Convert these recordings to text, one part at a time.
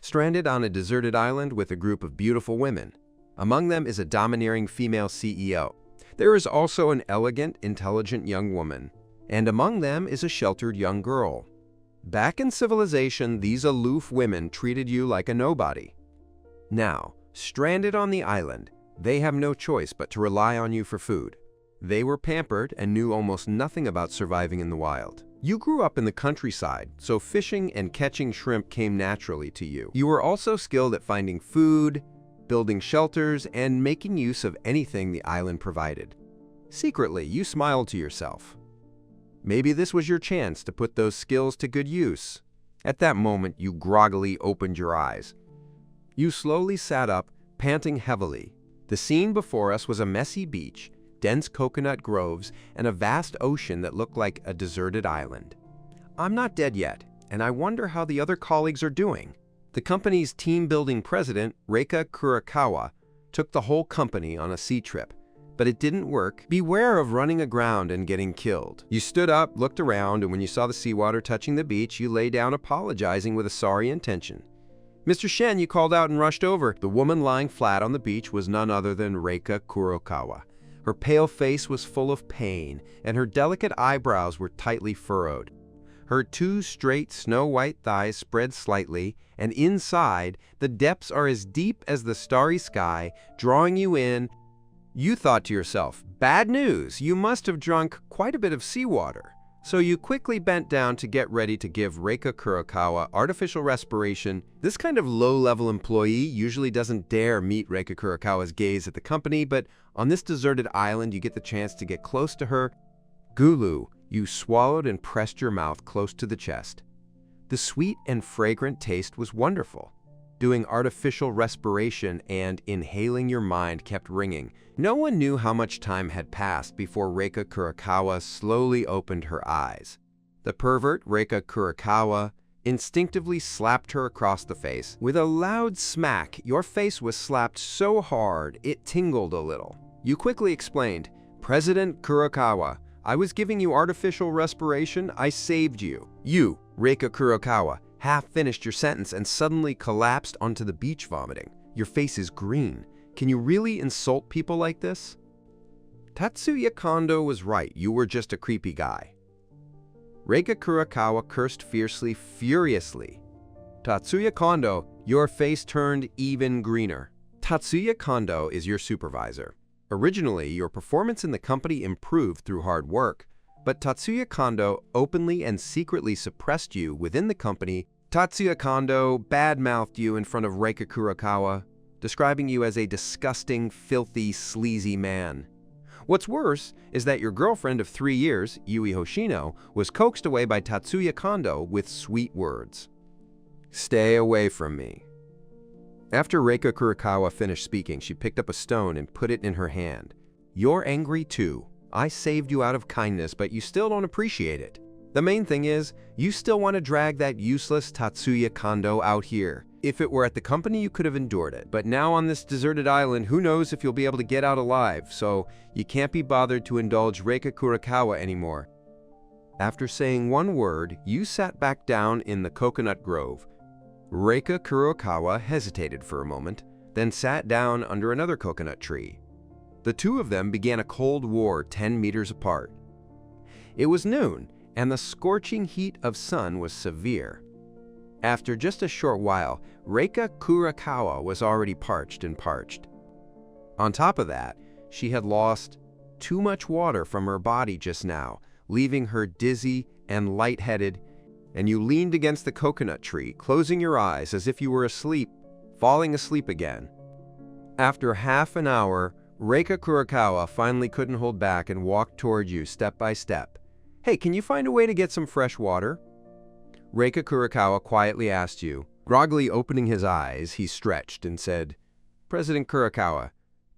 stranded on a deserted island with a group of beautiful women. Among them is a domineering female CEO. There is also an elegant, intelligent young woman, and among them is a sheltered young girl. Back in civilization, these aloof women treated you like a nobody. Now, stranded on the island, they have no choice but to rely on you for food. They were pampered and knew almost nothing about surviving in the wild. You grew up in the countryside, so fishing and catching shrimp came naturally to you. You were also skilled at finding food, building shelters, and making use of anything the island provided. Secretly, you smiled to yourself. Maybe this was your chance to put those skills to good use. At that moment, you groggily opened your eyes. You slowly sat up, panting heavily. The scene before us was a messy beach, dense coconut groves, and a vast ocean that looked like a deserted island. I'm not dead yet, and I wonder how the other colleagues are doing. The company's team-building president, Reika Kurokawa, took the whole company on a sea trip. But it didn't work. Beware of running aground and getting killed. You stood up, looked around, and when you saw the seawater touching the beach, you lay down apologizing with a sorry intention. Mr. Shen, you called out and rushed over. The woman lying flat on the beach was none other than Reika Kurokawa. Her pale face was full of pain, and her delicate eyebrows were tightly furrowed. Her two straight snow-white thighs spread slightly, and inside, the depths are as deep as the starry sky, drawing you in. You thought to yourself, bad news, you must have drunk quite a bit of seawater. So you quickly bent down to get ready to give Reika Kurokawa artificial respiration. This kind of low-level employee usually doesn't dare meet Reika Kurokawa's gaze at the company, but on this deserted island, you get the chance to get close to her. Gulu, you swallowed and pressed your mouth close to the chest. The sweet and fragrant taste was wonderful. Doing artificial respiration and inhaling your mind kept ringing. No one knew how much time had passed before Reika Kurokawa slowly opened her eyes. The pervert, Reika Kurokawa, instinctively slapped her across the face. With a loud smack, your face was slapped so hard it tingled a little. You quickly explained, President Kurokawa, I was giving you artificial respiration, I saved you. You, Reika Kurokawa, half finished your sentence and suddenly collapsed onto the beach vomiting. Your face is green. Can you really insult people like this? Tatsuya Kondo was right. You were just a creepy guy. Reika Kurokawa cursed furiously. Tatsuya Kondo, your face turned even greener. Tatsuya Kondo is your supervisor. Originally, your performance in the company improved through hard work, but Tatsuya Kondo openly and secretly suppressed you within the company. Tatsuya Kondo bad-mouthed you in front of Reika Kurokawa, describing you as a disgusting, filthy, sleazy man. What's worse is that your girlfriend of 3 years, Yui Hoshino, was coaxed away by Tatsuya Kondo with sweet words. Stay away from me. After Reika Kurokawa finished speaking, she picked up a stone and put it in her hand. You're angry too. I saved you out of kindness, but you still don't appreciate it. The main thing is, you still want to drag that useless Tatsuya Kondo out here. If it were at the company, you could have endured it. But now on this deserted island, who knows if you'll be able to get out alive, so you can't be bothered to indulge Reika Kurokawa anymore. After saying one word, you sat back down in the coconut grove. Reika Kurokawa hesitated for a moment, then sat down under another coconut tree. The two of them began a cold war 10 meters apart. It was noon, and the scorching heat of sun was severe. After just a short while, Reika Kurokawa was already parched. On top of that, she had lost too much water from her body just now, leaving her dizzy and lightheaded, and you leaned against the coconut tree, closing your eyes as if you were asleep, falling asleep again. After half an hour, Reika Kurokawa finally couldn't hold back and walked toward you step by step. Hey, can you find a way to get some fresh water? Reika Kurokawa quietly asked you. Groggily opening his eyes, he stretched and said, President Kurokawa,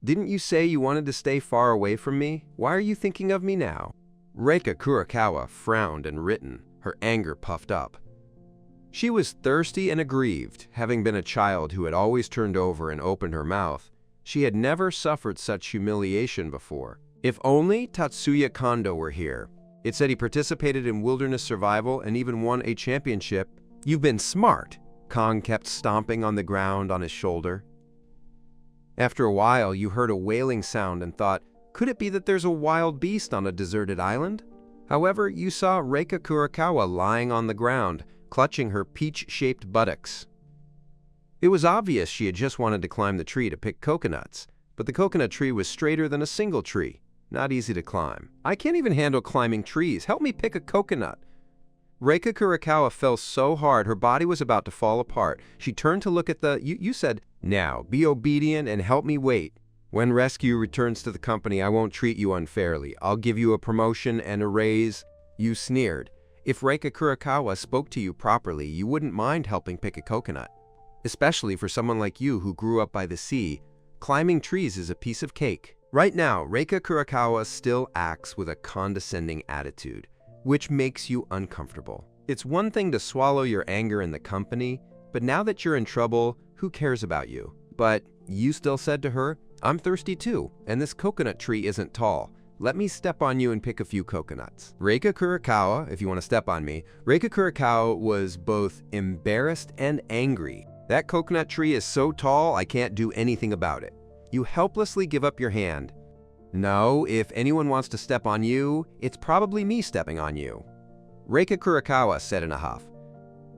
didn't you say you wanted to stay far away from me? Why are you thinking of me now? Reika Kurokawa frowned and written, her anger puffed up. She was thirsty and aggrieved, having been a child who had always turned over and opened her mouth. She had never suffered such humiliation before. If only Tatsuya Kondo were here. It said he participated in wilderness survival and even won a championship. You've been smart. Kong kept stomping on the ground on his shoulder. After a while, you heard a wailing sound and thought, could it be that there's a wild beast on a deserted island? However, you saw Reika Kurakawa lying on the ground, clutching her peach-shaped buttocks. It was obvious she had just wanted to climb the tree to pick coconuts, but the coconut tree was straighter than a single tree, not easy to climb. I can't even handle climbing trees. Help me pick a coconut. Reika Kurakawa fell so hard her body was about to fall apart. She turned to look at you said, "Now, be obedient and help me wait. When rescue returns to the company, I won't treat you unfairly. I'll give you a promotion and a raise." You sneered. If Reika Kurakawa spoke to you properly, you wouldn't mind helping pick a coconut. Especially for someone like you who grew up by the sea, climbing trees is a piece of cake. Right now, Reika Kurakawa still acts with a condescending attitude, which makes you uncomfortable. It's one thing to swallow your anger in the company, but now that you're in trouble, who cares about you? But you still said to her, "I'm thirsty too, and this coconut tree isn't tall. Let me step on you and pick a few coconuts." Reika Kurakawa, if you want to step on me, Reika Kurakawa was both embarrassed and angry. That coconut tree is so tall, I can't do anything about it. You helplessly give up your hand. No, if anyone wants to step on you, it's probably me stepping on you. Reika Kurakawa said in a huff.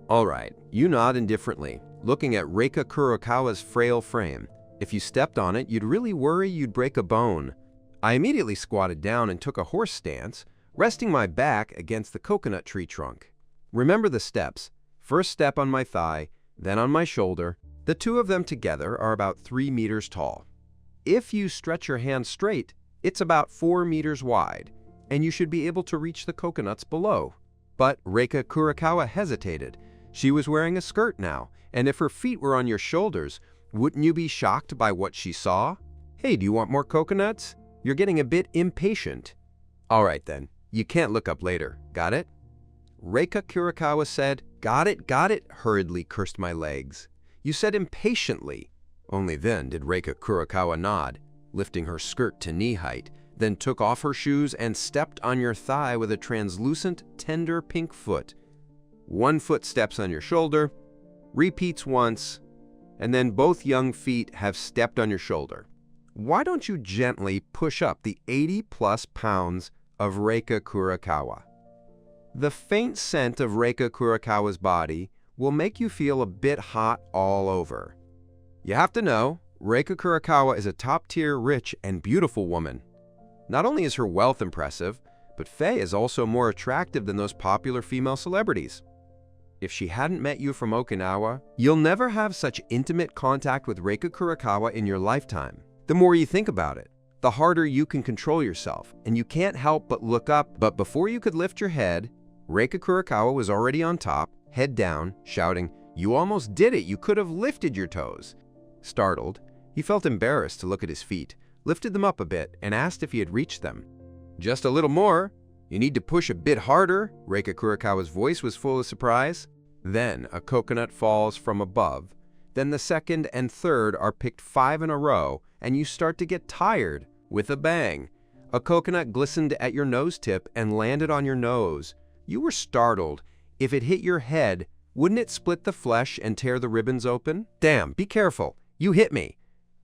All right, you nod indifferently, looking at Reika Kurakawa's frail frame. If you stepped on it, you'd really worry you'd break a bone. I immediately squatted down and took a horse stance, resting my back against the coconut tree trunk. Remember the steps. First step on my thigh, then on my shoulder. The two of them together are about 3 meters tall. If you stretch your hand straight, it's about 4 meters wide, and you should be able to reach the coconuts below. But Reika Kurakawa hesitated. She was wearing a skirt now, and if her feet were on your shoulders, wouldn't you be shocked by what she saw? Hey, do you want more coconuts? You're getting a bit impatient. All right then, you can't look up later. Got it? Reika Kurakawa said, got it, hurriedly cursed my legs. You said impatiently. Only then did Reika Kurakawa nod, lifting her skirt to knee height, then took off her shoes and stepped on your thigh with a translucent, tender pink foot. One foot steps on your shoulder, repeats once, and then both young feet have stepped on your shoulder. Why don't you gently push up the 80+ pounds of Reika Kurakawa? The faint scent of Reika Kurakawa's body will make you feel a bit hot all over. You have to know, Reika Kurakawa is a top-tier, rich, and beautiful woman. Not only is her wealth impressive, but Faye is also more attractive than those popular female celebrities. If she hadn't met you from Okinawa, you'll never have such intimate contact with Reika Kurakawa in your lifetime. The more you think about it, the harder you can control yourself, and you can't help but look up. But before you could lift your head, Reika Kurakawa was already on top, head down, shouting, "You almost did it! You could have lifted your toes!" Startled, he felt embarrassed to look at his feet, lifted them up a bit, and asked if he had reached them. "Just a little more. You need to push a bit harder." Reika Kurakawa's voice was full of surprise. Then a coconut falls from above. Then the second and third are picked 5 in a row, and you start to get tired with a bang. A coconut glistened at your nose tip and landed on your nose. You were startled. If it hit your head, wouldn't it split the flesh and tear the ribbons open? Damn, be careful. You hit me.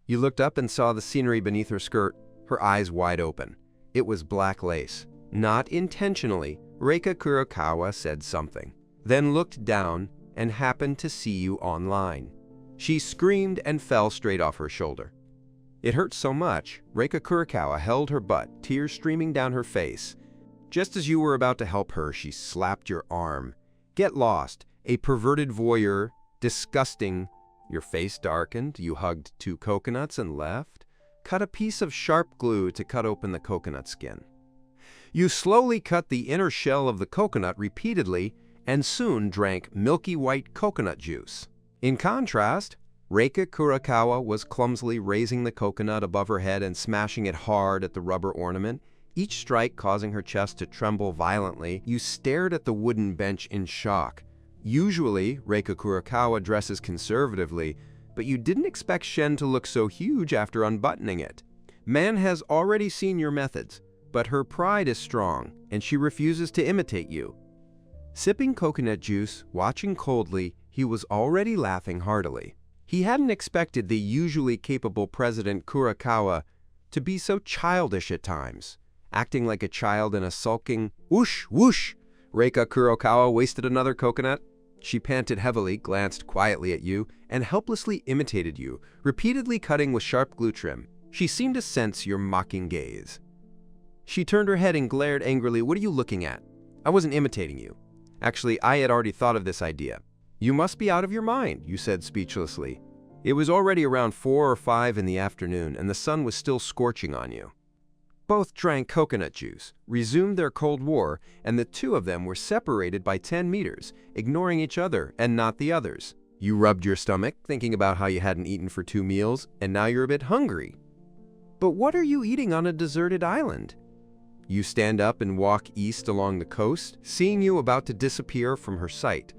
You looked up and saw the scenery beneath her skirt, her eyes wide open. It was black lace. Not intentionally, Reika Kurakawa said something, then looked down and happened to see you online. She screamed and fell straight off her shoulder. It hurt so much, Reika Kurakawa held her butt, tears streaming down her face. Just as you were about to help her, she slapped your arm. Get lost, a perverted voyeur, disgusting. Your face darkened, you hugged 2 coconuts and left. Cut a piece of sharp glue to cut open the coconut skin. You slowly cut the inner shell of the coconut repeatedly and soon drank milky white coconut juice. In contrast, Reika Kurakawa was clumsily raising the coconut above her head and smashing it hard at the rubber ornament, each strike causing her chest to tremble violently. You stared at the wooden bench in shock. Usually, Reika Kurakawa dresses conservatively, but you didn't expect Shen to look so huge after unbuttoning it. Man has already seen your methods, but her pride is strong, and she refuses to imitate you. Sipping coconut juice, watching coldly, he was already laughing heartily. He hadn't expected the usually capable President Kurokawa to be so childish at times, acting like a child in a sulking whoosh whoosh. Reika Kurokawa wasted another coconut. She panted heavily, glanced quietly at you, and helplessly imitated you, repeatedly cutting with sharp glue trim. She seemed to sense your mocking gaze. She turned her head and glared angrily. "What are you looking at? I wasn't imitating you. Actually, I had already thought of this idea." "You must be out of your mind," you said speechlessly. It was already around 4 or 5 in the afternoon, and the sun was still scorching on you. Both drank coconut juice, resumed their Cold War, and the two of them were separated by 10 meters, ignoring each other and not the others. You rubbed your stomach, thinking about how you hadn't eaten for 2 meals, and now you're a bit hungry. But what are you eating on a deserted island? You stand up and walk east along the coast, seeing you about to disappear from her sight.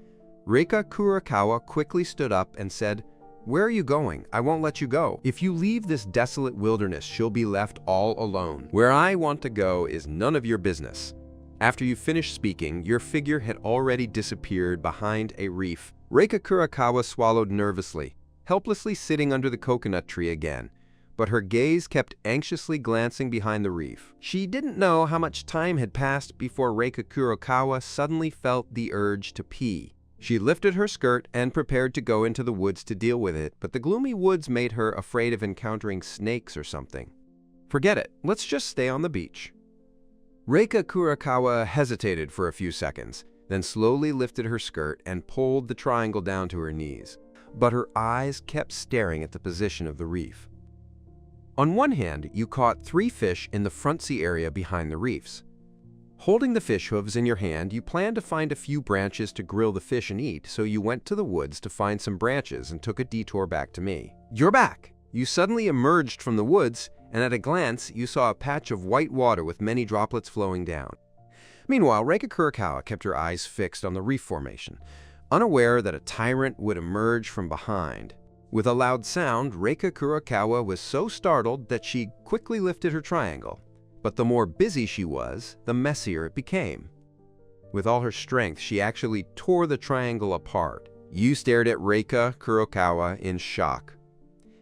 Reika Kurokawa quickly stood up and said, "Where are you going? I won't let you go. If you leave this desolate wilderness, she'll be left all alone. Where I want to go is none of your business." After you finished speaking, your figure had already disappeared behind a reef. Reika Kurokawa swallowed nervously, helplessly sitting under the coconut tree again, but her gaze kept anxiously glancing behind the reef. She didn't know how much time had passed before Reika Kurokawa suddenly felt the urge to pee. She lifted her skirt and prepared to go into the woods to deal with it, but the gloomy woods made her afraid of encountering snakes or something. "Forget it. Let's just stay on the beach." Reika Kurokawa hesitated for a few seconds, then slowly lifted her skirt and pulled the triangle down to her knees. But her eyes kept staring at the position of the reef. On one hand, you caught 3 fish in the front sea area behind the reefs. Holding the fish hooves in your hand, you planned to find a few branches to grill the fish and eat, so you went to the woods to find some branches and took a detour back to me. You're back! You suddenly emerged from the woods, and at a glance, you saw a patch of white water with many droplets flowing down. Meanwhile, Reika Kurokawa kept her eyes fixed on the reef formation, unaware that a tyrant would emerge from behind. With a loud sound, Reika Kurokawa was so startled that she quickly lifted her triangle. But the more busy she was, the messier it became. With all her strength, she actually tore the triangle apart. You stared at Reika Kurokawa in shock.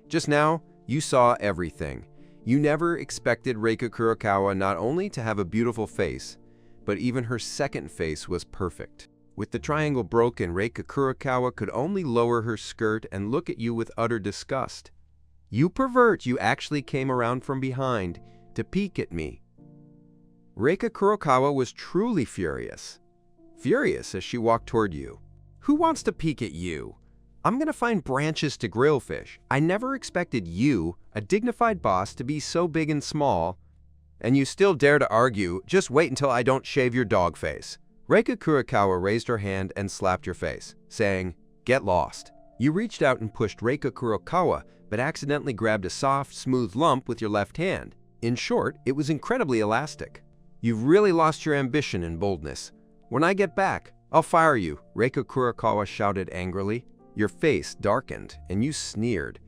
Just now, you saw everything. You never expected Reika Kurokawa not only to have a beautiful face, but even her second face was perfect. With the triangle broken, Reika Kurokawa could only lower her skirt and look at you with utter disgust. "You pervert, you actually came around from behind to peek at me." Reika Kurokawa was truly furious. Furious as she walked toward you. "Who wants to peek at you? I'm gonna find branches to grill fish. I never expected you, a dignified boss, to be so big and small. And you still dare to argue, just wait until I don't shave your dog face." Reika Kurokawa raised her hand and slapped your face, saying, "Get lost." You reached out and pushed Reika Kurokawa, but accidentally grabbed a soft, smooth lump with your left hand. In short, it was incredibly elastic. "You've really lost your ambition and boldness. When I get back, I'll fire you," Reika Kurokawa shouted angrily. Your face darkened, and you sneered.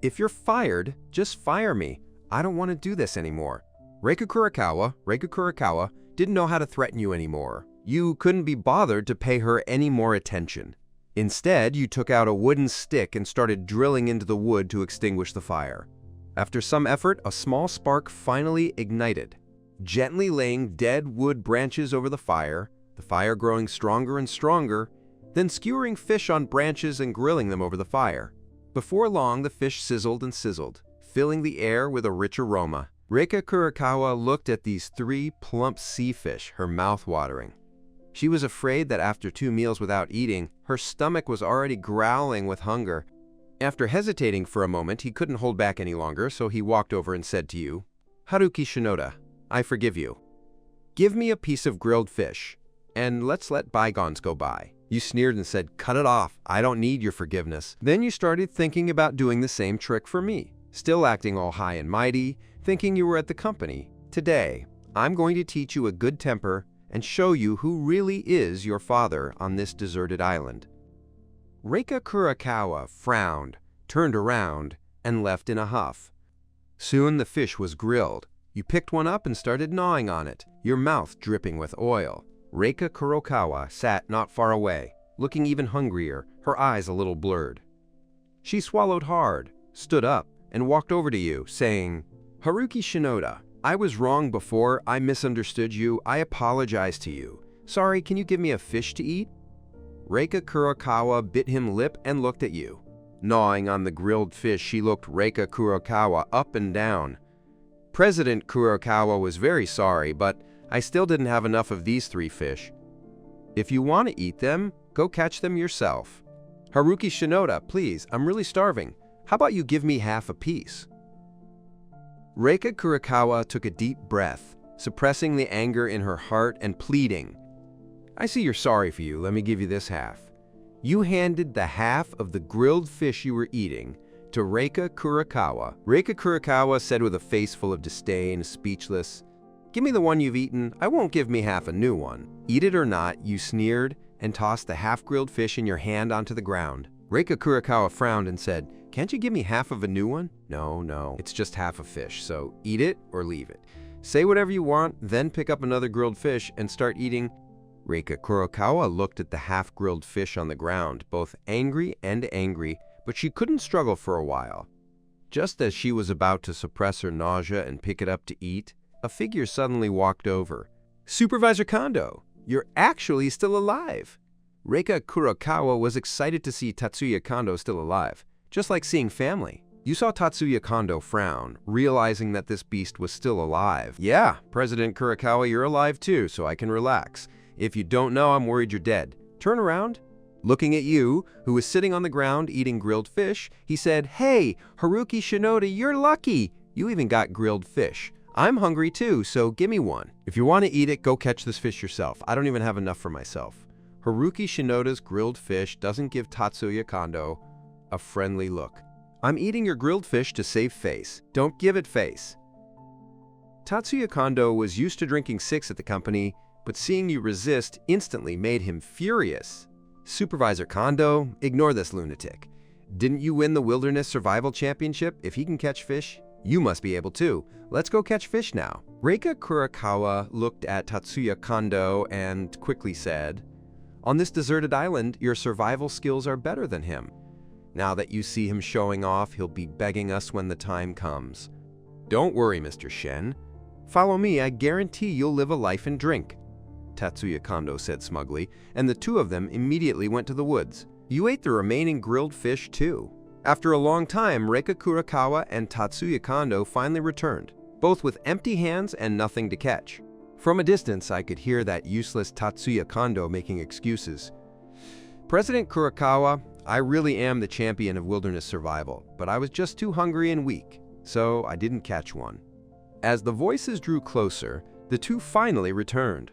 "If you're fired, just fire me. I don't want to do this anymore." Reika Kurokawa didn't know how to threaten you anymore. You couldn't be bothered to pay her any more attention. Instead, you took out a wooden stick and started drilling into the wood to extinguish the fire. After some effort, a small spark finally ignited. Gently laying dead wood branches over the fire growing stronger and stronger, then skewering fish on branches and grilling them over the fire. Before long, the fish sizzled and sizzled, filling the air with a rich aroma. Reika Kurokawa looked at these 3 plump sea fish, her mouth watering. She was afraid that after 2 meals without eating, her stomach was already growling with hunger. After hesitating for a moment, he couldn't hold back any longer, so he walked over and said to you, "Haruki Shinoda, I forgive you. Give me a piece of grilled fish, and let's let bygones go by." You sneered and said, "Cut it off. I don't need your forgiveness." Then you started thinking about doing the same trick for me, still acting all high and mighty, thinking you were at the company. "Today, I'm going to teach you a good temper and show you who really is your father on this deserted island." Reika Kurokawa frowned, turned around, and left in a huff. Soon the fish was grilled. You picked one up and started gnawing on it, your mouth dripping with oil. Reika Kurokawa sat not far away, looking even hungrier, her eyes a little blurred. She swallowed hard, stood up, and walked over to you, saying, "Haruki Shinoda, I was wrong before, I misunderstood you, I apologize to you. Sorry, can you give me a fish to eat?" Reika Kurokawa bit him lip and looked at you. Gnawing on the grilled fish, she looked Reika Kurokawa up and down. President Kurokawa was very sorry, but I still didn't have enough of these 3 fish. If you want to eat them, go catch them yourself. Haruki Shinoda, please, I'm really starving. How about you give me half a piece? Reika Kurokawa took a deep breath, suppressing the anger in her heart and pleading, "I see you're sorry for you, let me give you this half." You handed the half of the grilled fish you were eating to Reika Kurokawa. Reika Kurokawa said with a face full of disdain, speechless, "Give me the one you've eaten, I won't give me half a new one." Eat it or not, you sneered and tossed the half-grilled fish in your hand onto the ground. Reika Kurokawa frowned and said, "Can't you give me half of a new one?" No, it's just half a fish, so eat it or leave it. Say whatever you want, then pick up another grilled fish and start eating." Reika Kurokawa looked at the half-grilled fish on the ground, both angry and angry, but she couldn't struggle for a while. Just as she was about to suppress her nausea and pick it up to eat, a figure suddenly walked over. "Supervisor Kondo, you're actually still alive!" Reika Kurokawa was excited to see Tatsuya Kondo still alive, just like seeing family. You saw Tatsuya Kondo frown, realizing that this beast was still alive. "Yeah, President Kurokawa, you're alive too, so I can relax. If you don't know, I'm worried you're dead. Turn around." Looking at you, who was sitting on the ground eating grilled fish, he said, "Hey, Haruki Shinoda, you're lucky! You even got grilled fish. I'm hungry too, so give me one. If you want to eat it, go catch this fish yourself. I don't even have enough for myself." Haruki Shinoda's grilled fish doesn't give Tatsuya Kondo a friendly look. "I'm eating your grilled fish to save face. Don't give it face." Tatsuya Kondo was used to drinking 6 at the company, but seeing you resist instantly made him furious. "Supervisor Kondo, ignore this lunatic. Didn't you win the Wilderness Survival Championship? If he can catch fish, you must be able to. Let's go catch fish now." Reika Kurokawa looked at Tatsuya Kondo and quickly said, "On this deserted island, your survival skills are better than him. Now that you see him showing off, he'll be begging us when the time comes. Don't worry, Mr. Shen. Follow me, I guarantee you'll live a life and drink," Tatsuya Kondo said smugly, and the 2 of them immediately went to the woods. You ate the remaining grilled fish too. After a long time, Reika Kurokawa and Tatsuya Kondo finally returned, both with empty hands and nothing to catch. From a distance, I could hear that useless Tatsuya Kondo making excuses. "President Kurokawa, I really am the champion of wilderness survival, but I was just too hungry and weak, so I didn't catch one." As the voices drew closer, the 2 finally returned.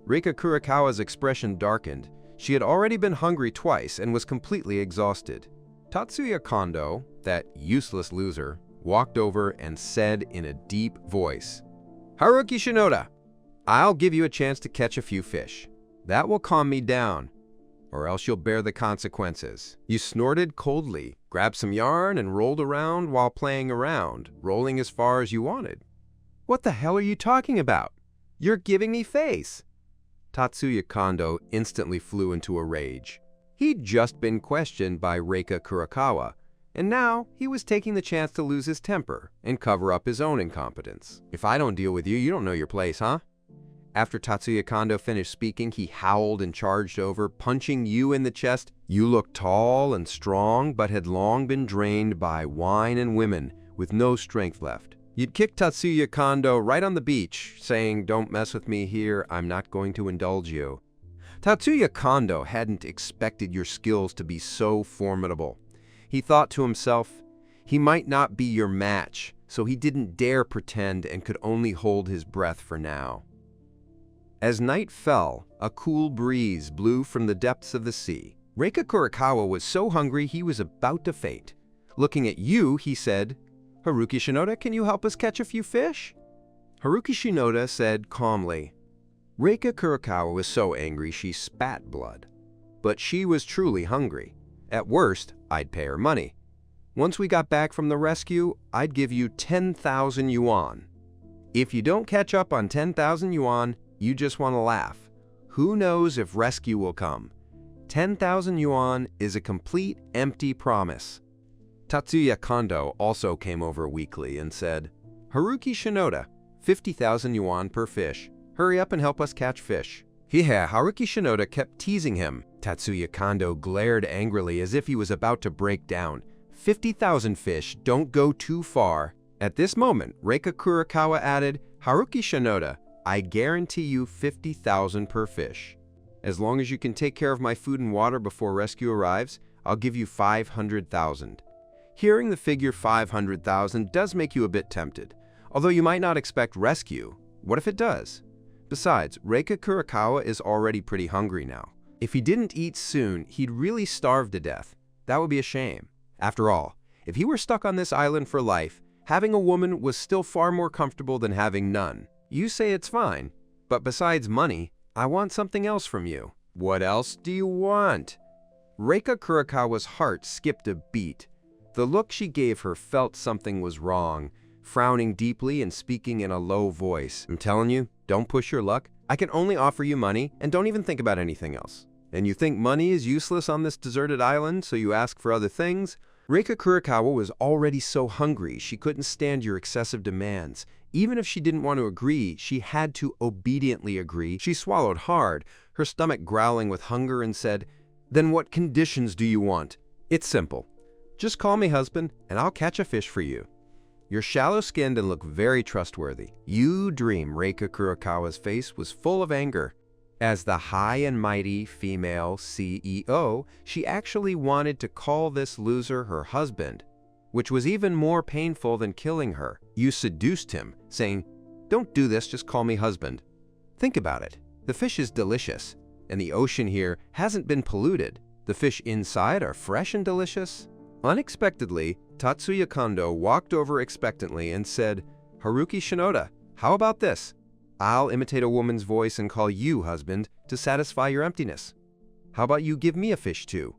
Reika Kurokawa's expression darkened. She had already been hungry twice and was completely exhausted. Tatsuya Kondo, that useless loser, walked over and said in a deep voice, "Haruki Shinoda, I'll give you a chance to catch a few fish. That will calm me down, or else you'll bear the consequences." You snorted coldly, grabbed some yarn, and rolled around while playing around, rolling as far as you wanted. "What the hell are you talking about? You're giving me face!" Tatsuya Kondo instantly flew into a rage. He'd just been questioned by Reika Kurokawa, and now he was taking the chance to lose his temper and cover up his own incompetence. "If I don't deal with you, you don't know your place, huh?" After Tatsuya Kondo finished speaking, he howled and charged over, punching you in the chest. You looked tall and strong, but had long been drained by wine and women, with no strength left. You'd kicked Tatsuya Kondo right on the beach, saying, "Don't mess with me here, I'm not going to indulge you." Tatsuya Kondo hadn't expected your skills to be so formidable. He thought to himself, he might not be your match, so he didn't dare pretend and could only hold his breath for now. As night fell, a cool breeze blew from the depths of the sea. Reika Kurokawa was so hungry he was about to faint. Looking at you, he said, "Haruki Shinoda, can you help us catch a few fish?" Haruki Shinoda said calmly. Reika Kurokawa was so angry she spat blood. But she was truly hungry. At worst, I'd pay her money. Once we got back from the rescue, I'd give you 10,000 yuan. If you don't catch up on 10,000 yuan, you just want to laugh. Who knows if rescue will come? 10,000 yuan is a complete empty promise. Tatsuya Kondo also came over weakly and said, Haruki Shinoda, 50,000 yuan per fish. Hurry up and help us catch fish. Haruki Shinoda kept teasing him. Tatsuya Kondo glared angrily as if he was about to break down. 50,000 fish, don't go too far. At this moment, Reika Kurakawa added, Haruki Shinoda, I guarantee you 50,000 per fish. As long as you can take care of my food and water before rescue arrives, I'll give you 500,000. Hearing the figure 500,000 does make you a bit tempted. Although you might not expect rescue, what if it does? Besides, Reika Kurakawa is already pretty hungry now. If he didn't eat soon, he'd really starve to death. That would be a shame. After all, if he were stuck on this island for life, having a woman was still far more comfortable than having none. You say it's fine, but besides money, I want something else from you. What else do you want? Reika Kurakawa's heart skipped a beat. The look she gave her felt something was wrong, frowning deeply and speaking in a low voice. I'm telling you, don't push your luck. I can only offer you money, and don't even think about anything else. And you think money is useless on this deserted island, so you ask for other things? Reika Kurakawa was already so hungry she couldn't stand your excessive demands. Even if she didn't want to agree, she had to obediently agree. She swallowed hard, her stomach growling with hunger, and said, Then what conditions do you want? It's simple. Just call me husband, and I'll catch a fish for you. You're shallow-skinned and look very trustworthy. You dream. Reika Kurakawa's face was full of anger. As the high and mighty female CEO, she actually wanted to call this loser her husband, which was even more painful than killing her. You seduced him, saying, Don't do this, just call me husband. Think about it. The fish is delicious, and the ocean here hasn't been polluted. The fish inside are fresh and delicious. Unexpectedly, Tatsuya Kondo walked over expectantly and said, Haruki Shinoda, how about this? I'll imitate a woman's voice and call you husband to satisfy your emptiness. How about you give me a fish too?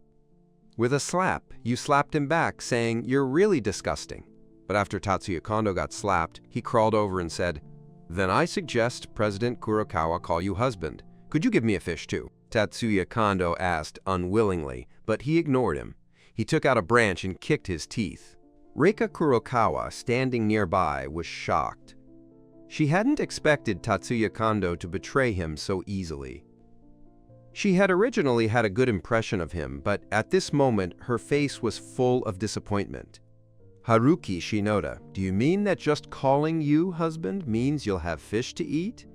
With a slap, you slapped him back, saying, You're really disgusting. But after Tatsuya Kondo got slapped, he crawled over and said, Then I suggest President Kurakawa call you husband. Could you give me a fish too? Tatsuya Kondo asked unwillingly, but he ignored him. He took out a branch and kicked his teeth. Reika Kurakawa, standing nearby, was shocked. She hadn't expected Tatsuya Kondo to betray him so easily. She had originally had a good impression of him, but at this moment her face was full of disappointment. Haruki Shinoda, do you mean that just calling you husband means you'll have fish to eat?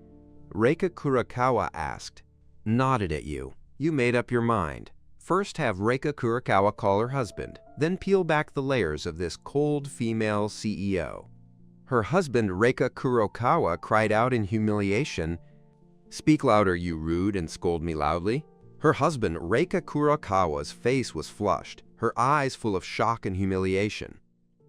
Reika Kurakawa asked. Nodded at you. You made up your mind. First have Reika Kurakawa call her husband, then peel back the layers of this cold female CEO. Her husband, Reika Kurakawa, cried out in humiliation, Speak louder, you rude, and scold me loudly. Her husband, Reika Kurakawa's face was flushed, her eyes full of shock and humiliation.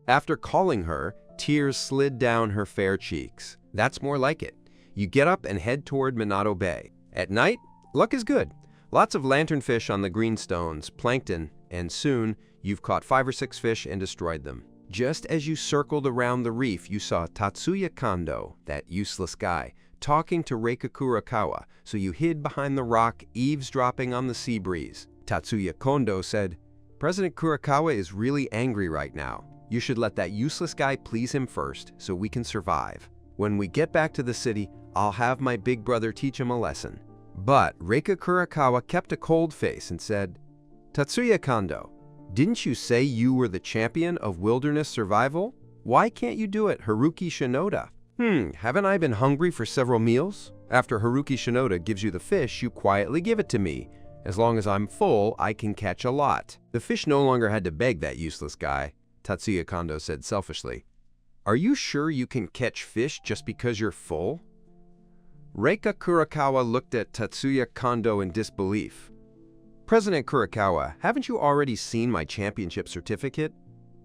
After calling her, tears slid down her fair cheeks. That's more like it. You get up and head toward Minato Bay. At night, luck is good. Lots of lanternfish on the green stones, plankton, and soon you've caught 5 or 6 fish and destroyed them. Just as you circled around the reef, you saw Tatsuya Kondo, that useless guy, talking to Reika Kurakawa, so you hid behind the rock, eavesdropping on the sea breeze. Tatsuya Kondo said, President Kurakawa is really angry right now. You should let that useless guy please him first, so we can survive. When we get back to the city, I'll have my big brother teach him a lesson. But Reika Kurakawa kept a cold face and said, Tatsuya Kondo, didn't you say you were the champion of wilderness survival? Why can't you do it, Haruki Shinoda? Haven't I been hungry for several meals? After Haruki Shinoda gives you the fish, you quietly give it to me. As long as I'm full, I can catch a lot. The fish no longer had to beg that useless guy, Tatsuya Kondo said selfishly. Are you sure you can catch fish just because you're full? Reika Kurakawa looked at Tatsuya Kondo in disbelief. President Kurakawa, haven't you already seen my championship certificate?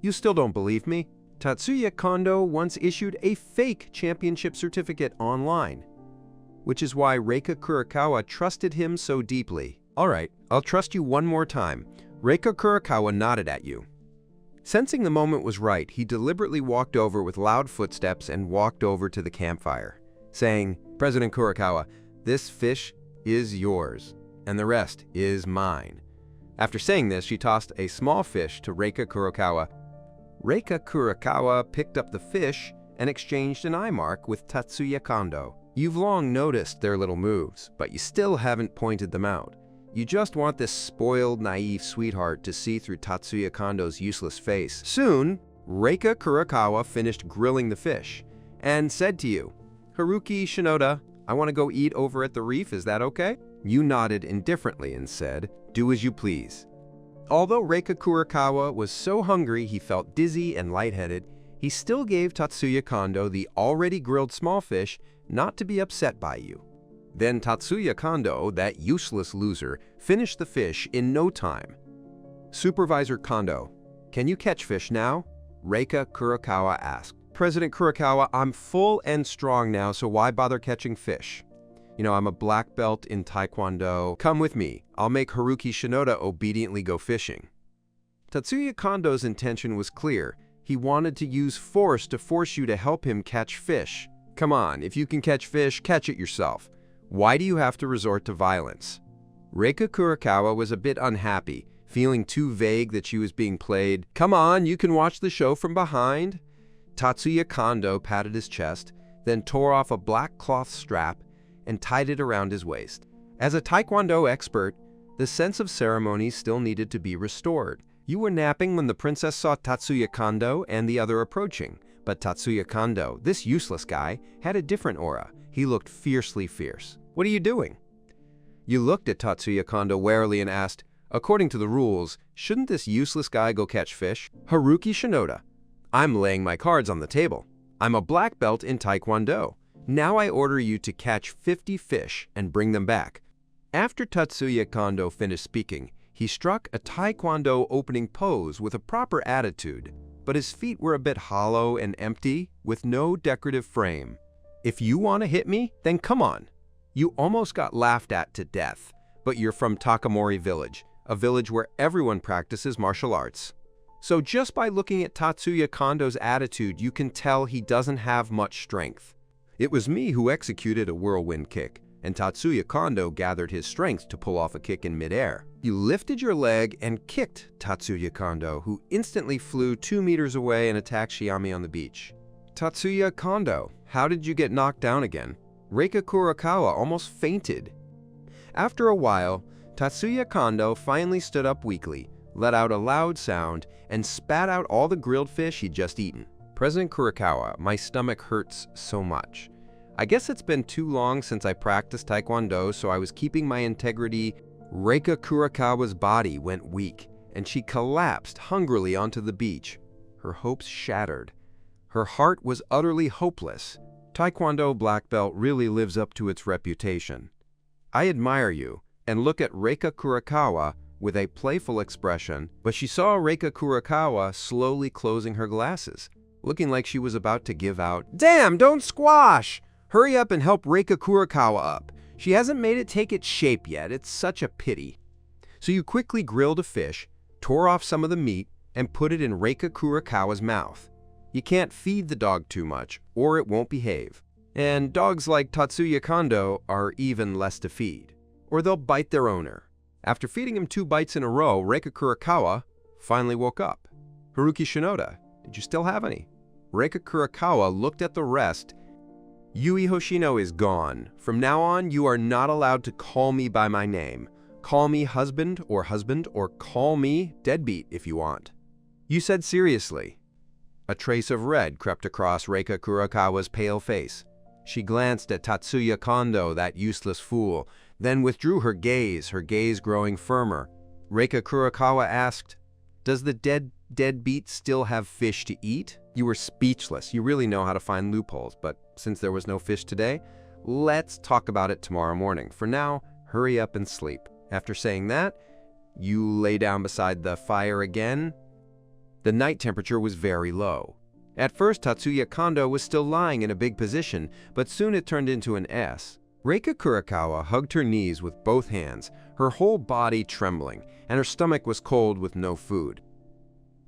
You still don't believe me? Tatsuya Kondo once issued a fake championship certificate online, which is why Reika Kurakawa trusted him so deeply. All right, I'll trust you one more time. Reika Kurakawa nodded at you. Sensing the moment was right, he deliberately walked over with loud footsteps and walked over to the campfire, saying, President Kurakawa, this fish is yours, and the rest is mine. After saying this, she tossed a small fish to Reika Kurokawa. Reika Kurokawa picked up the fish and exchanged an eye mark with Tatsuya Kondo. You've long noticed their little moves, but you still haven't pointed them out. You just want this spoiled, naive sweetheart to see through Tatsuya Kondo's useless face. Soon, Reika Kurokawa finished grilling the fish and said to you, "Haruki Shinoda, I want to go eat over at the reef, is that okay?" You nodded indifferently and said, "Do as you please." Although Reika Kurokawa was so hungry he felt dizzy and lightheaded, he still gave Tatsuya Kondo the already grilled small fish not to be upset by you. Then Tatsuya Kondo, that useless loser, finished the fish in no time. "Supervisor Kondo, can you catch fish now?" Reika Kurokawa asked. "President Kurokawa, I'm full and strong now, so why bother catching fish? You know, I'm a black belt in Taekwondo. Come with me. I'll make Haruki Shinoda obediently go fishing." Tatsuya Kondo's intention was clear. He wanted to use force to force you to help him catch fish. Come on, if you can catch fish, catch it yourself. Why do you have to resort to violence? Reika Kurokawa was a bit unhappy, feeling too vague that she was being played. "Come on, you can watch the show from behind." Tatsuya Kondo patted his chest, then tore off a black cloth strap and tied it around his waist. As a Taekwondo expert, the sense of ceremony still needed to be restored. You were napping when the princess saw Tatsuya Kondo and the other approaching, but Tatsuya Kondo, this useless guy, had a different aura. He looked fiercely fierce. "What are you doing?" You looked at Tatsuya Kondo warily and asked, "According to the rules, shouldn't this useless guy go catch fish?" "Haruki Shinoda, I'm laying my cards on the table. I'm a black belt in Taekwondo. Now I order you to catch 50 fish and bring them back." After Tatsuya Kondo finished speaking, he struck a Taekwondo opening pose with a proper attitude, but his feet were a bit hollow and empty, with no decorative frame. "If you want to hit me, then come on. You almost got laughed at to death, but you're from Takamori Village, a village where everyone practices martial arts. So just by looking at Tatsuya Kondo's attitude, you can tell he doesn't have much strength. It was me who executed a whirlwind kick, and Tatsuya Kondo gathered his strength to pull off a kick in midair. You lifted your leg and kicked Tatsuya Kondo, who instantly flew 2 meters away and attacked Shiami on the beach. "Tatsuya Kondo, how did you get knocked down again?" Reika Kurokawa almost fainted. After a while, Tatsuya Kondo finally stood up weakly, let out a loud sound, and spat out all the grilled fish he'd just eaten. "President Kurokawa, my stomach hurts so much. I guess it's been too long since I practiced Taekwondo, so I was keeping my integrity." Reika Kurokawa's body went weak, and she collapsed hungrily onto the beach. Her hopes shattered. Her heart was utterly hopeless. Taekwondo black belt really lives up to its reputation. I admire you, and look at Reika Kurokawa with a playful expression, but she saw Reika Kurokawa slowly closing her glasses, looking like she was about to give out. "Damn, don't squash! Hurry up and help Reika Kurokawa up. She hasn't made it take its shape yet. It's such a pity." So you quickly grilled a fish, tore off some of the meat, and put it in Reika Kurokawa's mouth. You can't feed the dog too much, or it won't behave. And dogs like Tatsuya Kondo are even less to feed, or they'll bite their owner. After feeding him 2 bites in a row, Reika Kurokawa finally woke up. "Haruki Shinoda, did you still have any?" Reika Kurokawa looked at the rest. "Yui Hoshino is gone. From now on, you are not allowed to call me by my name. Call me husband, or call me deadbeat if you want." You said seriously. A trace of red crept across Reika Kurokawa's pale face. She glanced at Tatsuya Kondo, that useless fool, then withdrew her gaze growing firmer. Reika Kurokawa asked, "Does the deadbeat still have fish to eat?" You were speechless. You really know how to find loopholes, but since there was no fish today, let's talk about it tomorrow morning. For now, hurry up and sleep. After saying that, you lay down beside the fire again. The night temperature was very low. At first, Tatsuya Kondo was still lying in a big position, but soon it turned into an S. Reika Kurokawa hugged her knees with both hands, her whole body trembling, and her stomach was cold with no food.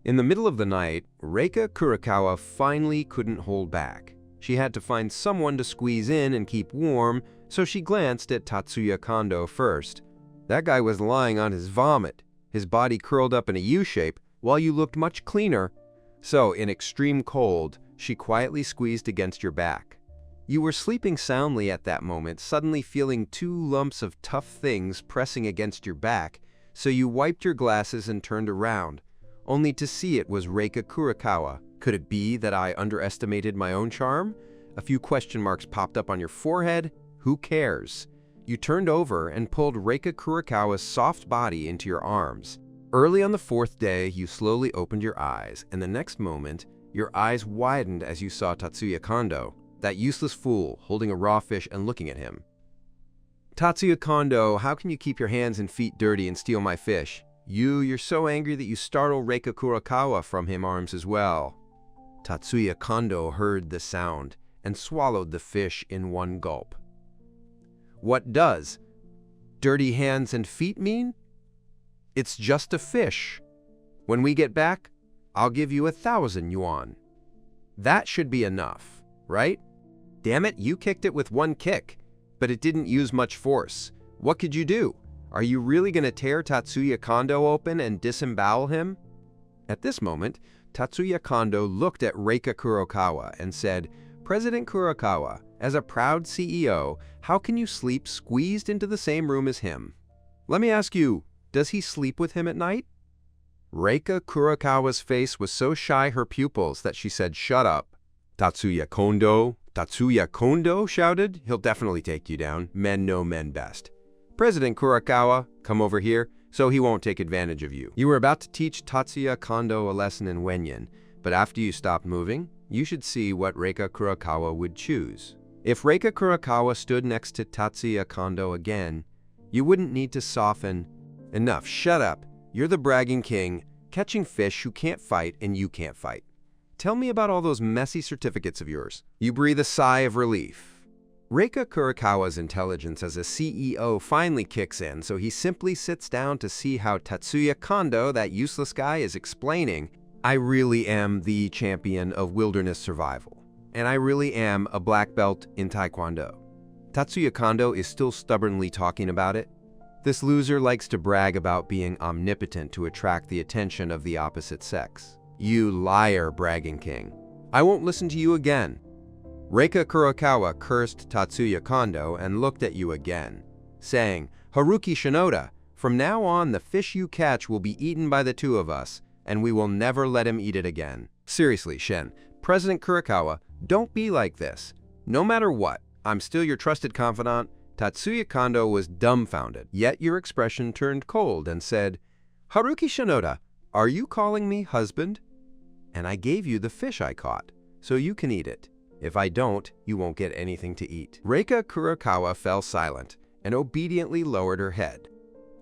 In the middle of the night, Reika Kurokawa finally couldn't hold back. She had to find someone to squeeze in and keep warm, so she glanced at Tatsuya Kondo first. That guy was lying on his vomit. his body curled up in a U shape, while you looked much cleaner. So, in extreme cold, she quietly squeezed against your back. You were sleeping soundly at that moment, suddenly feeling two lumps of tough things pressing against your back, so you wiped your glasses and turned around, only to see it was Reika Kurakawa. Could it be that I underestimated my own charm? A few question marks popped up on your forehead. Who cares? You turned over and pulled Reika Kurakawa's soft body into your arms. Early on the fourth day, you slowly opened your eyes, and the next moment, your eyes widened as you saw Tatsuya Kondo, that useless fool, holding a raw fish and looking at him. Tatsuya Kondo, how can you keep your hands and feet dirty and steal my fish? You're so angry that you startle Reika Kurakawa from his arms as well. Tatsuya Kondo heard the sound and swallowed the fish in one gulp. What does dirty hands and feet mean? It's just a fish. When we get back, I'll give you 1,000 yuan. That should be enough, right? Damn it, you kicked it with one kick, but it didn't use much force. What could you do? Are you really going to tear Tatsuya Kondo open and disembowel him? At this moment, Tatsuya Kondo looked at Reika Kurakawa and said, President Kurakawa, as a proud CEO, how can you sleep squeezed into the same room as him? Let me ask you, does he sleep with him at night? Reika Kurakawa's face was so shy her pupils that she said, Shut up. Tatsuya Kondo shouted, He'll definitely take you down. Men know men best. President Kurakawa, come over here, so he won't take advantage of you. You were about to teach Tatsuya Kondo a lesson in Wenyan, but after you stopped moving, you should see what Reika Kurakawa would choose. If Reika Kurakawa stood next to Tatsuya Kondo again, you wouldn't need to soften. Enough, shut up. You're the bragging king, catching fish who can't fight and you can't fight. Tell me about all those messy certificates of yours. You breathe a sigh of relief. Reika Kurakawa's intelligence as a CEO finally kicks in, so he simply sits down to see how Tatsuya Kondo, that useless guy, is explaining, I really am the champion of wilderness survival, and I really am a black belt in Taekwondo. Tatsuya Kondo is still stubbornly talking about it. This loser likes to brag about being omnipotent to attract the attention of the opposite sex. You liar, bragging king. I won't listen to you again. Reika Kurakawa cursed Tatsuya Kondo and looked at you again, saying, Haruki Shinoda, from now on the fish you catch will be eaten by the two of us, and we will never let him eat it again. Seriously, Shen, President Kurakawa, don't be like this. No matter what, I'm still your trusted confidant. Tatsuya Kondo was dumbfounded, yet your expression turned cold and said, Haruki Shinoda, are you calling me husband? And I gave you the fish I caught, so you can eat it. If I don't, you won't get anything to eat. Reika Kurakawa fell silent and obediently lowered her head.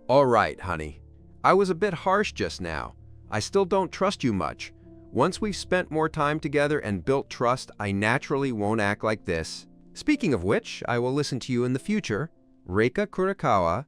All right, honey. I was a bit harsh just now. I still don't trust you much. Once we've spent more time together and built trust, I naturally won't act like this. Speaking of which, I will listen to you in the future. Reika Kurakawa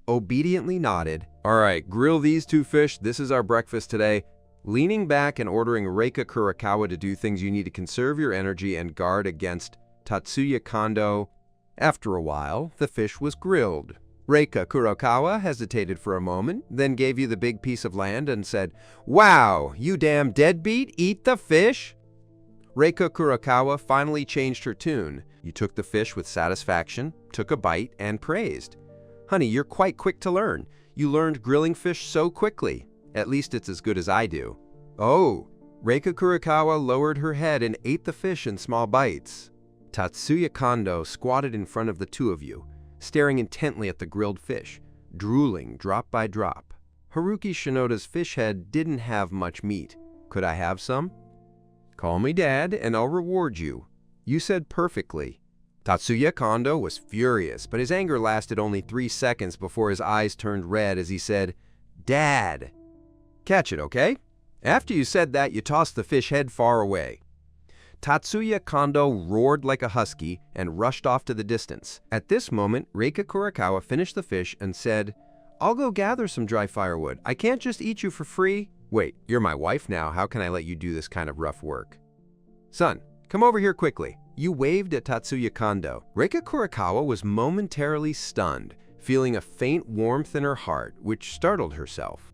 obediently nodded. All right, grill these two fish. This is our breakfast today. Leaning back and ordering Reika Kurakawa to do things you need to conserve your energy and guard against Tatsuya Kondo. After a while, the fish was grilled. Reika Kurakawa hesitated for a moment, then gave you the big piece of land and said, Wow, you damn deadbeat, eat the fish? Reika Kurakawa finally changed her tune. You took the fish with satisfaction, took a bite, and praised. Honey, you're quite quick to learn. You learned grilling fish so quickly. At least it's as good as I do. Oh, Reika Kurakawa lowered her head and ate the fish in small bites. Tatsuya Kondo squatted in front of the two of you, staring intently at the grilled fish, drooling drop by drop. Haruki Shinoda's fish head didn't have much meat. Could I have some? Call me Dad, and I'll reward you. You said perfectly. Tatsuya Kondo was furious, but his anger lasted only 3 seconds before his eyes turned red as he said, Dad! Catch it, okay? After you said that, you tossed the fish head far away. Tatsuya Kondo roared like a husky and rushed off to the distance. At this moment, Reika Kurakawa finished the fish and said, I'll go gather some dry firewood. I can't just eat you for free. Wait, you're my wife now. How can I let you do this kind of rough work? Son, come over here quickly. You waved at Tatsuya Kondo. Reika Kurakawa was momentarily stunned, feeling a faint warmth in her heart, which startled herself.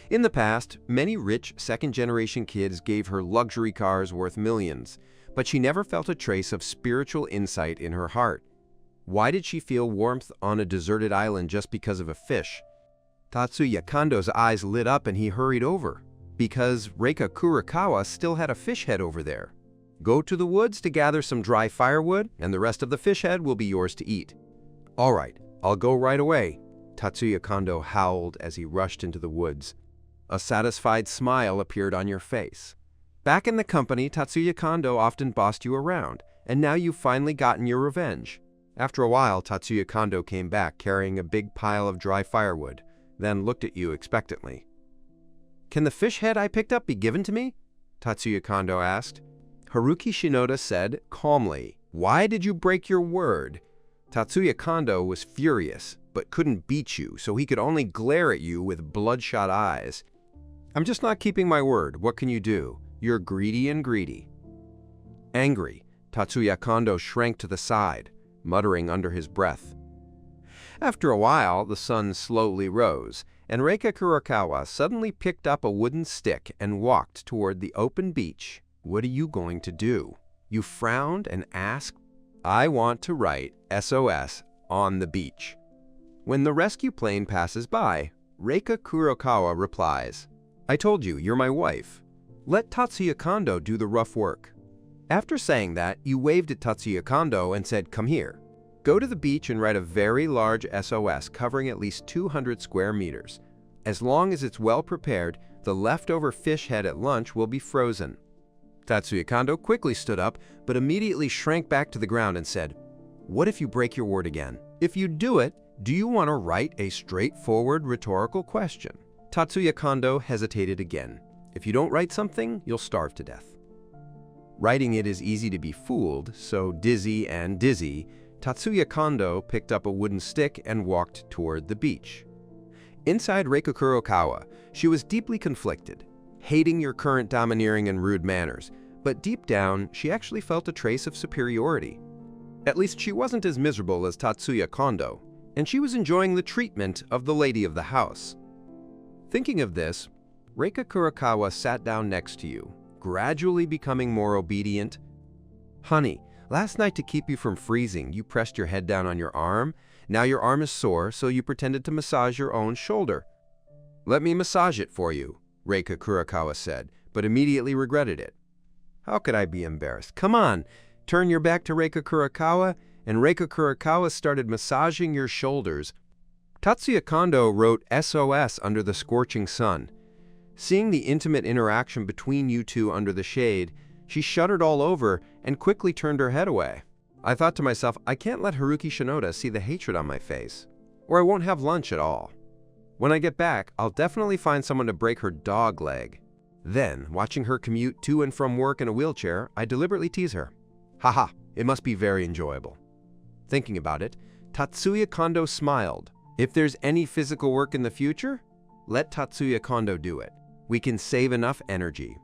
In the past, many rich second-generation kids gave her luxury cars worth millions, but she never felt a trace of spiritual insight in her heart. Why did she feel warmth on a deserted island just because of a fish? Tatsuya Kondo's eyes lit up and he hurried over, because Reika Kurokawa still had a fish head over there. Go to the woods to gather some dry firewood, and the rest of the fish head will be yours to eat. All right, I'll go right away, Tatsuya Kondo howled as he rushed into the woods. A satisfied smile appeared on your face. Back in the company, Tatsuya Kondo often bossed you around, and now you've finally gotten your revenge. After a while, Tatsuya Kondo came back carrying a big pile of dry firewood, then looked at you expectantly. Can the fish head I picked up be given to me? Tatsuya Kondo asked. Haruki Shinoda said calmly, Why did you break your word? Tatsuya Kondo was furious, but couldn't beat you, so he could only glare at you with bloodshot eyes. I'm just not keeping my word. What can you do? You're greedy and greedy. Angry, Tatsuya Kondo shrank to the side, muttering under his breath. After a while, the sun slowly rose, and Reika Kurokawa suddenly picked up a wooden stick and walked toward the open beach. What are you going to do? You frowned and asked. I want to write SOS on the beach. When the rescue plane passes by, Reika Kurokawa replies, I told you, you're my wife. Let Tatsuya Kondo do the rough work. After saying that, you waved at Tatsuya Kondo and said, Come here. Go to the beach and write a very large SOS covering at least 200 square meters. As long as it's well prepared, the leftover fish head at lunch will be frozen. Tatsuya Kondo quickly stood up, but immediately shrank back to the ground and said, What if you break your word again? If you do it, do you want to write a straightforward rhetorical question? Tatsuya Kondo hesitated again. If you don't write something, you'll starve to death. Writing it is easy to be fooled, so dizzy, Tatsuya Kondo picked up a wooden stick and walked toward the beach. Inside Reika Kurokawa, she was deeply conflicted, hating your current domineering and rude manners, but deep down, she actually felt a trace of superiority. At least she wasn't as miserable as Tatsuya Kondo, and she was enjoying the treatment of the lady of the house. Thinking of this, Reika Kurokawa sat down next to you, gradually becoming more obedient. Honey, last night to keep you from freezing, you pressed your head down on your arm. Now your arm is sore, so you pretended to massage your own shoulder. Let me massage it for you, Reika Kurokawa said, but immediately regretted it. How could I be embarrassed? Come on, turn your back to Reika Kurokawa, and Reika Kurokawa started massaging your shoulders. Tatsuya Kondo wrote SOS under the scorching sun. Seeing the intimate interaction between you two under the shade, she shuddered all over and quickly turned her head away. I thought to myself, I can't let Haruki Shinoda see the hatred on my face, or I won't have lunch at all. When I get back, I'll definitely find someone to break her dog leg. Then, watching her commute to and from work in a wheelchair, I deliberately tease her. Haha, it must be very enjoyable. Thinking about it, Tatsuya Kondo smiled. If there's any physical work in the future, let Tatsuya Kondo do it. We can save enough energy.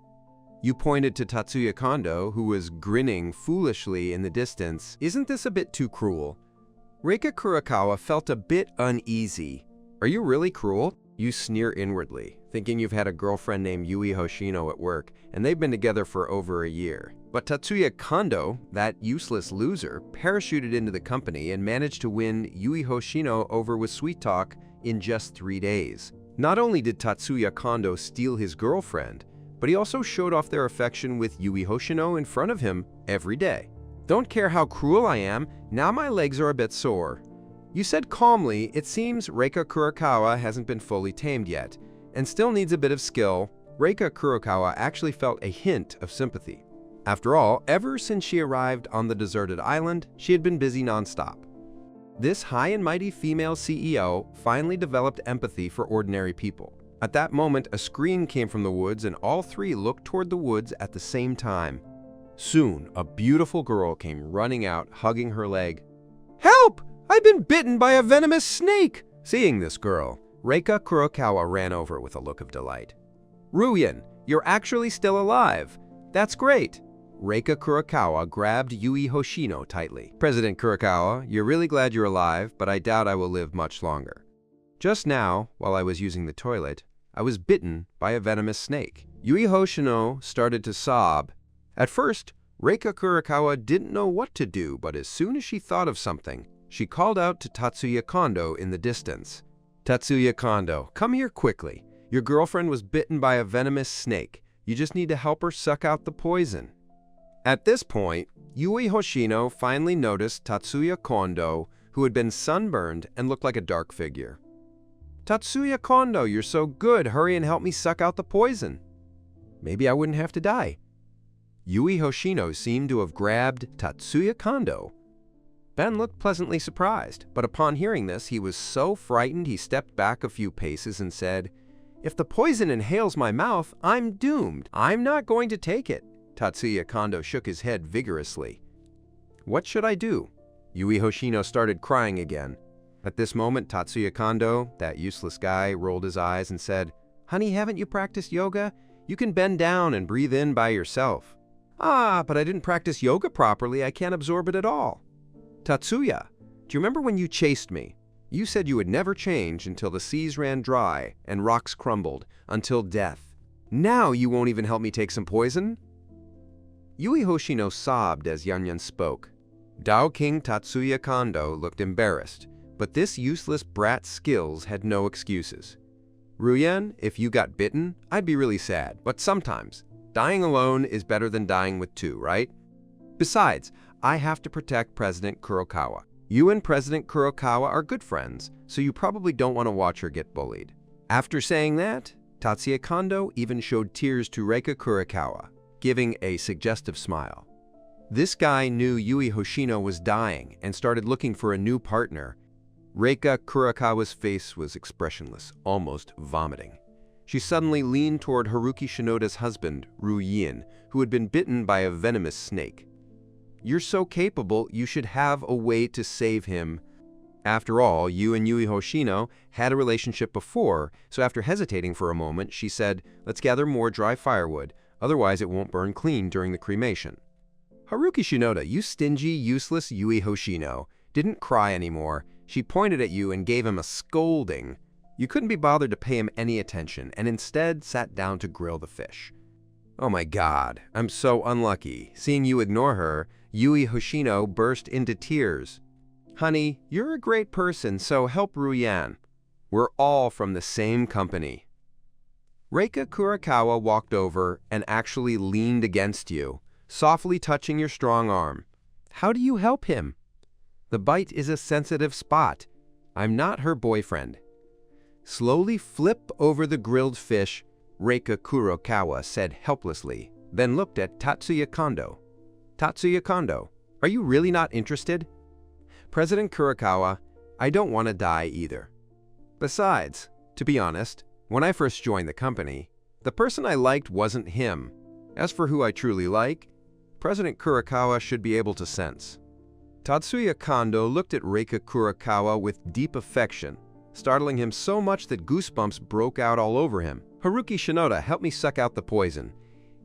You pointed to Tatsuya Kondo, who was grinning foolishly in the distance. Isn't this a bit too cruel? Reika Kurokawa felt a bit uneasy. Are you really cruel? You sneer inwardly, thinking you've had a girlfriend named Yui Hoshino at work, and they've been together for over a year. But Tatsuya Kondo, that useless loser, parachuted into the company and managed to win Yui Hoshino over with sweet talk in just 3 days. Not only did Tatsuya Kondo steal his girlfriend, but he also showed off their affection with Yui Hoshino in front of him every day. Don't care how cruel I am, now my legs are a bit sore. You said calmly, it seems Reika Kurokawa hasn't been fully tamed yet, and still needs a bit of skill. Reika Kurokawa actually felt a hint of sympathy. After all, ever since she arrived on the deserted island, she had been busy nonstop. This high and mighty female CEO finally developed empathy for ordinary people. At that moment, a scream came from the woods and all three looked toward the woods at the same time. Soon, a beautiful girl came running out, hugging her leg. Help! I've been bitten by a venomous snake! Seeing this girl, Reika Kurokawa ran over with a look of delight. Ruyen, you're actually still alive. That's great. Reika Kurokawa grabbed Yui Hoshino tightly. President Kurokawa, you're really glad you're alive, but I doubt I will live much longer. Just now, while I was using the toilet, I was bitten by a venomous snake. Yui Hoshino started to sob. At first, Reika Kurakawa didn't know what to do, but as soon as she thought of something, she called out to Tatsuya Kondo in the distance. "Tatsuya Kondo, come here quickly. Your girlfriend was bitten by a venomous snake. You just need to help her suck out the poison." At this point, Yui Hoshino finally noticed Tatsuya Kondo, who had been sunburned and looked like a dark figure. "Tatsuya Kondo, you're so good. Hurry and help me suck out the poison. Maybe I wouldn't have to die." Yui Hoshino seemed to have grabbed Tatsuya Kondo. Ben looked pleasantly surprised, but upon hearing this, he was so frightened he stepped back a few paces and said, "If the poison inhales my mouth, I'm doomed. I'm not going to take it." Tatsuya Kondo shook his head vigorously. "What should I do?" Yui Hoshino started crying again. At this moment, Tatsuya Kondo, that useless guy, rolled his eyes and said, "Honey, haven't you practiced yoga? You can bend down and breathe in by yourself." "Ah, but I didn't practice yoga properly. I can't absorb it at all." "Tatsuya, do you remember when you chased me? You said you would never change until the seas ran dry and rocks crumbled, until death. Now you won't even help me take some poison?" Yui Hoshino sobbed as Yanyan spoke. Dao King Tatsuya Kondo looked embarrassed, but this useless brat's skills had no excuses. "Ruyen, if you got bitten, I'd be really sad, but sometimes dying alone is better than dying with two, right? Besides, I have to protect President Kurokawa. You and President Kurokawa are good friends, so you probably don't want to watch her get bullied." After saying that, Tatsuya Kondo even showed tears to Reika Kurokawa, giving a suggestive smile. This guy knew Yui Hoshino was dying and started looking for a new partner. Reika Kurokawa's face was expressionless, almost vomiting. She suddenly leaned toward Haruki Shinoda's husband, Ruyen, who had been bitten by a venomous snake. "You're so capable, you should have a way to save him. After all, you and Yui Hoshino had a relationship before, so after hesitating for a moment, she said, 'Let's gather more dry firewood, otherwise it won't burn clean during the cremation.'" Haruki Shinoda, you stingy, useless Yui Hoshino, didn't cry anymore. She pointed at you and gave him a scolding. You couldn't be bothered to pay him any attention, and instead sat down to grill the fish. "Oh my God, I'm so unlucky." Seeing you ignore her, Yui Hoshino burst into tears. "Honey, you're a great person, so help Ruyan. We're all from the same company." Reika Kurokawa walked over and actually leaned against you, softly touching your strong arm. "How do you help him?" "The bite is a sensitive spot. I'm not her boyfriend." Slowly flip over the grilled fish, Reika Kurokawa said helplessly, then looked at Tatsuya Kondo. "Tatsuya Kondo, are you really not interested?" "President Kurokawa, I don't want to die either. Besides, to be honest, when I first joined the company, the person I liked wasn't him. As for who I truly like, President Kurokawa should be able to sense." Tatsuya Kondo looked at Reika Kurokawa with deep affection, startling him so much that goosebumps broke out all over him. "Haruki Shinoda, help me suck out the poison.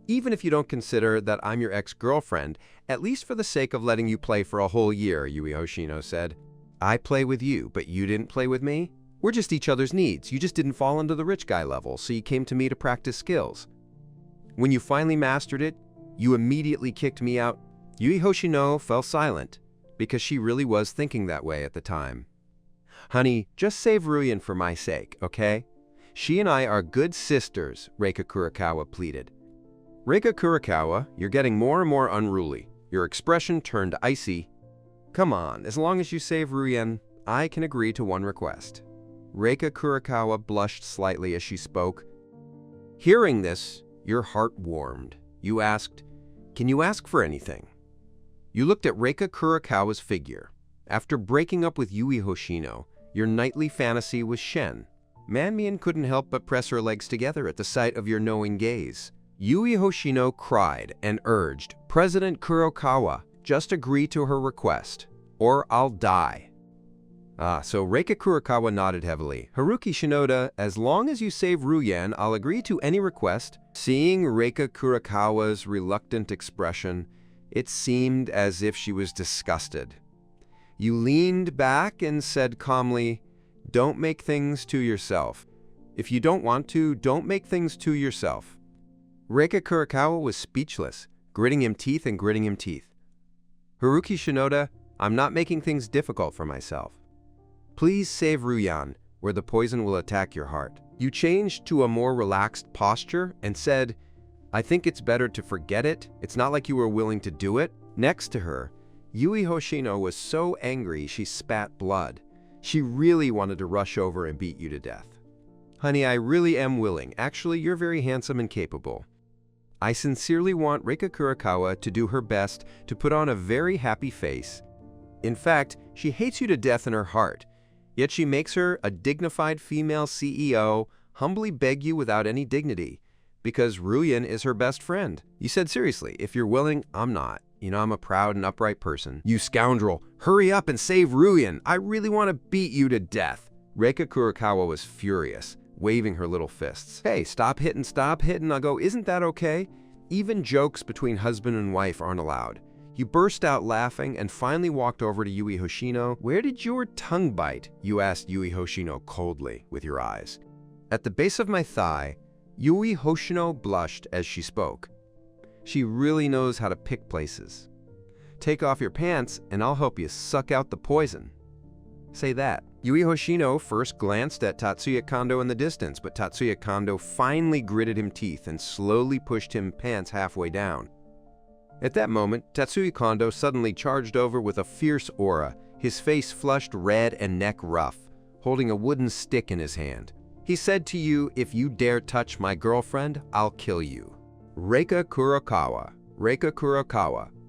Even if you don't consider that I'm your ex-girlfriend, at least for the sake of letting you play for a whole year," Yui Hoshino said. "I play with you, but you didn't play with me? We're just each other's needs. You just didn't fall into the rich guy level, so you came to me to practice skills. When you finally mastered it, you immediately kicked me out." Yui Hoshino fell silent, because she really was thinking that way at the time. "Honey, just save Ruyen for my sake, okay? She and I are good sisters," Reika Kurokawa pleaded. "Reika Kurokawa, you're getting more and more unruly. Your expression turned icy. Come on, as long as you save Ruyen, I can agree to one request." Reika Kurokawa blushed slightly as she spoke. Hearing this, your heart warmed. You asked, "Can you ask for anything?" You looked at Reika Kurokawa's figure. After breaking up with Yui Hoshino, your nightly fantasy was Shen. Manmian couldn't help but press her legs together at the sight of your knowing gaze. Yui Hoshino cried and urged, "President Kurokawa, just agree to her request, or I'll die." So Reika Kurokawa nodded heavily. "Haruki Shinoda, as long as you save Ruyen, I'll agree to any request." Seeing Reika Kurokawa's reluctant expression, it seemed as if she was disgusted. You leaned back and said calmly, "Don't make things to yourself. If you don't want to, don't make things to yourself. Reika Kurakawa was speechless, gritting him teeth and gritting him teeth. Haruki Shinoda, I'm not making things difficult for myself. Please save Ruyan, where the poison will attack your heart. You changed to a more relaxed posture and said, I think it's better to forget it. It's not like you were willing to do it. Next to her, Yui Hoshino was so angry she spat blood. She really wanted to rush over and beat you to death. Honey, I really am willing. Actually, you're very handsome and capable. I sincerely want Reika Kurakawa to do her best to put on a very happy face. In fact, she hates you to death in her heart, yet she makes her a dignified female CEO humbly beg you without any dignity, because Ruyan is her best friend. You said seriously, if you're willing, I'm not. You know, I'm a proud and upright person. You scoundrel, hurry up and save Ruyan. I really want to beat you to death. Reika Kurakawa was furious, waving her little fists. Hey, stop hitting. I'll go, isn't that okay? Even jokes between husband and wife aren't allowed. You burst out laughing and finally walked over to Yui Hoshino. Where did your tongue bite? You asked Yui Hoshino coldly with your eyes. At the base of my thigh, Yui Hoshino blushed as she spoke. She really knows how to pick places. Take off your pants and I'll help you suck out the poison. Say that. Yui Hoshino first glanced at Tatsuya Kondo in the distance, but Tatsuya Kondo finally gritted him teeth and slowly pushed him pants halfway down. At that moment, Tatsuya Kondo suddenly charged over with a fierce aura, his face flushed red and neck rough, holding a wooden stick in his hand. He said to you, if you dare touch my girlfriend, I'll kill you. Reika Kurakawa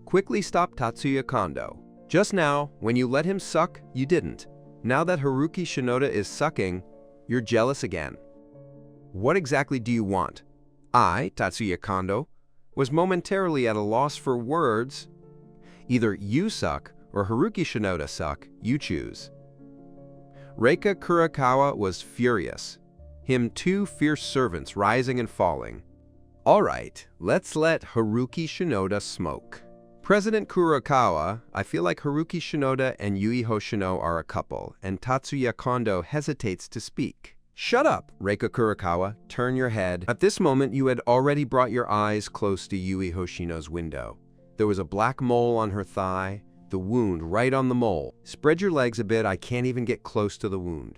quickly stopped Tatsuya Kondo. Just now, when you let him suck, you didn't. Now that Haruki Shinoda is sucking, you're jealous again. What exactly do you want? I, Tatsuya Kondo, was momentarily at a loss for words. Either you suck or Haruki Shinoda suck, you choose. Reika Kurakawa was furious, him two fierce servants rising and falling. All right, let's let Haruki Shinoda smoke. President Kurakawa, I feel like Haruki Shinoda and Yui Hoshino are a couple, and Tatsuya Kondo hesitates to speak. Shut up, Reika Kurakawa, turn your head. At this moment, you had already brought your eyes close to Yui Hoshino's window. There was a black mole on her thigh, the wound right on the mole. Spread your legs a bit, I can't even get close to the wound.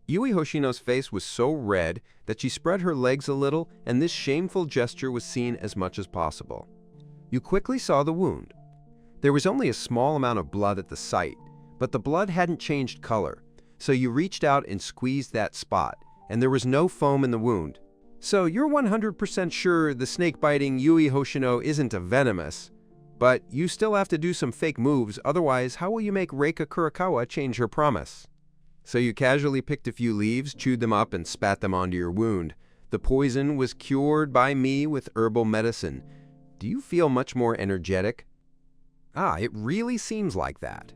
Yui Hoshino's face was so red that she spread her legs a little, and this shameful gesture was seen as much as possible. You quickly saw the wound. There was only a small amount of blood at the site, but the blood hadn't changed color, so you reached out and squeezed that spot, and there was no foam in the wound. So you're 100% sure the snake-biting Yui Hoshino isn't a venomous, but you still have to do some fake moves, otherwise how will you make Reika Kurakawa change her promise? So you casually picked a few leaves, chewed them up, and spat them onto your wound. The poison was cured by me with herbal medicine. Do you feel much more energetic? It really seems like that.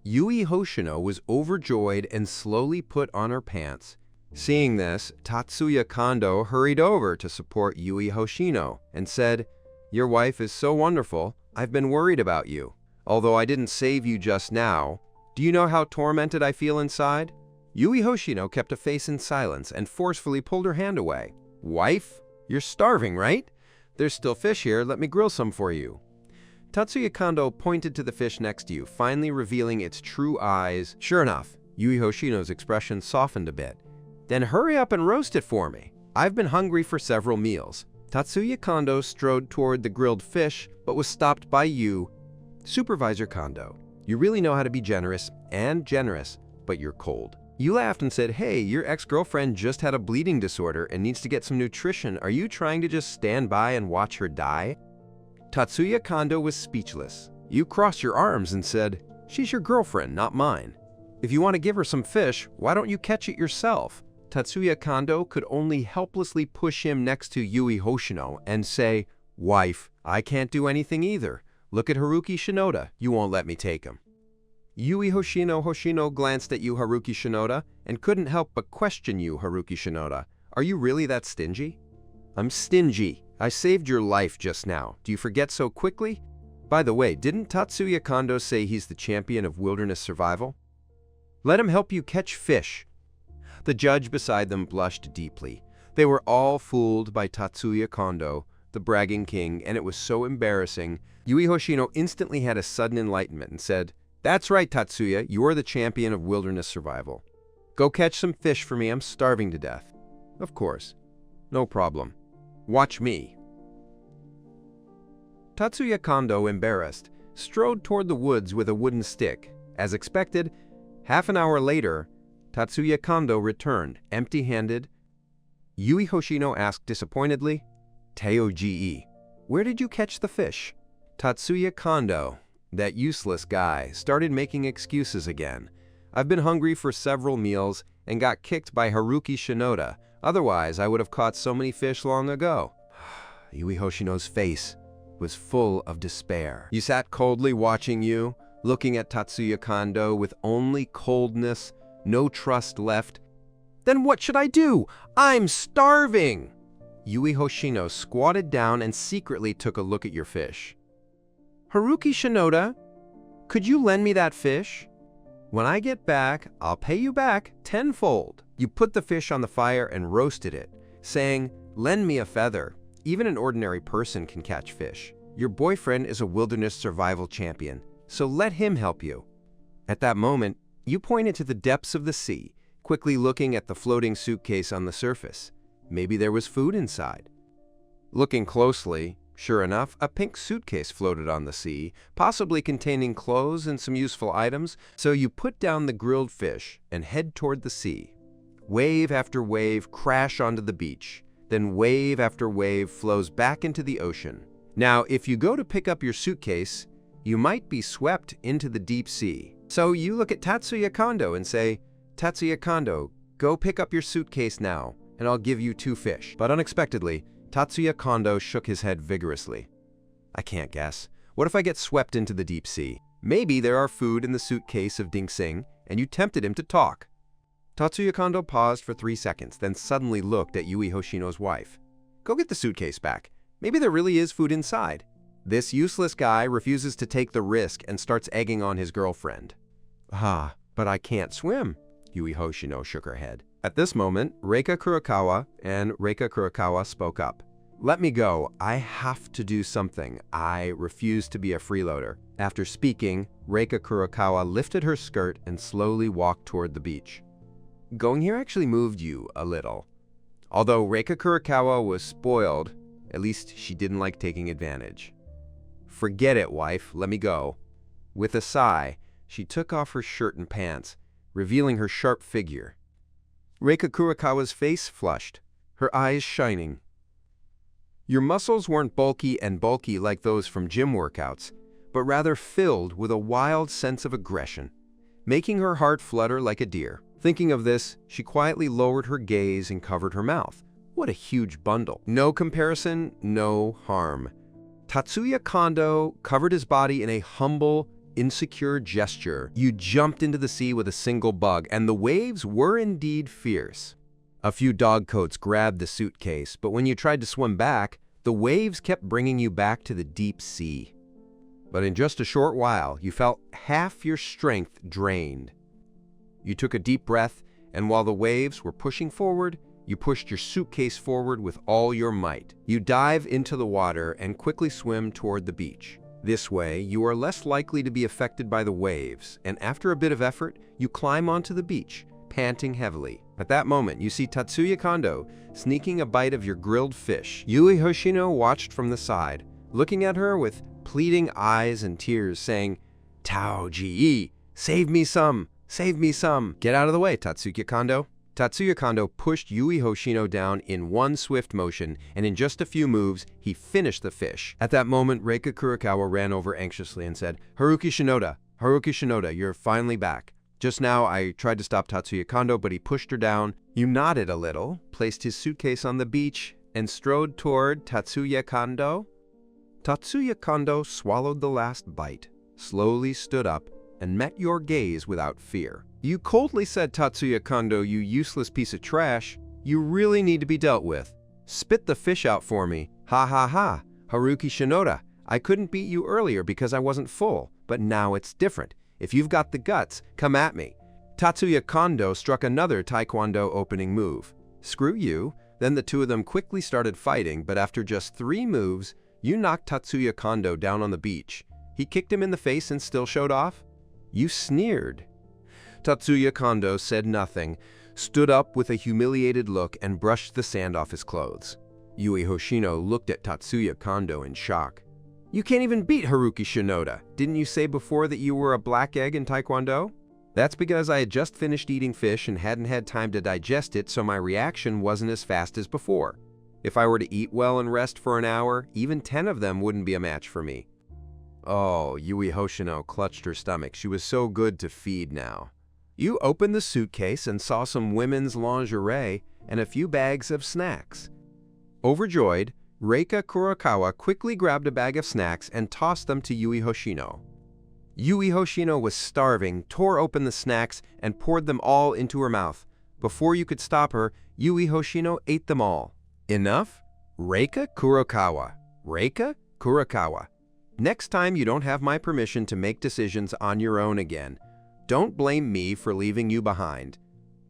Yui Hoshino was overjoyed and slowly put on her pants. Seeing this, Tatsuya Kondo hurried over to support Yui Hoshino and said, Your wife is so wonderful, I've been worried about you. Although I didn't save you just now, do you know how tormented I feel inside? Yui Hoshino kept a face in silence and forcefully pulled her hand away. Wife? You're starving, right? There's still fish here, let me grill some for you. Tatsuya Kondo pointed to the fish next to you, finally revealing its true eyes. Sure enough, Yui Hoshino's expression softened a bit. Then hurry up and roast it for me. I've been hungry for several meals. Tatsuya Kondo strode toward the grilled fish, but was stopped by you. Supervisor Kondo, you really know how to be generous, but you're cold. You laughed and said, hey, your ex-girlfriend just had a bleeding disorder and needs to get some nutrition. Are you trying to just stand by and watch her die? Tatsuya Kondo was speechless. You crossed your arms and said, she's your girlfriend, not mine. If you want to give her some fish, why don't you catch it yourself? Tatsuya Kondo could only helplessly push him next to Yui Hoshino and say, wife, I can't do anything either. Look at Haruki Shinoda, you won't let me take him. Yui Hoshino glanced at you, Haruki Shinoda, and couldn't help but question you, Haruki Shinoda. Are you really that stingy? I'm stingy. I saved your life just now. Do you forget so quickly? By the way, didn't Tatsuya Kondo say he's the champion of wilderness survival? Let him help you catch fish. The judge beside them blushed deeply. They were all fooled by Tatsuya Kondo, the bragging king, and it was so embarrassing. Yui Hoshino instantly had a sudden enlightenment and said, "That's right, Tatsuya, you are the champion of wilderness survival. Go catch some fish for me, I'm starving to death." "Of course. No problem. Watch me." Tatsuya Kondo, embarrassed, strode toward the woods with a wooden stick. As expected, half an hour later, Tatsuya Kondo returned, empty-handed. Yui Hoshino asked disappointedly, "Teo-ji, where did you catch the fish?" Tatsuya Kondo, that useless guy, started making excuses again. "I've been hungry for several meals and got kicked by Haruki Shinoda. Otherwise, I would have caught so many fish long ago." Yui Hoshino's face was full of despair. He sat coldly watching you, looking at Tatsuya Kondo with only coldness, no trust left. "Then what should I do? I'm starving!" Yui Hoshino squatted down and secretly took a look at your fish. "Haruki Shinoda, could you lend me that fish? When I get back, I'll pay you back tenfold." You put the fish on the fire and roasted it, saying, "Lend me a feather. Even an ordinary person can catch fish. Your boyfriend is a wilderness survival champion, so let him help you." At that moment, you pointed to the depths of the sea, quickly looking at the floating suitcase on the surface. Maybe there was food inside. Looking closely, sure enough, a pink suitcase floated on the sea, possibly containing clothes and some useful items, so you put down the grilled fish and head toward the sea. Wave after wave crash onto the beach, then wave after wave flows back into the ocean. Now, if you go to pick up your suitcase, you might be swept into the deep sea. So you look at Tatsuya Kondo and say, "Tatsuya Kondo, go pick up your suitcase now, and I'll give you 2 fish." But unexpectedly, Tatsuya Kondo shook his head vigorously. "I can't guess. What if I get swept into the deep sea? Maybe there are food in the suitcase of Ding Sing, and you tempted him to talk." Tatsuya Kondo paused for 3 seconds, then suddenly looked at Yui Hoshino's wife. "Go get the suitcase back. Maybe there really is food inside." This useless guy refuses to take the risk and starts egging on his girlfriend. "Ah, but I can't swim." Yui Hoshino shook her head. At this moment, Reika Kurokawa spoke up. "Let me go. I have to do something. I refuse to be a freeloader." After speaking, Reika Kurokawa lifted her skirt and slowly walked toward the beach. Going here actually moved you a little. Although Reika Kurokawa was spoiled, at least she didn't like taking advantage. "Forget it, wife. Let me go." With a sigh, she took off her shirt and pants, revealing her sharp figure. Reika Kurokawa's face flushed, her eyes shining. Your muscles weren't bulky like those from gym workouts, but rather filled with a wild sense of aggression, making her heart flutter like a deer. Thinking of this, she quietly lowered her gaze and covered her mouth. What a huge bundle. No comparison, no harm. Tatsuya Kondo covered his body in a humble, insecure gesture. You jumped into the sea with a single bug, and the waves were indeed fierce. A few dog coats grabbed the suitcase, but when you tried to swim back, the waves kept bringing you back to the deep sea. But in just a short while, you felt half your strength drained. You took a deep breath, and while the waves were pushing forward, you pushed your suitcase forward with all your might. You dive into the water and quickly swim toward the beach. This way, you are less likely to be affected by the waves, and after a bit of effort, you climb onto the beach, panting heavily. At that moment, you see Tatsuya Kondo sneaking a bite of your grilled fish. Yui Hoshino watched from the side, looking at her with pleading eyes and tears, saying, "Tao-ji, save me some! Save me some!" "Get out of the way, Tatsuya Kondo." Tatsuya Kondo pushed Yui Hoshino down in one swift motion, and in just a few moves, he finished the fish. At that moment, Reika Kurokawa ran over anxiously and said, Haruki Shinoda, you're finally back. Just now, I tried to stop Tatsuya Kondo, but he pushed her down. You nodded a little, placed his suitcase on the beach, and strode toward Tatsuya Kondo. Tatsuya Kondo swallowed the last bite, slowly stood up, and met your gaze without fear. "You coldly said, Tatsuya Kondo, you useless piece of trash. You really need to be dealt with. Spit the fish out for me. Ha ha ha. Haruki Shinoda, I couldn't beat you earlier because I wasn't full, but now it's different. If you've got the guts, come at me." Tatsuya Kondo struck another taekwondo opening move. Screw you. Then the two of them quickly started fighting, but after just 3 moves, you knocked Tatsuya Kondo down on the beach. He kicked him in the face and still showed off? You sneered. Tatsuya Kondo said nothing, stood up with a humiliated look and brushed the sand off his clothes. Yui Hoshino looked at Tatsuya Kondo in shock. You can't even beat Haruki Shinoda. Didn't you say before that you were a black egg in taekwondo? That's because I had just finished eating fish and hadn't had time to digest it, so my reaction wasn't as fast as before. If I were to eat well and rest for an hour, even 10 of them wouldn't be a match for me. Oh, Yui Hoshino clutched her stomach. She was so good to feed now. You opened the suitcase and saw some women's lingerie and a few bags of snacks. Overjoyed, Reika Kurokawa quickly grabbed a bag of snacks and tossed them to Yui Hoshino. Yui Hoshino was starving, tore open the snacks, and poured them all into her mouth. Before you could stop her, Yui Hoshino ate them all. Enough? Reika Kurokawa. Reika Kurokawa. Next time you don't have my permission to make decisions on your own again. Don't blame me for leaving you behind.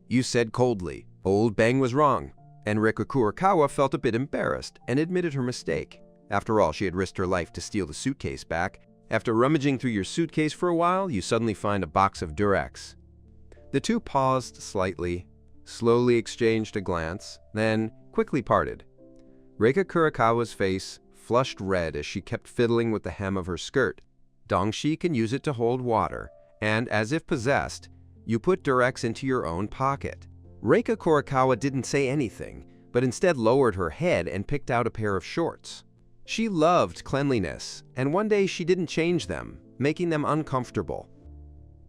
You said coldly, Old Bang was wrong, and Reika Kurokawa felt a bit embarrassed and admitted her mistake. After all, she had risked her life to steal the suitcase back. After rummaging through your suitcase for a while, you suddenly find a box of Durex. The two paused slightly, slowly exchanged a glance, then quickly parted. Reika Kurokawa's face flushed red as she kept fiddling with the hem of her skirt. Dongshi can use it to hold water, and as if possessed, you put Durex into your own pocket. Reika Kurokawa didn't say anything, but instead lowered her head and picked out a pair of shorts. She loved cleanliness, and one day she didn't change them, making them uncomfortable.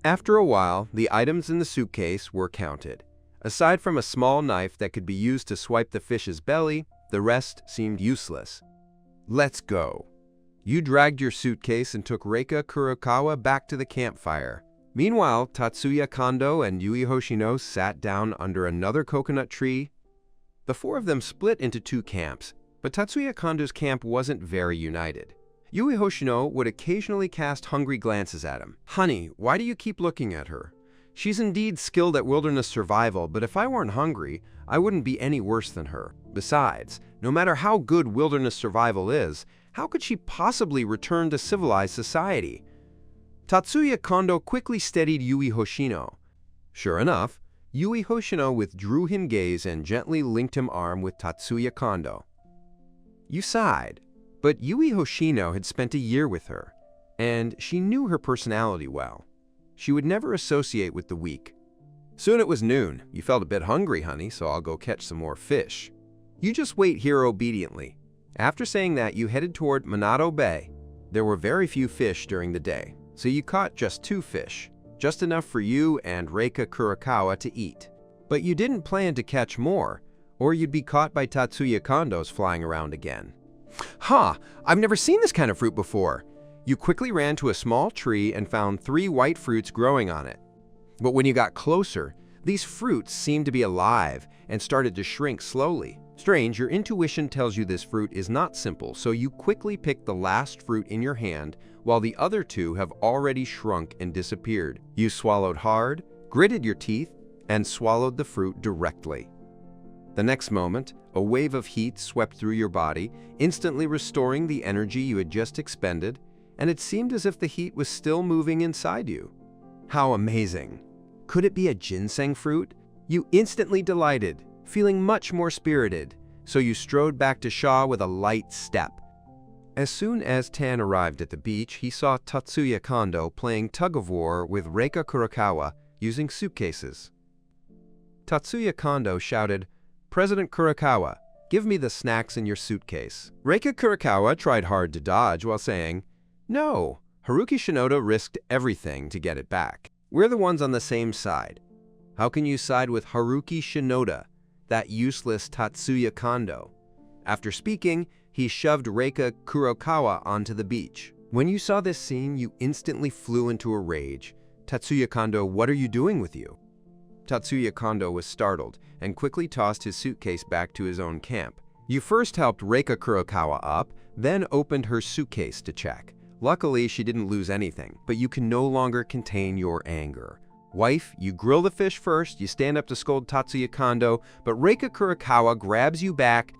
After a while, the items in the suitcase were counted. Aside from a small knife that could be used to swipe the fish's belly, the rest seemed useless. Let's go. You dragged your suitcase and took Reika Kurokawa back to the campfire. Meanwhile, Tatsuya Kondo and Yui Hoshino sat down under another coconut tree. The 4 of them split into 2 camps, but Tatsuya Kondo's camp wasn't very united. Yui Hoshino would occasionally cast hungry glances at him. Honey, why do you keep looking at her? She's indeed skilled at wilderness survival, but if I weren't hungry, I wouldn't be any worse than her. Besides, no matter how good wilderness survival is, how could she possibly return to civilized society? Tatsuya Kondo quickly steadied Yui Hoshino. Sure enough, Yui Hoshino withdrew his gaze and gently linked him arm with Tatsuya Kondo. You sighed, but Yui Hoshino had spent a year with her, and she knew her personality well. She would never associate with the weak. Soon it was noon. You felt a bit hungry, honey, so I'll go catch some more fish. You just wait here obediently. After saying that, you headed toward Minato Bay. There were very few fish during the day, so you caught just 2 fish, just enough for you and Reika Kurokawa to eat. But you didn't plan to catch more, or you'd be caught by Tatsuya Kondo's flying around again. I've never seen this kind of fruit before. You quickly ran to a small tree and found 3 white fruits growing on it. But when you got closer, these fruits seemed to be alive and started to shrink slowly. Strange, your intuition tells you this fruit is not simple, so you quickly pick the last fruit in your hand while the other 2 have already shrunk and disappeared. You swallowed hard, gritted your teeth, and swallowed the fruit directly. The next moment, a wave of heat swept through your body, instantly restoring the energy you had just expended, and it seemed as if the heat was still moving inside you. How amazing! Could it be a ginseng fruit? You instantly delighted, feeling much more spirited, so you strode back to Shaw with a light step. As soon as Tan arrived at the beach, he saw Tatsuya Kondo playing tug-of-war with Reika Kurokawa using suitcases. Tatsuya Kondo shouted, "President Kurokawa, give me the snacks in your suitcase." Reika Kurokawa tried hard to dodge while saying, "No, Haruki Shinoda risked everything to get it back. We're the ones on the same side. How can you side with Haruki Shinoda, that useless Tatsuya Kondo?" After speaking, he shoved Reika Kurokawa onto the beach. When you saw this scene, you instantly flew into a rage. "Tatsuya Kondo, what are you doing with you?" Tatsuya Kondo was startled and quickly tossed his suitcase back to his own camp. You first helped Reika Kurokawa up, then opened her suitcase to check. Luckily, she didn't lose anything, but you can no longer contain your anger. Wife, you grill the fish first, you stand up to scold Tatsuya Kondo, but Reika Kurokawa grabs you back.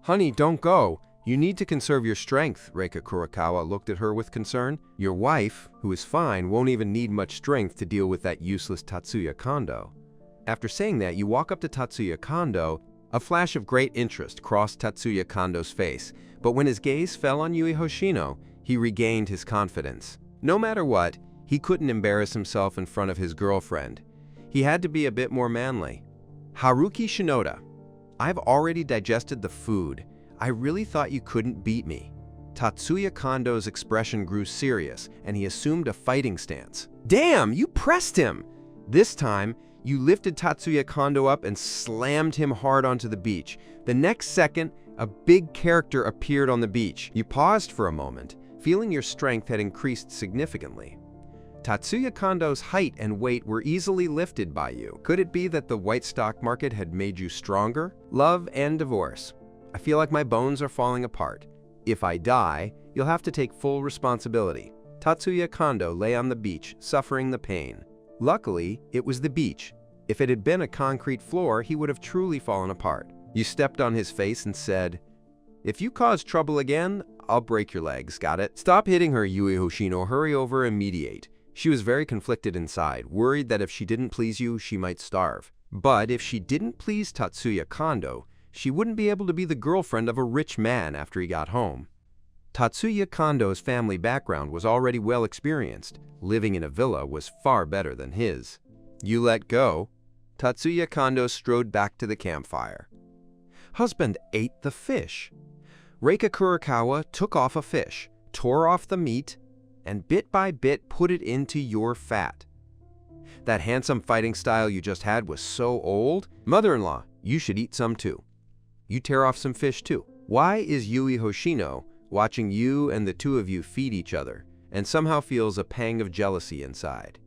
Honey, don't go. You need to conserve your strength, Reika Kurokawa looked at her with concern. Your wife, who is fine, won't even need much strength to deal with that useless Tatsuya Kondo. After saying that, you walk up to Tatsuya Kondo. A flash of great interest crossed Tatsuya Kondo's face, but when his gaze fell on Yui Hoshino, he regained his confidence. No matter what, he couldn't embarrass himself in front of his girlfriend. He had to be a bit more manly. Haruki Shinoda, I've already digested the food. I really thought you couldn't beat me. Tatsuya Kondo's expression grew serious, and he assumed a fighting stance. Damn, you pressed him! This time, you lifted Tatsuya Kondo up and slammed him hard onto the beach. The next second, a big character appeared on the beach. You paused for a moment, feeling your strength had increased significantly. Tatsuya Kondo's height and weight were easily lifted by you. Could it be that the white stock market had made you stronger? Love and divorce. I feel like my bones are falling apart. If I die, you'll have to take full responsibility. Tatsuya Kondo lay on the beach, suffering the pain. Luckily, it was the beach. If it had been a concrete floor, he would have truly fallen apart. You stepped on his face and said, "If you cause trouble again, I'll break your legs, got it?" Stop hitting her, Yui Hoshino. Hurry over and mediate. She was very conflicted inside, worried that if she didn't please you, she might starve. But if she didn't please Tatsuya Kondo, she wouldn't be able to be the girlfriend of a rich man after he got home. Tatsuya Kondo's family background was already well experienced. Living in a villa was far better than his. You let go. Tatsuya Kondo strode back to the campfire. Husband ate the fish. Reika Kurokawa took off a fish, tore off the meat, and bit by bit put it into your fat. That handsome fighting style you just had was so old. Mother-in-law, you should eat some too. You tear off some fish too. Why is Yui Hoshino watching you and the two of you feed each other and somehow feels a pang of jealousy inside?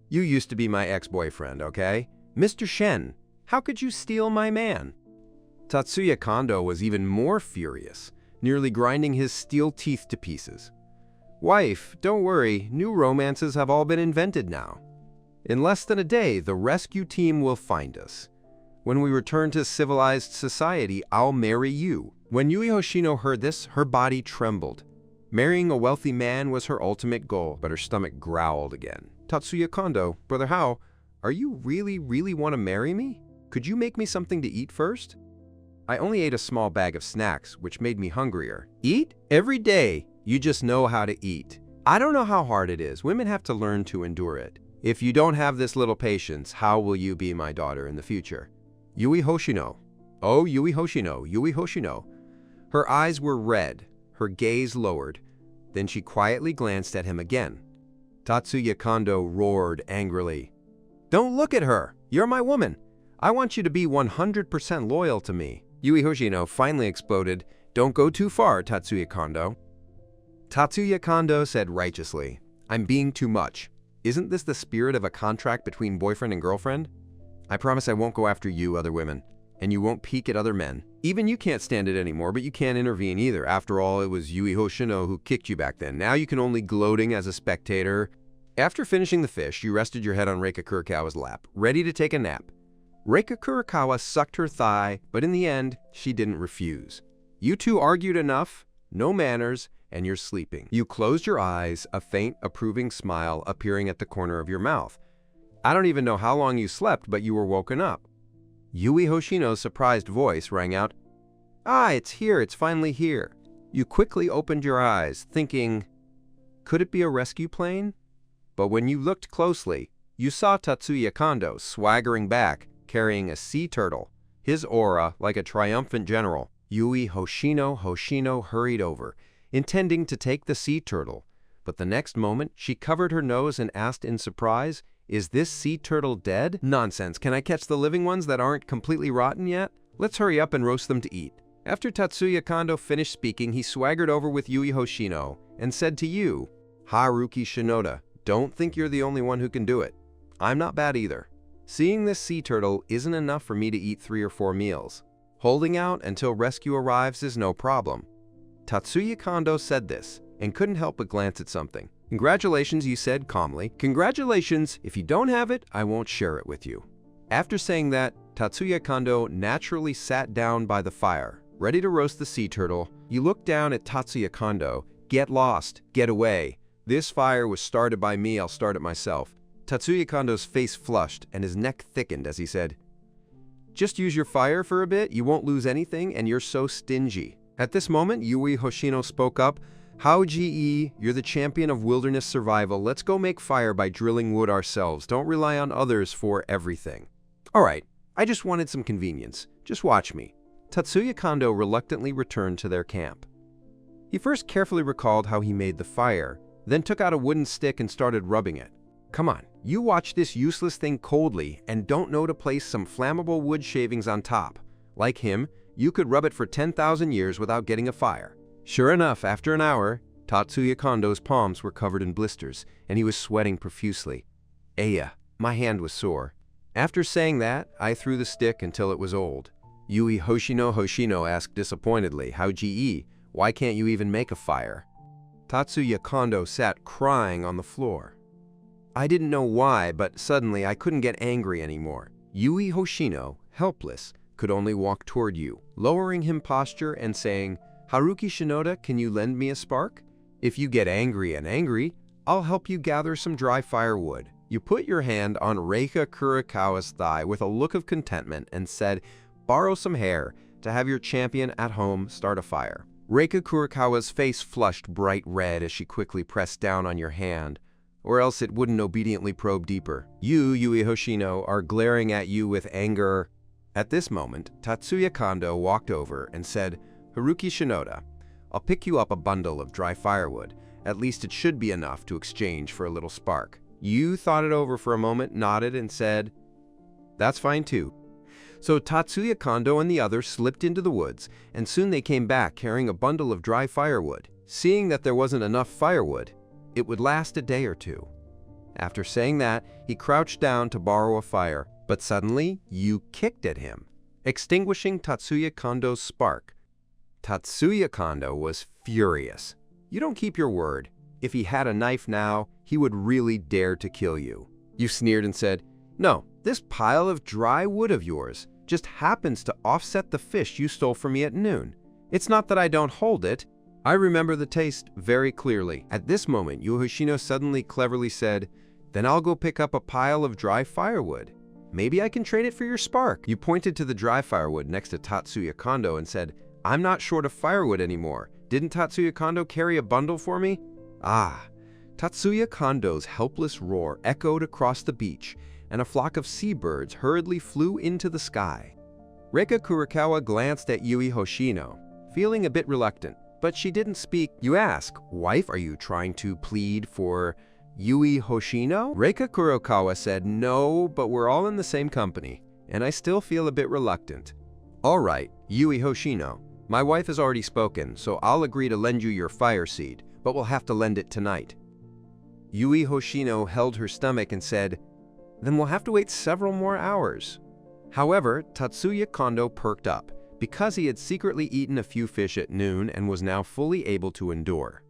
You used to be my ex-boyfriend, okay? Mr. Shen, how could you steal my man? Tatsuya Kondo was even more furious, nearly grinding his steel teeth to pieces. Wife, don't worry, new romances have all been invented now. In less than a day, the rescue team will find us. When we return to civilized society, I'll marry you. When Yui Hoshino heard this, her body trembled. Marrying a wealthy man was her ultimate goal, but her stomach growled again. Tatsuya Kondo, Brother Hao, are you really want to marry me? Could you make me something to eat first? I only ate a small bag of snacks, which made me hungrier. Eat? Every day. You just know how to eat. I don't know how hard it is. Women have to learn to endure it. If you don't have this little patience, how will you be my daughter in the future? Yui Hoshino. Oh, Yui Hoshino, Yui Hoshino. Her eyes were red, her gaze lowered. Then she quietly glanced at him again. Tatsuya Kondo roared angrily. Don't look at her. You're my woman. I want you to be 100% loyal to me. Yui Hoshino finally exploded. Don't go too far, Tatsuya Kondo. Tatsuya Kondo said righteously, I'm being too much. Isn't this the spirit of a contract between boyfriend and girlfriend? I promise I won't go after you, other women, and you won't peek at other men. Even you can't stand it anymore, but you can't intervene either. After all, it was Yui Hoshino who kicked you back then. Now you can only gloating as a spectator. After finishing the fish, you rested your head on Reika Kurokawa's lap, ready to take a nap. Reika Kurokawa sucked her thigh, but in the end, she didn't refuse. You two argued enough, no manners, and you're sleeping. You closed your eyes, a faint, approving smile appearing at the corner of your mouth. I don't even know how long you slept, but you were woken up. Yui Hoshino's surprised voice rang out, Ah, it's here, it's finally here. You quickly opened your eyes, thinking, could it be a rescue plane? But when you looked closely, you saw Tatsuya Kondo swaggering back, carrying a sea turtle, his aura like a triumphant general. Yui Hoshino hurried over, intending to take the sea turtle, but the next moment she covered her nose and asked in surprise, Is this sea turtle dead? Nonsense, can I catch the living ones that aren't completely rotten yet? Let's hurry up and roast them to eat. After Tatsuya Kondo finished speaking, he swaggered over with Yui Hoshino and said to you, Haruki Shinoda, don't think you're the only one who can do it. I'm not bad either. Seeing this sea turtle isn't enough for me to eat 3 or 4 meals. Holding out until rescue arrives is no problem. Tatsuya Kondo said this and couldn't help but glance at something. "Congratulations," you said calmly. "Congratulations. If you don't have it, I won't share it with you." After saying that, Tatsuya Kondo naturally sat down by the fire, ready to roast the sea turtle. You looked down at Tatsuya Kondo. "Get lost. Get away. This fire was started by me. I'll start it myself." Tatsuya Kondo's face flushed and his neck thickened as he said, "Just use your fire for a bit. You won't lose anything, and you're so stingy." At this moment, Yui Hoshino spoke up. "How GE, you're the champion of wilderness survival. Let's go make fire by drilling wood ourselves. Don't rely on others for everything." "All right, I just wanted some convenience. Just watch me." Tatsuya Kondo reluctantly returned to their camp. He first carefully recalled how he made the fire, then took out a wooden stick and started rubbing it. "Come on, you watch this useless thing coldly and don't know to place some flammable wood shavings on top. Like him, you could rub it for 10,000 years without getting a fire." Sure enough, after an hour, Tatsuya Kondo's palms were covered in blisters, and he was sweating profusely. "Aya, my hand was sore." After saying that, I threw the stick until it was old. Yui Hoshino asked disappointedly, "How GE? Why can't you even make a fire?" Tatsuya Kondo sat crying on the floor. I didn't know why, but suddenly I couldn't get angry anymore. Yui Hoshino, helpless, could only walk toward you, lowering him posture and saying, "Haruki Shinoda, can you lend me a spark? If you get angry, I'll help you gather some dry firewood." You put your hand on Reika Kurokawa's thigh with a look of contentment and said, "Borrow some hair to have your champion at home start a fire." Reika Kurokawa's face flushed bright red as she quickly pressed down on your hand, or else it wouldn't obediently probe deeper. You, Yui Hoshino, are glaring at you with anger. At this moment, Tatsuya Kondo walked over and said, "Haruki Shinoda, I'll pick you up a bundle of dry firewood. At least it should be enough to exchange for a little spark." You thought it over for a moment, nodded, and said, "That's fine too." So Tatsuya Kondo and the others slipped into the woods, and soon they came back carrying a bundle of dry firewood. Seeing that there wasn't enough firewood, it would last a day or two. After saying that, he crouched down to borrow a fire, but suddenly you kicked at him, extinguishing Tatsuya Kondo's spark. Tatsuya Kondo was furious. You don't keep your word. If he had a knife now, he would really dare to kill you. You sneered and said, "No, this pile of dry wood of yours just happens to offset the fish you stole from me at noon. It's not that I don't hold it. I remember the taste very clearly." At this moment, Yoshino suddenly cleverly said, "Then I'll go pick up a pile of dry firewood. Maybe I can trade it for your spark." You pointed to the dry firewood next to Tatsuya Kondo and said, "I'm not short of firewood anymore. Didn't Tatsuya Kondo carry a bundle for me?" Ah! Tatsuya Kondo's helpless roar echoed across the beach, and a flock of seabirds hurriedly flew into the sky. Reika Kurokawa glanced at Yui Hoshino, feeling a bit reluctant, but she didn't speak. You ask, "Wife, are you trying to plead for Yui Hoshino?" Reika Kurokawa said, "No, but we're all in the same company, and I still feel a bit reluctant." "All right, Yui Hoshino, my wife has already spoken, so I'll agree to lend you your fire seed, but we'll have to lend it tonight." Yui Hoshino held her stomach and said, "Then we'll have to wait several more hours." However, Tatsuya Kondo perked up, because he had secretly eaten a few fish at noon and was now fully able to endure.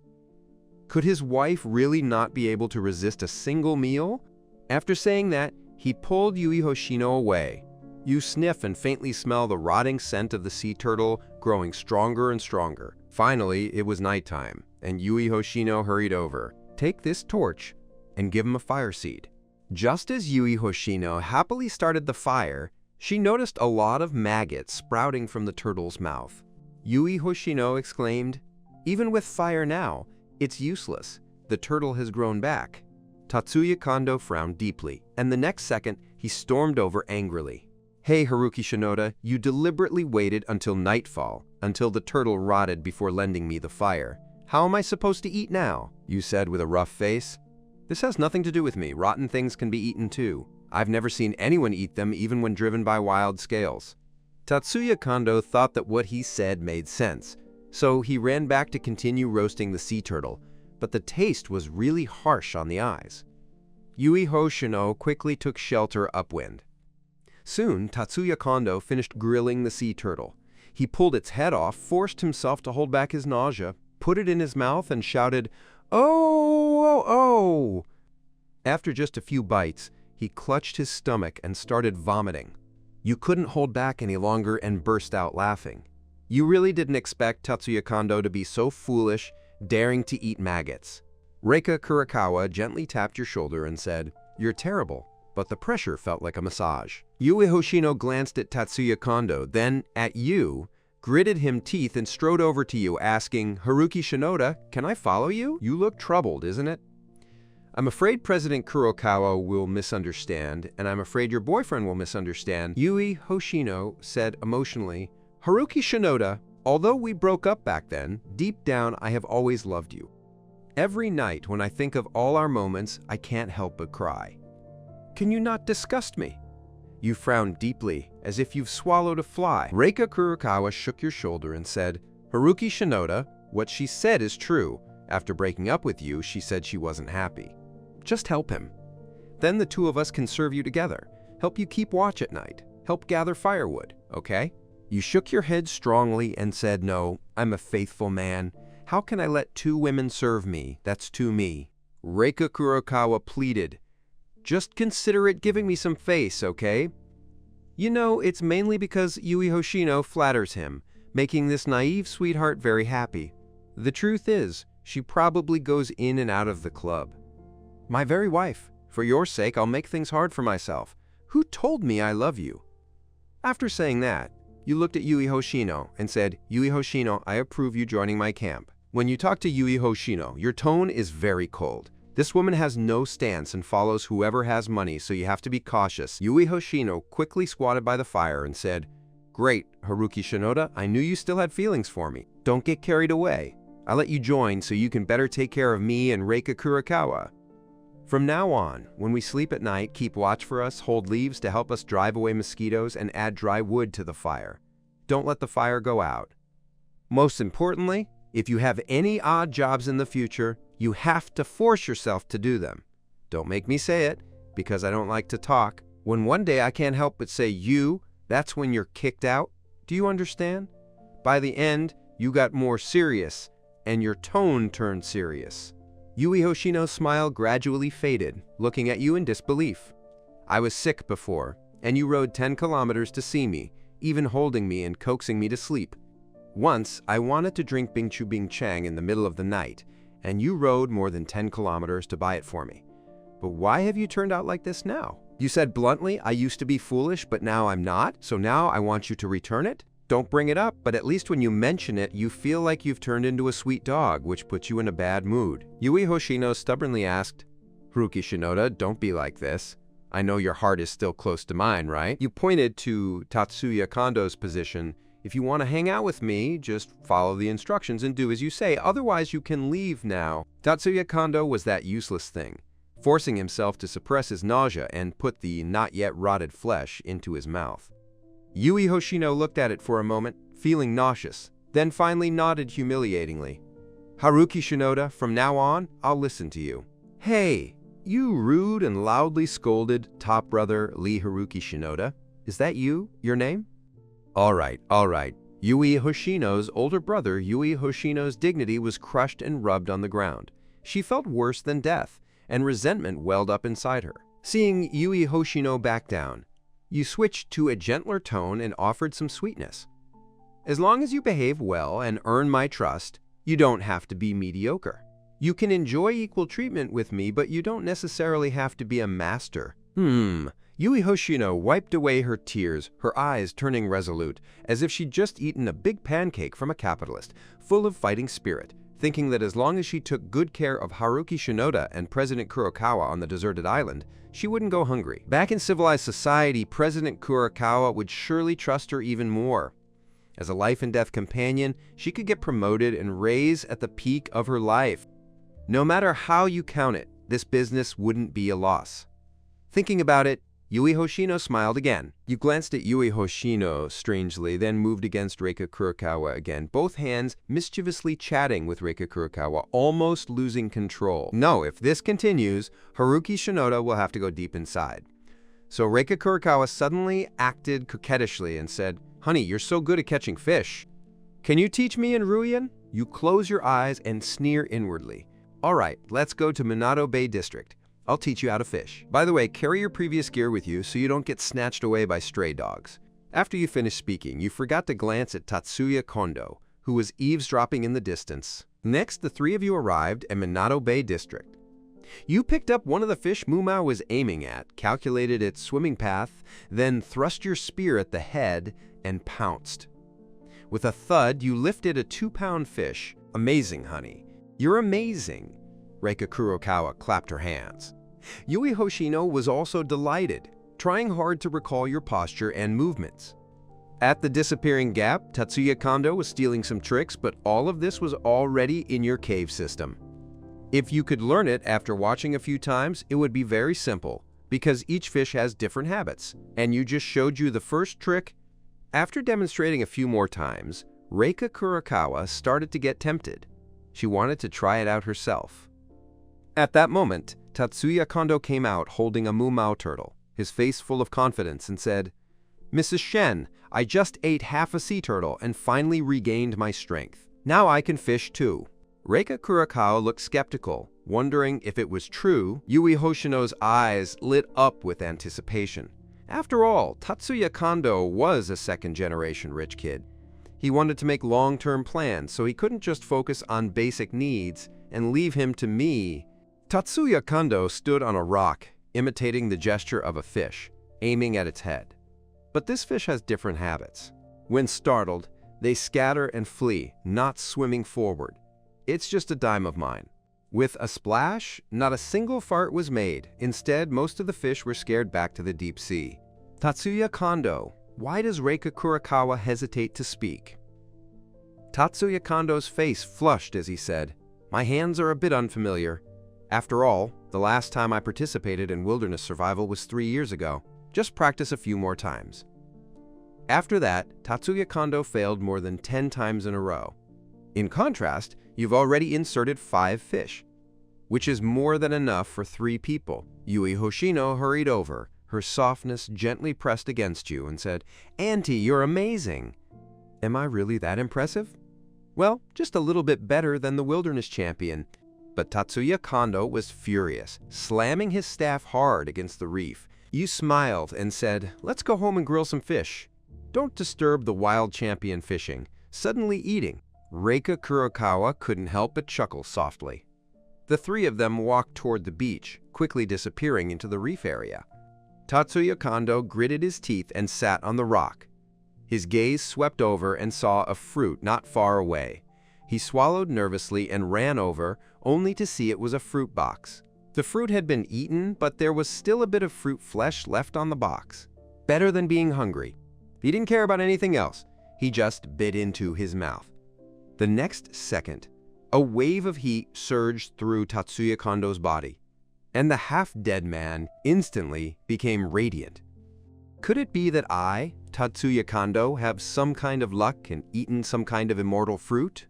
Could his wife really not be able to resist a single meal? After saying that, he pulled Yui Hoshino away. You sniff and faintly smell the rotting scent of the sea turtle growing stronger and stronger. Finally, it was nighttime, and Yui Hoshino hurried over. "Take this torch and give him a fire seed." Just as Yui Hoshino happily started the fire, she noticed a lot of maggots sprouting from the turtle's mouth. Yui Hoshino exclaimed, "Even with fire now, it's useless. The turtle has grown back." Tatsuya Kondo frowned deeply, and the next second, he stormed over angrily. "Hey, Haruki Shinoda, you deliberately waited until nightfall, until the turtle rotted before lending me the fire. How am I supposed to eat now?" you said with a rough face. "This has nothing to do with me. Rotten things can be eaten too. I've never seen anyone eat them even when driven by wild scales." Tatsuya Kondo thought that what he said made sense, so he ran back to continue roasting the sea turtle, but the taste was really harsh on the eyes. Yui Hoshino quickly took shelter upwind. Soon, Tatsuya Kondo finished grilling the sea turtle. He pulled its head off, forced himself to hold back his nausea, put it in his mouth, and shouted, Oh, oh, oh! After just a few bites, he clutched his stomach and started vomiting. You couldn't hold back any longer and burst out laughing. You really didn't expect Tatsuya Kondo to be so foolish, daring to eat maggots. Reika Kurokawa gently tapped your shoulder and said, "You're terrible," but the pressure felt like a massage. Yui Hoshino glanced at Tatsuya Kondo, then at you, gritted him teeth and strode over to you, asking, "Haruki Shinoda, can I follow you? You look troubled, isn't it?" "I'm afraid President Kurokawa will misunderstand, and I'm afraid your boyfriend will misunderstand," Yui Hoshino said emotionally. "Haruki Shinoda, although we broke up back then, deep down I have always loved you. Every night when I think of all our moments, I can't help but cry. Can you not disgust me?" You frowned deeply, as if you've swallowed a fly. Reika Kurokawa shook your shoulder and said, "Haruki Shinoda, what she said is true. After breaking up with you, she said she wasn't happy. Just help him. Then the two of us can serve you together, help you keep watch at night, help gather firewood, okay?" You shook your head strongly and said, "No, I'm a faithful man. How can I let two women serve me? That's too me." Reika Kurokawa pleaded, "Just consider it giving me some face, okay? You know, it's mainly because Yui Hoshino flatters him, making this naive sweetheart very happy. The truth is, she probably goes in and out of the club. My very wife, for your sake, I'll make things hard for myself. Who told me I love you?" After saying that, you looked at Yui Hoshino and said, "Yui Hoshino, I approve you joining my camp." When you talk to Yui Hoshino, your tone is very cold. This woman has no stance and follows whoever has money, so you have to be cautious. Yui Hoshino quickly squatted by the fire and said, "Great, Haruki Shinoda, I knew you still had feelings for me. Don't get carried away. I'll let you join so you can better take care of me and Reika Kurokawa. From now on, when we sleep at night, keep watch for us, hold leaves to help us drive away mosquitoes, and add dry wood to the fire. Don't let the fire go out. Most importantly, if you have any odd jobs in the future, you have to force yourself to do them. Don't make me say it, because I don't like to talk. When one day I can't help but say you, that's when you're kicked out. Do you understand?" By the end, you got more serious, and your tone turned serious. Yui Hoshino's smile gradually faded, looking at you in disbelief. "I was sick before, and you rode 10 kilometers to see me, even holding me and coaxing me to sleep. Once, I wanted to drink Bingchu Bing Chang in the middle of the night, and you rode more than 10 kilometers to buy it for me. But why have you turned out like this now? You said bluntly, I used to be foolish, but now I'm not, so now I want you to return it? Don't bring it up, but at least when you mention it, you feel like you've turned into a sweet dog, which puts you in a bad mood." Yui Hoshino stubbornly asked, "Haruki Shinoda, don't be like this. I know your heart is still close to mine, right?" You pointed to Tatsuya Kondo's position. "If you want to hang out with me, just follow the instructions and do as you say, otherwise you can leave now." Tatsuya Kondo was that useless thing, forcing himself to suppress his nausea and put the not yet rotted flesh into his mouth. Yui Hoshino looked at it for a moment, feeling nauseous, then finally nodded humiliatingly. "Haruki Shinoda, from now on, I'll listen to you." "Hey, you rude and loudly scolded top brother Lee Haruki Shinoda. Is that you, your name?" All right. Yui Hoshino's older brother, Yui Hoshino's dignity was crushed and rubbed on the ground. She felt worse than death, and resentment welled up inside her. Seeing Yui Hoshino back down, you switched to a gentler tone and offered some sweetness. "As long as you behave well and earn my trust, you don't have to be mediocre. You can enjoy equal treatment with me, but you don't necessarily have to be a master." Yui Hoshino wiped away her tears, her eyes turning resolute, as if she'd just eaten a big pancake from a capitalist, full of fighting spirit, thinking that as long as she took good care of Haruki Shinoda and President Kurokawa on the deserted island, she wouldn't go hungry. Back in civilized society, President Kurokawa would surely trust her even more. As a life-and-death companion, she could get promoted and raise at the peak of her life. No matter how you count it, this business wouldn't be a loss. Thinking about it, Yui Hoshino smiled again. You glanced at Yui Hoshino strangely, then moved against Reika Kurokawa again, both hands mischievously chatting with Reika Kurokawa, almost losing control. No, if this continues, Haruki Shinoda will have to go deep inside. So Reika Kurokawa suddenly acted coquettishly and said, "Honey, you're so good at catching fish. Can you teach me in Ruyan?" You close your eyes and sneer inwardly. All right, let's go to Minato Bay District. I'll teach you how to fish. By the way, carry your previous gear with you so you don't get snatched away by stray dogs. After you finish speaking, you forgot to glance at Tatsuya Kondo, who was eavesdropping in the distance. Next, the three of you arrived at Minato Bay District. You picked up one of the fish Mumao was aiming at, calculated its swimming path, then thrust your spear at the head and pounced. With a thud, you lifted a 2-pound fish. Amazing, honey. You're amazing. Reika Kurokawa clapped her hands. Yui Hoshino was also delighted, trying hard to recall your posture and movements. At the disappearing gap, Tatsuya Kondo was stealing some tricks, but all of this was already in your cave system. If you could learn it after watching a few times, it would be very simple, because each fish has different habits, and you just showed you the first trick. After demonstrating a few more times, Reika Kurokawa started to get tempted. She wanted to try it out herself. At that moment, Tatsuya Kondo came out holding a Mumao turtle, his face full of confidence, and said, "Mrs. Shen, I just ate half a sea turtle and finally regained my strength. Now I can fish too." Reika Kurokawa looked skeptical, wondering if it was true. Yui Hoshino's eyes lit up with anticipation. After all, Tatsuya Kondo was a second-generation rich kid. He wanted to make long-term plans, so he couldn't just focus on basic needs and leave him to me. Tatsuya Kondo stood on a rock, imitating the gesture of a fish, aiming at its head. But this fish has different habits. When startled, they scatter and flee, not swimming forward. It's just a dime of mine. With a splash, not a single fart was made. Instead, most of the fish were scared back to the deep sea. Tatsuya Kondo, why does Reika Kurokawa hesitate to speak? Tatsuya Kondo's face flushed as he said, "My hands are a bit unfamiliar. After all, the last time I participated in wilderness survival was 3 years ago. Just practice a few more times." After that, Tatsuya Kondo failed more than 10 times in a row. In contrast, you've already inserted 5 fish, which is more than enough for 3 people. Yui Hoshino hurried over, her softness gently pressed against you, and said, "Auntie, you're amazing." Am I really that impressive? Well, just a little bit better than the wilderness champion. But Tatsuya Kondo was furious, slamming his staff hard against the reef. You smiled and said, "Let's go home and grill some fish. Don't disturb the wild champion fishing, suddenly eating." Reika Kurokawa couldn't help but chuckle softly. The 3 of them walked toward the beach, quickly disappearing into the reef area. Tatsuya Kondo gritted his teeth and sat on the rock. His gaze swept over and saw a fruit not far away. He swallowed nervously and ran over, only to see it was a fruit box. The fruit had been eaten, but there was still a bit of fruit flesh left on the box. Better than being hungry. He didn't care about anything else. He just bit into his mouth. The next second, a wave of heat surged through Tatsuya Kondo's body, and the half-dead man instantly became radiant. Could it be that I, Tatsuya Kondo, have some kind of luck and eaten some kind of immortal fruit?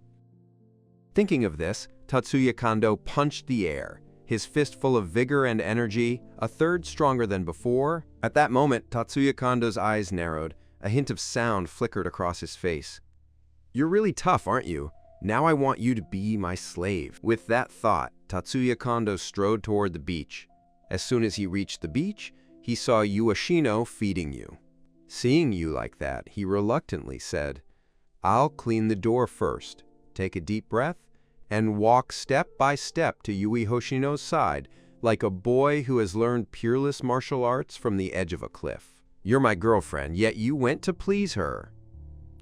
Thinking of this, Tatsuya Kondo punched the air, his fist full of vigor and energy, a third stronger than before. At that moment, Tatsuya Kondo's eyes narrowed. A hint of sound flickered across his face. "You're really tough, aren't you? Now I want you to be my slave." With that thought, Tatsuya Kondo strode toward the beach. As soon as he reached the beach, he saw Uashino feeding you. Seeing you like that, he reluctantly said, "I'll clean the door first." Take a deep breath and walk step by step to Yui Hoshino's side, like a boy who has learned peerless martial arts from the edge of a cliff. "You're my girlfriend, yet you went to please her.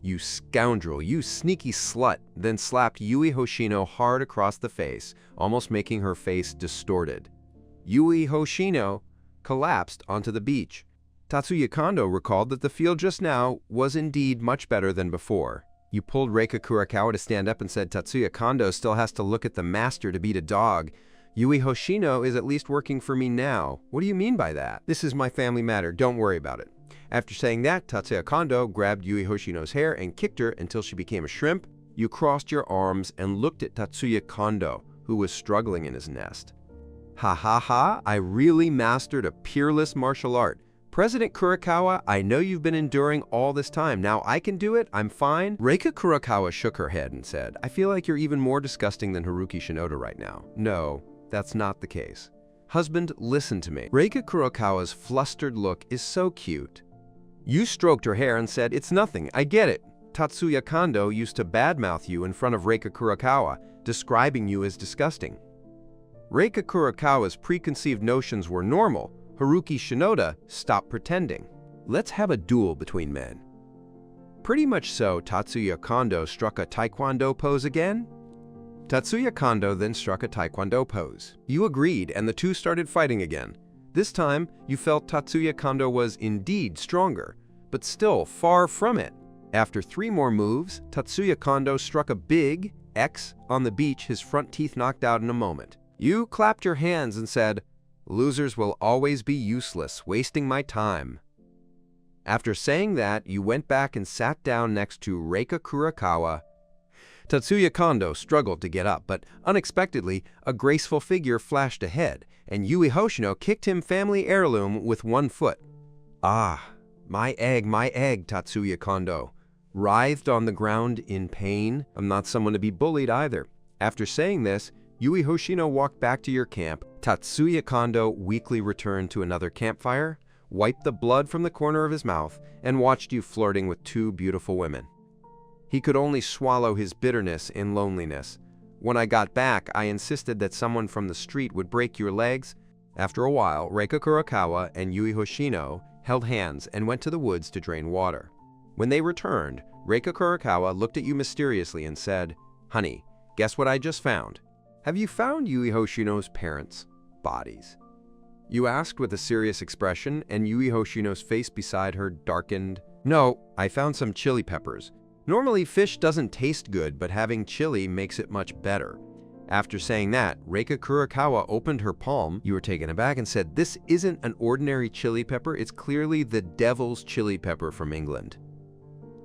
You scoundrel, you sneaky slut," then slapped Yui Hoshino hard across the face, almost making her face distorted. Yui Hoshino collapsed onto the beach. Tatsuya Kondo recalled that the field just now was indeed much better than before. You pulled Reika Kurokawa to stand up and said, "Tatsuya Kondo still has to look at the master to beat a dog. Yui Hoshino is at least working for me now." "What do you mean by that?" "This is my family matter. Don't worry about it." After saying that, Tatsuya Kondo grabbed Yui Hoshino's hair and kicked her until she became a shrimp. You crossed your arms and looked at Tatsuya Kondo, who was struggling in his nest. "Ha ha ha, I really mastered a peerless martial art. President Kurokawa, I know you've been enduring all this time. Now I can do it. I'm fine. Reika Kurokawa shook her head and said, I feel like you're even more disgusting than Haruki Shinoda right now. No, that's not the case. Husband, listen to me. Reika Kurokawa's flustered look is so cute. You stroked her hair and said, it's nothing. I get it. Tatsuya Kondo used to badmouth you in front of Reika Kurokawa, describing you as disgusting. Reika Kurokawa's preconceived notions were normal. Haruki Shinoda stopped pretending. Let's have a duel between men. Pretty much so, Tatsuya Kondo struck a taekwondo pose again. Tatsuya Kondo then struck a taekwondo pose. You agreed, and the two started fighting again. This time, you felt Tatsuya Kondo was indeed stronger, but still far from it. After 3 more moves, Tatsuya Kondo struck a big X on the beach, his front teeth knocked out in a moment. You clapped your hands and said, losers will always be useless, wasting my time. After saying that, you went back and sat down next to Reika Kurokawa. Tatsuya Kondo struggled to get up, but unexpectedly, a graceful figure flashed ahead, and Yui Hoshino kicked him family heirloom with 1 foot. Ah, my egg, Tatsuya Kondo writhed on the ground in pain. I'm not someone to be bullied either. After saying this, Yui Hoshino walked back to your camp. Tatsuya Kondo weakly returned to another campfire, wiped the blood from the corner of his mouth, and watched you flirting with 2 beautiful women. He could only swallow his bitterness in loneliness. When I got back, I insisted that someone from the street would break your legs. After a while, Reika Kurokawa and Yui Hoshino held hands and went to the woods to drain water. When they returned, Reika Kurokawa looked at you mysteriously and said, Honey, guess what I just found? Have you found Yui Hoshino's parents' bodies? You asked with a serious expression, and Yui Hoshino's face beside her darkened. No, I found some chili peppers. Normally, fish doesn't taste good, but having chili makes it much better. After saying that, Reika Kurokawa opened her palm. You were taken aback and said, this isn't an ordinary chili pepper, it's clearly the devil's chili pepper from England.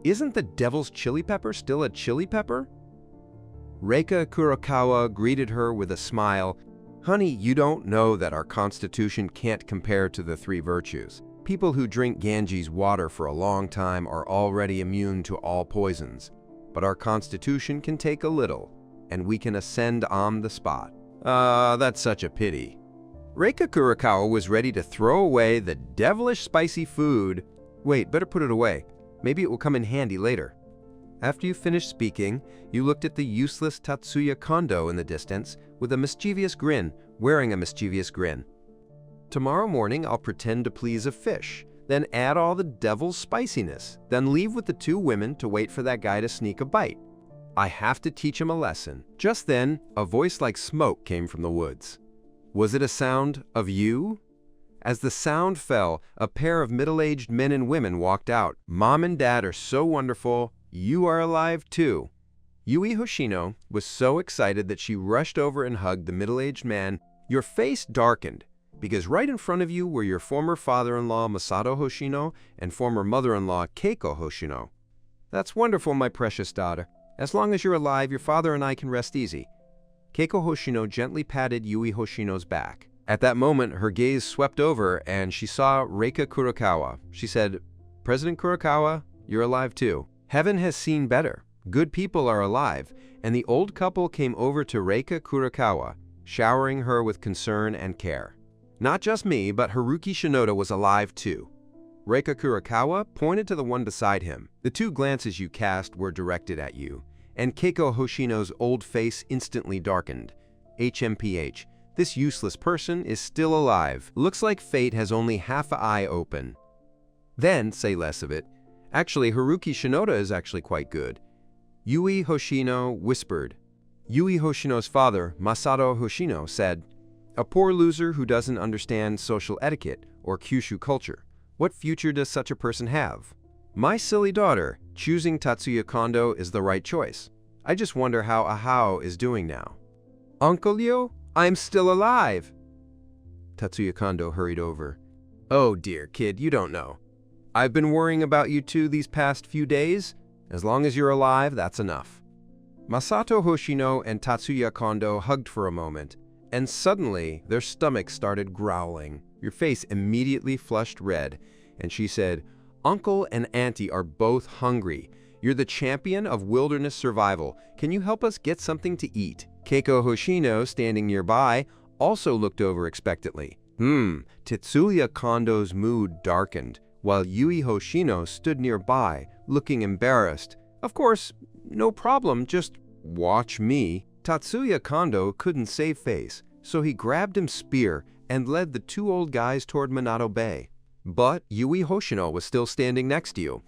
Isn't the devil's chili pepper still a chili pepper? Reika Kurokawa greeted her with a smile. Honey, you don't know that our constitution can't compare to the 3 virtues. People who drink Ganges water for a long time are already immune to all poisons. But our constitution can take a little, and we can ascend on the spot. That's such a pity. Reika Kurokawa was ready to throw away the devilish spicy food. Wait, better put it away. Maybe it will come in handy later. After you finished speaking, you looked at the useless Tatsuya Kondo in the distance with a mischievous grin, wearing a mischievous grin. Tomorrow morning, I'll pretend to please a fish, then add all the devil's spiciness, then leave with the 2 women to wait for that guy to sneak a bite. I have to teach him a lesson. Just then, a voice like smoke came from the woods. Was it a sound of you? As the sound fell, a pair of middle-aged men and women walked out. Mom and Dad are so wonderful. You are alive too. Yui Hoshino was so excited that she rushed over and hugged the middle-aged man. Your face darkened, because right in front of you were your former father-in-law Masato Hoshino and former mother-in-law Keiko Hoshino. That's wonderful, my precious daughter. As long as you're alive, your father and I can rest easy. Keiko Hoshino gently patted Yui Hoshino's back. At that moment, her gaze swept over and she saw Reika Kurokawa. She said, President Kurokawa, you're alive too. Heaven has seen better. Good people are alive, and the old couple came over to Reika Kurokawa, showering her with concern and care. Not just me, but Haruki Shinoda was alive too. Reika Kurokawa pointed to the one beside him. The 2 glances you cast were directed at you, and Keiko Hoshino's old face instantly darkened. HMPH, this useless person is still alive. Looks like fate has only half an eye open. Then, say less of it. Actually, Haruki Shinoda is actually quite good. Yui Hoshino whispered. Yui Hoshino's father, Masato Hoshino, said, a poor loser who doesn't understand social etiquette or Kyushu culture. What future does such a person have? My silly daughter, choosing Tatsuya Kondo is the right choice. I just wonder how Ahao is doing now. Uncle Lyo, I'm still alive. Tatsuya Kondo hurried over. Oh dear, kid, you don't know. I've been worrying about you 2 these past few days. As long as you're alive, that's enough. Masato Hoshino and Tatsuya Kondo hugged for a moment, and suddenly their stomachs started growling. Your face immediately flushed red, and she said, "Uncle and Auntie are both hungry. You're the champion of wilderness survival. Can you help us get something to eat?" Keiko Hoshino, standing nearby, also looked over expectantly. Tetsuya Kondo's mood darkened, while Yui Hoshino stood nearby, looking embarrassed. "Of course, no problem, just watch me." Tatsuya Kondo couldn't save face, so he grabbed his spear and led the two old guys toward Minato Bay. But Yui Hoshino was still standing next to you.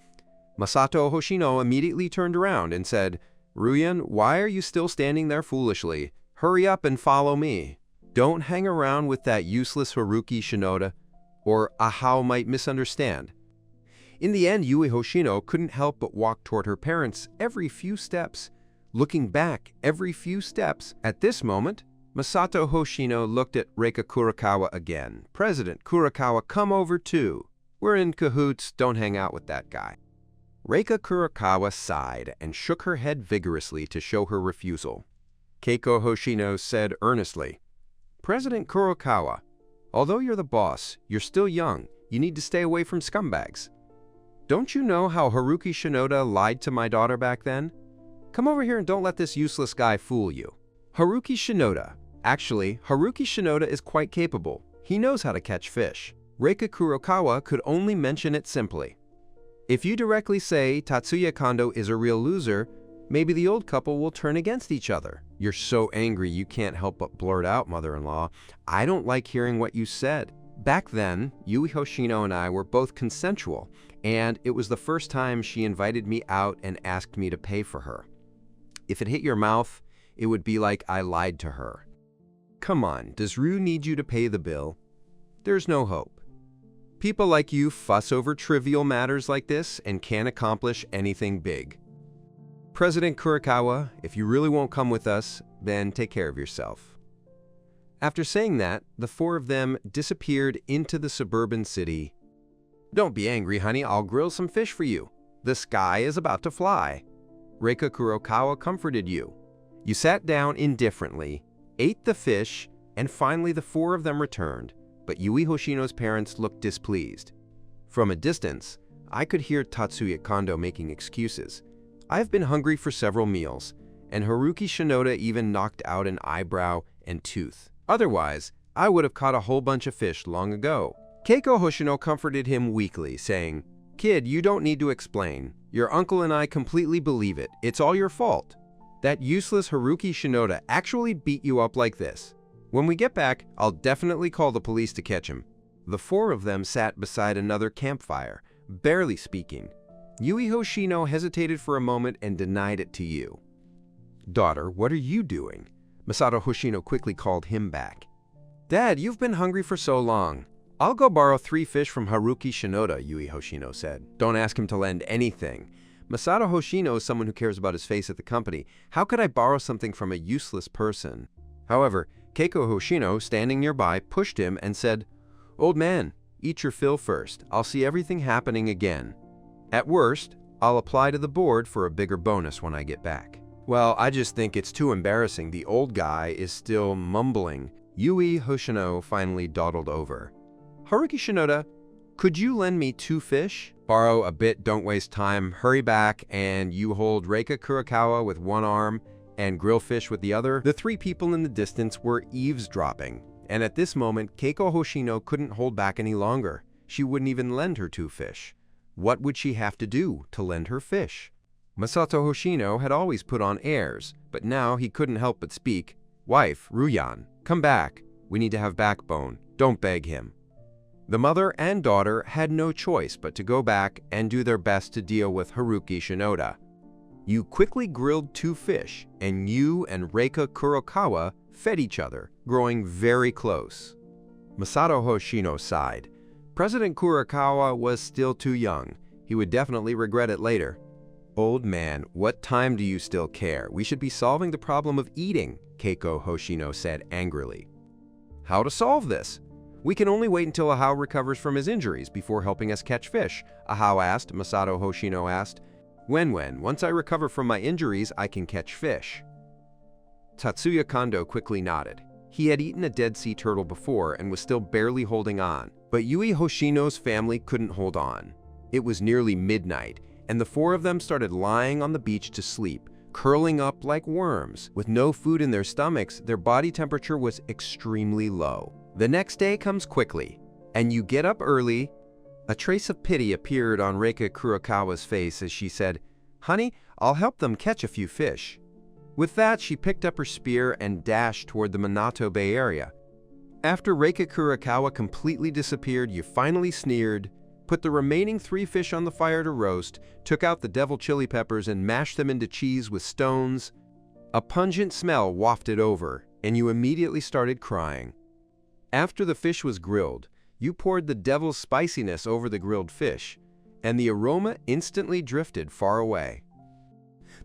Masato Hoshino immediately turned around and said, "Ruyan, why are you still standing there foolishly? Hurry up and follow me. Don't hang around with that useless Haruki Shinoda, or Ahao might misunderstand." In the end, Yui Hoshino couldn't help but walk toward her parents every few steps, looking back every few steps. At this moment, Masato Hoshino looked at Reika Kurakawa again. "President Kurakawa, come over too. We're in cahoots, don't hang out with that guy." Reika Kurakawa sighed and shook her head vigorously to show her refusal. Keiko Hoshino said earnestly, "President Kurakawa, although you're the boss, you're still young. You need to stay away from scumbags. Don't you know how Haruki Shinoda lied to my daughter back then? Come over here and don't let this useless guy fool you." Haruki Shinoda. Actually, Haruki Shinoda is quite capable. He knows how to catch fish. Reika Kurakawa could only mention it simply. If you directly say Tatsuya Kondo is a real loser, maybe the old couple will turn against each other. You're so angry you can't help but blurt out, mother-in-law, "I don't like hearing what you said." Back then, Yui Hoshino and I were both consensual, and it was the first time she invited me out and asked me to pay for her. If it hit your mouth, it would be like I lied to her. Come on, does Ryu need you to pay the bill? There's no hope. People like you fuss over trivial matters like this and can't accomplish anything big. President Kurakawa, if you really won't come with us, then take care of yourself. After saying that, the four of them disappeared into the suburban city. Don't be angry, honey, I'll grill some fish for you. The sky is about to fly. Reika Kurakawa comforted you. You sat down indifferently, ate the fish, and finally the four of them returned, but Yui Hoshino's parents looked displeased. From a distance, I could hear Tatsuya Kondo making excuses. "I've been hungry for several meals, and Haruki Shinoda even knocked out an eyebrow and tooth. Otherwise, I would have caught a whole bunch of fish long ago." Keiko Hoshino comforted him weakly, saying, "Kid, you don't need to explain. Your uncle and I completely believe it. It's all your fault. That useless Haruki Shinoda actually beat you up like this. When we get back, I'll definitely call the police to catch him." The four of them sat beside another campfire, barely speaking. Yui Hoshino hesitated for a moment and denied it to you. "Daughter, what are you doing?" Masato Hoshino quickly called him back. "Dad, you've been hungry for so long. I'll go borrow 3 fish from Haruki Shinoda," Yui Hoshino said. "Don't ask him to lend anything. Masato Hoshino is someone who cares about his face at the company. How could I borrow something from a useless person?" However, Keiko Hoshino, standing nearby, pushed him and said, "Old man, eat your fill first. I'll see everything happening again. At worst, I'll apply to the board for a bigger bonus when I get back." "Well, I just think it's too embarrassing. The old guy is still mumbling." Yui Hoshino finally dawdled over. "Haruki Shinoda, could you lend me 2 fish? Borrow a bit, don't waste time. Hurry back, and you hold Reika Kurakawa with one arm and grill fish with the other." The 3 people in the distance were eavesdropping, and at this moment, Keiko Hoshino couldn't hold back any longer. She wouldn't even lend her 2 fish. What would she have to do to lend her fish? Masato Hoshino had always put on airs, but now he couldn't help but speak. "Wife, Ruyan, come back. We need to have backbone. Don't beg him." The mother and daughter had no choice but to go back and do their best to deal with Haruki Shinoda. You quickly grilled 2 fish, and you and Reika Kurakawa fed each other, growing very close. Masato Hoshino sighed. President Kurakawa was still too young. He would definitely regret it later. "Old man, what time do you still care? We should be solving the problem of eating," Keiko Hoshino said angrily. "How to solve this? We can only wait until Ahao recovers from his injuries before helping us catch fish," Ahao asked. Masato Hoshino asked. When? Once I recover from my injuries, I can catch fish." Tatsuya Kondo quickly nodded. He had eaten a Dead Sea turtle before and was still barely holding on. But Yui Hoshino's family couldn't hold on. It was nearly midnight, and the four of them started lying on the beach to sleep, curling up like worms. With no food in their stomachs, their body temperature was extremely low. The next day comes quickly, and you get up early. A trace of pity appeared on Reika Kurokawa's face as she said, "Honey, I'll help them catch a few fish." With that, she picked up her spear and dashed toward the Minato Bay area. After Reika Kurokawa completely disappeared, you finally sneered, put the remaining 3 fish on the fire to roast, took out the devil chili peppers and mashed them into cheese with stones. A pungent smell wafted over, and you immediately started crying. After the fish was grilled, you poured the devil's spiciness over the grilled fish, and the aroma instantly drifted far away.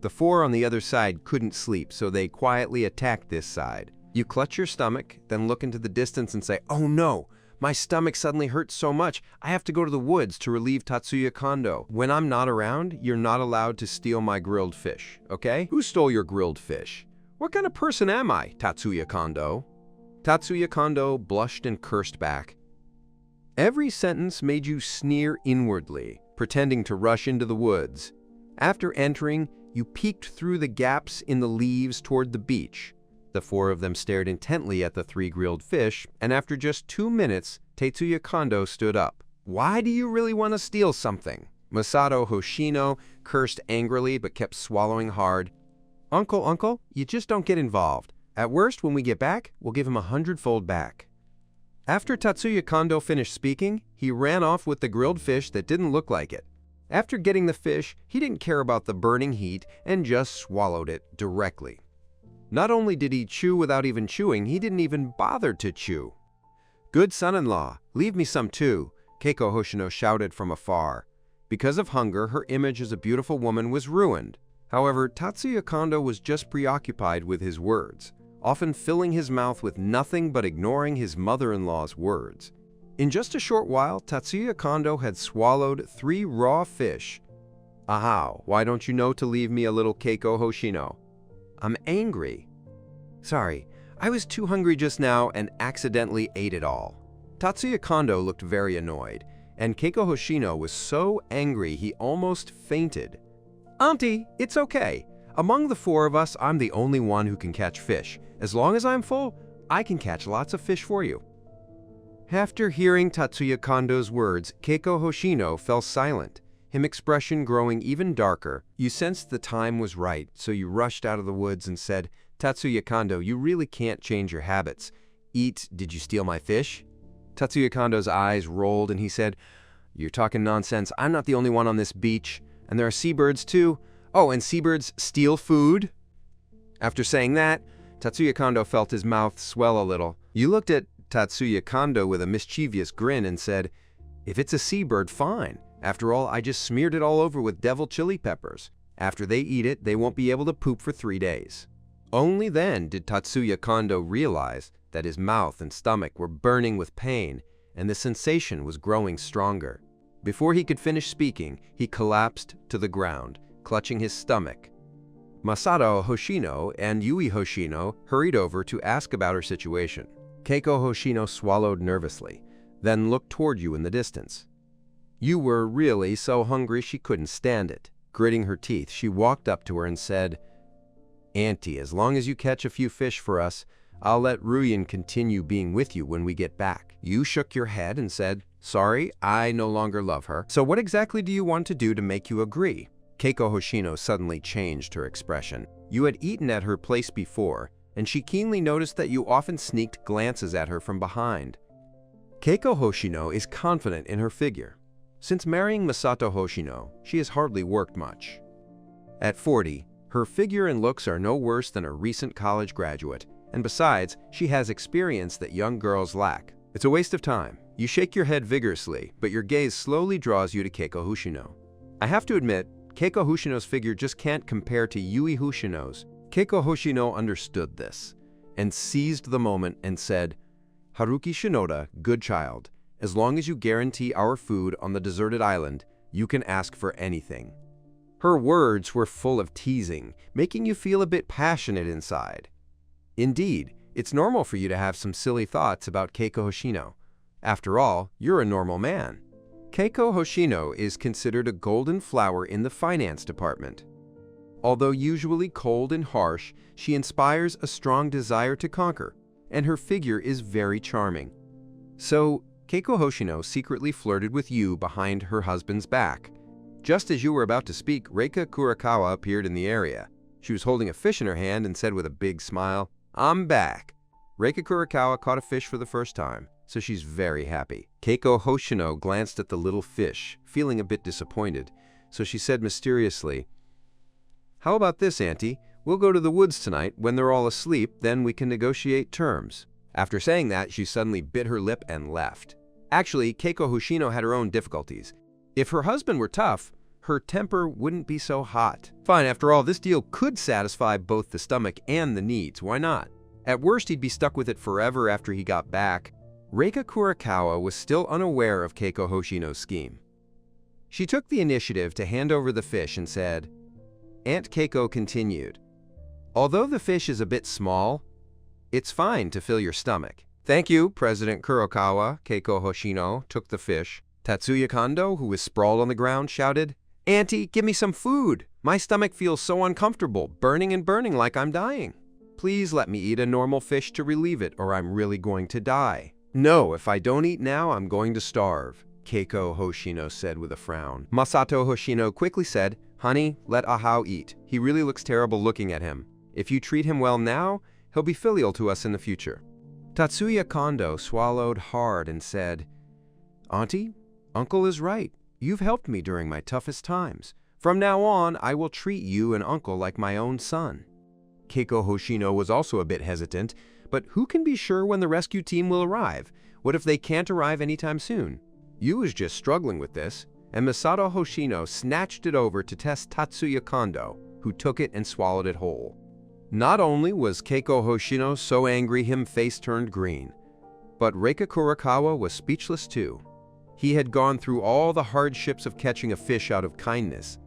The four on the other side couldn't sleep, so they quietly attacked this side. You clutch your stomach, then look into the distance and say, "Oh no! My stomach suddenly hurts so much, I have to go to the woods to relieve Tatsuya Kondo. When I'm not around, you're not allowed to steal my grilled fish, okay? Who stole your grilled fish? What kind of person am I, Tatsuya Kondo?" Tatsuya Kondo blushed and cursed back. Every sentence made you sneer inwardly, pretending to rush into the woods. After entering, you peeked through the gaps in the leaves toward the beach. The four of them stared intently at the 3 grilled fish, and after just 2 minutes, Tetsuya Kondo stood up. "Why do you really want to steal something?" Masato Hoshino cursed angrily but kept swallowing hard. Uncle, you just don't get involved. At worst, when we get back, we'll give him 100-fold back." After Tatsuya Kondo finished speaking, he ran off with the grilled fish that didn't look like it. After getting the fish, he didn't care about the burning heat and just swallowed it directly. Not only did he chew without even chewing, he didn't even bother to chew. "Good son-in-law, leave me some too," Keiko Hoshino shouted from afar. Because of hunger, her image as a beautiful woman was ruined. However, Tatsuya Kondo was just preoccupied with his words, often filling his mouth with nothing but ignoring his mother-in-law's words. In just a short while, Tatsuya Kondo had swallowed 3 raw fish. "Aha, why don't you know to leave me a little, Keiko Hoshino?" "I'm angry." "Sorry, I was too hungry just now and accidentally ate it all." Tatsuya Kondo looked very annoyed, and Keiko Hoshino was so angry he almost fainted. "Auntie, it's okay. Among the 4 of us, I'm the only one who can catch fish. As long as I'm full, I can catch lots of fish for you." After hearing Tatsuya Kondo's words, Keiko Hoshino fell silent, his expression growing even darker. You sensed the time was right, so you rushed out of the woods and said, "Tatsuya Kondo, you really can't change your habits. Did you steal my fish?" Tatsuya Kondo's eyes rolled and he said, "You're talking nonsense. I'm not the only one on this beach, and there are seabirds too. Oh, and seabirds steal food?" After saying that, Tatsuya Kondo felt his mouth swell a little. You looked at Tatsuya Kondo with a mischievous grin and said, "If it's a seabird, fine. After all, I just smeared it all over with devil chili peppers. After they eat it, they won't be able to poop for 3 days. Only then did Tatsuya Kondo realize that his mouth and stomach were burning with pain, and the sensation was growing stronger. Before he could finish speaking, he collapsed to the ground, clutching his stomach. Masato Hoshino and Yui Hoshino hurried over to ask about her situation. Keiko Hoshino swallowed nervously, then looked toward you in the distance. You were really so hungry she couldn't stand it. Gritting her teeth, she walked up to her and said, "Auntie, as long as you catch a few fish for us, I'll let Ruyin continue being with you when we get back." You shook your head and said, "Sorry, I no longer love her. So what exactly do you want to do to make you agree?" Keiko Hoshino suddenly changed her expression. You had eaten at her place before, and she keenly noticed that you often sneaked glances at her from behind. Keiko Hoshino is confident in her figure. Since marrying Masato Hoshino, she has hardly worked much. At 40, her figure and looks are no worse than a recent college graduate, and besides, she has experience that young girls lack. It's a waste of time. You shake your head vigorously, but your gaze slowly draws you to Keiko Hoshino. I have to admit, Keiko Hoshino's figure just can't compare to Yui Hoshino's. Keiko Hoshino understood this, and seized the moment and said, "Haruki Shinoda, good child, as long as you guarantee our food on the deserted island, you can ask for anything." Her words were full of teasing, making you feel a bit passionate inside. Indeed, it's normal for you to have some silly thoughts about Keiko Hoshino. After all, you're a normal man. Keiko Hoshino is considered a golden flower in the finance department. Although usually cold and harsh, she inspires a strong desire to conquer, and her figure is very charming. So, Keiko Hoshino secretly flirted with you behind her husband's back. Just as you were about to speak, Reika Kurakawa appeared in the area. She was holding a fish in her hand and said with a big smile, "I'm back." Reika Kurakawa caught a fish for the first time, so she's very happy. Keiko Hoshino glanced at the little fish, feeling a bit disappointed, so she said mysteriously, "How about this, Auntie? We'll go to the woods tonight. When they're all asleep, then we can negotiate terms." After saying that, she suddenly bit her lip and left. Actually, Keiko Hoshino had her own difficulties. If her husband were tough, her temper wouldn't be so hot. Fine, after all, this deal could satisfy both the stomach and the needs. Why not? At worst, he'd be stuck with it forever after he got back. Reika Kurakawa was still unaware of Keiko Hoshino's scheme. She took the initiative to hand over the fish and said, Aunt Keiko continued, "Although the fish is a bit small, it's fine to fill your stomach." "Thank you, President Kurokawa." Keiko Hoshino took the fish. Tatsuya Kondo, who was sprawled on the ground, shouted, "Auntie, give me some food. My stomach feels so uncomfortable, burning and burning like I'm dying. Please let me eat a normal fish to relieve it, or I'm really going to die." "No, if I don't eat now, I'm going to starve," Keiko Hoshino said with a frown. Masato Hoshino quickly said, "Honey, let Ahao eat. He really looks terrible looking at him. If you treat him well now, he'll be filial to us in the future." Tatsuya Kondo swallowed hard and said, "Auntie, Uncle is right. You've helped me during my toughest times. From now on, I will treat you and Uncle like my own son." Keiko Hoshino was also a bit hesitant, but who can be sure when the rescue team will arrive? What if they can't arrive anytime soon? Yu was just struggling with this, and Masato Hoshino snatched it over to test Tatsuya Kondo, who took it and swallowed it whole. Not only was Keiko Hoshino so angry him face turned green, but Reika Kurakawa was speechless too. He had gone through all the hardships of catching a fish out of kindness,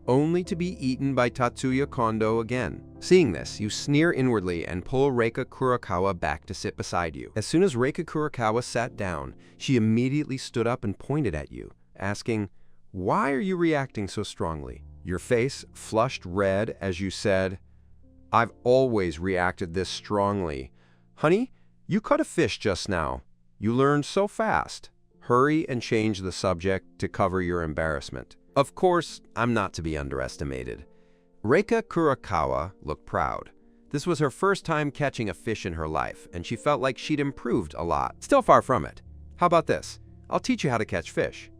only to be eaten by Tatsuya Kondo again. Seeing this, you sneer inwardly and pull Reika Kurakawa back to sit beside you. As soon as Reika Kurakawa sat down, she immediately stood up and pointed at you, asking, "Why are you reacting so strongly?" Your face flushed red as you said, "I've always reacted this strongly. Honey, you caught a fish just now. You learned so fast. Hurry and change the subject to cover your embarrassment." Of course, I'm not to be underestimated. Reika Kurakawa looked proud. This was her first time catching a fish in her life, and she felt like she'd improved a lot. Still far from it. "How about this? I'll teach you how to catch fish."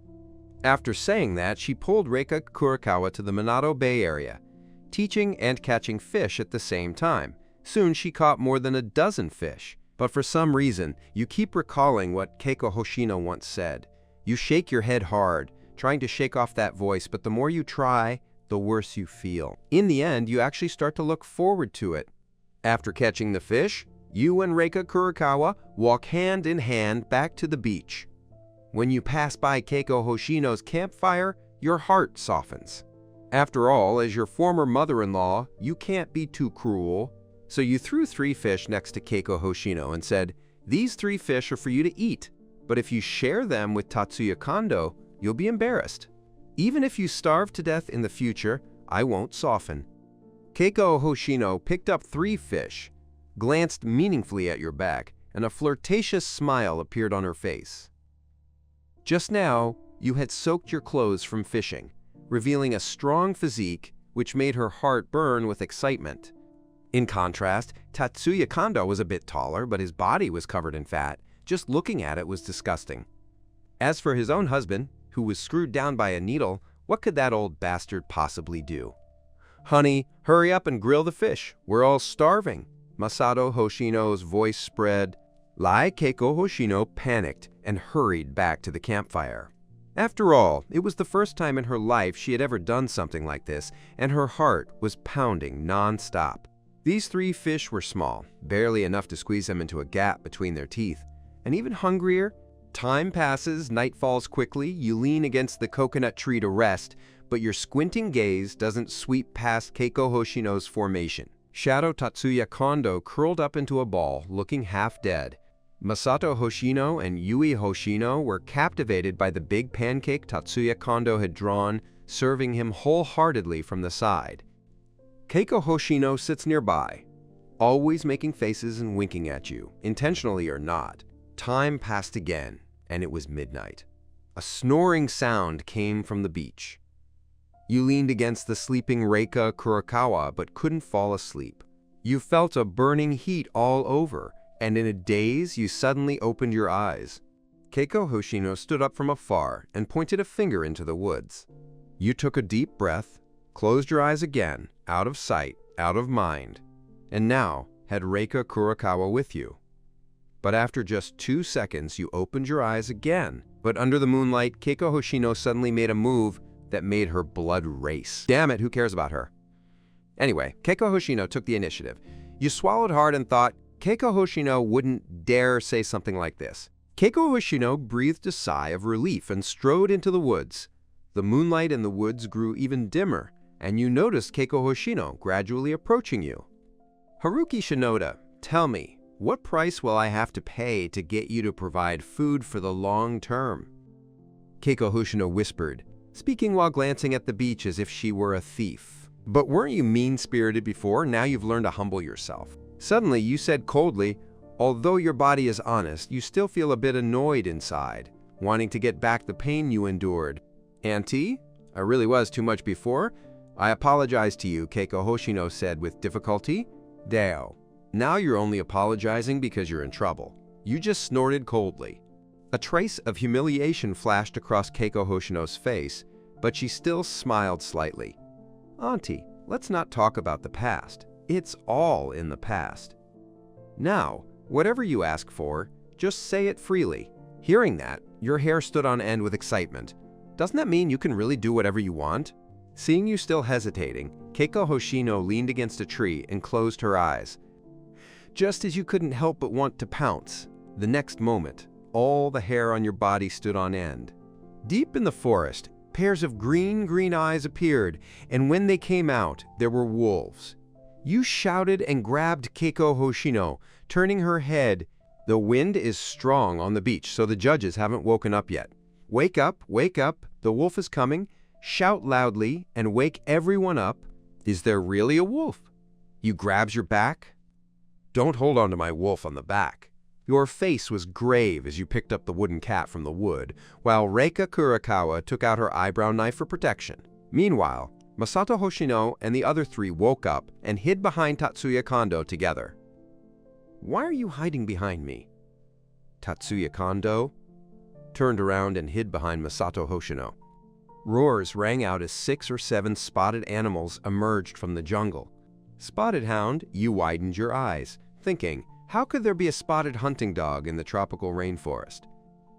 After saying that, she pulled Reika Kurakawa to the Minato Bay area, teaching and catching fish at the same time. Soon she caught more than a dozen fish. But for some reason, you keep recalling what Keiko Hoshino once said. You shake your head hard, trying to shake off that voice, but the more you try, the worse you feel. In the end, you actually start to look forward to it. After catching the fish, you and Reika Kurakawa walk hand in hand back to the beach. When you pass by Keiko Hoshino's campfire, your heart softens. After all, as your former mother-in-law, you can't be too cruel. So you threw 3 fish next to Keiko Hoshino and said, "These 3 fish are for you to eat, but if you share them with Tatsuya Kondo, you'll be embarrassed. Even if you starve to death in the future, I won't soften." Keiko Hoshino picked up 3 fish, glanced meaningfully at your back, and a flirtatious smile appeared on her face. Just now, you had soaked your clothes from fishing, revealing a strong physique which made her heart burn with excitement. In contrast, Tatsuya Kondo was a bit taller, but his body was covered in fat. Just looking at it was disgusting. As for his own husband, who was screwed down by a needle, what could that old bastard possibly do? "Honey, hurry up and grill the fish. We're all starving." Masato Hoshino's voice spread. Lai Keiko Hoshino panicked and hurried back to the campfire. After all, it was the first time in her life she had ever done something like this, and her heart was pounding non-stop. These 3 fish were small, barely enough to squeeze them into a gap between their teeth. And even hungrier, time passes, night falls quickly, you lean against the coconut tree to rest, but your squinting gaze doesn't sweep past Keiko Hoshino's formation. Shadow Tatsuya Kondo curled up into a ball, looking half dead. Masato Hoshino and Yui Hoshino were captivated by the big pancake Tatsuya Kondo had drawn, serving him wholeheartedly from the side. Keiko Hoshino sits nearby, always making faces and winking at you, intentionally or not. Time passed again, and it was midnight. A snoring sound came from the beach. You leaned against the sleeping Reika Kurokawa but couldn't fall asleep. You felt a burning heat all over, and in a daze you suddenly opened your eyes. Keiko Hoshino stood up from afar and pointed a finger into the woods. You took a deep breath, closed your eyes again, out of sight, out of mind, and now had Reika Kurokawa with you. But after just 2 seconds, you opened your eyes again. But under the moonlight, Keiko Hoshino suddenly made a move that made her blood race. Damn it, who cares about her? Anyway, Keiko Hoshino took the initiative. You swallowed hard and thought, Keiko Hoshino wouldn't dare say something like this. Keiko Hoshino breathed a sigh of relief and strode into the woods. The moonlight in the woods grew even dimmer, and you noticed Keiko Hoshino gradually approaching you. Haruki Shinoda, tell me, what price will I have to pay to get you to provide food for the long term? Keiko Hoshino whispered, speaking while glancing at the beach as if she were a thief. But weren't you mean-spirited before? Now you've learned to humble yourself. Suddenly, you said coldly, although your body is honest, you still feel a bit annoyed inside, wanting to get back the pain you endured. Auntie, I really was too much before. I apologize to you, Keiko Hoshino said with difficulty. Deo. Now you're only apologizing because you're in trouble. You just snorted coldly. A trace of humiliation flashed across Keiko Hoshino's face, but she still smiled slightly. Auntie, let's not talk about the past. It's all in the past. Now, whatever you ask for, just say it freely. Hearing that, your hair stood on end with excitement. Doesn't that mean you can really do whatever you want? Seeing you still hesitating, Keiko Hoshino leaned against a tree and closed her eyes. Just as you couldn't help but want to pounce, the next moment, all the hair on your body stood on end. Deep in the forest, pairs of green eyes appeared, and when they came out, there were wolves. You shouted and grabbed Keiko Hoshino, turning her head. The wind is strong on the beach, so the judges haven't woken up yet. Wake up, the wolf is coming. Shout loudly and wake everyone up. Is there really a wolf? You grabs your back. Don't hold on to my wolf on the back. Your face was grave as you picked up the wooden cat from the wood, while Reika Kurokawa took out her eyebrow knife for protection. Meanwhile, Masato Hoshino and the other three woke up and hid behind Tatsuya Kondo together. Why are you hiding behind me? Tatsuya Kondo turned around and hid behind Masato Hoshino. Roars rang out as 6 or 7 spotted animals emerged from the jungle. Spotted hound, you widened your eyes, thinking, how could there be a spotted hunting dog in the tropical rainforest?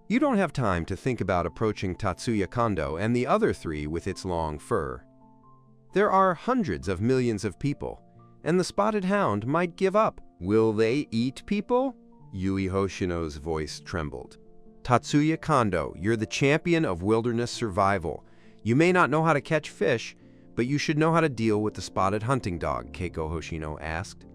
You don't have time to think about approaching Tatsuya Kondo and the other three with its long fur. There are hundreds of millions of people, and the spotted hound might give up. Will they eat people? Yui Hoshino's voice trembled. Tatsuya Kondo, you're the champion of wilderness survival. You may not know how to catch fish, but you should know how to deal with the spotted hunting dog, Keiko Hoshino asked.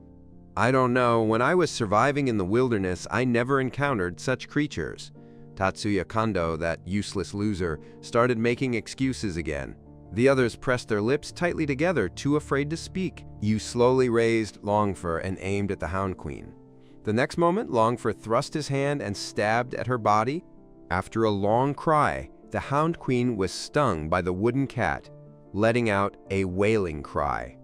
I don't know. When I was surviving in the wilderness, I never encountered such creatures. Tatsuya Kondo, that useless loser, started making excuses again. The others pressed their lips tightly together, too afraid to speak. You slowly raised Longfur and aimed at the Hound Queen. The next moment, Longfur thrust his hand and stabbed at her body. After a long cry, the Hound Queen was stung by the wooden cat, letting out a wailing cry.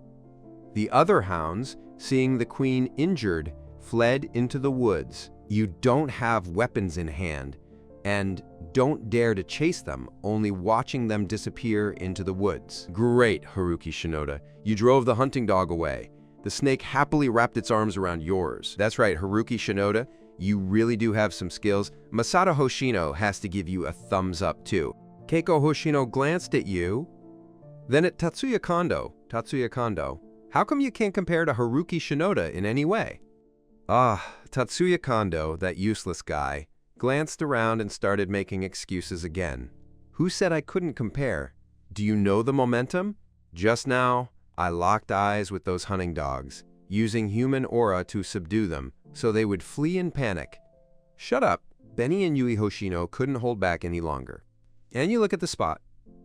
The other hounds, seeing the queen injured, fled into the woods. You don't have weapons in hand, and don't dare to chase them, only watching them disappear into the woods. Great, Haruki Shinoda. You drove the hunting dog away. The snake happily wrapped its arms around yours. That's right, Haruki Shinoda. You really do have some skills. Masato Hoshino has to give you a thumbs up too. Keiko Hoshino glanced at you, then at Tatsuya Kondo. Tatsuya Kondo, how come you can't compare to Haruki Shinoda in any way? Tatsuya Kondo, that useless guy, glanced around and started making excuses again. Who said I couldn't compare? Do you know the momentum? Just now, I locked eyes with those hunting dogs, using human aura to subdue them, so they would flee in panic. Shut up. Benny and Yui Hoshino couldn't hold back any longer. And you look at the spot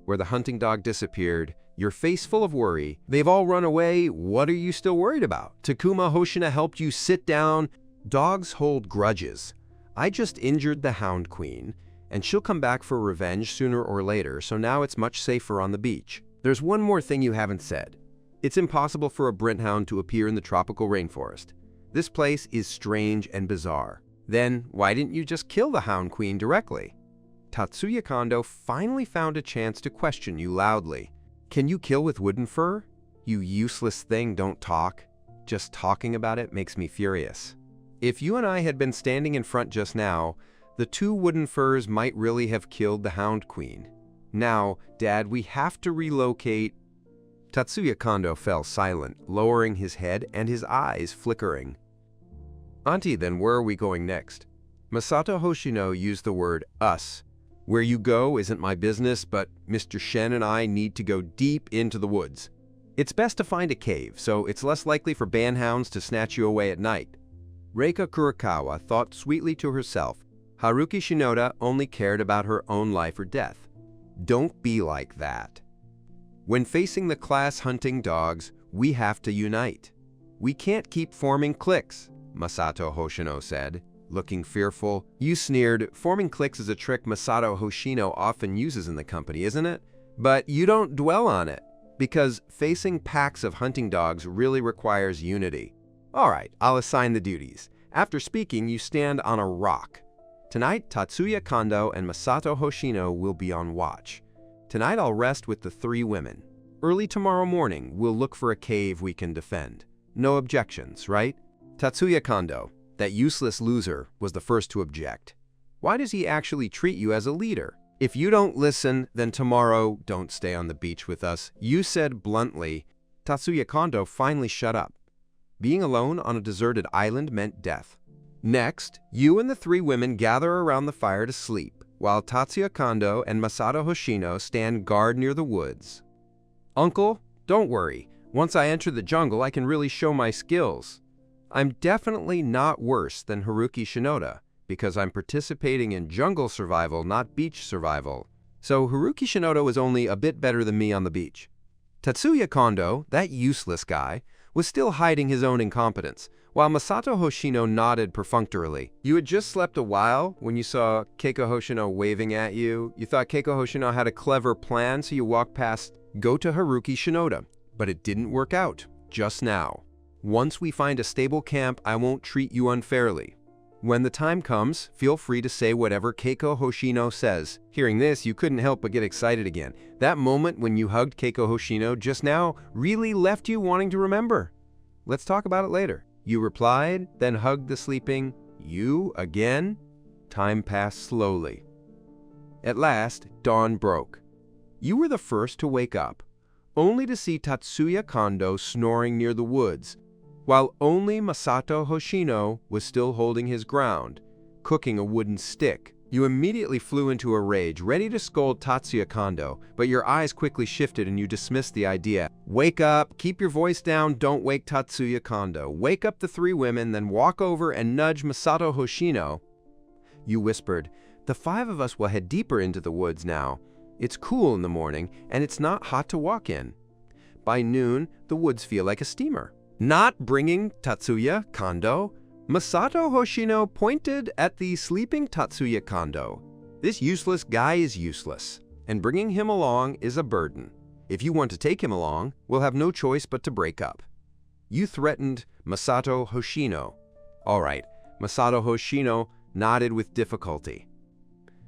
where the hunting dog disappeared, your face full of worry. They've all run away. What are you still worried about? Takuma Hoshina helped you sit down. Dogs hold grudges. I just injured the Hound Queen, and she'll come back for revenge sooner or later, so now it's much safer on the beach. There's one more thing you haven't said. It's impossible for a Brent hound to appear in the tropical rainforest. This place is strange and bizarre. Then, why didn't you just kill the Hound Queen directly? Tatsuya Kondo finally found a chance to question you loudly. Can you kill with wooden fur? You useless thing, don't talk. Just talking about it makes me furious. If you and I had been standing in front just now, the 2 wooden furs might really have killed the Hound Queen. Now, Dad, we have to relocate. Tatsuya Kondo fell silent, lowering his head and his eyes flickering. Auntie, then where are we going next? Masato Hoshino used the word us. Where you go isn't my business, but Mr. Shen and I need to go deep into the woods. It's best to find a cave, so it's less likely for bandhounds to snatch you away at night. Reika Kurokawa thought sweetly to herself. Haruki Shinoda only cared about her own life or death. Don't be like that. When facing the class hunting dogs, we have to unite. We can't keep forming cliques, Masato Hoshino said, looking fearful. You sneered. Forming cliques is a trick Masato Hoshino often uses in the company, isn't it? But you don't dwell on it, because facing packs of hunting dogs really requires unity. All right, I'll assign the duties. After speaking, you stand on a rock. Tonight, Tatsuya Kondo and Masato Hoshino will be on watch. Tonight, I'll rest with the 3 women. Early tomorrow morning, we'll look for a cave we can defend. No objections, right? Tatsuya Kondo, that useless loser, was the first to object. Why does he actually treat you as a leader? If you don't listen, then tomorrow, don't stay on the beach with us. You said bluntly. Tatsuya Kondo finally shut up. Being alone on a deserted island meant death. Next, you and the 3 women gather around the fire to sleep, while Tatsuya Kondo and Masato Hoshino stand guard near the woods. Uncle, don't worry. Once I enter the jungle, I can really show my skills. I'm definitely not worse than Haruki Shinoda, because I'm participating in jungle survival, not beach survival. So Haruki Shinoda was only a bit better than me on the beach. Tatsuya Kondo, that useless guy, was still hiding his own incompetence, while Masato Hoshino nodded perfunctorily. You had just slept a while when you saw Keiko Hoshino waving at you. You thought Keiko Hoshino had a clever plan, so you walked past. Go to Haruki Shinoda. But it didn't work out, just now. Once we find a stable camp, I won't treat you unfairly. When the time comes, feel free to say whatever Keiko Hoshino says. Hearing this, you couldn't help but get excited again. That moment when you hugged Keiko Hoshino just now really left you wanting to remember. Let's talk about it later. You replied, then hugged the sleeping you again. Time passed slowly. At last, dawn broke. You were the first to wake up, only to see Tatsuya Kondo snoring near the woods, while only Masato Hoshino was still holding his ground, cooking a wooden stick. You immediately flew into a rage, ready to scold Tatsuya Kondo, but your eyes quickly shifted and you dismissed the idea. Wake up, keep your voice down, don't wake Tatsuya Kondo. Wake up the 3 women, then walk over and nudge Masato Hoshino. You whispered, the 5 of us will head deeper into the woods now. It's cool in the morning, and it's not hot to walk in. By noon, the woods feel like a steamer. Not bringing Tatsuya Kondo? Masato Hoshino pointed at the sleeping Tatsuya Kondo. This useless guy is useless, and bringing him along is a burden. If you want to take him along, we'll have no choice but to break up. You threatened Masato Hoshino. All right, Masato Hoshino nodded with difficulty.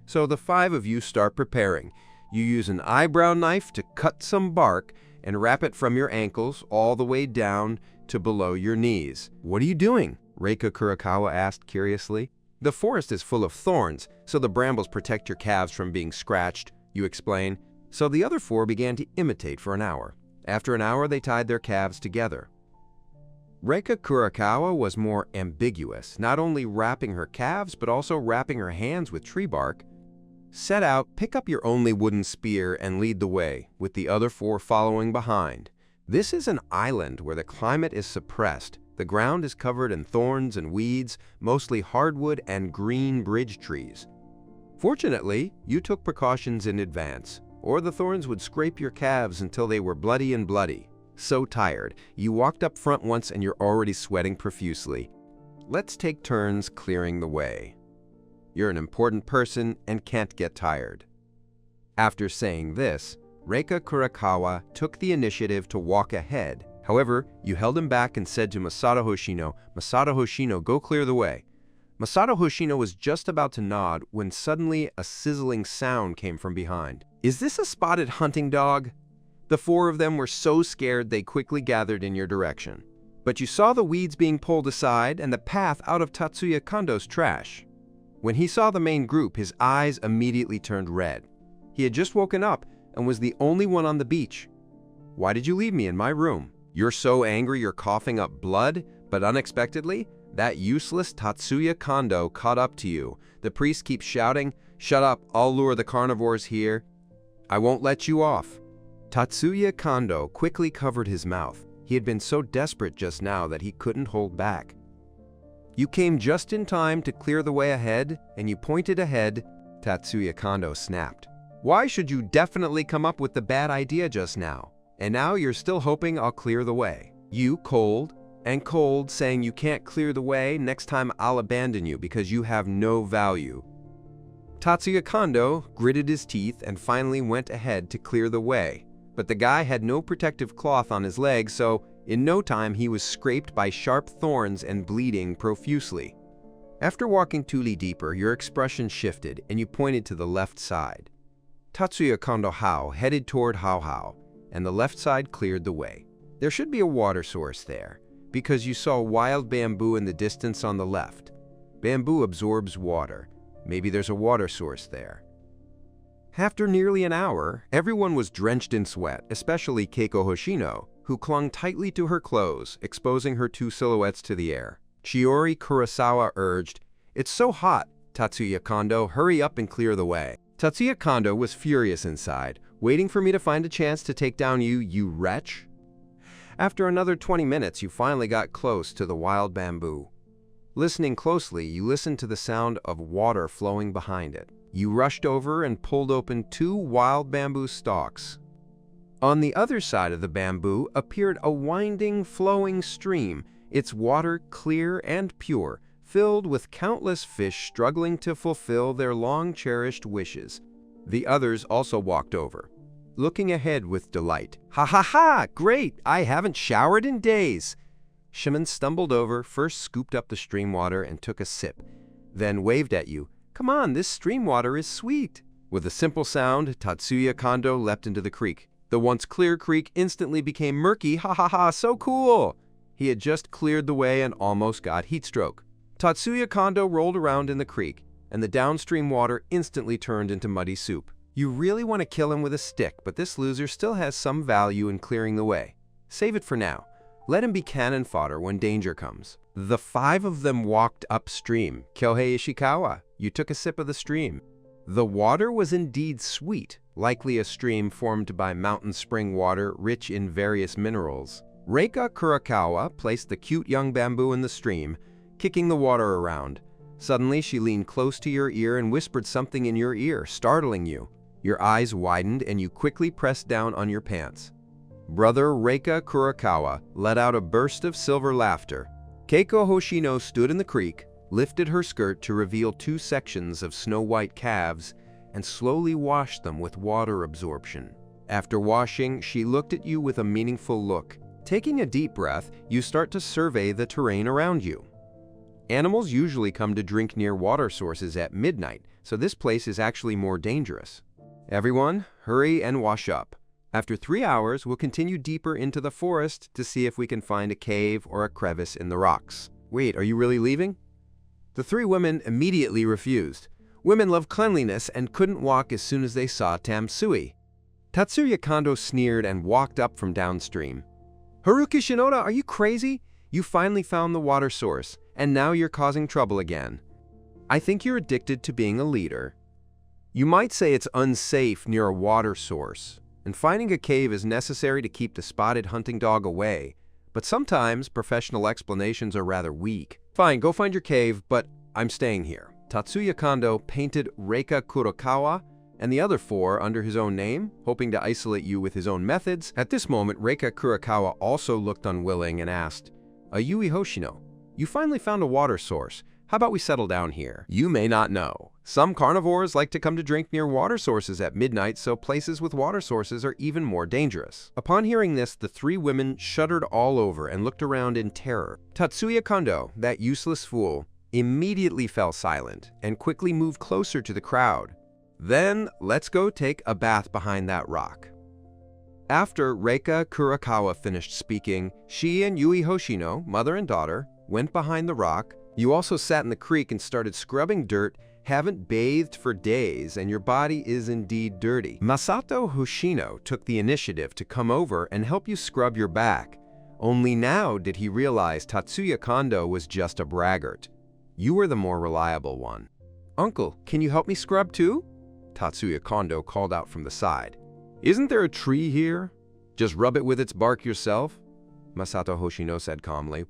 So the 5 of you start preparing. You use an eyebrow knife to cut some bark and wrap it from your ankles all the way down to below your knees. What are you doing? Reika Kurokawa asked curiously. The forest is full of thorns, so the brambles protect your calves from being scratched, you explain. So the other 4 began to imitate for an hour. After an hour, they tied their calves together. Reika Kurokawa was more ambiguous, not only wrapping her calves, but also wrapping her hands with tree bark. Set out, pick up your only wooden spear, and lead the way, with the other 4 following behind. This is an island where the climate is suppressed. The ground is covered in thorns and weeds, mostly hardwood and green bridge trees. Fortunately, you took precautions in advance, or the thorns would scrape your calves until they were bloody and bloody. So tired, you walked up front once and you're already sweating profusely. Let's take turns clearing the way. You're an important person and can't get tired. After saying this, Reika Kurakawa took the initiative to walk ahead. However, you held him back and said to Masato Hoshino, "Masato Hoshino, go clear the way." Masato Hoshino was just about to nod when suddenly a sizzling sound came from behind. "Is this a spotted hunting dog?" The four of them were so scared they quickly gathered in your direction. But you saw the weeds being pulled aside and the path out of Tatsuya Kondo's trash. When he saw the main group, his eyes immediately turned red. He had just woken up and was the only one on the beach. "Why did you leave me in my room? You're so angry you're coughing up blood?" But unexpectedly, that useless Tatsuya Kondo caught up to you. The priest keeps shouting, "Shut up, I'll lure the carnivores here. I won't let you off." Tatsuya Kondo quickly covered his mouth. He had been so desperate just now that he couldn't hold back. "You came just in time to clear the way ahead, and you pointed ahead," Tatsuya Kondo snapped. "Why should you definitely come up with the bad idea just now? And now you're still hoping I'll clear the way. You cold, saying you can't clear the way, next time I'll abandon you because you have no value." Tatsuya Kondo gritted his teeth and finally went ahead to clear the way. But the guy had no protective cloth on his legs, so in no time he was scraped by sharp thorns and bleeding profusely. After walking 2 li deeper, your expression shifted and you pointed to the left side. Tatsuya Kondo Hao headed toward Hao Hao, and the left side cleared the way. There should be a water source there, because you saw wild bamboo in the distance on the left. Bamboo absorbs water. Maybe there's a water source there. After nearly an hour, everyone was drenched in sweat, especially Keiko Hoshino, who clung tightly to her clothes, exposing her 2 silhouettes to the air. Chiori Kurosawa urged, "It's so hot, Tatsuya Kondo, hurry up and clear the way." Tatsuya Kondo was furious inside, waiting for me to find a chance to take down you, you wretch. After another 20 minutes, you finally got close to the wild bamboo. Listening closely, you listened to the sound of water flowing behind it. You rushed over and pulled open 2 wild bamboo stalks. On the other side of the bamboo appeared a winding, flowing stream, its water clear and pure, filled with countless fish struggling to fulfill their long-cherished wishes. The others also walked over, looking ahead with delight. "Ha ha ha! Great! I haven't showered in days!" Shimon stumbled over, first scooped up the stream water and took a sip, then waved at you. "Come on, this stream water is sweet." With a simple sound, Tatsuya Kondo leapt into the creek. The once clear creek instantly became murky. "Ha ha ha, so cool!" He had just cleared the way and almost got heat stroke. Tatsuya Kondo rolled around in the creek, and the downstream water instantly turned into muddy soup. You really want to kill him with a stick, but this loser still has some value in clearing the way. Save it for now. Let him be cannon fodder when danger comes. The 5 of them walked upstream. Kyohei Ishikawa, you took a sip of the stream. The water was indeed sweet, likely a stream formed by mountain spring water rich in various minerals. Reika Kurakawa placed the cute young bamboo in the stream, kicking the water around. Suddenly, she leaned close to your ear and whispered something in your ear, startling you. Your eyes widened and you quickly pressed down on your pants. Brother Reika Kurakawa let out a burst of silver laughter. Keiko Hoshino stood in the creek, lifted her skirt to reveal 2 sections of snow-white calves, and slowly washed them with water absorption. After washing, she looked at you with a meaningful look. Taking a deep breath, you start to survey the terrain around you. Animals usually come to drink near water sources at midnight, so this place is actually more dangerous. Everyone, hurry and wash up. After 3 hours, we'll continue deeper into the forest to see if we can find a cave or a crevice in the rocks. Wait, are you really leaving? The 3 women immediately refused. Women love cleanliness and couldn't walk as soon as they saw Tamsui. Tatsuya Kondo sneered and walked up from downstream. "Haruki Shinoda, are you crazy? You finally found the water source, and now you're causing trouble again. I think you're addicted to being a leader. You might say it's unsafe near a water source, and finding a cave is necessary to keep the spotted hunting dog away, But sometimes professional explanations are rather weak. Fine, go find your cave, but I'm staying here. Tatsuya Kondo painted Reika Kurokawa and the other 4 under his own name, hoping to isolate you with his own methods. At this moment, Reika Kurokawa also looked unwilling and asked, Yui Hoshino, you finally found a water source. How about we settle down here? You may not know. Some carnivores like to come to drink near water sources at midnight, so places with water sources are even more dangerous. Upon hearing this, the 3 women shuddered all over and looked around in terror. Tatsuya Kondo, that useless fool, immediately fell silent and quickly moved closer to the crowd. Then, let's go take a bath behind that rock. After Reika Kurokawa finished speaking, she and Yui Hoshino, mother and daughter, went behind the rock. You also sat in the creek and started scrubbing dirt, haven't bathed for days, and your body is indeed dirty. Masato Hoshino took the initiative to come over and help you scrub your back. Only now did he realize Tatsuya Kondo was just a braggart. You were the more reliable one. Uncle, can you help me scrub too? Tatsuya Kondo called out from the side. Isn't there a tree here? Just rub it with its bark yourself, Masato Hoshino said calmly.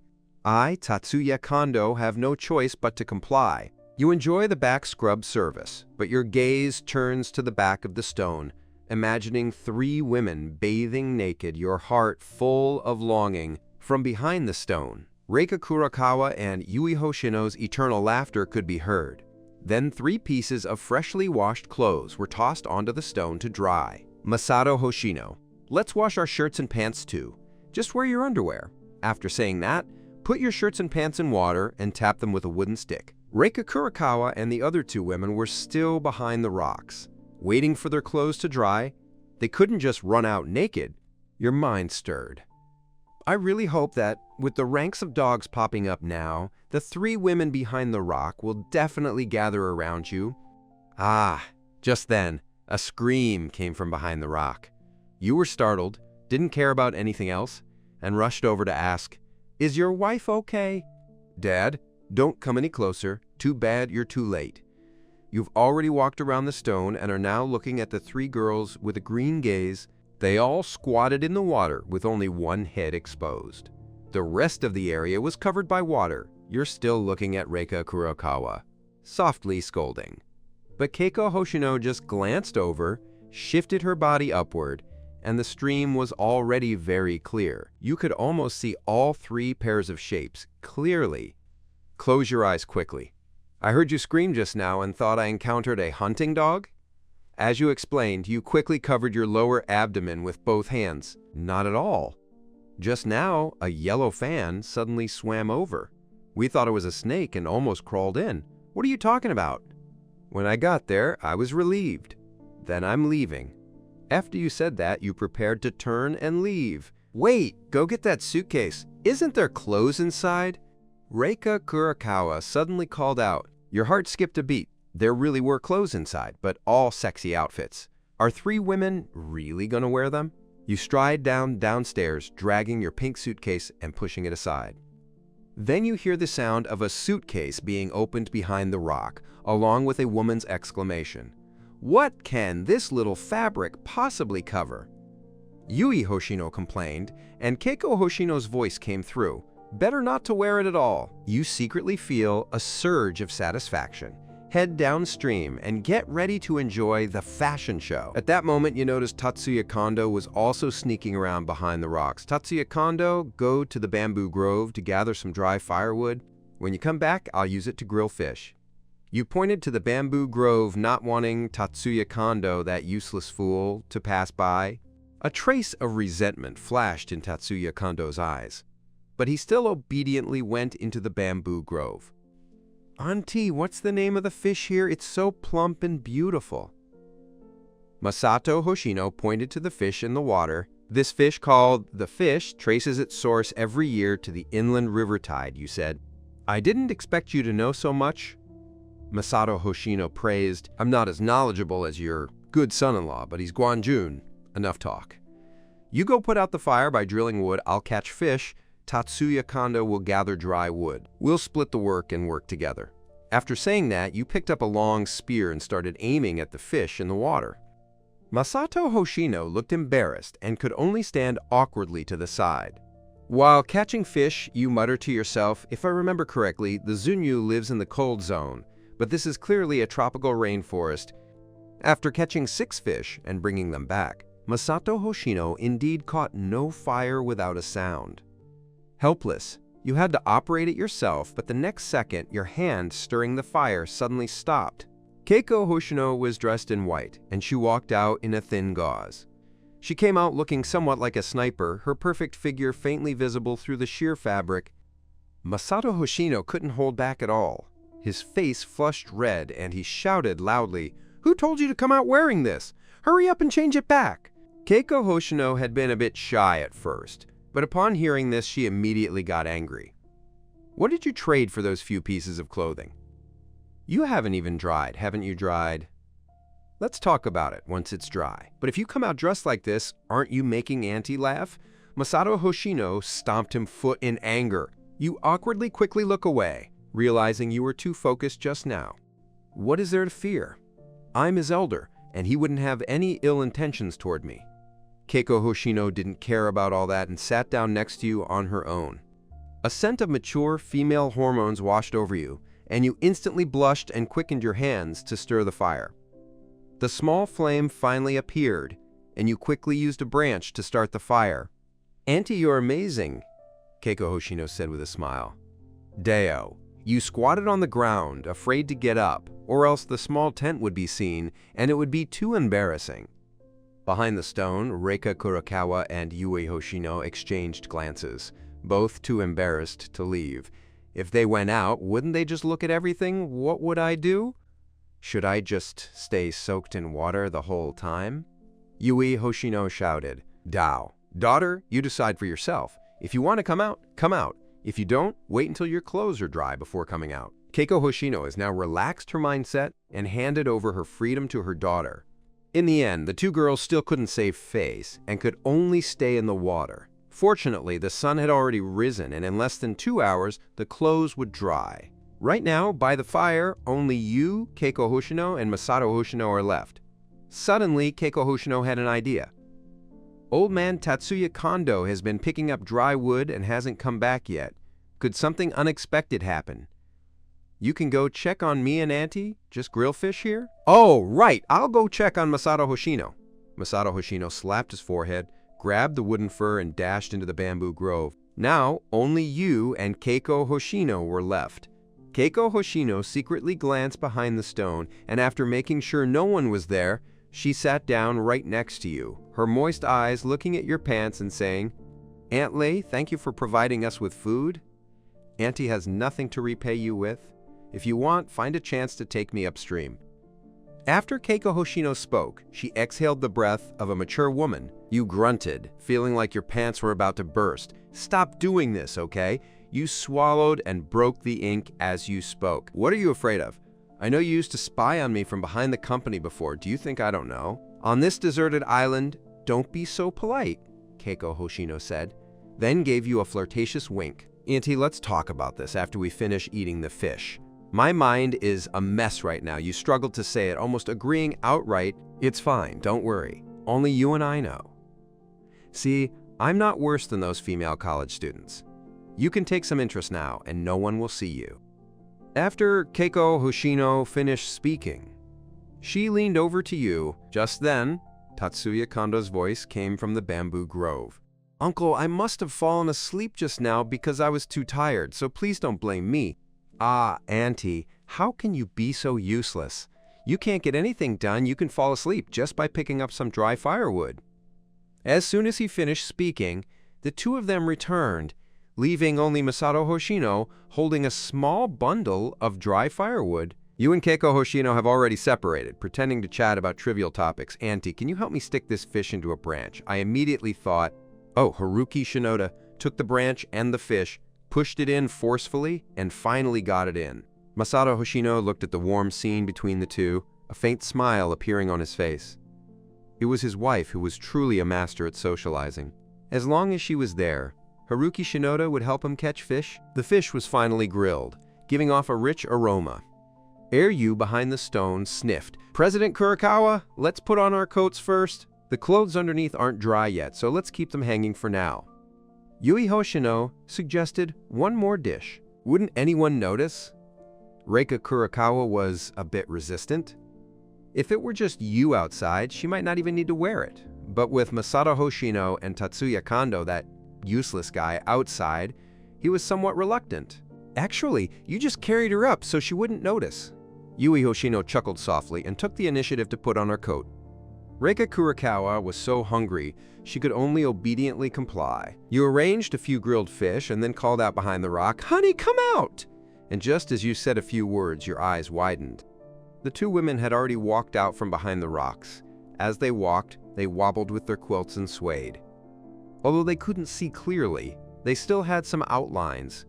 I, Tatsuya Kondo, have no choice but to comply. You enjoy the back scrub service, but your gaze turns to the back of the stone, imagining 3 women bathing naked, your heart full of longing. From behind the stone, Reika Kurokawa and Yui Hoshino's eternal laughter could be heard. Then 3 pieces of freshly washed clothes were tossed onto the stone to dry. Masato Hoshino, let's wash our shirts and pants too. Just wear your underwear. After saying that, put your shirts and pants in water and tap them with a wooden stick. Reika Kurokawa and the other 2 women were still behind the rocks, waiting for their clothes to dry. They couldn't just run out naked. Your mind stirred. I really hope that, with the ranks of dogs popping up now, the 3 women behind the rock will definitely gather around you. Ah, just then, a scream came from behind the rock. You were startled, didn't care about anything else, and rushed over to ask, Is your wife okay? Dad, don't come any closer. Too bad you're too late. You've already walked around the stone and are now looking at the 3 girls with a green gaze. They all squatted in the water with only one head exposed. The rest of the area was covered by water. You're still looking at Reika Kurokawa, softly scolding. But Keiko Hoshino just glanced over, shifted her body upward, and the stream was already very clear. You could almost see all 3 pairs of shapes clearly. Close your eyes quickly. I heard you scream just now and thought I encountered a hunting dog? As you explained, you quickly covered your lower abdomen with both hands. Not at all. Just now, a yellow fan suddenly swam over. We thought it was a snake and almost crawled in. What are you talking about? When I got there, I was relieved. Then I'm leaving. After you said that, you prepared to turn and leave. Wait, go get that suitcase. Isn't there clothes inside? Reika Kurokawa suddenly called out. Your heart skipped a beat. There really were clothes inside, but all sexy outfits. Are 3 women really gonna wear them? You stride downstairs, dragging your pink suitcase and pushing it aside. Then you hear the sound of a suitcase being opened behind the rock, along with a woman's exclamation. What can this little fabric possibly cover? Yui Hoshino complained, and Keiko Hoshino's voice came through. Better not to wear it at all. You secretly feel a surge of satisfaction. Head downstream and get ready to enjoy the fashion show. At that moment, you notice Tatsuya Kondo was also sneaking around behind the rocks. Tatsuya Kondo, go to the bamboo grove to gather some dry firewood. When you come back, I'll use it to grill fish. You pointed to the bamboo grove, not wanting Tatsuya Kondo, that useless fool, to pass by. A trace of resentment flashed in Tatsuya Kondo's eyes, but he still obediently went into the bamboo grove. Auntie, what's the name of the fish here? It's so plump and beautiful. Masato Hoshino pointed to the fish in the water. This fish, called the fish, traces its source every year to the inland river tide, you said. I didn't expect you to know so much. Masato Hoshino praised. I'm not as knowledgeable as your good son-in-law, but he's Guanjun. Enough talk. You go put out the fire by drilling wood. I'll catch fish. Tatsuya Kondo will gather dry wood. We'll split the work and work together. After saying that, you picked up a long spear and started aiming at the fish in the water. Masato Hoshino looked embarrassed and could only stand awkwardly to the side. While catching fish, you mutter to yourself, if I remember correctly, the Zunyu lives in the cold zone, but this is clearly a tropical rainforest. After catching 6 fish and bringing them back, Masato Hoshino indeed caught no fire without a sound. Helpless, you had to operate it yourself, but the next second, your hand stirring the fire suddenly stopped. Keiko Hoshino was dressed in white, and she walked out in a thin gauze. She came out looking somewhat like a sniper, her perfect figure faintly visible through the sheer fabric. Masato Hoshino couldn't hold back at all. His face flushed red, and he shouted loudly, "Who told you to come out wearing this? Hurry up and change it back!" Keiko Hoshino had been a bit shy at first, but upon hearing this, she immediately got angry. "What did you trade for those few pieces of clothing? You haven't even dried, haven't you dried? Let's talk about it once it's dry. But if you come out dressed like this, aren't you making Auntie laugh?" Masato Hoshino stomped him foot in anger. You awkwardly quickly look away, realizing you were too focused just now. What is there to fear? I'm his elder, and he wouldn't have any ill intentions toward me. Keiko Hoshino didn't care about all that and sat down next to you on her own. A scent of mature female hormones washed over you, and you instantly blushed and quickened your hands to stir the fire. The small flame finally appeared, and you quickly used a branch to start the fire. "Auntie, you're amazing," Keiko Hoshino said with a smile. Deo, you squatted on the ground, afraid to get up, or else the small tent would be seen, and it would be too embarrassing. Behind the stone, Reika Kurokawa and Yui Hoshino exchanged glances, both too embarrassed to leave. If they went out, wouldn't they just look at everything? What would I do? Should I just stay soaked in water the whole time? Yui Hoshino shouted, "Dao, daughter, you decide for yourself. If you want to come out, come out. If you don't, wait until your clothes are dry before coming out." Keiko Hoshino has now relaxed her mindset and handed over her freedom to her daughter. In the end, the two girls still couldn't save face and could only stay in the water. Fortunately, the sun had already risen, and in less than 2 hours, the clothes would dry. Right now, by the fire, only you, Keiko Hoshino, and Masato Hoshino are left. Suddenly, Keiko Hoshino had an idea. Old man Tatsuya Kondo has been picking up dry wood and hasn't come back yet. Could something unexpected happen? You can go check on me and Auntie? Just grill fish here? Oh, right, I'll go check on Masato Hoshino. Masato Hoshino slapped his forehead, grabbed the wooden fur, and dashed into the bamboo grove. Now, only you and Keiko Hoshino were left. Keiko Hoshino secretly glanced behind the stone, and after making sure no one was there, she sat down right next to you, her moist eyes looking at your pants and saying, "Aunt Lei, thank you for providing us with food. Auntie has nothing to repay you with. If you want, find a chance to take me upstream." After Keiko Hoshino spoke, she exhaled the breath of a mature woman. You grunted, feeling like your pants were about to burst. "Stop doing this, okay?" You swallowed and broke the ink as you spoke. "What are you afraid of? I know you used to spy on me from behind the company before. Do you think I don't know? On this deserted island, don't be so polite," Keiko Hoshino said, then gave you a flirtatious wink. "Auntie, let's talk about this after we finish eating the fish. My mind is a mess right now." You struggled to say it, almost agreeing outright. "It's fine, don't worry. Only you and I know. See, I'm not worse than those female college students. You can take some interest now, and no one will see you." After Keiko Hoshino finished speaking, she leaned over to you. Just then, Tatsuya Kondo's voice came from the bamboo grove. "Uncle, I must have fallen asleep just now because I was too tired, so please don't blame me." "Ah, Auntie, how can you be so useless? You can't get anything done. You can fall asleep just by picking up some dry firewood." As soon as he finished speaking, the two of them returned, leaving only Masato Hoshino holding a small bundle of dry firewood. "You and Keiko Hoshino have already separated, pretending to chat about trivial topics. Auntie, can you help me stick this fish into a branch?" I immediately thought, oh, Haruki Shinoda took the branch and the fish, pushed it in forcefully, and finally got it in. Masato Hoshino looked at the warm scene between the two, a faint smile appearing on his face. It was his wife who was truly a master at socializing. As long as she was there, Haruki Shinoda would help him catch fish. The fish was finally grilled, giving off a rich aroma. Yu behind the stone sniffed. "President Kurokawa, let's put on our coats first. The clothes underneath aren't dry yet, so let's keep them hanging for now." Yui Hoshino suggested one more dish. Wouldn't anyone notice? Reika Kurakawa was a bit resistant. If it were just you outside, she might not even need to wear it. But with Masato Hoshino and Tatsuya Kondo, that useless guy, outside, he was somewhat reluctant. Actually, you just carried her up so she wouldn't notice. Yui Hoshino chuckled softly and took the initiative to put on her coat. Reika Kurakawa was so hungry, she could only obediently comply. You arranged a few grilled fish and then called out behind the rock, "Honey, come out!" And just as you said a few words, your eyes widened. The two women had already walked out from behind the rocks. As they walked, they wobbled with their quilts and swayed. Although they couldn't see clearly, they still had some outlines.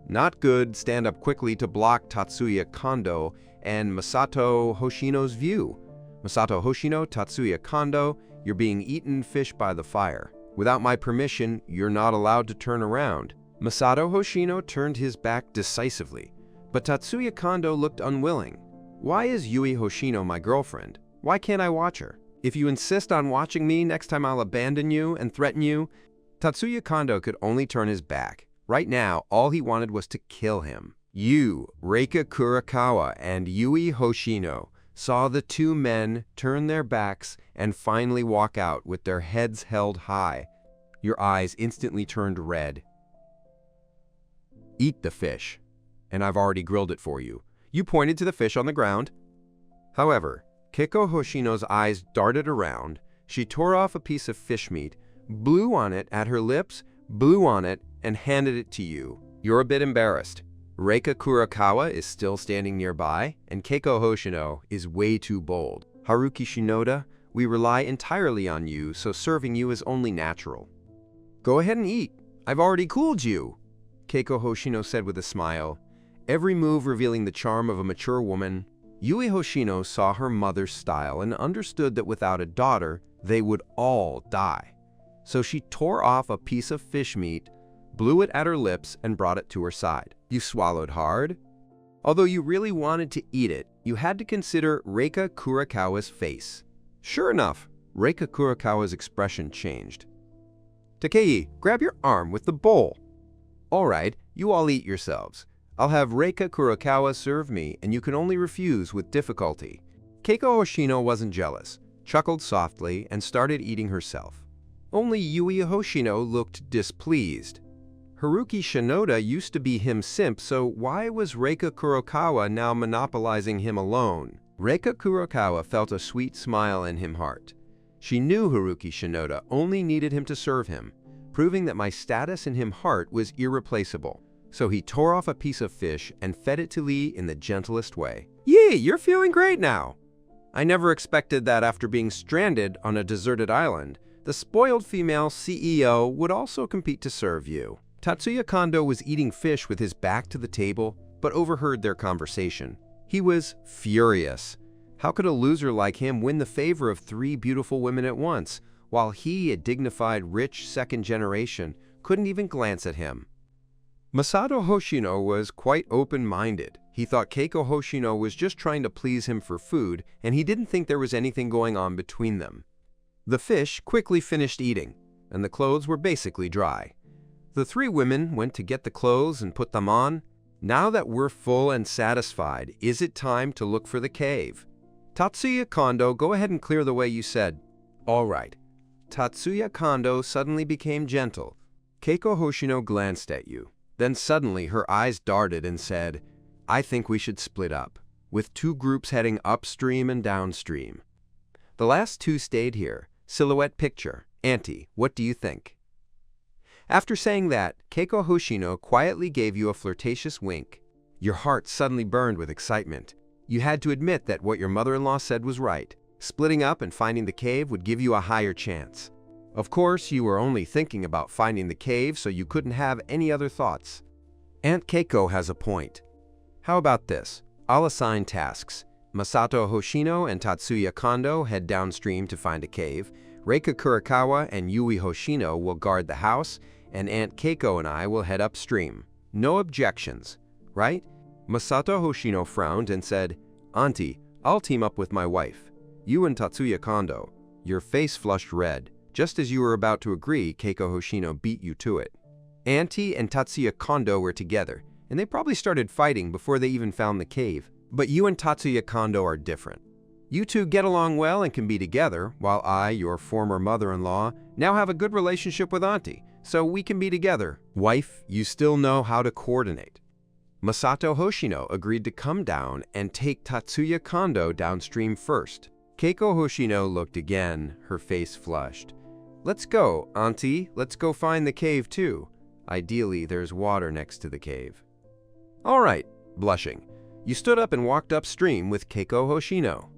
Not good, stand up quickly to block Tatsuya Kondo and Masato Hoshino's view. Masato Hoshino, Tatsuya Kondo, you're being eaten fish by the fire. Without my permission, you're not allowed to turn around. Masato Hoshino turned his back decisively, but Tatsuya Kondo looked unwilling. Why is Yui Hoshino my girlfriend? Why can't I watch her? If you insist on watching me, next time I'll abandon you and threaten you. Tatsuya Kondo could only turn his back. Right now, all he wanted was to kill him. You, Reika Kurakawa, and Yui Hoshino saw the two men turn their backs and finally walk out with their heads held high. Your eyes instantly turned red. Eat the fish, and I've already grilled it for you. You pointed to the fish on the ground. However, Keiko Hoshino's eyes darted around. She tore off a piece of fish meat, blew on it at her lips, blew on it, and handed it to you. You're a bit embarrassed. Reika Kurakawa is still standing nearby, and Keiko Hoshino is way too bold. Haruki Shinoda, we rely entirely on you, so serving you is only natural. Go ahead and eat. I've already cooled you, Keiko Hoshino said with a smile, every move revealing the charm of a mature woman. Yui Hoshino saw her mother's style and understood that without a daughter, they would all die. So she tore off a piece of fish meat, blew it at her lips, and brought it to her side. You swallowed hard. Although you really wanted to eat it, you had to consider Reika Kurakawa's face. Sure enough, Reika Kurakawa's expression changed. Takei, grab your arm with the bowl. All right, you all eat yourselves. I'll have Reika Kurakawa serve me, and you can only refuse with difficulty. Keiko Hoshino wasn't jealous, chuckled softly, and started eating herself. Only Yui Hoshino looked displeased. Haruki Shinoda used to be him simp, so why was Reika Kurakawa now monopolizing him alone? Reika Kurakawa felt a sweet smile in his heart. She knew Haruki Shinoda only needed him to serve him, proving that my status in his heart was irreplaceable. So he tore off a piece of fish and fed it to Lee in the gentlest way. Yee, you're feeling great now. I never expected that after being stranded on a deserted island, the spoiled female CEO would also compete to serve you. Tatsuya Kondo was eating fish with his back to the table, but overheard their conversation. He was furious. How could a loser like him win the favor of three beautiful women at once, while he, a dignified, rich second generation, couldn't even glance at him? Masato Hoshino was quite open-minded. He thought Keiko Hoshino was just trying to please him for food, and he didn't think there was anything going on between them. The fish quickly finished eating, and the clothes were basically dry. The three women went to get the clothes and put them on. Now that we're full and satisfied, is it time to look for the cave? Tatsuya Kondo, go ahead and clear the way you said. All right. Tatsuya Kondo suddenly became gentle. Keiko Hoshino glanced at you. Then suddenly her eyes darted and said, I think we should split up, with two groups heading upstream and downstream. The last two stayed here. Silhouette picture. Auntie, what do you think? After saying that, Keiko Hoshino quietly gave you a flirtatious wink. Your heart suddenly burned with excitement. You had to admit that what your mother-in-law said was right. Splitting up and finding the cave would give you a higher chance. Of course, you were only thinking about finding the cave, so you couldn't have any other thoughts. Aunt Keiko has a point. How about this? I'll assign tasks. Masato Hoshino and Tatsuya Kondo head downstream to find a cave. Reika Kurakawa and Yui Hoshino will guard the house, and Aunt Keiko and I will head upstream. No objections, right? Masato Hoshino frowned and said, Auntie, I'll team up with my wife. You and Tatsuya Kondo. Your face flushed red. Just as you were about to agree, Keiko Hoshino beat you to it. Auntie and Tatsuya Kondo were together, and they probably started fighting before they even found the cave. But you and Tatsuya Kondo are different. You two get along well and can be together, while I, your former mother-in-law, now have a good relationship with Auntie, so we can be together. Wife, you still know how to coordinate. Masato Hoshino agreed to come down and take Tatsuya Kondo downstream first. Keiko Hoshino looked again, her face flushed. Let's go, Auntie. Let's go find the cave too. Ideally, there's water next to the cave. All right, blushing. You stood up and walked upstream with Keiko Hoshino.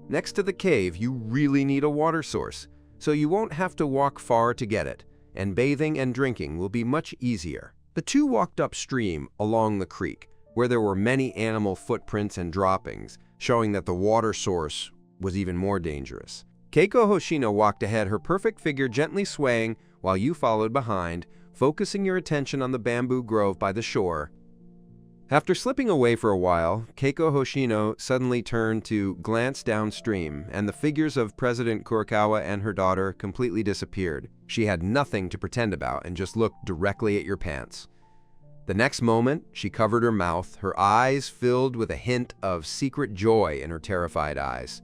Next to the cave, you really need a water source, so you won't have to walk far to get it, and bathing and drinking will be much easier. The two walked upstream along the creek, where there were many animal footprints and droppings, showing that the water source was even more dangerous. Keiko Hoshino walked ahead, her perfect figure gently swaying, while you followed behind, focusing your attention on the bamboo grove by the shore. After slipping away for a while, Keiko Hoshino suddenly turned to glance downstream, and the figures of President Kurokawa and her daughter completely disappeared. She had nothing to pretend about and just looked directly at your pants. The next moment, she covered her mouth, her eyes filled with a hint of secret joy in her terrified eyes.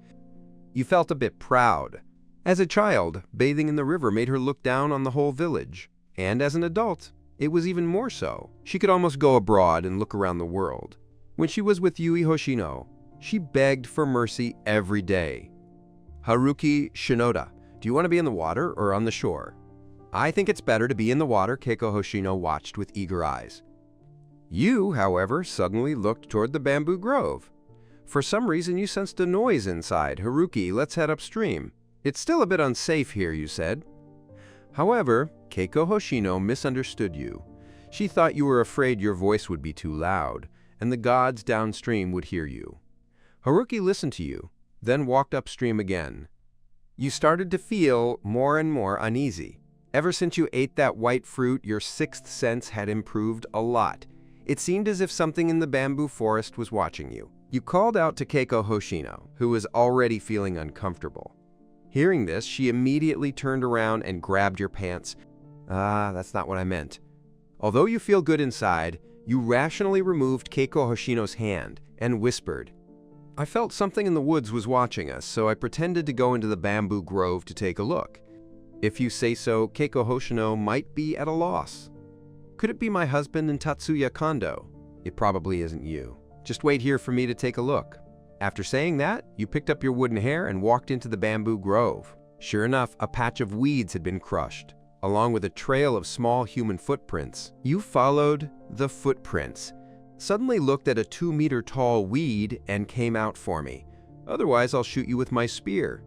You felt a bit proud. As a child, bathing in the river made her look down on the whole village, and as an adult, it was even more so. She could almost go abroad and look around the world. When she was with Yui Hoshino, she begged for mercy every day. Haruki Shinoda, do you want to be in the water or on the shore? I think it's better to be in the water, Keiko Hoshino watched with eager eyes. You, however, suddenly looked toward the bamboo grove. For some reason, you sensed a noise inside. Haruki, let's head upstream. It's still a bit unsafe here, you said. However, Keiko Hoshino misunderstood you. She thought you were afraid your voice would be too loud, and the gods downstream would hear you. Haruki listened to you, then walked upstream again. You started to feel more and more uneasy. Ever since you ate that white fruit, your sixth sense had improved a lot. It seemed as if something in the bamboo forest was watching you. You called out to Keiko Hoshino, who was already feeling uncomfortable. Hearing this, she immediately turned around and grabbed your pants. That's not what I meant. Although you feel good inside, you rationally removed Keiko Hoshino's hand and whispered, I felt something in the woods was watching us, so I pretended to go into the bamboo grove to take a look. If you say so, Keiko Hoshino might be at a loss. Could it be my husband and Tatsuya Kondo? It probably isn't you. Just wait here for me to take a look. After saying that, you picked up your wooden hair and walked into the bamboo grove. Sure enough, a patch of weeds had been crushed, along with a trail of small human footprints. You followed the footprints, suddenly looked at a 2-meter-tall weed and came out for me. Otherwise, I'll shoot you with my spear.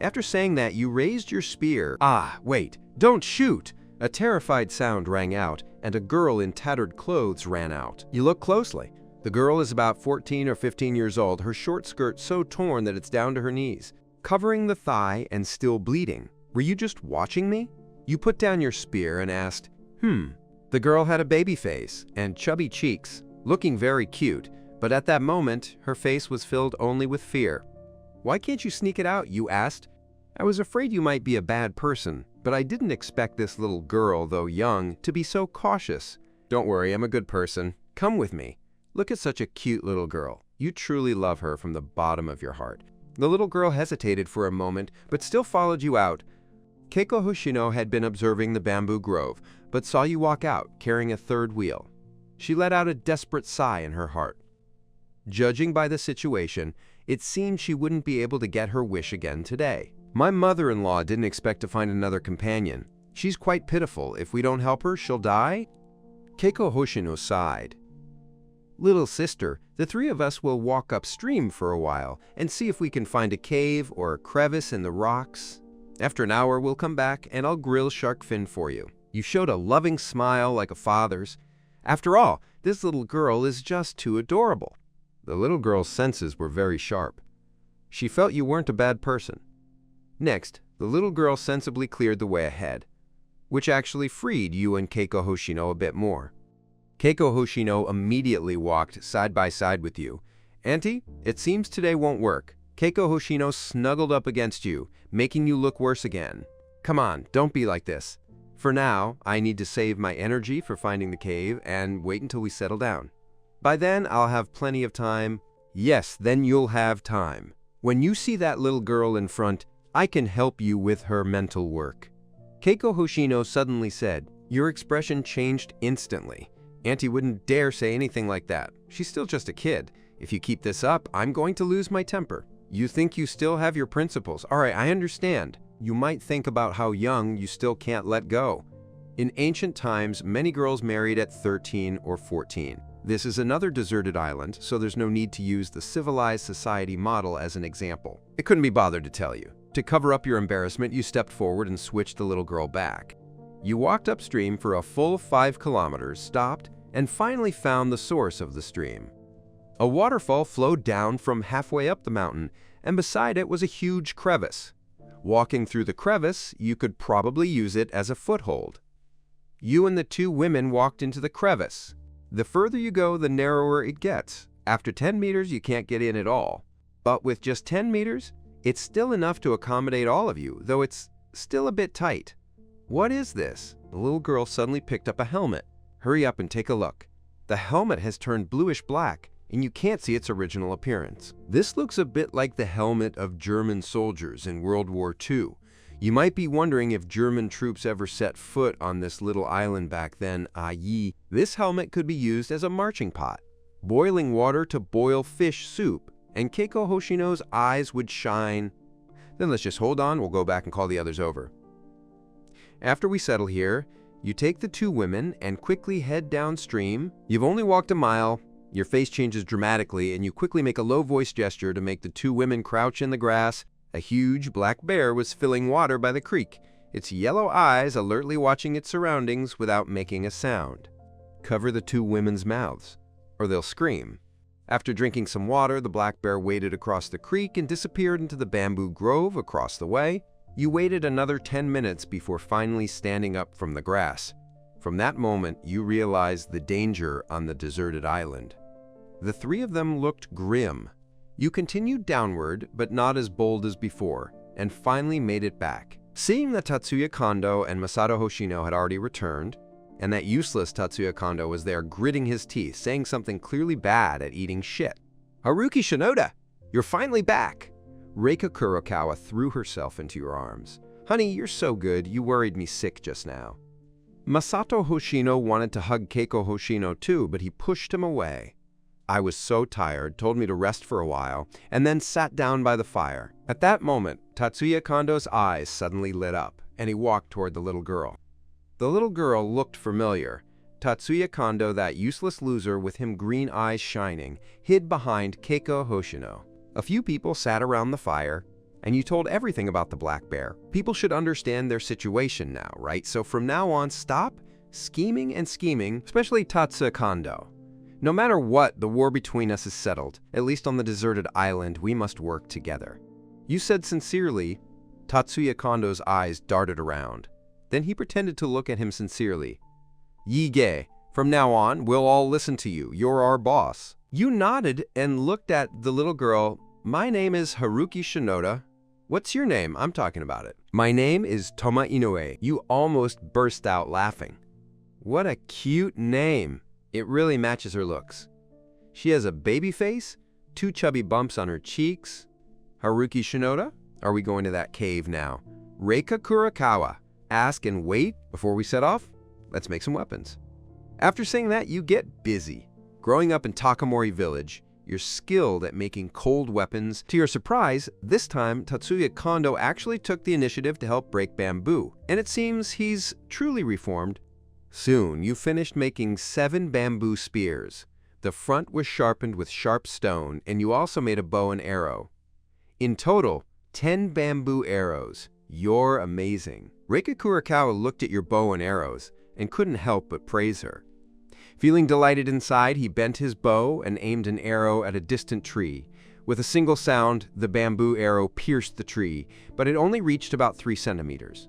After saying that, you raised your spear. Wait, don't shoot! A terrified sound rang out, and a girl in tattered clothes ran out. You look closely. The girl is about 14 or 15 years old, her short skirt so torn that it's down to her knees, covering the thigh and still bleeding. Were you just watching me? You put down your spear and asked, The girl had a baby face and chubby cheeks, looking very cute, but at that moment, her face was filled only with fear. Why can't you sneak it out? You asked. I was afraid you might be a bad person, but I didn't expect this little girl, though young, to be so cautious. Don't worry, I'm a good person. Come with me. Look at such a cute little girl. You truly love her from the bottom of your heart. The little girl hesitated for a moment, but still followed you out. Keiko Hoshino had been observing the bamboo grove, but saw you walk out, carrying a third wheel. She let out a desperate sigh in her heart. Judging by the situation, it seemed she wouldn't be able to get her wish again today. My mother-in-law didn't expect to find another companion. She's quite pitiful. If we don't help her, she'll die? Keiko Hoshino sighed. Little sister, the three of us will walk upstream for a while and see if we can find a cave or a crevice in the rocks. After an hour, we'll come back and I'll grill shark fin for you. You showed a loving smile like a father's. After all, this little girl is just too adorable. The little girl's senses were very sharp. She felt you weren't a bad person. Next, the little girl sensibly cleared the way ahead, which actually freed you and Keiko Hoshino a bit more. Keiko Hoshino immediately walked side by side with you. Auntie, it seems today won't work. Keiko Hoshino snuggled up against you, making you look worse again. Come on, don't be like this. For now, I need to save my energy for finding the cave and wait until we settle down. By then, I'll have plenty of time. Yes, then you'll have time. When you see that little girl in front, I can help you with her mental work." Keiko Hoshino suddenly said. Your expression changed instantly. Auntie wouldn't dare say anything like that. She's still just a kid. If you keep this up, I'm going to lose my temper. You think you still have your principles. All right, I understand. You might think about how young you still can't let go. In ancient times, many girls married at 13 or 14. This is another deserted island, so there's no need to use the civilized society model as an example. I couldn't be bothered to tell you. To cover up your embarrassment, you stepped forward and switched the little girl back. You walked upstream for a full 5 kilometers, stopped, and finally found the source of the stream. A waterfall flowed down from halfway up the mountain, and beside it was a huge crevice. Walking through the crevice, you could probably use it as a foothold. You and the 2 women walked into the crevice. The further you go, the narrower it gets. After 10 meters, you can't get in at all. But with just 10 meters, it's still enough to accommodate all of you, though it's still a bit tight. What is this? The little girl suddenly picked up a helmet. Hurry up and take a look. The helmet has turned bluish black, and you can't see its original appearance. This looks a bit like the helmet of German soldiers in World War II. You might be wondering if German troops ever set foot on this little island back then, i.e., this helmet could be used as a marching pot. Boiling water to boil fish soup, and Keiko Hoshino's eyes would shine. Then let's just hold on, we'll go back and call the others over. After we settle here, you take the 2 women and quickly head downstream. You've only walked a mile. Your face changes dramatically, and you quickly make a low-voiced gesture to make the 2 women crouch in the grass. A huge black bear was filling water by the creek, its yellow eyes alertly watching its surroundings without making a sound. Cover the 2 women's mouths, or they'll scream. After drinking some water, the black bear waded across the creek and disappeared into the bamboo grove across the way. You waited another 10 minutes before finally standing up from the grass. From that moment, you realized the danger on the deserted island. The 3 of them looked grim. You continued downward, but not as bold as before, and finally made it back. Seeing that Tatsuya Kondo and Masato Hoshino had already returned, and that useless Tatsuya Kondo was there gritting his teeth, saying something clearly bad at eating shit. "Haruki Shinoda, you're finally back!" Reika Kurokawa threw herself into your arms. "Honey, you're so good, you worried me sick just now." Masato Hoshino wanted to hug Keiko Hoshino too, but he pushed him away. I was so tired, told me to rest for a while, and then sat down by the fire. At that moment, Tatsuya Kondo's eyes suddenly lit up, and he walked toward the little girl. The little girl looked familiar. Tatsuya Kondo, that useless loser with him green eyes shining, hid behind Keiko Hoshino. A few people sat around the fire, and you told everything about the black bear. People should understand their situation now, right? So from now on, stop scheming and scheming, especially Tatsuya Kondo. No matter what, the war between us is settled. At least on the deserted island, we must work together. You said sincerely. Tatsuya Kondo's eyes darted around. Then he pretended to look at him sincerely. "Yige, from now on, we'll all listen to you. You're our boss." You nodded and looked at the little girl. "My name is Haruki Shinoda." "What's your name?" "I'm talking about it." "My name is Toma Inoue." You almost burst out laughing. What a cute name. It really matches her looks. She has a baby face, 2 chubby bumps on her cheeks. Haruki Shinoda? Are we going to that cave now? Reika Kurokawa. Ask and wait before we set off? Let's make some weapons. After saying that, you get busy. Growing up in Takamori Village, you're skilled at making cold weapons. To your surprise, this time Tatsuya Kondo actually took the initiative to help break bamboo, and it seems he's truly reformed. Soon, you finished making 7 bamboo spears. The front was sharpened with sharp stone, and you also made a bow and arrow. In total, 10 bamboo arrows. You're amazing. Reika Kurokawa looked at your bow and arrows and couldn't help but praise her. Feeling delighted inside, he bent his bow and aimed an arrow at a distant tree. With a single sound, the bamboo arrow pierced the tree, but it only reached about 3 centimeters.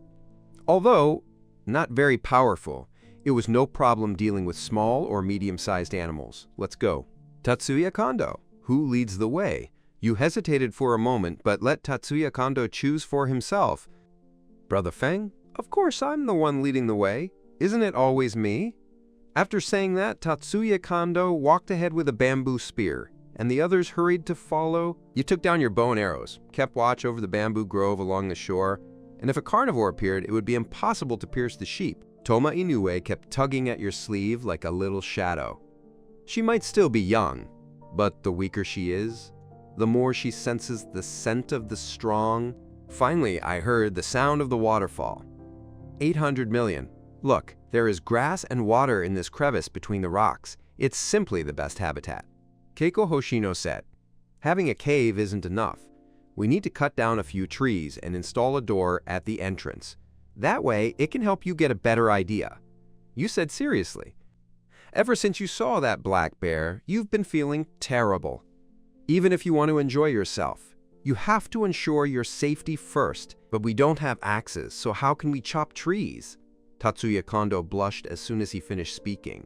Although not very powerful, it was no problem dealing with small or medium-sized animals. Let's go. Tatsuya Kondo, who leads the way? You hesitated for a moment, but let Tatsuya Kondo choose for himself. Brother Feng, Of course I'm the one leading the way. Isn't it always me? After saying that, Tatsuya Kondo walked ahead with a bamboo spear, and the others hurried to follow. You took down your bow and arrows, kept watch over the bamboo grove along the shore, and if a carnivore appeared, it would be impossible to pierce the sheep. Toma Inoue kept tugging at your sleeve like a little shadow. She might still be young, but the weaker she is, the more she senses the scent of the strong. Finally, I heard the sound of the waterfall. 800 million. Look, there is grass and water in this crevice between the rocks. It's simply the best habitat. Keiko Hoshino said, having a cave isn't enough. We need to cut down a few trees and install a door at the entrance. That way, it can help you get a better idea. You said seriously. Ever since you saw that black bear, you've been feeling terrible. Even if you want to enjoy yourself, you have to ensure your safety first. But we don't have axes, so how can we chop trees? Tatsuya Kondo blushed as soon as he finished speaking.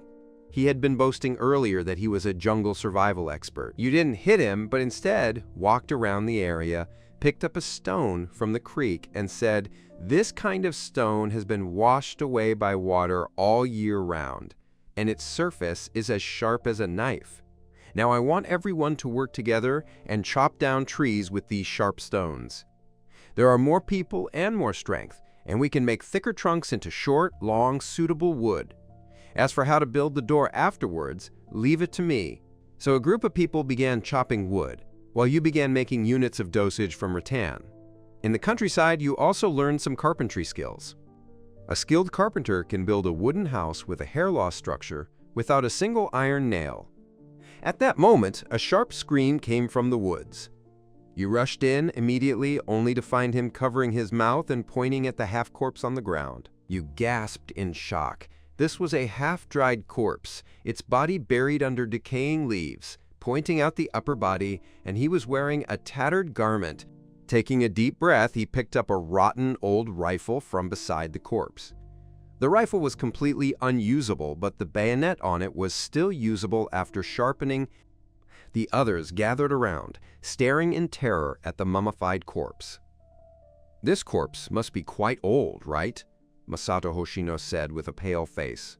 He had been boasting earlier that he was a jungle survival expert. You didn't hit him, but instead walked around the area, picked up a stone from the creek, and said, "This kind of stone has been washed away by water all year round, and its surface is as sharp as a knife. Now I want everyone to work together and chop down trees with these sharp stones. There are more people and more strength, and we can make thicker trunks into short, long, suitable wood. As for how to build the door afterwards, leave it to me." So a group of people began chopping wood, while you began making units of dosage from rattan. In the countryside, you also learned some carpentry skills. A skilled carpenter can build a wooden house with a hair loss structure without a single iron nail. At that moment, a sharp scream came from the woods. You rushed in immediately, only to find him covering his mouth and pointing at the half-corpse on the ground. You gasped in shock. This was a half-dried corpse, its body buried under decaying leaves, pointing out the upper body, and he was wearing a tattered garment. Taking a deep breath, he picked up a rotten old rifle from beside the corpse. The rifle was completely unusable, but the bayonet on it was still usable after sharpening. The others gathered around, staring in terror at the mummified corpse. "This corpse must be quite old, right?" Masato Hoshino said with a pale face.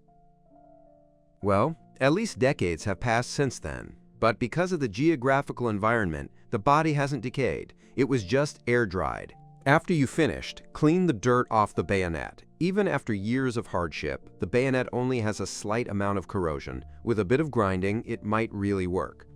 "Well, at least decades have passed since then, but because of the geographical environment, the body hasn't decayed. It was just air-dried. After you finished, clean the dirt off the bayonet. Even after years of hardship, the bayonet only has a slight amount of corrosion. With a bit of grinding, it might really work."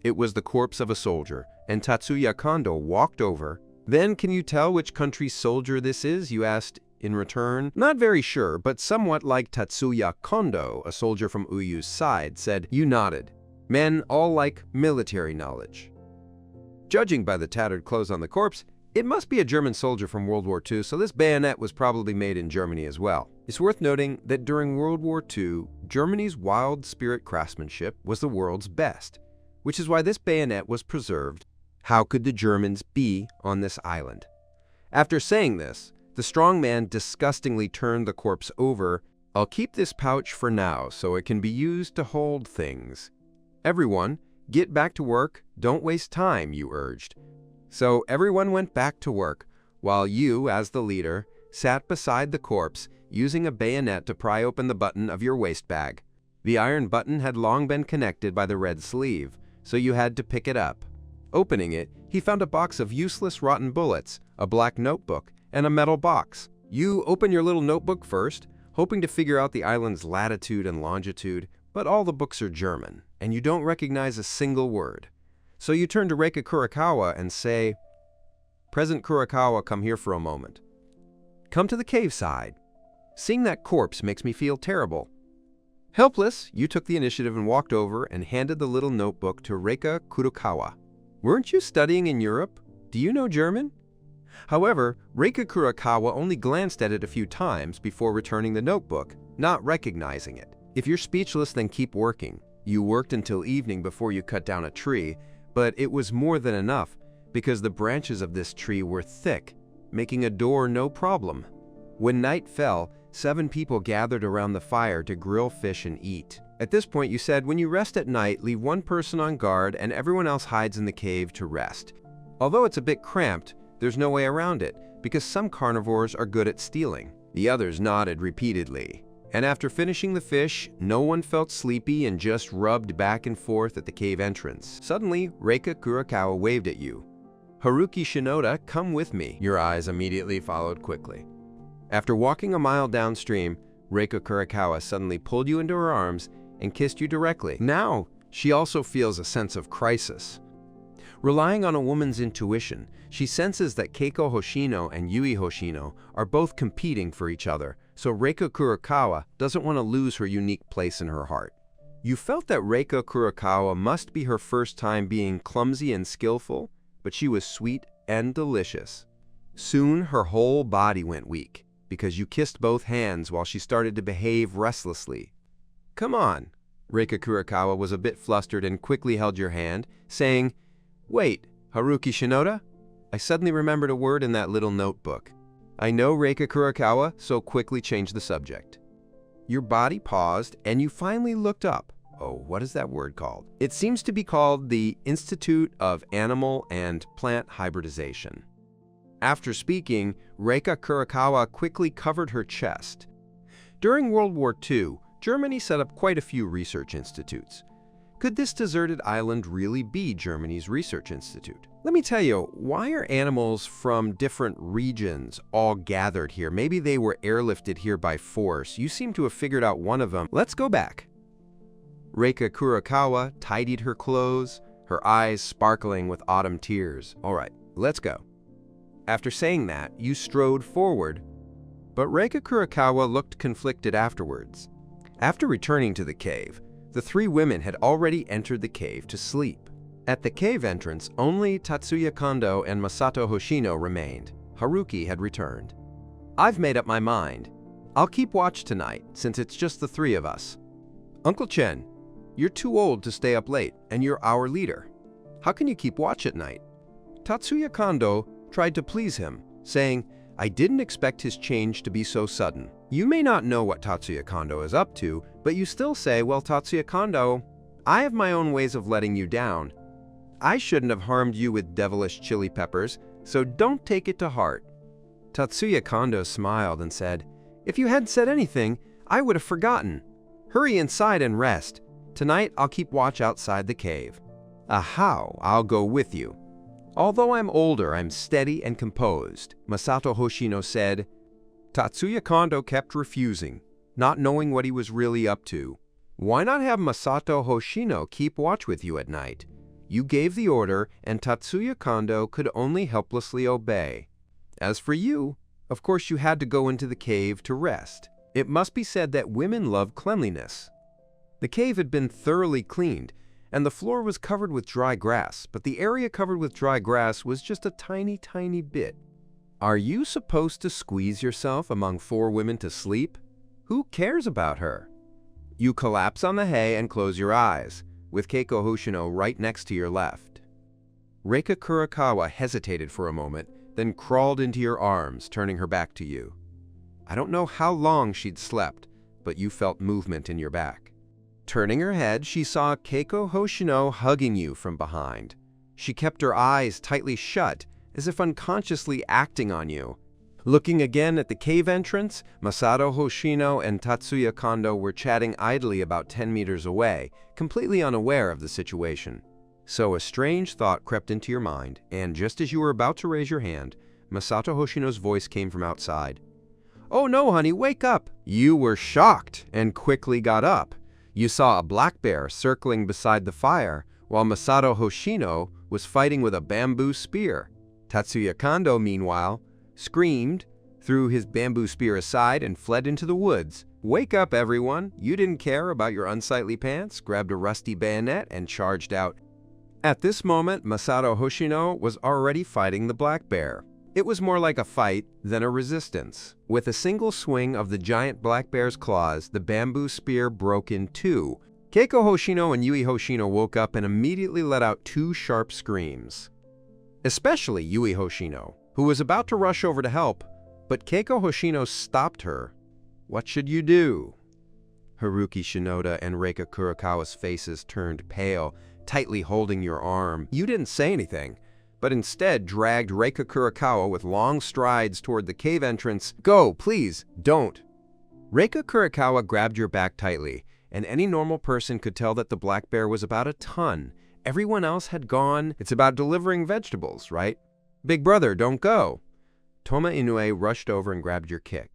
It was the corpse of a soldier, and Tatsuya Kondo walked over. "Then can you tell which country's soldier this is?" you asked in return. "Not very sure, but somewhat like Tatsuya Kondo, a soldier from Uyu's side, said." You nodded. Men all like military knowledge. Judging by the tattered clothes on the corpse, it must be a German soldier from World War II, so this bayonet was probably made in Germany as well. It's worth noting that during World War II, Germany's wild spirit craftsmanship was the world's best, which is why this bayonet was preserved. How could the Germans be on this island? After saying this, the strong man disgustingly turned the corpse over. "I'll keep this pouch for now so it can be used to hold things. Everyone, get back to work. Don't waste time," you urged. So everyone went back to work, while you, as the leader, sat beside the corpse, using a bayonet to pry open the button of your waist bag. The iron button had long been connected by the red sleeve, so you had to pick it up. Opening it, he found a box of useless rotten bullets, a black notebook, and a metal box. You open your little notebook first, hoping to figure out the island's latitude and longitude, but all the books are German, and you don't recognize a single word. So you turn to Reika Kurakawa and say, "President Kurakawa, come here for a moment. Come to the cave side. Seeing that corpse makes me feel terrible." Helpless, you took the initiative and walked over and handed the little notebook to Reika Kurakawa. "Weren't you studying in Europe? Do you know German?" However, Reika Kurakawa only glanced at it a few times before returning the notebook, not recognizing it. "If you're speechless, then keep working. You worked until evening before you cut down a tree, but it was more than enough because the branches of this tree were thick, making a door no problem." When night fell, 7 people gathered around the fire to grill fish and eat. At this point, you said, "When you rest at night, leave one person on guard and everyone else hides in the cave to rest. Although it's a bit cramped, there's no way around it because some carnivores are good at stealing. The others nodded repeatedly. And after finishing the fish, no one felt sleepy and just rubbed back and forth at the cave entrance. Suddenly, Reika Kurakawa waved at you. "Haruki Shinoda, come with me." Your eyes immediately followed quickly. After walking a mile downstream, Reika Kurakawa suddenly pulled you into her arms and kissed you directly. Now, she also feels a sense of crisis. Relying on a woman's intuition, she senses that Keiko Hoshino and Yui Hoshino are both competing for each other, so Reika Kurakawa doesn't want to lose her unique place in her heart. You felt that Reika Kurakawa must be her first time being clumsy and skillful, but she was sweet and delicious. Soon, her whole body went weak, because you kissed both hands while she started to behave restlessly. "Come on." Reika Kurakawa was a bit flustered and quickly held your hand, saying, "Wait, Haruki Shinoda?" I suddenly remembered a word in that little notebook. I know Reika Kurakawa, so quickly changed the subject. Your body paused, and you finally looked up. Oh, what is that word called? It seems to be called the Institute of Animal and Plant Hybridization. After speaking, Reika Kurakawa quickly covered her chest. During World War II, Germany set up quite a few research institutes. Could this deserted island really be Germany's research institute? Let me tell you, why are animals from different regions all gathered here? Maybe they were airlifted here by force. You seem to have figured out one of them. Let's go back. Reika Kurakawa tidied her clothes, her eyes sparkling with autumn tears. All right, let's go. After saying that, you strode forward, but Reika Kurakawa looked conflicted afterwards. After returning to the cave, the three women had already entered the cave to sleep. At the cave entrance, only Tatsuya Kondo and Masato Hoshino remained. Haruki had returned. "I've made up my mind. I'll keep watch tonight, since it's just the three of us." "Uncle Chen, you're too old to stay up late, and you're our leader. How can you keep watch at night?" Tatsuya Kondo tried to please him, saying, "I didn't expect his change to be so sudden." You may not know what Tatsuya Kondo is up to, but you still say, "Well, Tatsuya Kondo, I have my own ways of letting you down. I shouldn't have harmed you with devilish chili peppers, so don't take it to heart." Tatsuya Kondo smiled and said, "If you hadn't said anything, I would have forgotten. Hurry inside and rest. Tonight, I'll keep watch outside the cave." "How? I'll go with you." "Although I'm older, I'm steady and composed," Masato Hoshino said. Tatsuya Kondo kept refusing, not knowing what he was really up to. "Why not have Masato Hoshino keep watch with you at night?" You gave the order, and Tatsuya Kondo could only helplessly obey. As for you, of course you had to go into the cave to rest. It must be said that women love cleanliness. The cave had been thoroughly cleaned, and the floor was covered with dry grass, but the area covered with dry grass was just a tiny, tiny bit. Are you supposed to squeeze yourself among four women to sleep? Who cares about her? You collapse on the hay and close your eyes, with Keiko Hoshino right next to your left. Reika Kurakawa hesitated for a moment, then crawled into your arms, turning her back to you. I don't know how long she'd slept, but you felt movement in your back. Turning her head, she saw Keiko Hoshino hugging you from behind. She kept her eyes tightly shut, as if unconsciously acting on you. Looking again at the cave entrance, Masato Hoshino and Tatsuya Kondo were chatting idly about 10 meters away, completely unaware of the situation. So a strange thought crept into your mind, and just as you were about to raise your hand, Masato Hoshino's voice came from outside. "Oh no, honey, wake up!" You were shocked and quickly got up. You saw a black bear circling beside the fire, while Masato Hoshino was fighting with a bamboo spear. Tatsuya Kondo, meanwhile, screamed, threw his bamboo spear aside, and fled into the woods. "Wake up, everyone! You didn't care about your unsightly pants," grabbed a rusty bayonet, and charged out. At this moment, Masato Hoshino was already fighting the black bear. It was more like a fight than a resistance. With a single swing of the giant black bear's claws, the bamboo spear broke in two. Keiko Hoshino and Yui Hoshino woke up and immediately let out two sharp screams. Especially Yui Hoshino, who was about to rush over to help, but Keiko Hoshino stopped her. "What should you do?" Haruki Shinoda and Reika Kurakawa's faces turned pale, tightly holding your arm. You didn't say anything, but instead dragged Reika Kurikawa with long strides toward the cave entrance. "Go, please, don't." Reika Kurikawa grabbed your back tightly, and any normal person could tell that the black bear was about a ton. Everyone else had gone. It's about delivering vegetables, right? "Big brother, don't go." Toma Inoue rushed over and grabbed your kick.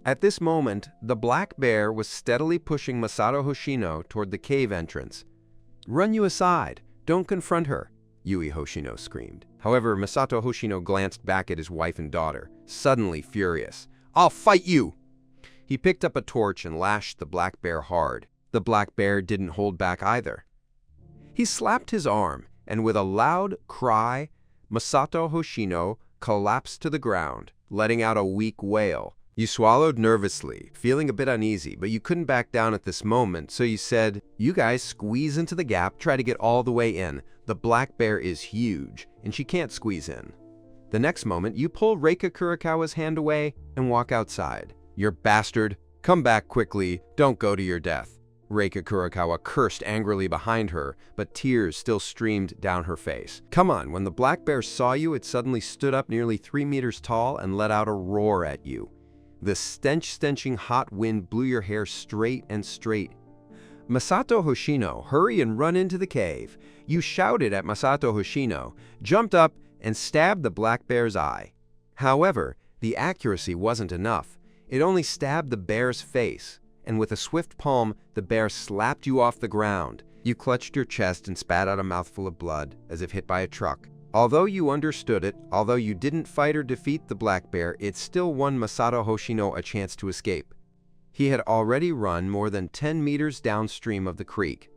At this moment, the black bear was steadily pushing Masato Hoshino toward the cave entrance. "Run you aside. Don't confront her," Yui Hoshino screamed. However, Masato Hoshino glanced back at his wife and daughter, suddenly furious. "I'll fight you!" He picked up a torch and lashed the black bear hard. The black bear didn't hold back either. He slapped his arm, and with a loud cry, Masato Hoshino collapsed to the ground, letting out a weak wail. You swallowed nervously, feeling a bit uneasy, but you couldn't back down at this moment, so you said, "You guys squeeze into the gap, try to get all the way in. The black bear is huge, and she can't squeeze in." The next moment, you pull Reika Kurikawa's hand away and walk outside. "You bastard! Come back quickly, don't go to your death." Reika Kurikawa cursed angrily behind her, but tears still streamed down her face. "Come on." When the black bear saw you, it suddenly stood up nearly 3 meters tall and let out a roar at you. The stenching hot wind blew your hair straight and straight. "Masato Hoshino, hurry and run into the cave." You shouted at Masato Hoshino, jumped up, and stabbed the black bear's eye. However, the accuracy wasn't enough. It only stabbed the bear's face, and with a swift palm, the bear slapped you off the ground. You clutched your chest and spat out a mouthful of blood, as if hit by a truck. Although you understood it, although you didn't fight or defeat the black bear, it still won Masato Hoshino a chance to escape. He had already run more than 10 meters downstream of the creek.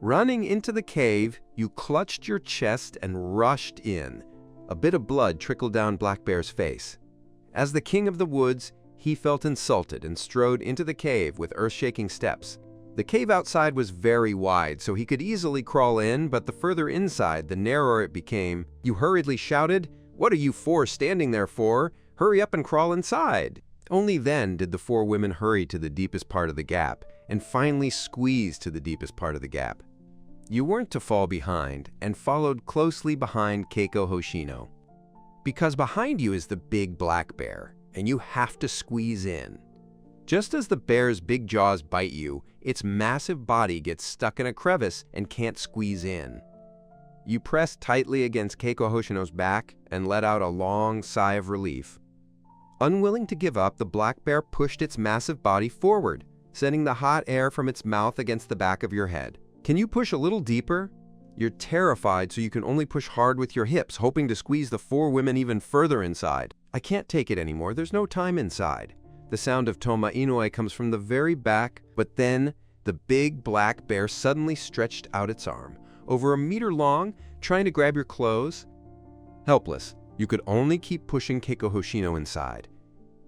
Running into the cave, you clutched your chest and rushed in. A bit of blood trickled down Black Bear's face. As the king of the woods, he felt insulted and strode into the cave with earth-shaking steps. The cave outside was very wide, so he could easily crawl in, but the further inside, the narrower it became. You hurriedly shouted, "What are you four standing there for? Hurry up and crawl inside!" Only then did the 4 women hurry to the deepest part of the gap, and finally squeeze to the deepest part of the gap. You weren't to fall behind, and followed closely behind Keiko Hoshino. Because behind you is the big black bear, and you have to squeeze in. Just as the bear's big jaws bite you, its massive body gets stuck in a crevice and can't squeeze in. You pressed tightly against Keiko Hoshino's back and let out a long sigh of relief. Unwilling to give up, the black bear pushed its massive body forward, sending the hot air from its mouth against the back of your head. Can you push a little deeper? You're terrified, so you can only push hard with your hips, hoping to squeeze the 4 women even further inside. "I can't take it anymore. There's no time inside." The sound of Toma Inoue comes from the very back, but then the big black bear suddenly stretched out its arm, over 1 meter long, trying to grab your clothes. Helpless, you could only keep pushing Keiko Hoshino inside.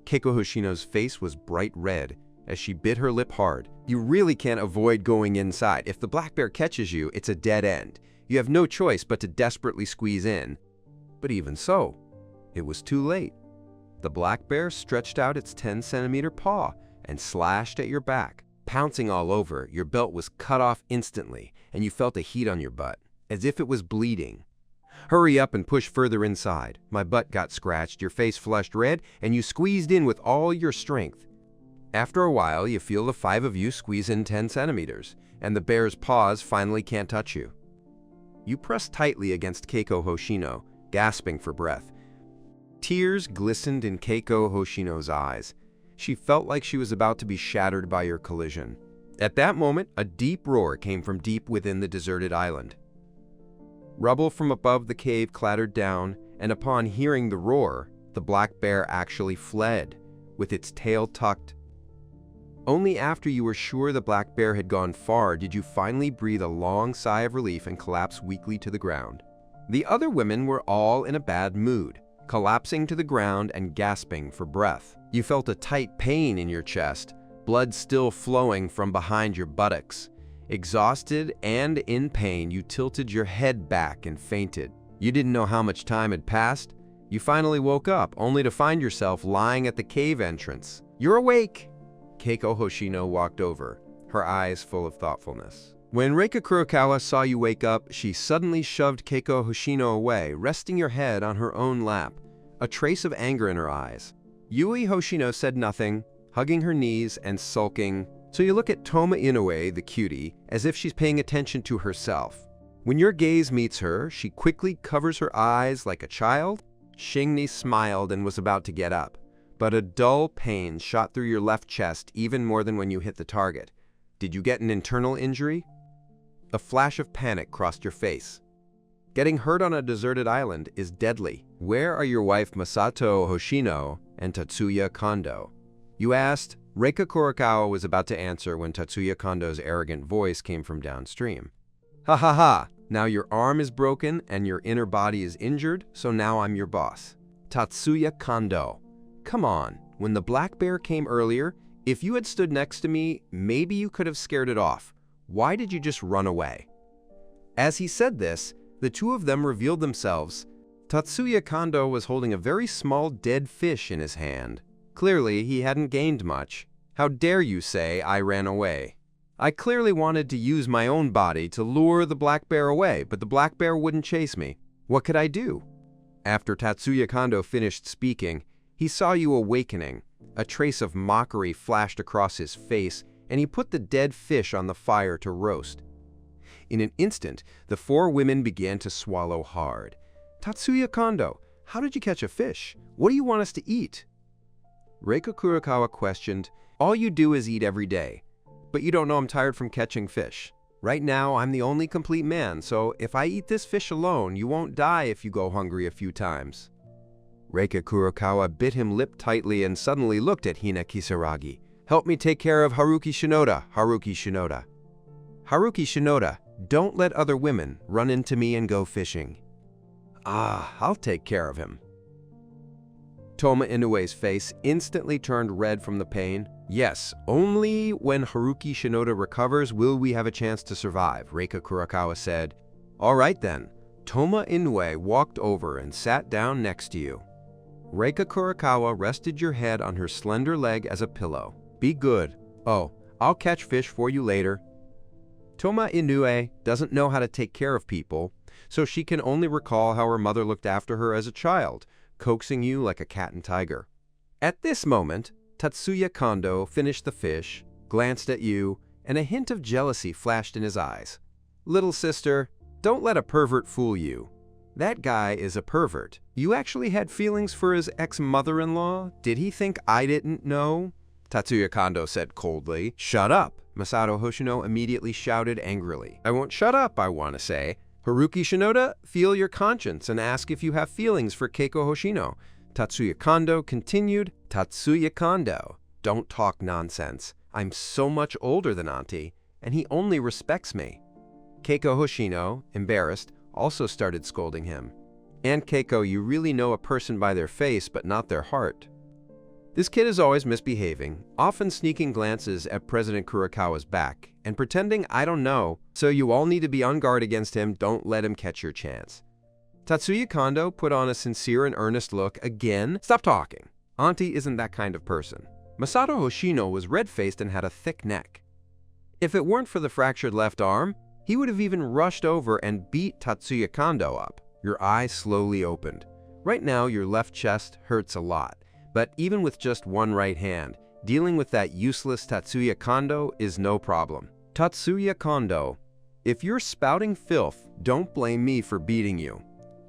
Keiko Hoshino's face was bright red as she bit her lip hard. You really can't avoid going inside. If the black bear catches you, it's a dead end. You have no choice but to desperately squeeze in. But even so, it was too late. The black bear stretched out its 10-centimeter paw and slashed at your back. Pouncing all over, your belt was cut off instantly, and you felt a heat on your butt, as if it was bleeding. "Hurry up and push further inside." My butt got scratched, your face flushed red, and you squeezed in with all your strength. After a while, you feel the 5 of you squeeze in 10 centimeters, and the bear's paws finally can't touch you. You press tightly against Keiko Hoshino, gasping for breath. Tears glistened in Keiko Hoshino's eyes. She felt like she was about to be shattered by your collision. At that moment, a deep roar came from deep within the deserted island. Rubble from above the cave clattered down, and upon hearing the roar, the black bear actually fled, with its tail tucked. Only after you were sure the black bear had gone far did you finally breathe a long sigh of relief and collapse weakly to the ground. The other women were all in a bad mood, collapsing to the ground and gasping for breath. You felt a tight pain in your chest, blood still flowing from behind your buttocks. Exhausted and in pain, you tilted your head back and fainted. You didn't know how much time had passed. You finally woke up, only to find yourself lying at the cave entrance. "You're awake!" Keiko Hoshino walked over, her eyes full of thoughtfulness. When Reika Kurokawa saw you wake up, she suddenly shoved Keiko Hoshino away, resting your head on her own lap, a trace of anger in her eyes. Yui Hoshino said nothing, hugging her knees and sulking, so you look at Toma Inoue, the cutie, as if she's paying attention to herself. When your gaze meets her, she quickly covers her eyes like a child. Shingni smiled and was about to get up, but a dull pain shot through your left chest even more than when you hit the target. Did you get an internal injury? A flash of panic crossed your face. Getting hurt on a deserted island is deadly. Where are your wife Masato Hoshino and Tatsuya Kondo? You asked. Reika Kurokawa was about to answer when Tatsuya Kondo's arrogant voice came from downstream. Ha ha ha! Now your arm is broken and your inner body is injured, so now I'm your boss. Tatsuya Kondo. Come on, when the black bear came earlier, if you had stood next to me, maybe you could have scared it off. Why did you just run away? As he said this, the two of them revealed themselves. Tatsuya Kondo was holding a very small dead fish in his hand. Clearly, he hadn't gained much. How dare you say I ran away? I clearly wanted to use my own body to lure the black bear away, but the black bear wouldn't chase me. What could I do? After Tatsuya Kondo finished speaking, he saw you awakening. A trace of mockery flashed across his face, and he put the dead fish on the fire to roast. In an instant, the four women began to swallow hard. Tatsuya Kondo, how did you catch a fish? What do you want us to eat? Reika Kurokawa questioned, all you do is eat every day. But you don't know I'm tired from catching fish. Right now, I'm the only complete man, so if I eat this fish alone, you won't die if you go hungry a few times. Reika Kurokawa bit him lip tightly and suddenly looked at Hina Kisaragi. Help me take care of Haruki Shinoda, Haruki Shinoda. Haruki Shinoda, don't let other women run into me and go fishing. Ah, I'll take care of him. Toma Inoue's face instantly turned red from the pain. Yes, only when Haruki Shinoda recovers will we have a chance to survive, Reika Kurokawa said. All right then. Toma Inoue walked over and sat down next to you. Reika Kurokawa rested your head on her slender leg as a pillow. Be good. Oh, I'll catch fish for you later. Toma Inoue doesn't know how to take care of people, so she can only recall how her mother looked after her as a child, coaxing you like a cat and tiger. At this moment, Tatsuya Kondo finished the fish, glanced at you, and a hint of jealousy flashed in his eyes. Little sister, don't let a pervert fool you. That guy is a pervert. You actually had feelings for his ex-mother-in-law? Did he think I didn't know? Tatsuya Kondo said coldly. Shut up! Masato Hoshino immediately shouted angrily. I won't shut up, I want to say. Haruki Shinoda, feel your conscience and ask if you have feelings for Keiko Hoshino. Tatsuya Kondo continued. Tatsuya Kondo, don't talk nonsense. I'm so much older than Auntie, and he only respects me. Keiko Hoshino, embarrassed, also started scolding him. Aunt Keiko, you really know a person by their face, but not their heart. This kid is always misbehaving, often sneaking glances at President Kurokawa's back, and pretending I don't know, so you all need to be on guard against him. Don't let him catch your chance. Tatsuya Kondo put on a sincere and earnest look again. Stop talking. Auntie isn't that kind of person. Masato Hoshino was red-faced and had a thick neck. If it weren't for the fractured left arm, he would have even rushed over and beat Tatsuya Kondo up. Your eyes slowly opened. Right now, your left chest hurts a lot. But even with just one right hand, dealing with that useless Tatsuya Kondo is no problem. Tatsuya Kondo, if you're spouting filth, don't blame me for beating you.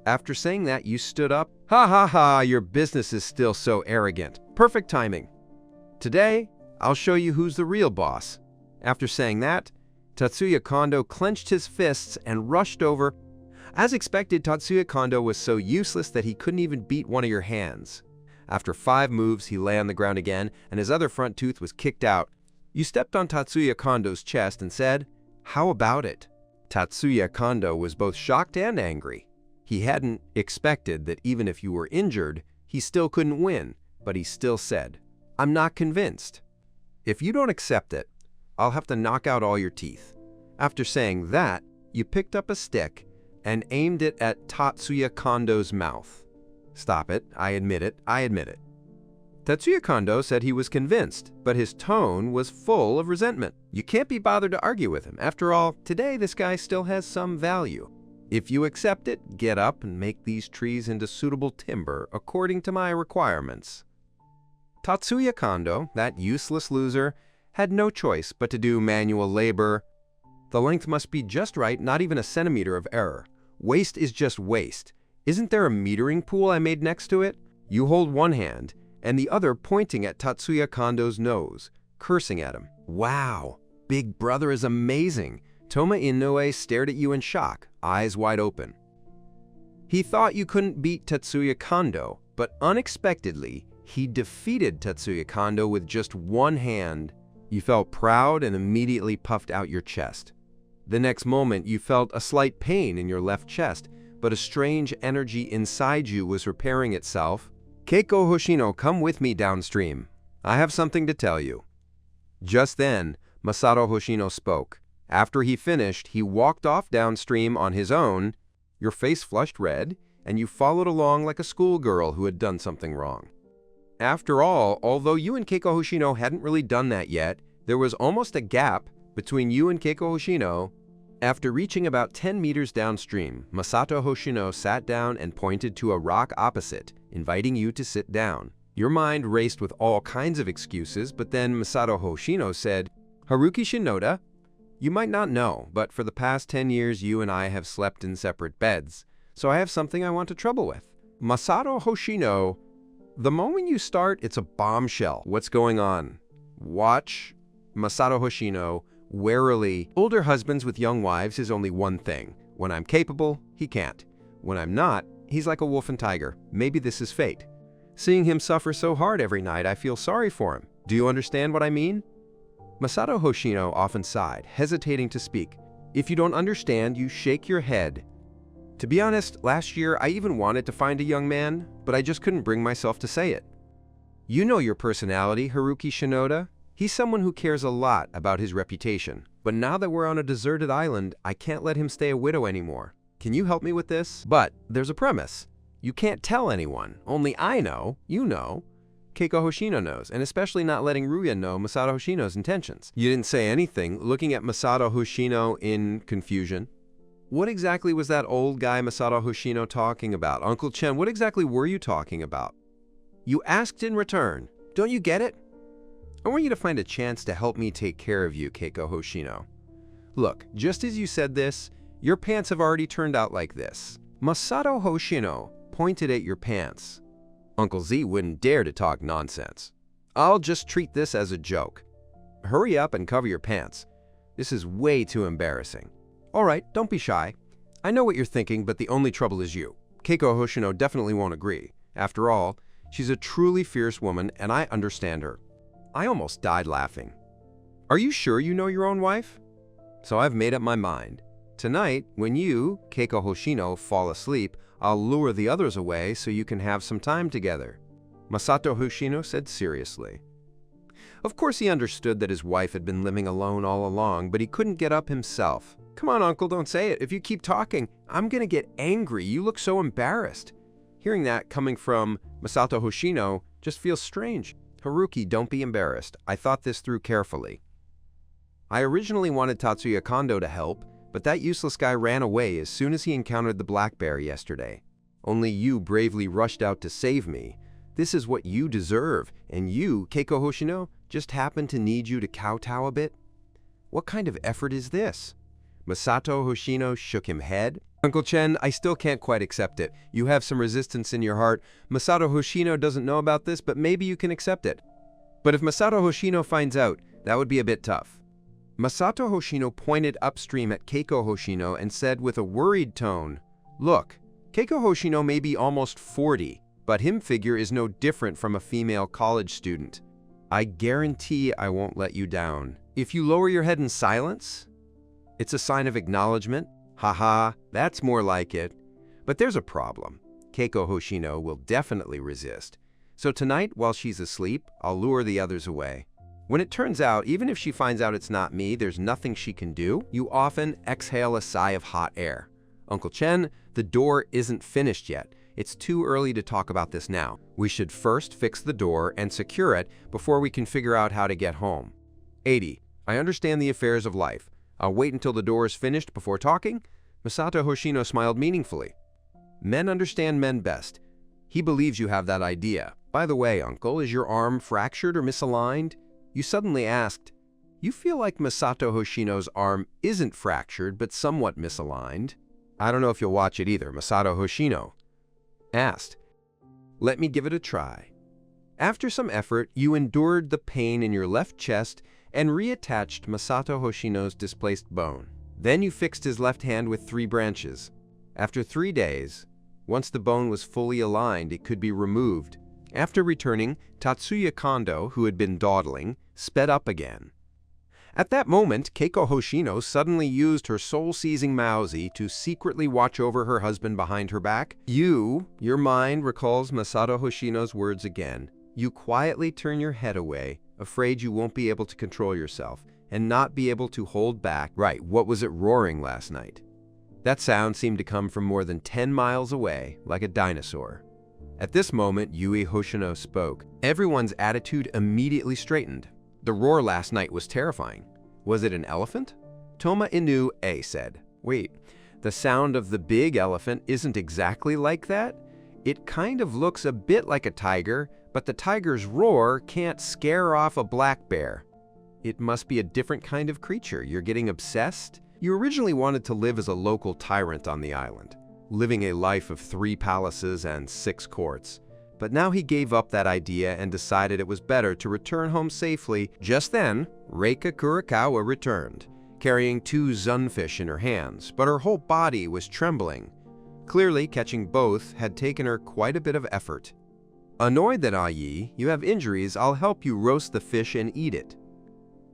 After saying that, you stood up. Ha ha ha, your business is still so arrogant. Perfect timing. Today, I'll show you who's the real boss. After saying that, Tatsuya Kondo clenched his fists and rushed over. As expected, Tatsuya Kondo was so useless that he couldn't even beat one of your hands. After 5 moves, he lay on the ground again, and his other front tooth was kicked out. You stepped on Tatsuya Kondo's chest and said, "How about it?" Tatsuya Kondo was both shocked and angry. He hadn't expected that even if you were injured, he still couldn't win, but he still said, "I'm not convinced. If you don't accept it, I'll have to knock out all your teeth." After saying that, you picked up a stick and aimed it at Tatsuya Kondo's mouth. Stop it. I admit it. I admit it. Tatsuya Kondo said he was convinced, but his tone was full of resentment. You can't be bothered to argue with him. After all, today this guy still has some value. If you accept it, get up and make these trees into suitable timber according to my requirements. Tatsuya Kondo, that useless loser, had no choice but to do manual labor. The length must be just right, not even a centimeter of error. Waste is just waste. Isn't there a metering pool I made next to it? You hold one hand, and the other pointing at Tatsuya Kondo's nose, cursing at him. Wow, Big Brother is amazing. Toma Inoue stared at you in shock, eyes wide open. He thought you couldn't beat Tatsuya Kondo, but unexpectedly, he defeated Tatsuya Kondo with just one hand. You felt proud and immediately puffed out your chest. The next moment, you felt a slight pain in your left chest, but a strange energy inside you was repairing itself. Keiko Hoshino, come with me downstream. I have something to tell you. Just then, Masato Hoshino spoke. After he finished, he walked off downstream on his own. Your face flushed red, and you followed along like a schoolgirl who had done something wrong. After all, although you and Keiko Hoshino hadn't really done that yet, there was almost a gap between you and Keiko Hoshino. After reaching about 10 meters downstream, Masato Hoshino sat down and pointed to a rock opposite, inviting you to sit down. Your mind raced with all kinds of excuses, but then Masato Hoshino said, Haruki Shinoda, you might not know, but for the past 10 years you and I have slept in separate beds, so I have something I want to trouble with. Masato Hoshino, the moment you start, it's a bombshell. What's going on? Watch. Masato Hoshino, warily, older husbands with young wives is only one thing. When I'm capable, he can't. When I'm not, he's like a wolf and tiger. Maybe this is fate. Seeing him suffer so hard every night, I feel sorry for him. Do you understand what I mean? Masato Hoshino often sighed, hesitating to speak. If you don't understand, you shake your head. To be honest, last year I even wanted to find a young man, but I just couldn't bring myself to say it. You know your personality, Haruki Shinoda. He's someone who cares a lot about his reputation. But now that we're on a deserted island, I can't let him stay a widow anymore. Can you help me with this? But there's a premise. You can't tell anyone. Only I know, you know. Keiko Hoshino knows, and especially not letting Ruya know Masato Hoshino's intentions. You didn't say anything, looking at Masato Hoshino in confusion. What exactly was that old guy Masato Hoshino talking about? Uncle Chen, what exactly were you talking about? You asked in return. Don't you get it? I want you to find a chance to help me take care of you, Keiko Hoshino. Look, just as you said this, your pants have already turned out like this. Masato Hoshino pointed at your pants. Uncle Z wouldn't dare to talk nonsense. I'll just treat this as a joke. Hurry up and cover your pants. This is way too embarrassing. All right, don't be shy. I know what you're thinking, but the only trouble is you. Keiko Hoshino definitely won't agree. After all, she's a truly fierce woman, and I understand her. I almost died laughing. Are you sure you know your own wife? So I've made up my mind. Tonight, when you, Keiko Hoshino, fall asleep, I'll lure the others away so you can have some time together. Masato Hoshino said seriously. Of course he understood that his wife had been living alone all along, but he couldn't get up himself. Come on, uncle, don't say it. If you keep talking, I'm gonna get angry. You look so embarrassed. Hearing that coming from Masato Hoshino just feels strange. Haruki, don't be embarrassed. I thought this through carefully. I originally wanted Tatsuya Kondo to help, but that useless guy ran away as soon as he encountered the black bear yesterday. Only you bravely rushed out to save me. This is what you deserve, and you, Keiko Hoshino, just happen to need you to kowtow a bit? What kind of effort is this? Masato Hoshino shook his head. Uncle Chen, I still can't quite accept it. You have some resistance in your heart. Masato Hoshino doesn't know about this, but maybe you can accept it. But if Masato Hoshino finds out, that would be a bit tough. Masato Hoshino pointed upstream at Keiko Hoshino and said with a worried tone, Look, Keiko Hoshino may be almost 40, but him figure is no different from a female college student. I guarantee I won't let you down. If you lower your head in silence, it's a sign of acknowledgement. Haha, that's more like it. But there's a problem. Keiko Hoshino will definitely resist. So tonight, while she's asleep, I'll lure the others away. When it turns out, even if she finds out it's not me, there's nothing she can do, you often exhale a sigh of hot air. Uncle Chen, the door isn't finished yet. It's too early to talk about this now. We should first fix the door and secure it before we can figure out how to get home. 80. I understand the affairs of life. I'll wait until the door is finished before talking. Masato Hoshino smiled meaningfully. Men understand men best. He believes you have that idea. By the way, uncle, is your arm fractured or misaligned? You suddenly asked. You feel like Masato Hoshino's arm isn't fractured, but somewhat misaligned. I don't know if you'll watch it either, Masato Hoshino asked. Let me give it a try. After some effort, you endured the pain in your left chest and reattached Masato Hoshino's displaced bone. Then you fixed his left hand with 3 branches. After 3 days, once the bone was fully aligned, it could be removed. After returning, Tatsuya Kondo, who had been dawdling, sped up again. At that moment, Keiko Hoshino suddenly used her soul-seizing Mauzi to secretly watch over her husband behind her back. Your mind recalls Masato Hoshino's words again. You quietly turn your head away, afraid you won't be able to control yourself and not be able to hold back. Right, what was it roaring last night? That sound seemed to come from more than 10 miles away, like a dinosaur. At this moment, Yui Hoshino spoke. Everyone's attitude immediately straightened. The roar last night was terrifying. Was it an elephant? Toma Inu A said. Wait, the sound of the big elephant isn't exactly like that? It kind of looks a bit like a tiger, but the tiger's roar can't scare off a black bear. It must be a different kind of creature. You're getting obsessed? You originally wanted to live as a local tyrant on the island, living a life of 3 palaces and 6 courts. But now he gave up that idea and decided it was better to return home safely. Just then, Reika Kurakawa returned, carrying 2 zunfish in her hands, but her whole body was trembling. Clearly, catching both had taken her quite a bit of effort. Annoyed that Ayi, you have injuries, I'll help you roast the fish and eat it.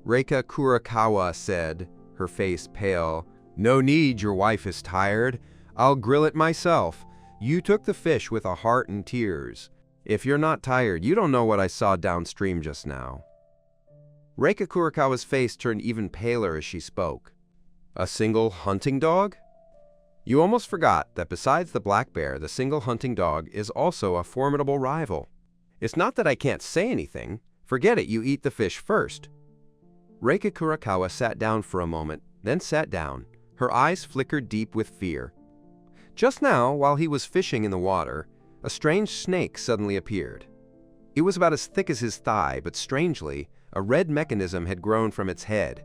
Reika Kurakawa said, her face pale. No need, your wife is tired. I'll grill it myself. You took the fish with a heart and tears. If you're not tired, you don't know what I saw downstream just now. Reika Kurakawa's face turned even paler as she spoke. A single hunting dog? You almost forgot that besides the black bear, the single hunting dog is also a formidable rival. It's not that I can't say anything. Forget it, you eat the fish first. Reika Kurakawa sat down for a moment, then sat down. Her eyes flickered deep with fear. Just now, while he was fishing in the water, a strange snake suddenly appeared. It was about as thick as his thigh, but strangely, a red mechanism had grown from its head.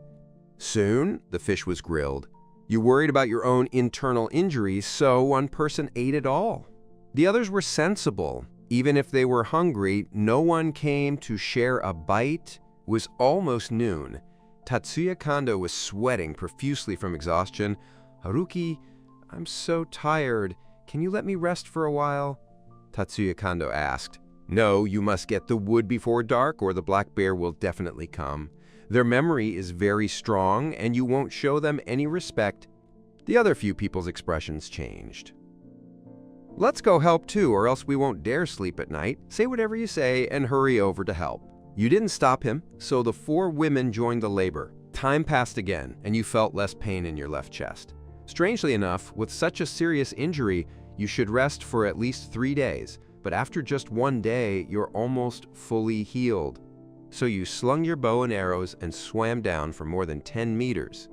Soon, the fish was grilled. You worried about your own internal injuries, so one person ate it all. The others were sensible. Even if they were hungry, no one came to share a bite. It was almost noon. Tatsuya Kondo was sweating profusely from exhaustion. Haruki, I'm so tired. Can you let me rest for a while? Tatsuya Kondo asked. No, you must get the wood before dark or the black bear will definitely come. Their memory is very strong and you won't show them any respect. The other few people's expressions changed. Let's go help too, or else we won't dare sleep at night. Say whatever you say and hurry over to help. You didn't stop him, so the 4 women joined the labor. Time passed again, and you felt less pain in your left chest. Strangely enough, with such a serious injury, you should rest for at least 3 days, but after just 1 day, you're almost fully healed. So you slung your bow and arrows and swam down for more than 10 meters.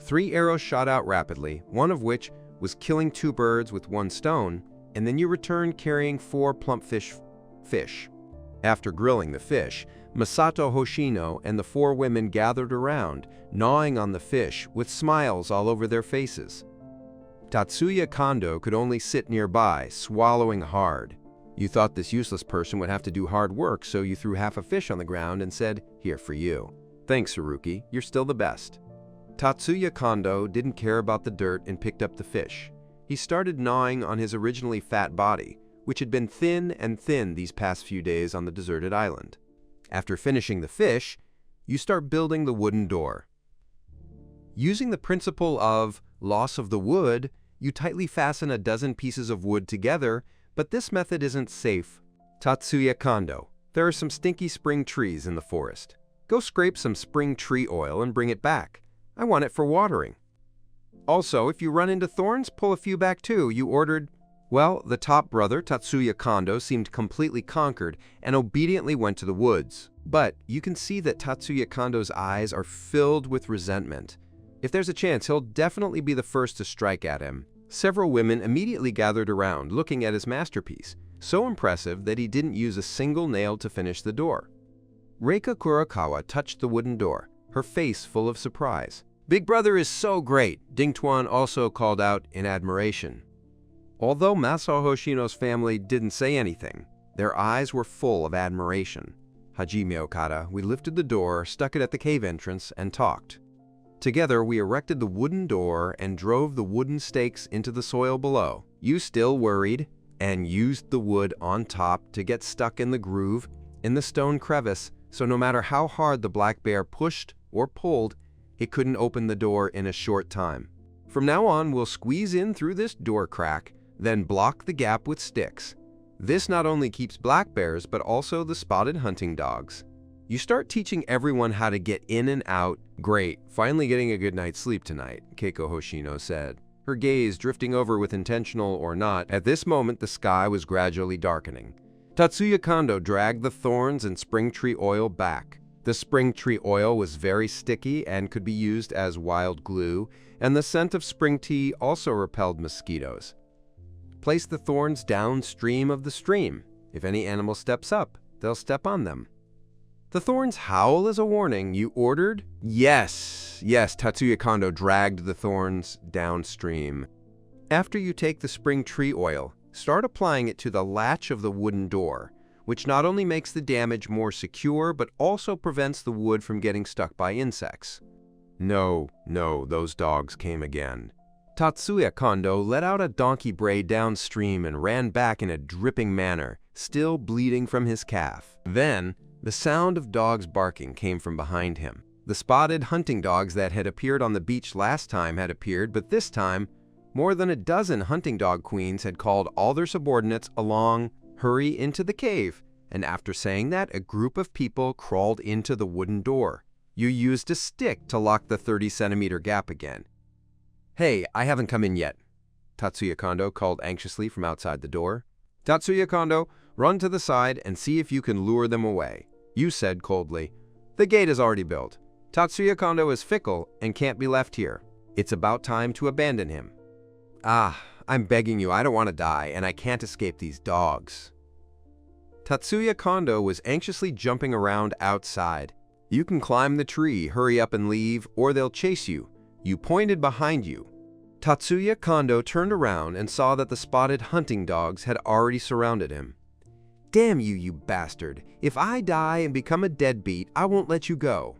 3 arrows shot out rapidly, one of which was killing 2 birds with 1 stone, and then you returned carrying 4 plump fish. After grilling the fish, Masato Hoshino and the 4 women gathered around, gnawing on the fish with smiles all over their faces. Tatsuya Kondo could only sit nearby, swallowing hard. You thought this useless person would have to do hard work, so you threw half a fish on the ground and said, "Here for you." Thanks, Haruki, you're still the best. Tatsuya Kondo didn't care about the dirt and picked up the fish. He started gnawing on his originally fat body, which had been thin and thin these past few days on the deserted island. After finishing the fish, you start building the wooden door. Using the principle of loss of the wood, you tightly fasten a dozen pieces of wood together, but this method isn't safe. Tatsuya Kondo, there are some stinky spring trees in the forest. Go scrape some spring tree oil and bring it back. I want it for watering. Also, if you run into thorns, pull a few back too. You ordered. Well, the top brother, Tatsuya Kondo, seemed completely conquered and obediently went to the woods. But you can see that Tatsuya Kondo's eyes are filled with resentment. If there's a chance, he'll definitely be the first to strike at him. Several women immediately gathered around, looking at his masterpiece, so impressive that he didn't use a single nail to finish the door. Reika Kurakawa touched the wooden door, her face full of surprise. "Big brother is so great," Ding Tuan also called out in admiration. Although Masao Hoshino's family didn't say anything, their eyes were full of admiration. Hajime Okada, we lifted the door, stuck it at the cave entrance, and talked. Together, we erected the wooden door and drove the wooden stakes into the soil below. You still worried and used the wood on top to get stuck in the groove in the stone crevice, so no matter how hard the black bear pushed or pulled, it couldn't open the door in a short time. From now on, we'll squeeze in through this door crack, then block the gap with sticks. This not only keeps black bears, but also the spotted hunting dogs. You start teaching everyone how to get in and out. Great, finally getting a good night's sleep tonight, Keiko Hoshino said, her gaze drifting over with intentional or not. At this moment, the sky was gradually darkening. Tatsuya Kondo dragged the thorns and spring tree oil back. The spring tree oil was very sticky and could be used as wild glue, and the scent of spring tea also repelled mosquitoes. Place the thorns downstream of the stream. If any animal steps up, they'll step on them. The thorns howl as a warning, you ordered? Yes, Tatsuya Kondo dragged the thorns downstream. After you take the spring tree oil, start applying it to the latch of the wooden door, which not only makes the damage more secure, but also prevents the wood from getting stuck by insects. No, those dogs came again. Tatsuya Kondo let out a donkey bray downstream and ran back in a dripping manner, still bleeding from his calf. Then, the sound of dogs barking came from behind him. The spotted hunting dogs that had appeared on the beach last time had appeared, but this time, more than a dozen hunting dog queens had called all their subordinates along, hurry into the cave, and after saying that, a group of people crawled into the wooden door. You used a stick to lock the 30-centimeter gap again. "Hey, I haven't come in yet," Tatsuya Kondo called anxiously from outside the door. "Tatsuya Kondo, run to the side and see if you can lure them away," you said coldly. "The gate is already built. Tatsuya Kondo is fickle and can't be left here. It's about time to abandon him." I'm begging you, I don't want to die, and I can't escape these dogs." Tatsuya Kondo was anxiously jumping around outside. "You can climb the tree, hurry up and leave, or they'll chase you." You pointed behind you. Tatsuya Kondo turned around and saw that the spotted hunting dogs had already surrounded him. "Damn you, you bastard! If I die and become a deadbeat, I won't let you go."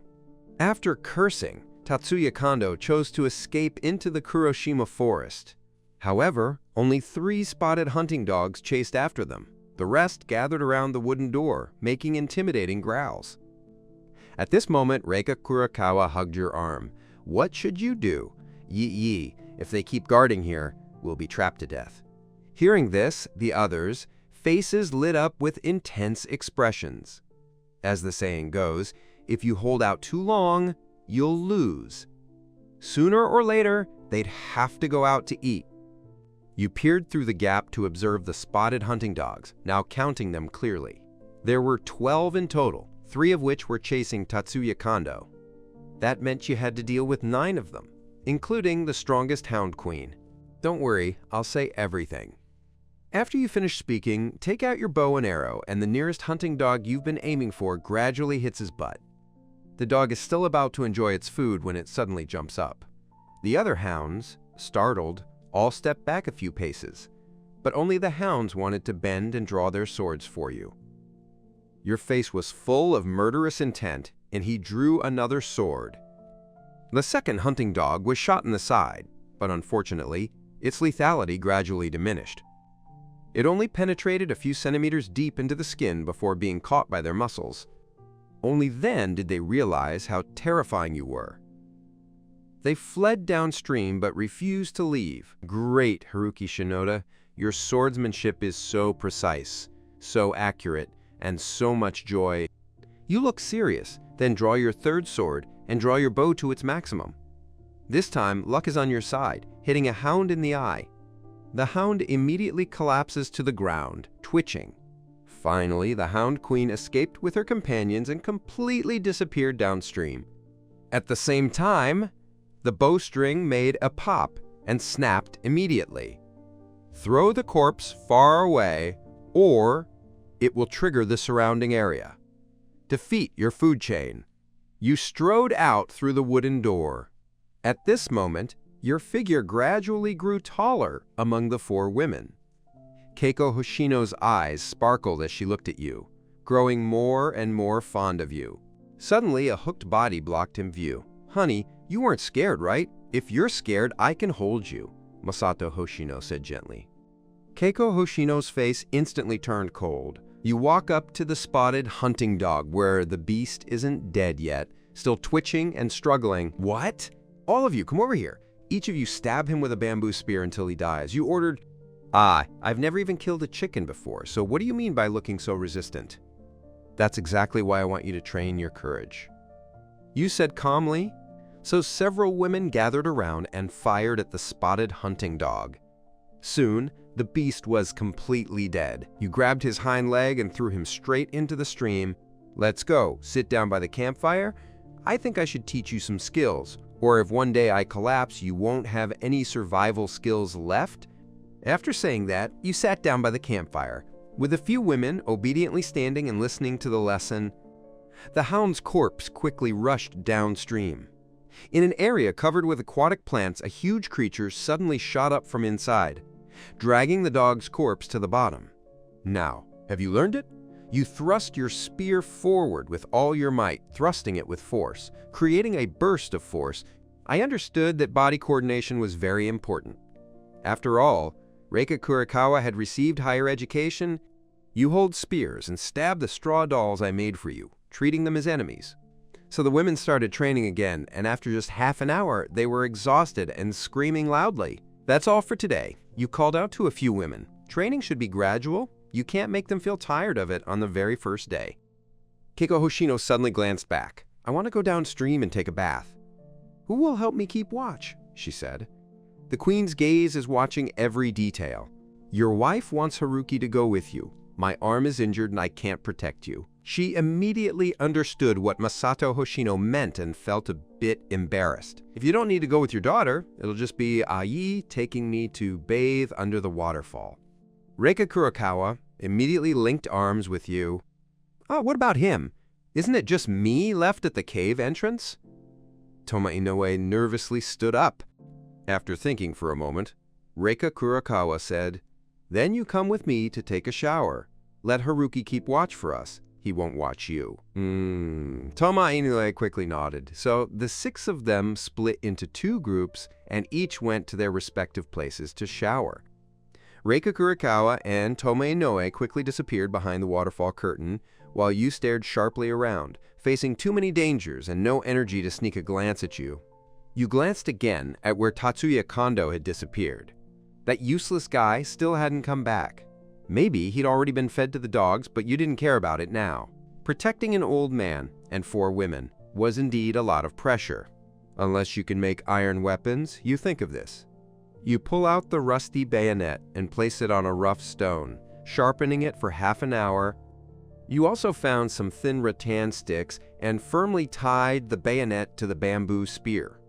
After cursing, Tatsuya Kondo chose to escape into the Kuroshima forest. However, only 3 spotted hunting dogs chased after them. The rest gathered around the wooden door, making intimidating growls. At this moment, Reika Kurakawa hugged your arm. "What should you do? If they keep guarding here, we'll be trapped to death." Hearing this, the others' faces lit up with intense expressions. As the saying goes, if you hold out too long, you'll lose. Sooner or later, they'd have to go out to eat. You peered through the gap to observe the spotted hunting dogs, now counting them clearly. There were 12 in total, 3 of which were chasing Tatsuya Kondo. That meant you had to deal with 9 of them, including the strongest hound queen. Don't worry, I'll say everything. After you finish speaking, take out your bow and arrow, and the nearest hunting dog you've been aiming for gradually hits his butt. The dog is still about to enjoy its food when it suddenly jumps up. The other hounds, startled, all step back a few paces, but only the hounds wanted to bend and draw their swords for you. Your face was full of murderous intent, and he drew another sword. The second hunting dog was shot in the side, but unfortunately, its lethality gradually diminished. It only penetrated a few centimeters deep into the skin before being caught by their muscles. Only then did they realize how terrifying you were. They fled downstream but refused to leave. Great, Haruki Shinoda. Your swordsmanship is so precise, so accurate, and so much joy. You look serious, then draw your third sword and draw your bow to its maximum. This time, luck is on your side, hitting a hound in the eye. The hound immediately collapses to the ground, twitching. Finally, the hound queen escaped with her companions and completely disappeared downstream. At the same time, the bowstring made a pop and snapped immediately. Throw the corpse far away, or it will trigger the surrounding area. Defeat your food chain. You strode out through the wooden door. At this moment, your figure gradually grew taller among the four women. Keiko Hoshino's eyes sparkled as she looked at you, growing more and more fond of you. Suddenly, a hooked body blocked him view. "Honey, you weren't scared, right? If you're scared, I can hold you," Masato Hoshino said gently. Keiko Hoshino's face instantly turned cold. You walk up to the spotted hunting dog where the beast isn't dead yet, still twitching and struggling. "What? All of you, come over here. Each of you stab him with a bamboo spear until he dies. You ordered..." I've never even killed a chicken before, so what do you mean by looking so resistant?" "That's exactly why I want you to train your courage," you said calmly. So several women gathered around and fired at the spotted hunting dog. Soon, the beast was completely dead. You grabbed his hind leg and threw him straight into the stream. "Let's go. Sit down by the campfire. I think I should teach you some skills, or if one day I collapse, you won't have any survival skills left." After saying that, you sat down by the campfire, with a few women obediently standing and listening to the lesson. The hound's corpse quickly rushed downstream. In an area covered with aquatic plants, a huge creature suddenly shot up from inside, dragging the dog's corpse to the bottom. Now, have you learned it? You thrust your spear forward with all your might, thrusting it with force, creating a burst of force. I understood that body coordination was very important. After all, Reika Kurikawa had received higher education. You hold spears and stab the straw dolls I made for you, treating them as enemies. So the women started training again, and after just half an hour, they were exhausted and screaming loudly. That's all for today. You called out to a few women. Training should be gradual. You can't make them feel tired of it on the very first day. Keiko Hoshino suddenly glanced back. "I want to go downstream and take a bath." "Who will help me keep watch?" she said. The queen's gaze is watching every detail. "Your wife wants Haruki to go with you. My arm is injured and I can't protect you." She immediately understood what Masato Hoshino meant and felt a bit embarrassed. "If you don't need to go with your daughter, it'll just be Ai taking me to bathe under the waterfall." Reika Kurikawa immediately linked arms with you. "Oh, what about him? Isn't it just me left at the cave entrance?" Toma Inoue nervously stood up. After thinking for a moment, Reika Kurikawa said, "Then you come with me to take a shower. Let Haruki keep watch for us. He won't watch you." Toma Inoue quickly nodded. So the 6 of them split into 2 groups and each went to their respective places to shower. Reika Kurikawa and Toma Inoue quickly disappeared behind the waterfall curtain while you stared sharply around, facing too many dangers and no energy to sneak a glance at you. You glanced again at where Tatsuya Kondo had disappeared. That useless guy still hadn't come back. Maybe he'd already been fed to the dogs, but you didn't care about it now. Protecting an old man and 4 women was indeed a lot of pressure. Unless you can make iron weapons, you think of this. You pull out the rusty bayonet and place it on a rough stone, sharpening it for half an hour. You also found some thin rattan sticks and firmly tied the bayonet to the bamboo spear.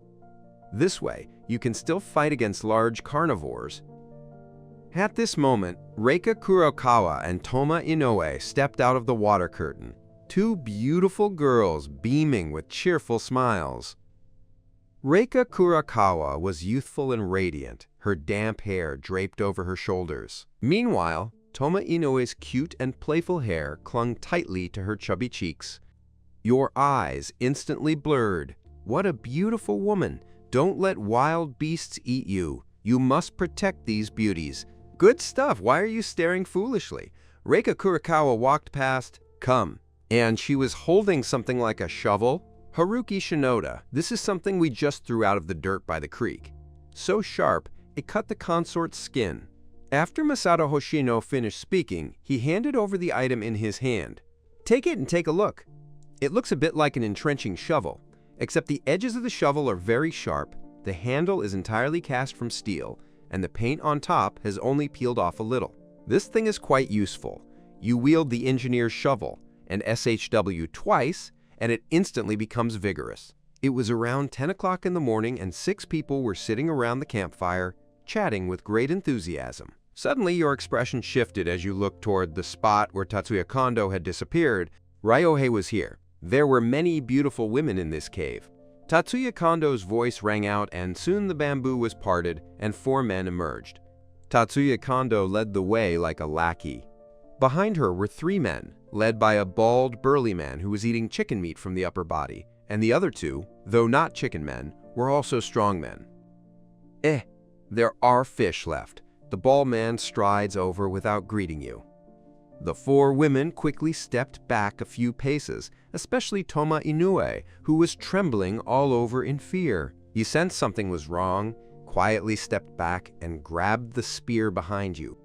This way, you can still fight against large carnivores. At this moment, Reika Kurikawa and Toma Inoue stepped out of the water curtain, 2 beautiful girls beaming with cheerful smiles. Reika Kurikawa was youthful and radiant, her damp hair draped over her shoulders. Meanwhile, Toma Inoue's cute and playful hair clung tightly to her chubby cheeks. Your eyes instantly blurred. What a beautiful woman! Don't let wild beasts eat you. You must protect these beauties. Good stuff. Why are you staring foolishly? Reika Kurikawa walked past. Come. And she was holding something like a shovel. Haruki Shinoda. This is something we just threw out of the dirt by the creek. So sharp, it cut the consort's skin. After Masato Hoshino finished speaking, he handed over the item in his hand. Take it and take a look. It looks a bit like an entrenching shovel, except the edges of the shovel are very sharp, the handle is entirely cast from steel, and the paint on top has only peeled off a little. This thing is quite useful. You wield the engineer's shovel and SHW twice, and it instantly becomes vigorous. It was around 10 o'clock in the morning, and 6 people were sitting around the campfire, chatting with great enthusiasm. Suddenly, your expression shifted as you looked toward the spot where Tatsuya Kondo had disappeared. Ryohei was here. There were many beautiful women in this cave. Tatsuya Kondo's voice rang out, and soon the bamboo was parted, and 4 men emerged. Tatsuya Kondo led the way like a lackey. Behind her were 3 men, led by a bald, burly man who was eating chicken meat from the upper body, and the other 2, though not chicken men, were also strong men. There are fish left. The bald man strides over without greeting you. The 4 women quickly stepped back a few paces, especially Toma Inoue, who was trembling all over in fear. He sensed something was wrong, quietly stepped back, and grabbed the spear behind you.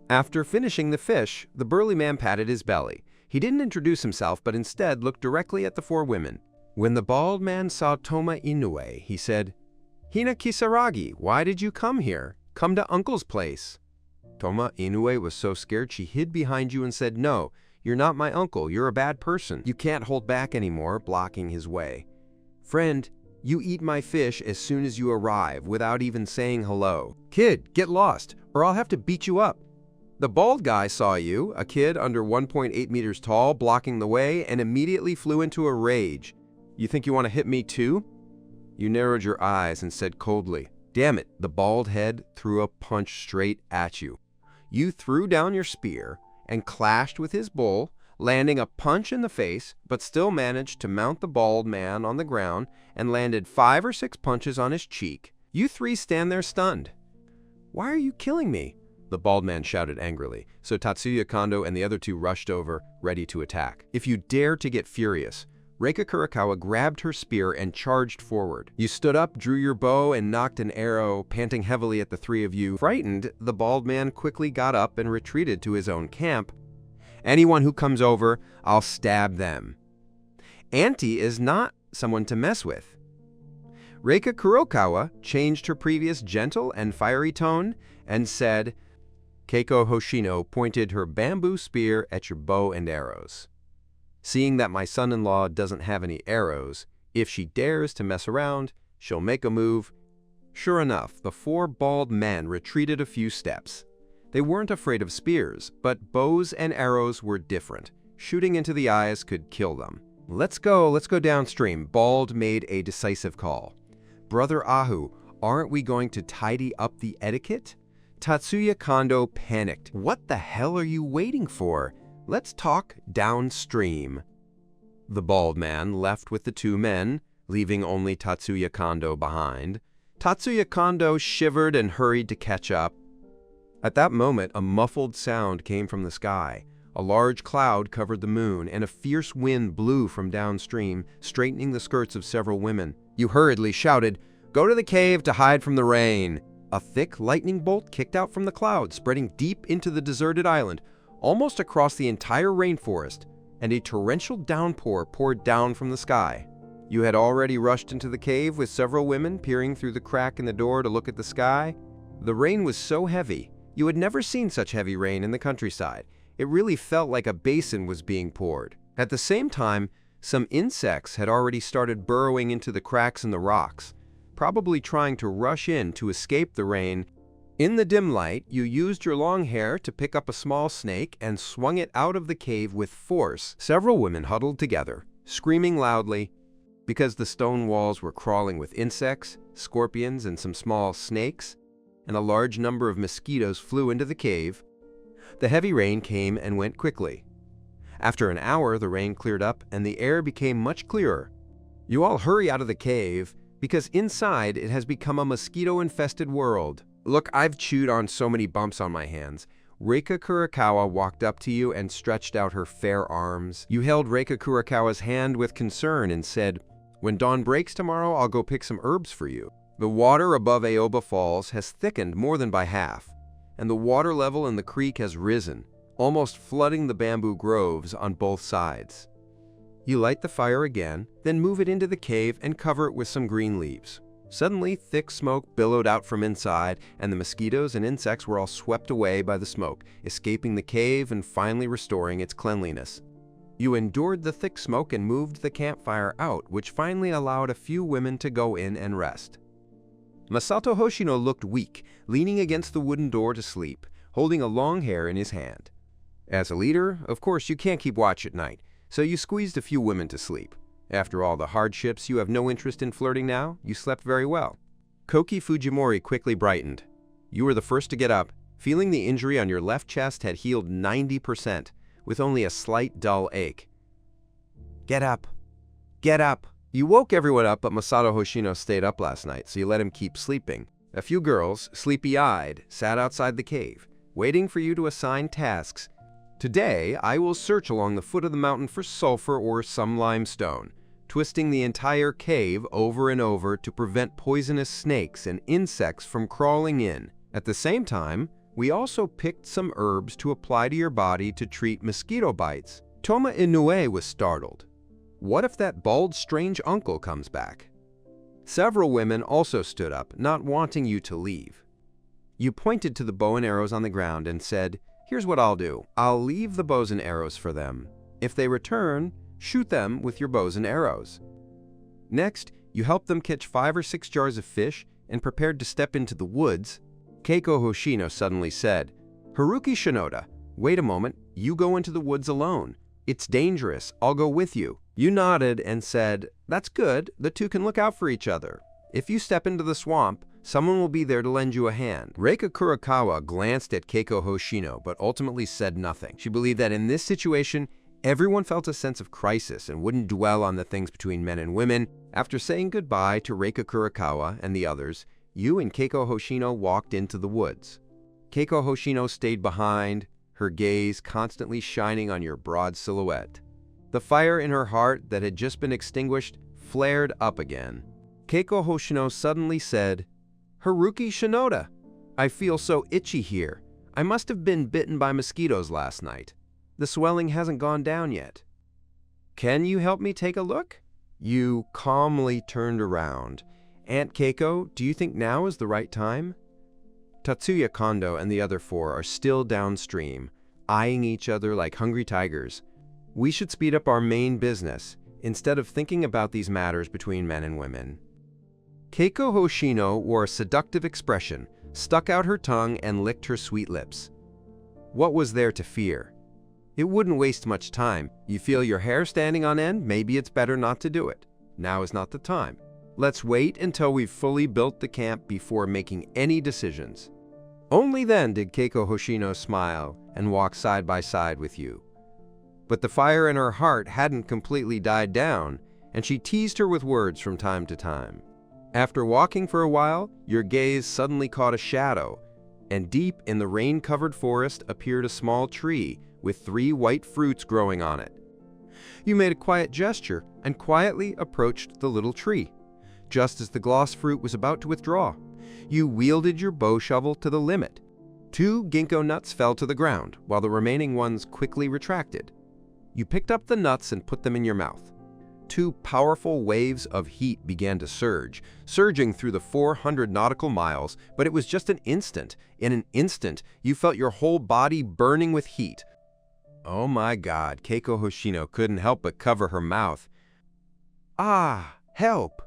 After finishing the fish, the burly man patted his belly. He didn't introduce himself, but instead looked directly at the 4 women. When the bald man saw Toma Inoue, he said, "Hina Kisaragi, why did you come here? Come to Uncle's place." Toma Inoue was so scared she hid behind you and said, "No, you're not my uncle. You're a bad person. You can't hold back anymore," blocking his way. "Friend, you eat my fish as soon as you arrive without even saying hello. Kid, get lost, or I'll have to beat you up." The bald guy saw you, a kid under 1.8 meters tall, blocking the way, and immediately flew into a rage. "You think you want to hit me too?" You narrowed your eyes and said coldly, "Damn it." The bald head threw a punch straight at you. You threw down your spear and clashed with his bull, landing a punch in the face, but still managed to mount the bald man on the ground and landed 5 or 6 punches on his cheek. You 3 stand there stunned. "Why are you killing me?" the bald man shouted angrily, so Tatsuya Kondo and the other 2 rushed over, ready to attack. If you dare to get furious, Reika Kurokawa grabbed her spear and charged forward. You stood up, drew your bow, and knocked an arrow, panting heavily at the 3 of you. Frightened, the bald man quickly got up and retreated to his own camp. "Anyone who comes over, I'll stab them. Auntie is not someone to mess with." Reika Kurokawa changed her previous gentle and fiery tone and said, "Keiko Hoshino pointed her bamboo spear at your bow and arrows. Seeing that my son-in-law doesn't have any arrows, if she dares to mess around, she'll make a move." Sure enough, the 4 bald men retreated a few steps. They weren't afraid of spears, but bows and arrows were different. Shooting into the eyes could kill them. Let's go downstream." Bald made a decisive call. "Brother Ahu, aren't we going to tidy up the etiquette?" Tatsuya Kondo panicked. "What the hell are you waiting for? Let's talk downstream." The bald man left with the 2 men, leaving only Tatsuya Kondo behind. Tatsuya Kondo shivered and hurried to catch up. At that moment, a muffled sound came from the sky. A large cloud covered the moon, and a fierce wind blew from downstream, straightening the skirts of several women. You hurriedly shouted, "Go to the cave to hide from the rain." A thick lightning bolt kicked out from the cloud, spreading deep into the deserted island, almost across the entire rainforest, and a torrential downpour poured down from the sky. You had already rushed into the cave with several women peering through the crack in the door to look at the sky. The rain was so heavy, you had never seen such heavy rain in the countryside. It really felt like a basin was being poured. At the same time, some insects had already started burrowing into the cracks in the rocks, probably trying to rush in to escape the rain. In the dim light, you used your long hair to pick up a small snake and swung it out of the cave with force. Several women huddled together, screaming loudly, because the stone walls were crawling with insects, scorpions, and some small snakes, and a large number of mosquitoes flew into the cave. The heavy rain came and went quickly. After an hour, the rain cleared up and the air became much clearer. You all hurry out of the cave, because inside it has become a mosquito-infested world. "Look, I've chewed on so many bumps on my hands." Reika Kurokawa walked up to you and stretched out her fair arms. You held Reika Kurokawa's hand with concern and said, "When dawn breaks tomorrow, I'll go pick some herbs for you." The water above Aoba Falls has thickened more than by half, and the water level in the creek has risen, almost flooding the bamboo groves on both sides. You light the fire again, then move it into the cave and cover it with some green leaves. Suddenly, thick smoke billowed out from inside, and the mosquitoes and insects were all swept away by the smoke, escaping the cave and finally restoring its cleanliness. You endured the thick smoke and moved the campfire out, which finally allowed a few women to go in and rest. Masato Hoshino looked weak, leaning against the wooden door to sleep, holding a long hair in his hand. As a leader, of course, you can't keep watch at night, so you squeezed a few women to sleep. After all the hardships, you have no interest in flirting now. You slept very well. Koki Fujimori quickly brightened. You were the first to get up, feeling the injury on your left chest had healed 90%, with only a slight dull ache. Get up. Get up. You woke everyone up, but Masato Hoshino stayed up last night, so you let him keep sleeping. A few girls, sleepy-eyed, sat outside the cave, waiting for you to assign tasks. Today, I will search along the foot of the mountain for sulfur or some limestone, twisting the entire cave over and over to prevent poisonous snakes and insects from crawling in. At the same time, we also picked some herbs to apply to your body to treat mosquito bites. Toma Inoue was startled. What if that bald, strange uncle comes back? Several women also stood up, not wanting you to leave. You pointed to the bow and arrows on the ground and said, "Here's what I'll do. I'll leave the bows and arrows for them. If they return, shoot them with your bows and arrows." Next, you helped them catch 5 or 6 jars of fish and prepared to step into the woods. Keiko Hoshino suddenly said, "Haruki Shinoda, wait a moment, you go into the woods alone. It's dangerous, I'll go with you." You nodded and said, "That's good, the two can look out for each other. If you step into the swamp, someone will be there to lend you a hand." Reika Kurakawa glanced at Keiko Hoshino, but ultimately said nothing. She believed that in this situation, everyone felt a sense of crisis and wouldn't dwell on the things between men and women. After saying goodbye to Reika Kurakawa and the others, you and Keiko Hoshino walked into the woods. Keiko Hoshino stayed behind, her gaze constantly shining on your broad silhouette. The fire in her heart that had just been extinguished flared up again. Keiko Hoshino suddenly said, "Haruki Shinoda, I feel so itchy here. I must have been bitten by mosquitoes last night. The swelling hasn't gone down yet. Can you help me take a look?" You calmly turned around. "Aunt Keiko, do you think now is the right time?" Tatsuya Kondo and the other 4 are still downstream, eyeing each other like hungry tigers. We should speed up our main business, instead of thinking about these matters between men and women. Keiko Hoshino wore a seductive expression, stuck out her tongue and licked her sweet lips. What was there to fear? It wouldn't waste much time. You feel your hair standing on end? Maybe it's better not to do it. Now is not the time. Let's wait until we've fully built the camp before making any decisions. Only then did Keiko Hoshino smile and walk side by side with you. But the fire in her heart hadn't completely died down, and she teased her with words from time to time. After walking for a while, your gaze suddenly caught a shadow, and deep in the rain-covered forest appeared a small tree with 3 white fruits growing on it. You made a quiet gesture and quietly approached the little tree. Just as the gloss fruit was about to withdraw, you wielded your bow shovel to the limit. 2 ginkgo nuts fell to the ground, while the remaining ones quickly retracted. You picked up the nuts and put them in your mouth. 2 powerful waves of heat began to surge, surging through the 400 nautical miles, but it was just an instant. In an instant, you felt your whole body burning with heat. Oh my God, Keiko Hoshino couldn't help but cover her mouth. Ah, help!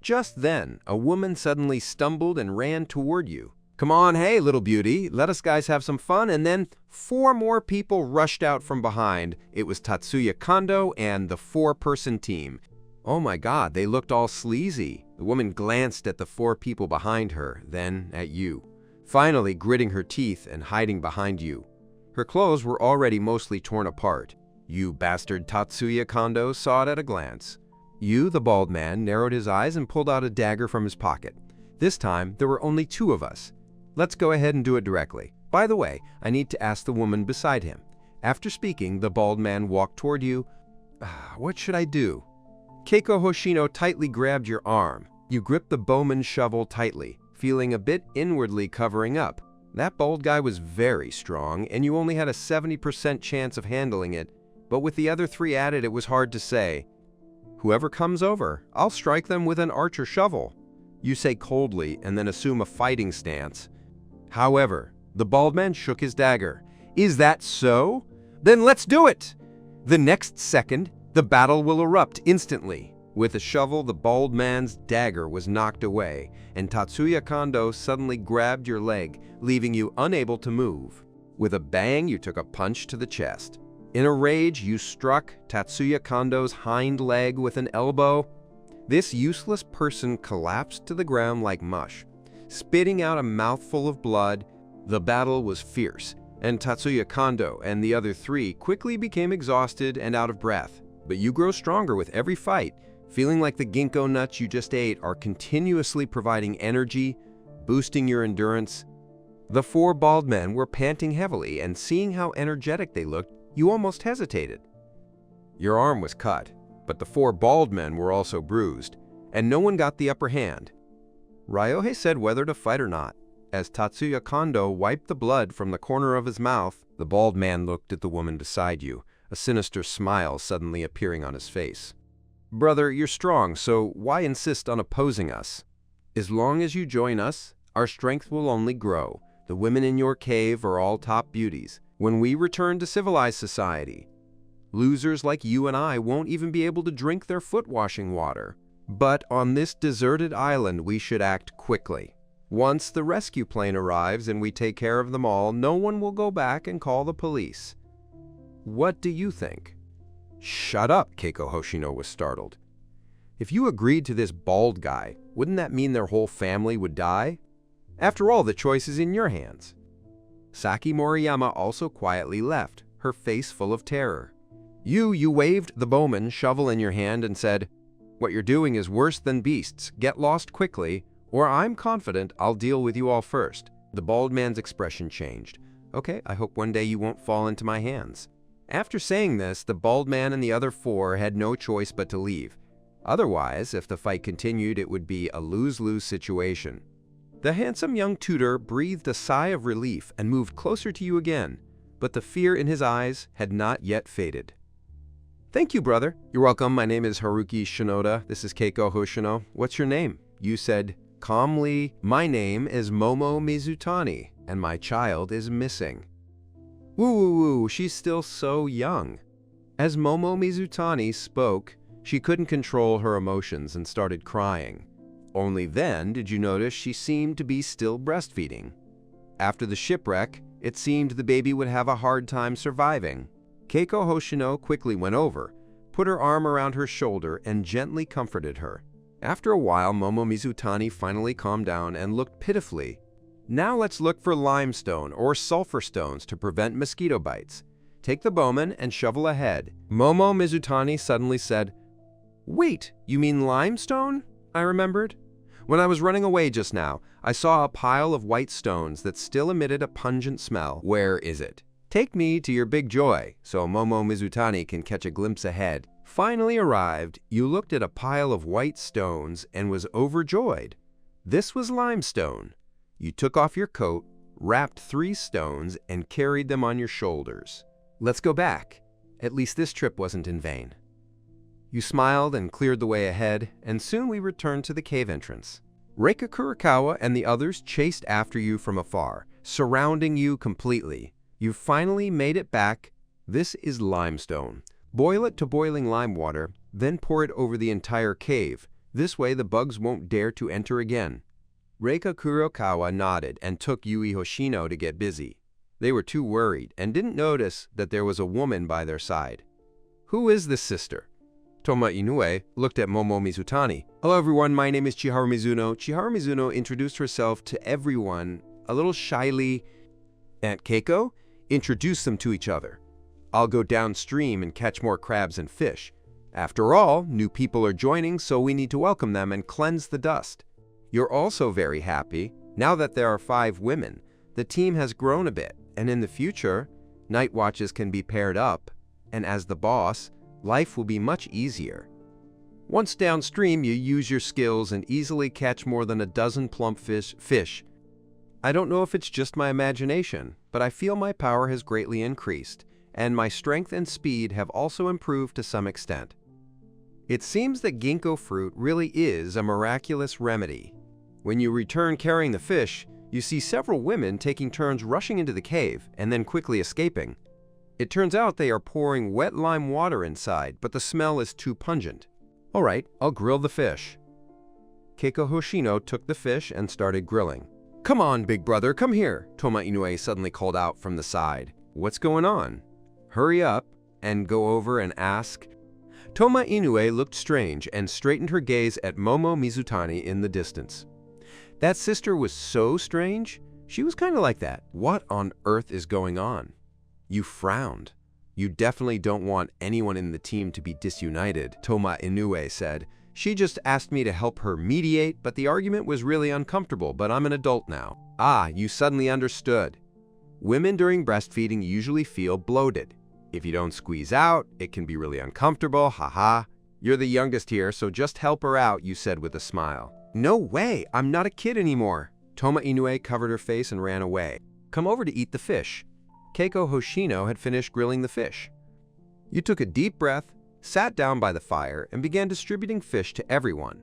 Just then, a woman suddenly stumbled and ran toward you. "Come on, hey, little beauty, let us guys have some fun," and then 4 more people rushed out from behind. It was Tatsuya Kondo and the 4-person team. Oh my God, they looked all sleazy. The woman glanced at the 4 people behind her, then at you, finally gritting her teeth and hiding behind you. Her clothes were already mostly torn apart. You bastard, Tatsuya Kondo saw it at a glance. You, the bald man, narrowed his eyes and pulled out a dagger from his pocket. This time, there were only 2 of us. Let's go ahead and do it directly. By the way, I need to ask the woman beside him. After speaking, the bald man walked toward you. What should I do? Keiko Hoshino tightly grabbed your arm. You gripped the bowman's shovel tightly, feeling a bit inwardly covering up. That bald guy was very strong, and you only had a 70% chance of handling it, but with the other 3 added, it was hard to say. Whoever comes over, I'll strike them with an archer shovel. you say coldly and then assume a fighting stance. However, the bald man shook his dagger. Is that so? Then let's do it! The next second, the battle will erupt instantly. With a shovel, the bald man's dagger was knocked away, and Tatsuya Kondo suddenly grabbed your leg, leaving you unable to move. With a bang, you took a punch to the chest. In a rage, you struck Tatsuya Kondo's hind leg with an elbow. This useless person collapsed to the ground like mush, spitting out a mouthful of blood. The battle was fierce, and Tatsuya Kondo and the other three quickly became exhausted and out of breath. But you grow stronger with every fight, feeling like the ginkgo nuts you just ate are continuously providing energy, boosting your endurance. The four bald men were panting heavily, and seeing how energetic they looked, you almost hesitated. Your arm was cut, but the four bald men were also bruised, and no one got the upper hand. Ryohei said whether to fight or not. As Tatsuya Kondo wiped the blood from the corner of his mouth, the bald man looked at the woman beside you, a sinister smile suddenly appearing on his face. Brother, you're strong, so why insist on opposing us? As long as you join us, our strength will only grow. The women in your cave are all top beauties. When we return to civilized society, losers like you and I won't even be able to drink their foot-washing water. But on this deserted island, we should act quickly. Once the rescue plane arrives and we take care of them all, no one will go back and call the police. What do you think? Shut up, Keiko Hoshino was startled. If you agreed to this bald guy, wouldn't that mean their whole family would die? After all, the choice is in your hands. Saki Moriyama also quietly left, her face full of terror. You waved the bowman shovel in your hand and said, "What you're doing is worse than beasts. Get lost quickly, or I'm confident I'll deal with you all first." The bald man's expression changed. Okay, I hope one day you won't fall into my hands. After saying this, the bald man and the other four had no choice but to leave. Otherwise, if the fight continued, it would be a lose-lose situation. The handsome young tutor breathed a sigh of relief and moved closer to you again, but the fear in his eyes had not yet faded. Thank you, brother. You're welcome. My name is Haruki Shinoda. This is Keiko Hoshino. What's your name? You said calmly, "My name is Momo Mizutani, and my child is missing." Woo, she's still so young. As Momo Mizutani spoke, she couldn't control her emotions and started crying. Only then did you notice she seemed to be still breastfeeding. After the shipwreck, it seemed the baby would have a hard time surviving. Keiko Hoshino quickly went over, put her arm around her shoulder, and gently comforted her. After a while, Momo Mizutani finally calmed down and looked pitifully. Now let's look for limestone or sulfur stones to prevent mosquito bites. Take the bowman and shovel ahead. Momo Mizutani suddenly said, "Wait, you mean limestone?" I remembered. When I was running away just now, I saw a pile of white stones that still emitted a pungent smell. Where is it? Take me to your big joy, so Momo Mizutani can catch a glimpse ahead. Finally arrived, you looked at a pile of white stones and was overjoyed. This was limestone. You took off your coat, wrapped 3 stones, and carried them on your shoulders. Let's go back. At least this trip wasn't in vain. You smiled and cleared the way ahead, and soon we returned to the cave entrance. Reika Kurokawa and the others chased after you from afar, surrounding you completely. You finally made it back. This is limestone. Boil it to boiling lime water, then pour it over the entire cave. This way the bugs won't dare to enter again. Reika Kurokawa nodded and took Yui Hoshino to get busy. They were too worried and didn't notice that there was a woman by their side. Who is this sister? Toma Inoue looked at Momo Mizutani. Hello everyone, my name is Chiharu Mizuno. Chiharu Mizuno introduced herself to everyone, a little shyly. Aunt Keiko introduced them to each other. I'll go downstream and catch more crabs and fish. After all, new people are joining, so we need to welcome them and cleanse the dust. You're also very happy. Now that there are 5 women, the team has grown a bit, and in the future, night watches can be paired up, and as the boss, life will be much easier. Once downstream, you use your skills and easily catch more than a dozen plump fish. I don't know if it's just my imagination, but I feel my power has greatly increased, and my strength and speed have also improved to some extent. It seems that ginkgo fruit really is a miraculous remedy. When you return carrying the fish, you see several women taking turns rushing into the cave and then quickly escaping. It turns out they are pouring wet lime water inside, but the smell is too pungent. All right, I'll grill the fish. Keiko Hoshino took the fish and started grilling. Come on, big brother, come here, Toma Inoue suddenly called out from the side. What's going on? Hurry up and go over and ask. Toma Inoue looked strange and straightened her gaze at Momo Mizutani in the distance. That sister was so strange. She was kind of like that. What on earth is going on? You frowned. You definitely don't want anyone in the team to be disunited, Toma Inoue said. She just asked me to help her mediate, but the argument was really uncomfortable, but I'm an adult now. Ah, you suddenly understood. Women during breastfeeding usually feel bloated. If you don't squeeze out, it can be really uncomfortable, haha. You're the youngest here, so just help her out, you said with a smile. No way, I'm not a kid anymore. Toma Inoue covered her face and ran away. Come over to eat the fish. Keiko Hoshino had finished grilling the fish. You took a deep breath, sat down by the fire, and began distributing fish to everyone.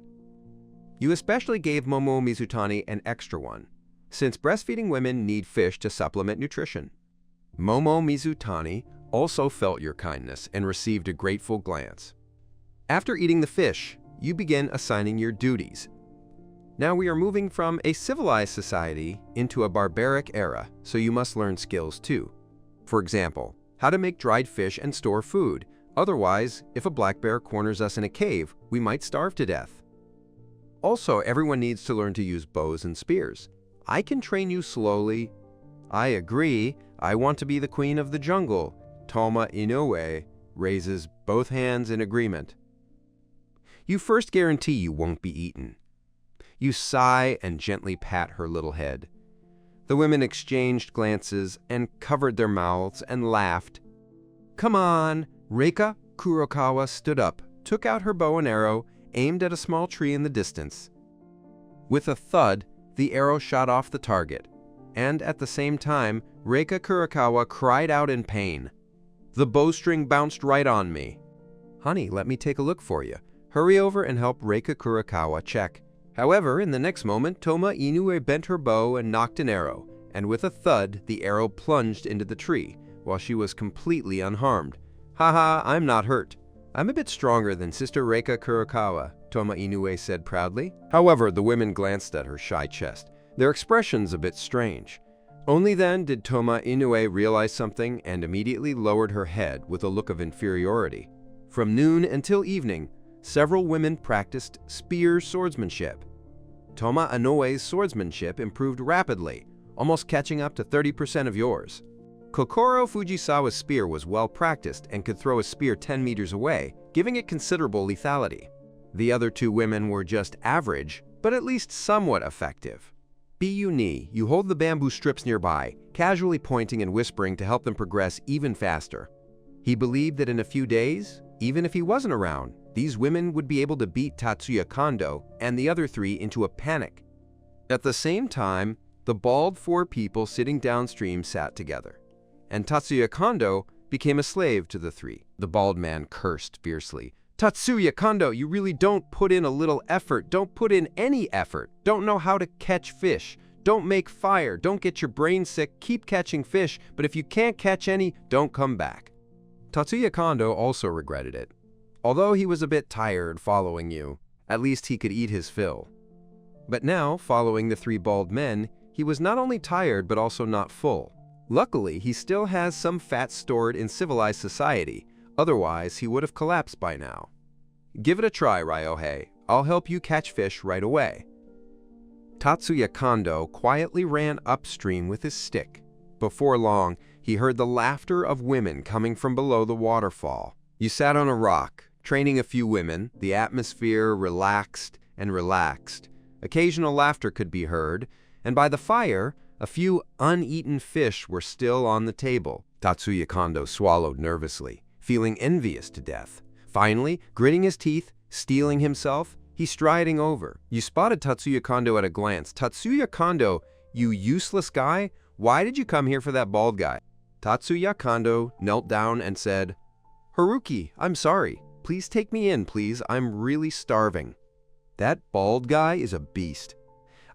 You especially gave Momo Mizutani an extra one, since breastfeeding women need fish to supplement nutrition. Momo Mizutani also felt your kindness and received a grateful glance. After eating the fish, you begin assigning your duties. Now we are moving from a civilized society into a barbaric era, so you must learn skills too. For example, how to make dried fish and store food. Otherwise, if a black bear corners us in a cave, we might starve to death. Also, everyone needs to learn to use bows and spears. I can train you slowly. I agree. I want to be the queen of the jungle. Toma Inoue raises both hands in agreement. You first guarantee you won't be eaten. You sigh and gently pat her little head. The women exchanged glances and covered their mouths and laughed. Come on. Reika Kurokawa stood up, took out her bow and arrow, aimed at a small tree in the distance. With a thud, the arrow shot off the target, and at the same time, Reika Kurokawa cried out in pain. The bowstring bounced right on me. Honey, let me take a look for you. Hurry over and help Reika Kurokawa check. However, in the next moment, Toma Inoue bent her bow and nocked an arrow, and with a thud, the arrow plunged into the tree, while she was completely unharmed. Haha, I'm not hurt. I'm a bit stronger than Sister Reika Kurokawa, Toma Inoue said proudly. However, the women glanced at her shy chest, their expressions a bit strange. Only then did Toma Inoue realize something and immediately lowered her head with a look of inferiority. From noon until evening, several women practiced spear swordsmanship. Toma Inoue's swordsmanship improved rapidly, almost catching up to 30% of yours. Kokoro Fujisawa's spear was well practiced and could throw a spear 10 meters away, giving it considerable lethality. The other two women were just average, but at least somewhat effective. Bi-Uni, you hold the bamboo strips nearby, casually pointing and whispering to help them progress even faster. He believed that in a few days, even if he wasn't around, these women would be able to beat Tatsuya Kondo and the other three into a panic. At the same time, the bald four people sitting downstream sat together, and Tatsuya Kondo became a slave to the three. The bald man cursed fiercely. Tatsuya Kondo, you really don't put in a little effort, don't put in any effort, don't know how to catch fish, don't make fire, don't get your brain sick, keep catching fish, but if you can't catch any, don't come back. Tatsuya Kondo also regretted it. Although he was a bit tired following you, at least he could eat his fill. But now, following the three bald men, he was not only tired but also not full. Luckily, he still has some fat stored in civilized society, otherwise he would have collapsed by now. Give it a try, Ryohei. I'll help you catch fish right away. Tatsuya Kondo quietly ran upstream with his stick. Before long, he heard the laughter of women coming from below the waterfall. You sat on a rock, training a few women, the atmosphere relaxed and relaxed. Occasional laughter could be heard, and by the fire, a few uneaten fish were still on the table. Tatsuya Kondo swallowed nervously, feeling envious to death. Finally, gritting his teeth, steeling himself, he's striding over. You spotted Tatsuya Kondo at a glance. Tatsuya Kondo, you useless guy, why did you come here for that bald guy? Tatsuya Kondo knelt down and said, Haruki, I'm sorry. Please take me in, please. I'm really starving. That bald guy is a beast.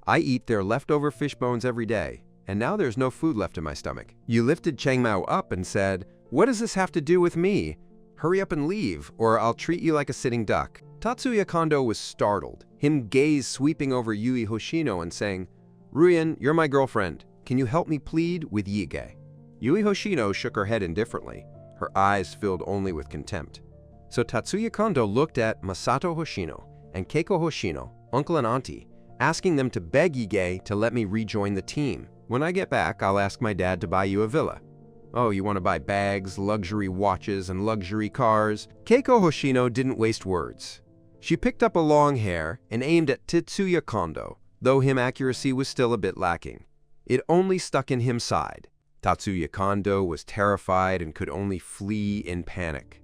I eat their leftover fish bones every day, and now there's no food left in my stomach. You lifted Chang Mao up and said, "What does this have to do with me? Hurry up and leave, or I'll treat you like a sitting duck." Tatsuya Kondo was startled, him gaze sweeping over Yui Hoshino and saying, "Ruyen, you're my girlfriend. Can you help me plead with Yige?" Yui Hoshino shook her head indifferently, her eyes filled only with contempt. So Tatsuya Kondo looked at Masato Hoshino and Keiko Hoshino, uncle and auntie, asking them to beg Yige to let me rejoin the team. "When I get back, I'll ask my dad to buy you a villa." "Oh, you want to buy bags, luxury watches, and luxury cars?" Keiko Hoshino didn't waste words. She picked up a long hair and aimed at Tatsuya Kondo, though him accuracy was still a bit lacking. It only stuck in him's side. Tatsuya Kondo was terrified and could only flee in panic.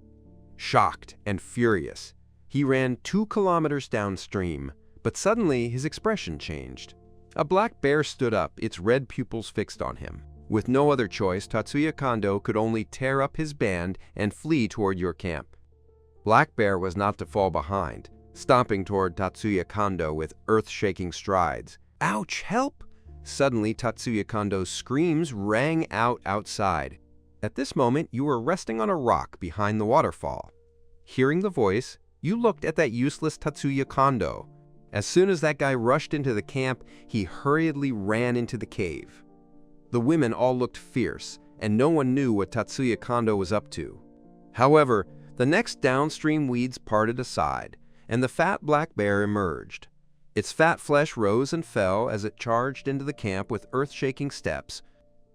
Shocked and furious, he ran 2 kilometers downstream, but suddenly his expression changed. A black bear stood up, its red pupils fixed on him. With no other choice, Tatsuya Kondo could only tear up his band and flee toward your camp. Black Bear was not to fall behind, stomping toward Tatsuya Kondo with earth-shaking strides. "Ouch, help!" Suddenly, Tatsuya Kondo's screams rang out outside. At this moment, you were resting on a rock behind the waterfall. Hearing the voice, you looked at that useless Tatsuya Kondo. As soon as that guy rushed into the camp, he hurriedly ran into the cave. The women all looked fierce, and no one knew what Tatsuya Kondo was up to. However, the next downstream weeds parted aside, and the fat black bear emerged. Its fat flesh rose and fell as it charged into the camp with earth-shaking steps.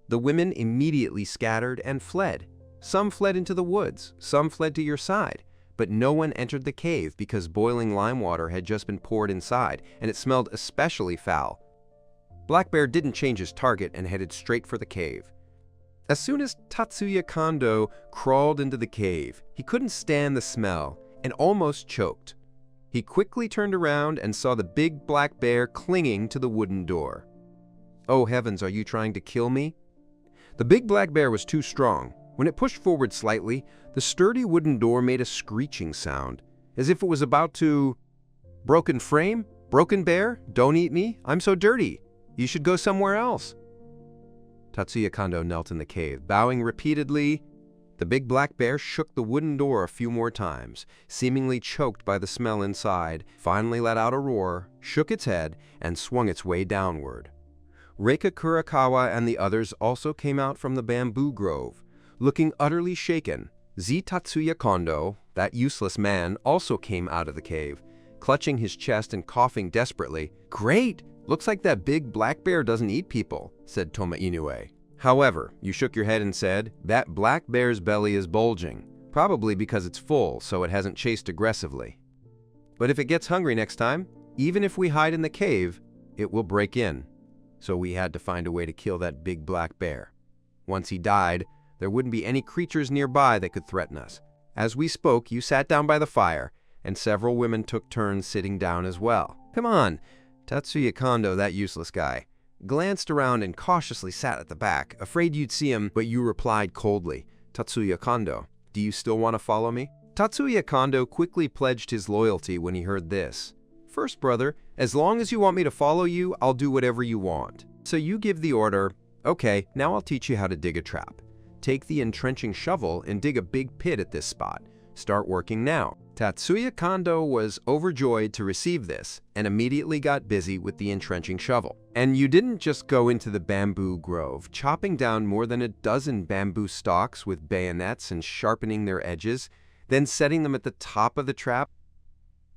The women immediately scattered and fled. Some fled into the woods, some fled to your side, but no one entered the cave because boiling lime water had just been poured inside, and it smelled especially foul. Black Bear didn't change his target and headed straight for the cave. As soon as Tatsuya Kondo crawled into the cave, he couldn't stand the smell and almost choked. He quickly turned around and saw the big black bear clinging to the wooden door. "Oh heavens, are you trying to kill me?" The big black bear was too strong. When it pushed forward slightly, the sturdy wooden door made a screeching sound, as if it was about to... "Broken frame? Broken bear? Don't eat me? I'm so dirty. You should go somewhere else." Tatsuya Kondo knelt in the cave, bowing repeatedly. The big black bear shook the wooden door a few more times, seemingly choked by the smell inside, finally let out a roar, shook its head, and swung its way downward. Reika Kurakawa and the others also came out from the bamboo grove, looking utterly shaken. Tatsuya Kondo, that useless man, also came out of the cave, clutching his chest and coughing desperately. "Great! Looks like that big black bear doesn't eat people," said Toma Inoue. However, you shook your head and said, "That black bear's belly is bulging, probably because it's full, so it hasn't chased aggressively. But if it gets hungry next time, even if we hide in the cave, it will break in." So we had to find a way to kill that big black bear. Once he died, there wouldn't be any creatures nearby that could threaten us. As we spoke, you sat down by the fire, and several women took turns sitting down as well. "Come on." Tatsuya Kondo, that useless guy, glanced around and cautiously sat at the back, afraid you'd see him, but you replied coldly, "Tatsuya Kondo, do you still want to follow me?" Tatsuya Kondo quickly pledged his loyalty when he heard this. "First, brother, as long as you want me to follow you, I'll do whatever you want. So you give the order, okay, now I'll teach you how to dig a trap. Take the entrenching shovel and dig a big pit at this spot. Start working now." Tatsuya Kondo was overjoyed to receive this and immediately got busy with the entrenching shovel. And you didn't just go into the bamboo grove, chopping down more than a dozen bamboo stalks with bayonets and sharpening their edges, then setting them at the top of the trap.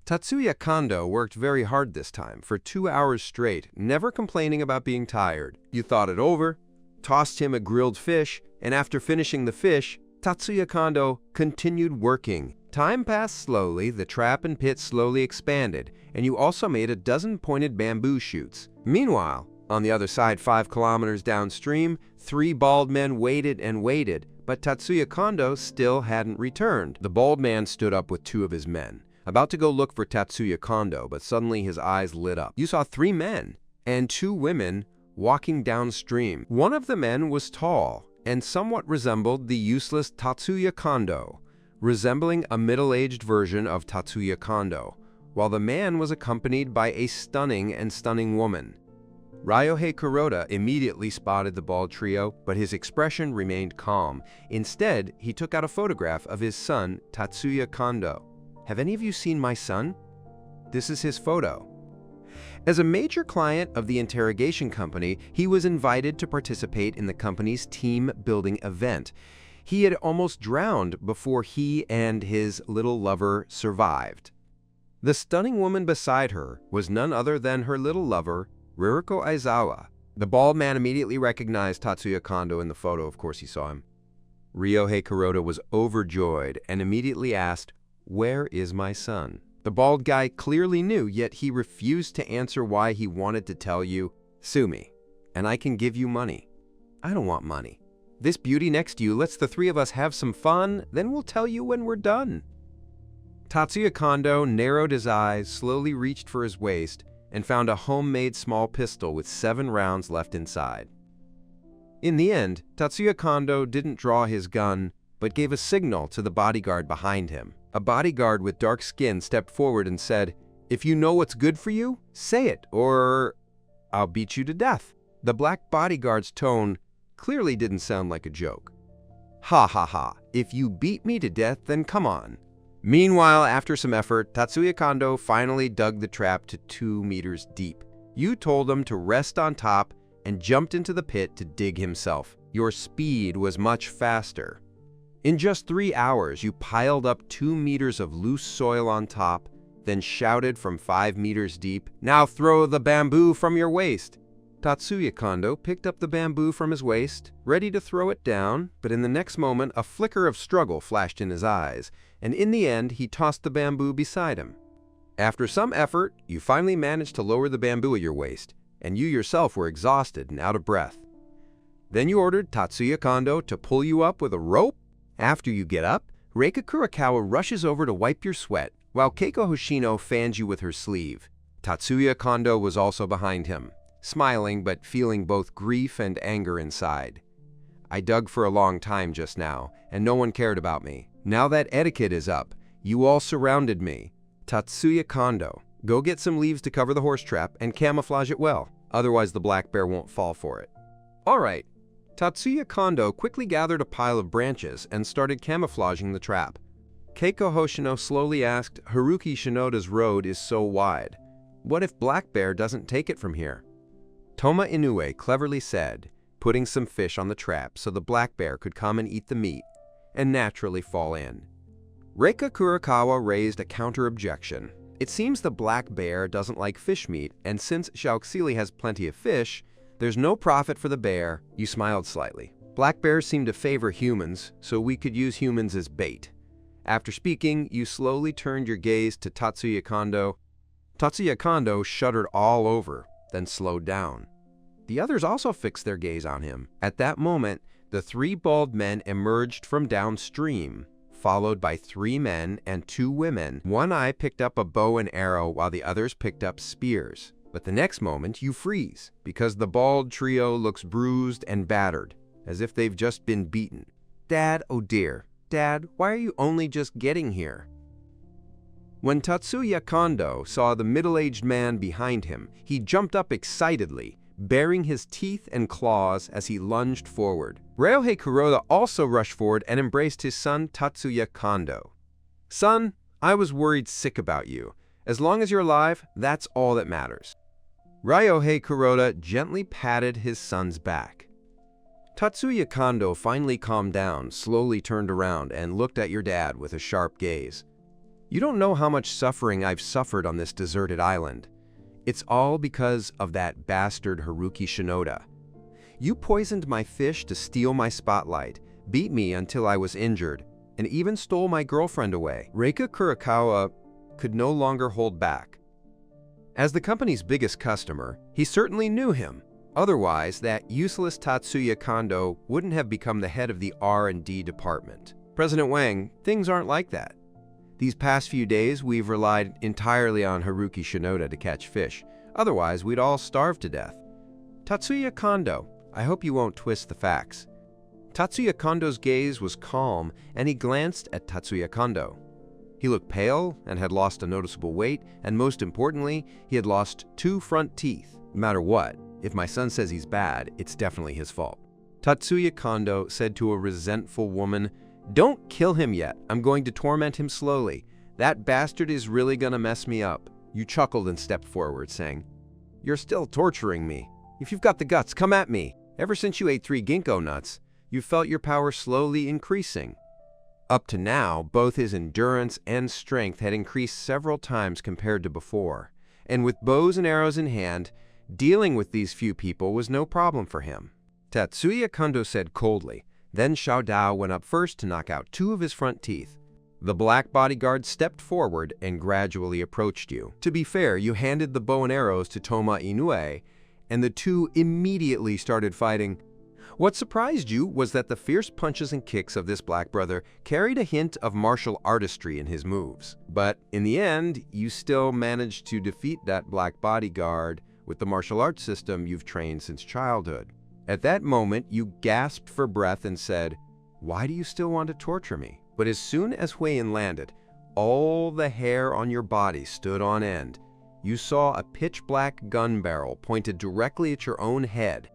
Tatsuya Kondo worked very hard this time, for 2 hours straight, never complaining about being tired. You thought it over, tossed him a grilled fish, and after finishing the fish, Tatsuya Kondo continued working. Time passed slowly, the trap and pit slowly expanded, and you also made a dozen pointed bamboo shoots. Meanwhile, on the other side 5 kilometers downstream, 3 bald men waited and waited, but Tatsuya Kondo still hadn't returned. The bald man stood up with 2 of his men, about to go look for Tatsuya Kondo, but suddenly his eyes lit up. You saw 3 men and 2 women walking downstream. One of the men was tall and somewhat resembled the useless Tatsuya Kondo, resembling a middle-aged version of Tatsuya Kondo, while the man was accompanied by a stunning woman. Ryohei Kuroda immediately spotted the bald trio, but his expression remained calm. Instead, he took out a photograph of his son, Tatsuya Kondo. "Have any of you seen my son? This is his photo." As a major client of the interrogation company, he was invited to participate in the company's team-building event. He had almost drowned before he and his little lover survived. The stunning woman beside her was none other than her little lover, Ririko Aizawa. The bald man immediately recognized Tatsuya Kondo in the photo. Of course he saw him. Ryohei Kuroda was overjoyed and immediately asked, "Where is my son?" The bald guy clearly knew, yet he refused to answer why he wanted to tell you, "Sue me, and I can give you money." "I don't want money. This beauty next to you lets the three of us have some fun, then we'll tell you when we're done." Tatsuya Kondo narrowed his eyes, slowly reached for his waist, and found a homemade small pistol with 7 rounds left inside. In the end, Tatsuya Kondo didn't draw his gun, but gave a signal to the bodyguard behind him. A bodyguard with dark skin stepped forward and said, "If you know what's good for you, say it, or I'll beat you to death." The black bodyguard's tone clearly didn't sound like a joke. "Ha ha ha, if you beat me to death, then come on." Meanwhile, after some effort, Tatsuya Kondo finally dug the trap to 2 meters deep. You told him to rest on top and jumped into the pit to dig himself. Your speed was much faster. In just 3 hours, you piled up 2 meters of loose soil on top, then shouted from 5 meters deep, "Now throw the bamboo from your waist." Tatsuya Kondo picked up the bamboo from his waist, ready to throw it down, but in the next moment a flicker of struggle flashed in his eyes, and in the end he tossed the bamboo beside him. After some effort, you finally managed to lower the bamboo at your waist, and you yourself were exhausted and out of breath. Then you ordered Tatsuya Kondo to pull you up with a rope. After you get up, Reika Kurokawa rushes over to wipe your sweat, while Keiko Hoshino fans you with her sleeve. Tatsuya Kondo was also behind him, smiling but feeling both grief and anger inside. "I dug for a long time just now, and no one cared about me. Now that etiquette is up, you all surrounded me. Tatsuya Kondo, go get some leaves to cover the horse trap and camouflage it well, otherwise the black bear won't fall for it." "All right." Tatsuya Kondo quickly gathered a pile of branches and started camouflaging the trap. Keiko Hoshino slowly asked, "Haruki Shinoda's road is so wide. What if Black Bear doesn't take it from here?" Toma Inoue cleverly said, putting some fish on the trap so the black bear could come and eat the meat and naturally fall in. Reika Kurokawa raised a counter-objection. "It seems the black bear doesn't like fish meat, and since Xiaoxili has plenty of fish, there's no profit for the bear." You smiled slightly. "Black bears seem to favor humans, so we could use humans as bait." After speaking, you slowly turned your gaze to Tatsuya Kondo. Tatsuya Kondo shuddered all over, then slowed down. The others also fixed their gaze on him. At that moment, the 3 bald men emerged from downstream, followed by 3 men and 2 women. One eye picked up a bow and arrow while the others picked up spears. But the next moment, you freeze, because the bald trio looks bruised and battered, as if they've just been beaten. "Dad, oh dear. Dad, why are you only just getting here?" When Tatsuya Kondo saw the middle-aged man behind him, he jumped up excitedly, baring his teeth and claws as he lunged forward. Ryohei Kuroda also rushed forward and embraced his son Tatsuya Kondo. "Son, I was worried sick about you. As long as you're alive, that's all that matters." Ryohei Kuroda gently patted his son's back. Tatsuya Kondo finally calmed down, slowly turned around, and looked at your dad with a sharp gaze. "You don't know how much suffering I've suffered on this deserted island. It's all because of that bastard Haruki Shinoda. You poisoned my fish to steal my spotlight, beat me until I was injured, and even stole my girlfriend away." Reika Kurokawa could no longer hold back. As the company's biggest customer, he certainly knew him. Otherwise, that useless Tatsuya Kondo wouldn't have become the head of the R&D department. "President Wang, things aren't like that. These past few days, we've relied entirely on Haruki Shinoda to catch fish. Otherwise, we'd all starve to death." "Tatsuya Kondo, I hope you won't twist the facts." Tatsuya Kondo's gaze was calm, and he glanced at Tatsuya Kondo. He looked pale and had lost a noticeable weight, and most importantly, he had lost 2 front teeth. No matter what, If my son says he's bad, it's definitely his fault. Tatsuya Kondo said to a resentful woman, "Don't kill him yet. I'm going to torment him slowly. That bastard is really gonna mess me up." You chuckled and stepped forward, saying, "You're still torturing me. If you've got the guts, come at me. Ever since you ate 3 ginkgo nuts, you felt your power slowly increasing." Up to now, both his endurance and strength had increased several times compared to before, and with bows and arrows in hand, dealing with these few people was no problem for him. Tatsuya Kondo said coldly. Then Xiao Dao went up first to knock out 2 of his front teeth. The black bodyguard stepped forward and gradually approached you. To be fair, you handed the bow and arrows to Toma Inoue, and the two immediately started fighting. What surprised you was that the fierce punches and kicks of this black brother carried a hint of martial artistry in his moves. But in the end, you still managed to defeat that black bodyguard with the martial arts system you've trained since childhood. At that moment, you gasped for breath and said, "Why do you still want to torture me?" But as soon as Huiyin landed, all the hair on your body stood on end. You saw a pitch-black gun barrel pointed directly at your own head.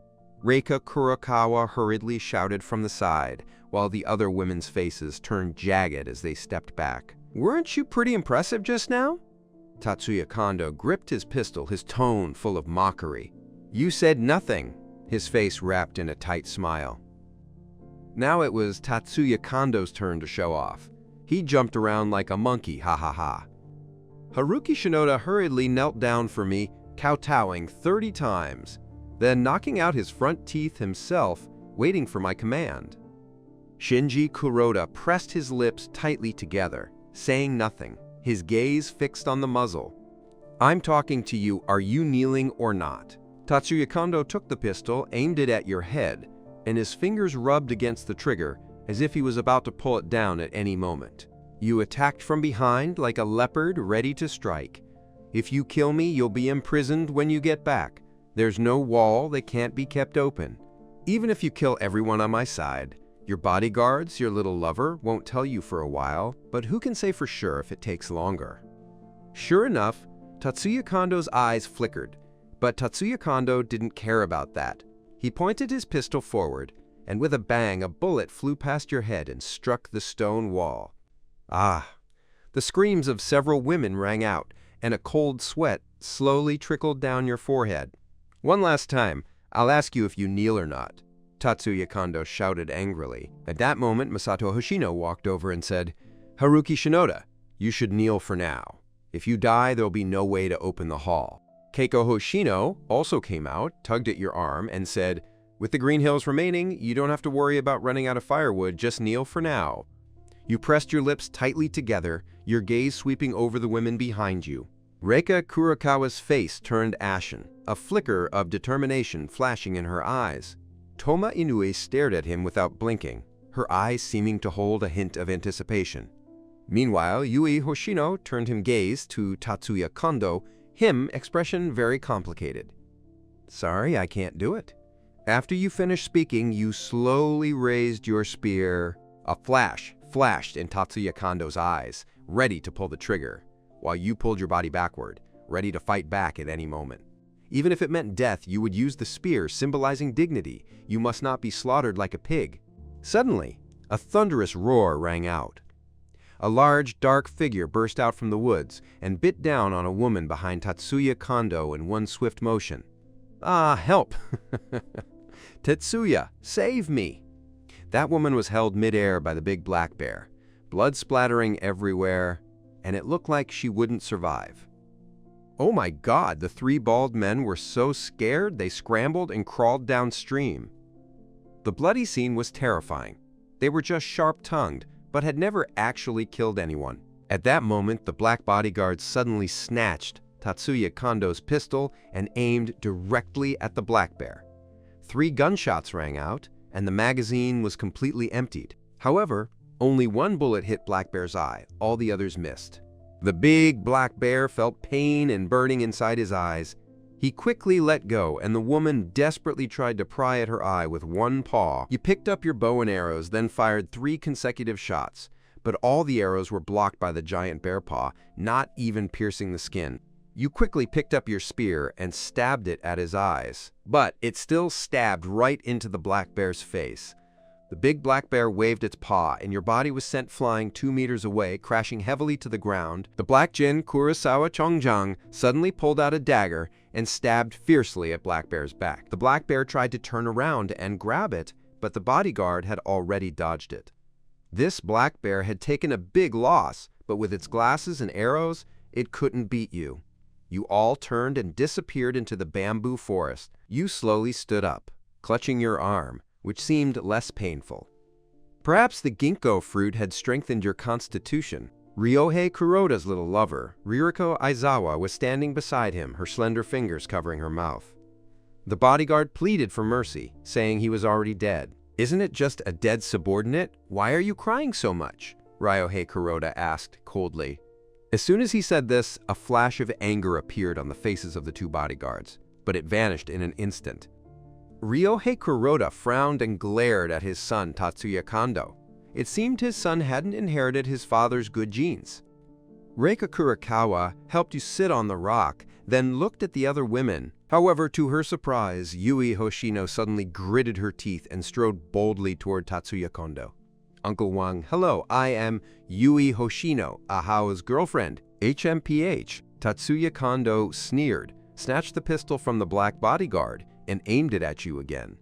Reika Kurokawa hurriedly shouted from the side, while the other women's faces turned jagged as they stepped back. "Weren't you pretty impressive just now?" Tatsuya Kondo gripped his pistol, his tone full of mockery. You said nothing, his face wrapped in a tight smile. Now it was Tatsuya Kondo's turn to show off. He jumped around like a monkey, ha ha ha. Haruki Shinoda hurriedly knelt down for me, kowtowing 30 times, then knocking out his front teeth himself, waiting for my command. Shinji Kuroda pressed his lips tightly together, saying nothing, his gaze fixed on the muzzle. "I'm talking to you, are you kneeling or not?" Tatsuya Kondo took the pistol, aimed it at your head, and his fingers rubbed against the trigger as if he was about to pull it down at any moment. You attacked from behind like a leopard ready to strike. "If you kill me, you'll be imprisoned when you get back. There's no wall that can't be kept open. Even if you kill everyone on my side, your bodyguards, your little lover, won't tell you for a while, but who can say for sure if it takes longer?" Sure enough, Tatsuya Kondo's eyes flickered, but Tatsuya Kondo didn't care about that. He pointed his pistol forward, and with a bang, a bullet flew past your head and struck the stone wall. Ah! The screams of several women rang out, and a cold sweat slowly trickled down your forehead. "One last time, I'll ask you if you kneel or not," Tatsuya Kondo shouted angrily. At that moment, Masato Hoshino walked over and said, "Haruki Shinoda, you should kneel for now. If you die, there'll be no way to open the hall." Keiko Hoshino also came out, tugged at your arm, and said, "With the Green Hills remaining, you don't have to worry about running out of firewood, just kneel for now." You pressed your lips tightly together, your gaze sweeping over the women behind you. Reika Kurokawa's face turned ashen, a flicker of determination flashing in her eyes. Toma Inoue stared at him without blinking, her eyes seeming to hold a hint of anticipation. Meanwhile, Yui Hoshino turned him gaze to Tatsuya Kondo, him expression very complicated. "Sorry, I can't do it." After you finished speaking, you slowly raised your spear. A flash flashed in Tatsuya Kondo's eyes, ready to pull the trigger, while you pulled your body backward, ready to fight back at any moment. Even if it meant death, you would use the spear, symbolizing dignity. You must not be slaughtered like a pig. Suddenly, a thunderous roar rang out. A large, dark figure burst out from the woods and bit down on a woman behind Tatsuya Kondo in one swift motion. "Ah, help! Tetsuya, save me!" That woman was held midair by the big black bear, blood splattering everywhere, and it looked like she wouldn't survive. Oh my God, the 3 bald men were so scared they scrambled and crawled downstream. The bloody scene was terrifying. They were just sharp-tongued, but had never actually killed anyone. At that moment, the black bodyguard suddenly snatched Tatsuya Kondo's pistol and aimed directly at the black bear. 3 gunshots rang out, and the magazine was completely emptied. However, only 1 bullet hit Black Bear's eye, all the others missed. The big black bear felt pain and burning inside his eyes. He quickly let go, and the woman desperately tried to pry at her eye with 1 paw. You picked up your bow and arrows, then fired 3 consecutive shots, but all the arrows were blocked by the giant bear paw, not even piercing the skin. You quickly picked up your spear and stabbed it at his eyes, but it still stabbed right into the black bear's face. The big black bear waved its paw, and your body was sent flying 2 meters away, crashing heavily to the ground. The black Jin Kurosawa Chongjang suddenly pulled out a dagger and stabbed fiercely at Black Bear's back. The black bear tried to turn around and grab it, but the bodyguard had already dodged it. This black bear had taken a big loss, but with its glasses and arrows, it couldn't beat you. You all turned and disappeared into the bamboo forest. You slowly stood up, clutching your arm, which seemed less painful. Perhaps the ginkgo fruit had strengthened your constitution. Ryohei Kuroda's little lover, Ririko Aizawa, was standing beside him, her slender fingers covering her mouth. The bodyguard pleaded for mercy, saying he was already dead. "Isn't it just a dead subordinate? Why are you crying so much?" Ryohei Kuroda asked coldly. As soon as he said this, a flash of anger appeared on the faces of the 2 bodyguards, but it vanished in an instant. Ryohei Kuroda frowned and glared at his son Tatsuya Kondo. It seemed his son hadn't inherited his father's good genes. Reika Kurakawa helped you sit on the rock, then looked at the other women. However, to her surprise, Yui Hoshino suddenly gritted her teeth and strode boldly toward Tatsuya Kondo. "Uncle Wang, hello, I am Yui Hoshino, Ahao's girlfriend." HMPH, Tatsuya Kondo sneered, snatched the pistol from the black bodyguard, and aimed it at you again.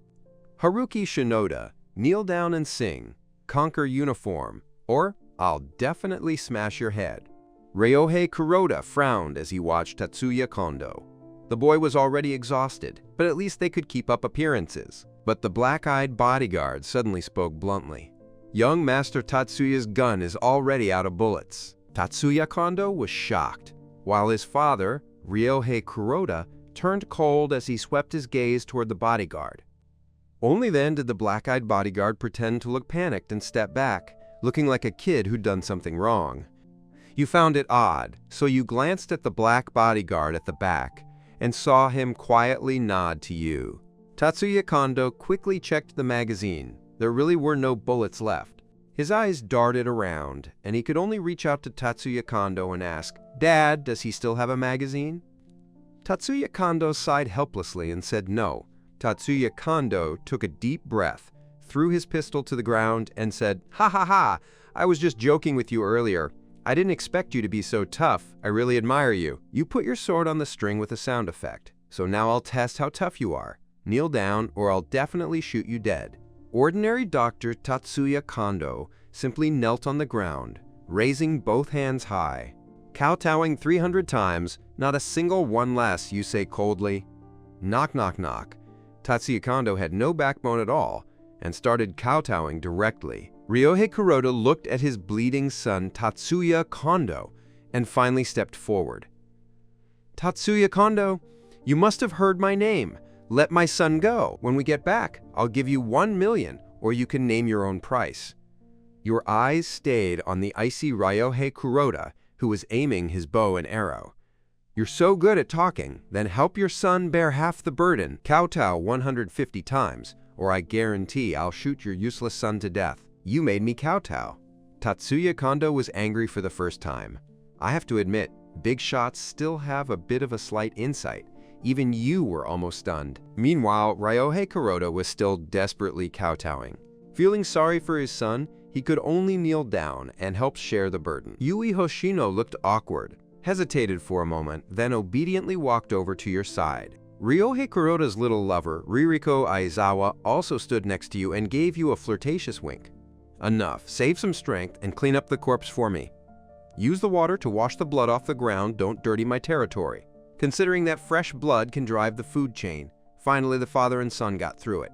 Haruki Shinoda, kneel down and sing, "Conquer Uniform," or "I'll definitely smash your head." Ryohei Kuroda frowned as he watched Tatsuya Kondo. The boy was already exhausted, but at least they could keep up appearances. But the black-eyed bodyguard suddenly spoke bluntly. "Young Master Tatsuya's gun is already out of bullets." Tatsuya Kondo was shocked, while his father, Ryohei Kuroda, turned cold as he swept his gaze toward the bodyguard. Only then did the black-eyed bodyguard pretend to look panicked and step back, looking like a kid who'd done something wrong. You found it odd, so you glanced at the black bodyguard at the back and saw him quietly nod to you. Tatsuya Kondo quickly checked the magazine. There really were no bullets left. His eyes darted around, and he could only reach out to Tatsuya Kondo and ask, "Dad, does he still have a magazine?" Tatsuya Kondo sighed helplessly and said no. Tatsuya Kondo took a deep breath, threw his pistol to the ground, and said, "Ha ha ha! I was just joking with you earlier. I didn't expect you to be so tough. I really admire you. You put your sword on the string with a sound effect. So now I'll test how tough you are. Kneel down or I'll definitely shoot you dead." Ordinary Dr. Tatsuya Kondo simply knelt on the ground, raising both hands high. "Kowtowing 300 times, not a single one less," you say coldly. Knock, knock, knock. Tatsuya Kondo had no backbone at all and started kowtowing directly. Ryohei Kuroda looked at his bleeding son Tatsuya Kondo and finally stepped forward. "Tatsuya Kondo, you must have heard my name. Let my son go. When we get back, I'll give you 1 million, or you can name your own price." Your eyes stayed on the icy Ryohei Kuroda, who was aiming his bow and arrow. "You're so good at talking, then help your son bear half the burden. Kowtow 150 times, or I guarantee I'll shoot your useless son to death. You made me kowtow." Tatsuya Kondo was angry for the first time. I have to admit, big shots still have a bit of a slight insight. Even you were almost stunned. Meanwhile, Ryohei Kuroda was still desperately kowtowing. Feeling sorry for his son, he could only kneel down and help share the burden. Yui Hoshino looked awkward, hesitated for a moment, then obediently walked over to your side. Ryohei Kuroda's little lover, Ririko Aizawa, also stood next to you and gave you a flirtatious wink. "Enough. Save some strength and clean up the corpse for me. Use the water to wash the blood off the ground. Don't dirty my territory." Considering that fresh blood can drive the food chain, finally the father and son got through it.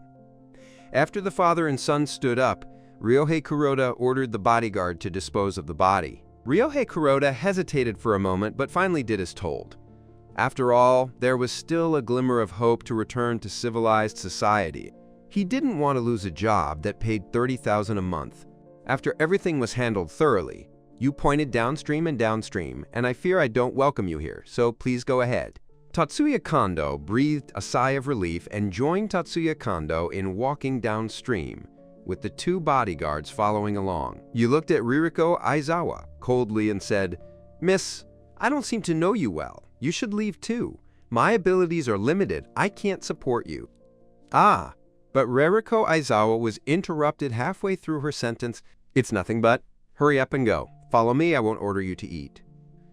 After the father and son stood up, Ryohei Kuroda ordered the bodyguard to dispose of the body. Ryohei Kuroda hesitated for a moment but finally did as told. After all, there was still a glimmer of hope to return to civilized society. He didn't want to lose a job that paid 30,000 a month. After everything was handled thoroughly, you pointed downstream, and I fear I don't welcome you here, so please go ahead. Tatsuya Kondo breathed a sigh of relief and joined Tatsuya Kondo in walking downstream, with the 2 bodyguards following along. You looked at Ririko Aizawa coldly and said, "Miss, I don't seem to know you well. You should leave too. My abilities are limited. I can't support you. Ah, but Ririko Aizawa was interrupted halfway through her sentence. It's nothing but, hurry up and go. Follow me, I won't order you to eat.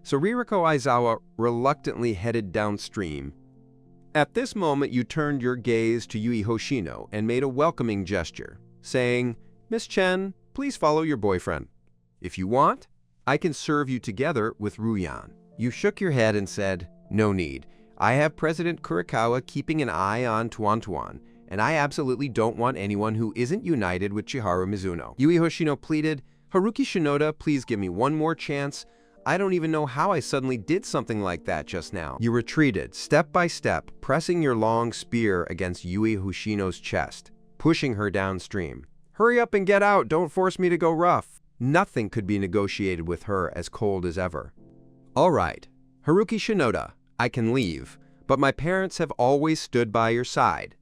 So Ririko Aizawa reluctantly headed downstream. At this moment, you turned your gaze to Yui Hoshino and made a welcoming gesture, saying, Miss Chen, please follow your boyfriend. If you want, I can serve you together with Ruyan. You shook your head and said, no need. I have President Kurokawa keeping an eye on Tuan, and I absolutely don't want anyone who isn't united with Chiharu Mizuno. Yui Hoshino pleaded, Haruki Shinoda, please give me one more chance. I don't even know how I suddenly did something like that just now. You retreated, step by step, pressing your long spear against Yui Hoshino's chest, pushing her downstream. Hurry up and get out, don't force me to go rough. Nothing could be negotiated with her as cold as ever. All right, Haruki Shinoda, I can leave, but my parents have always stood by your side.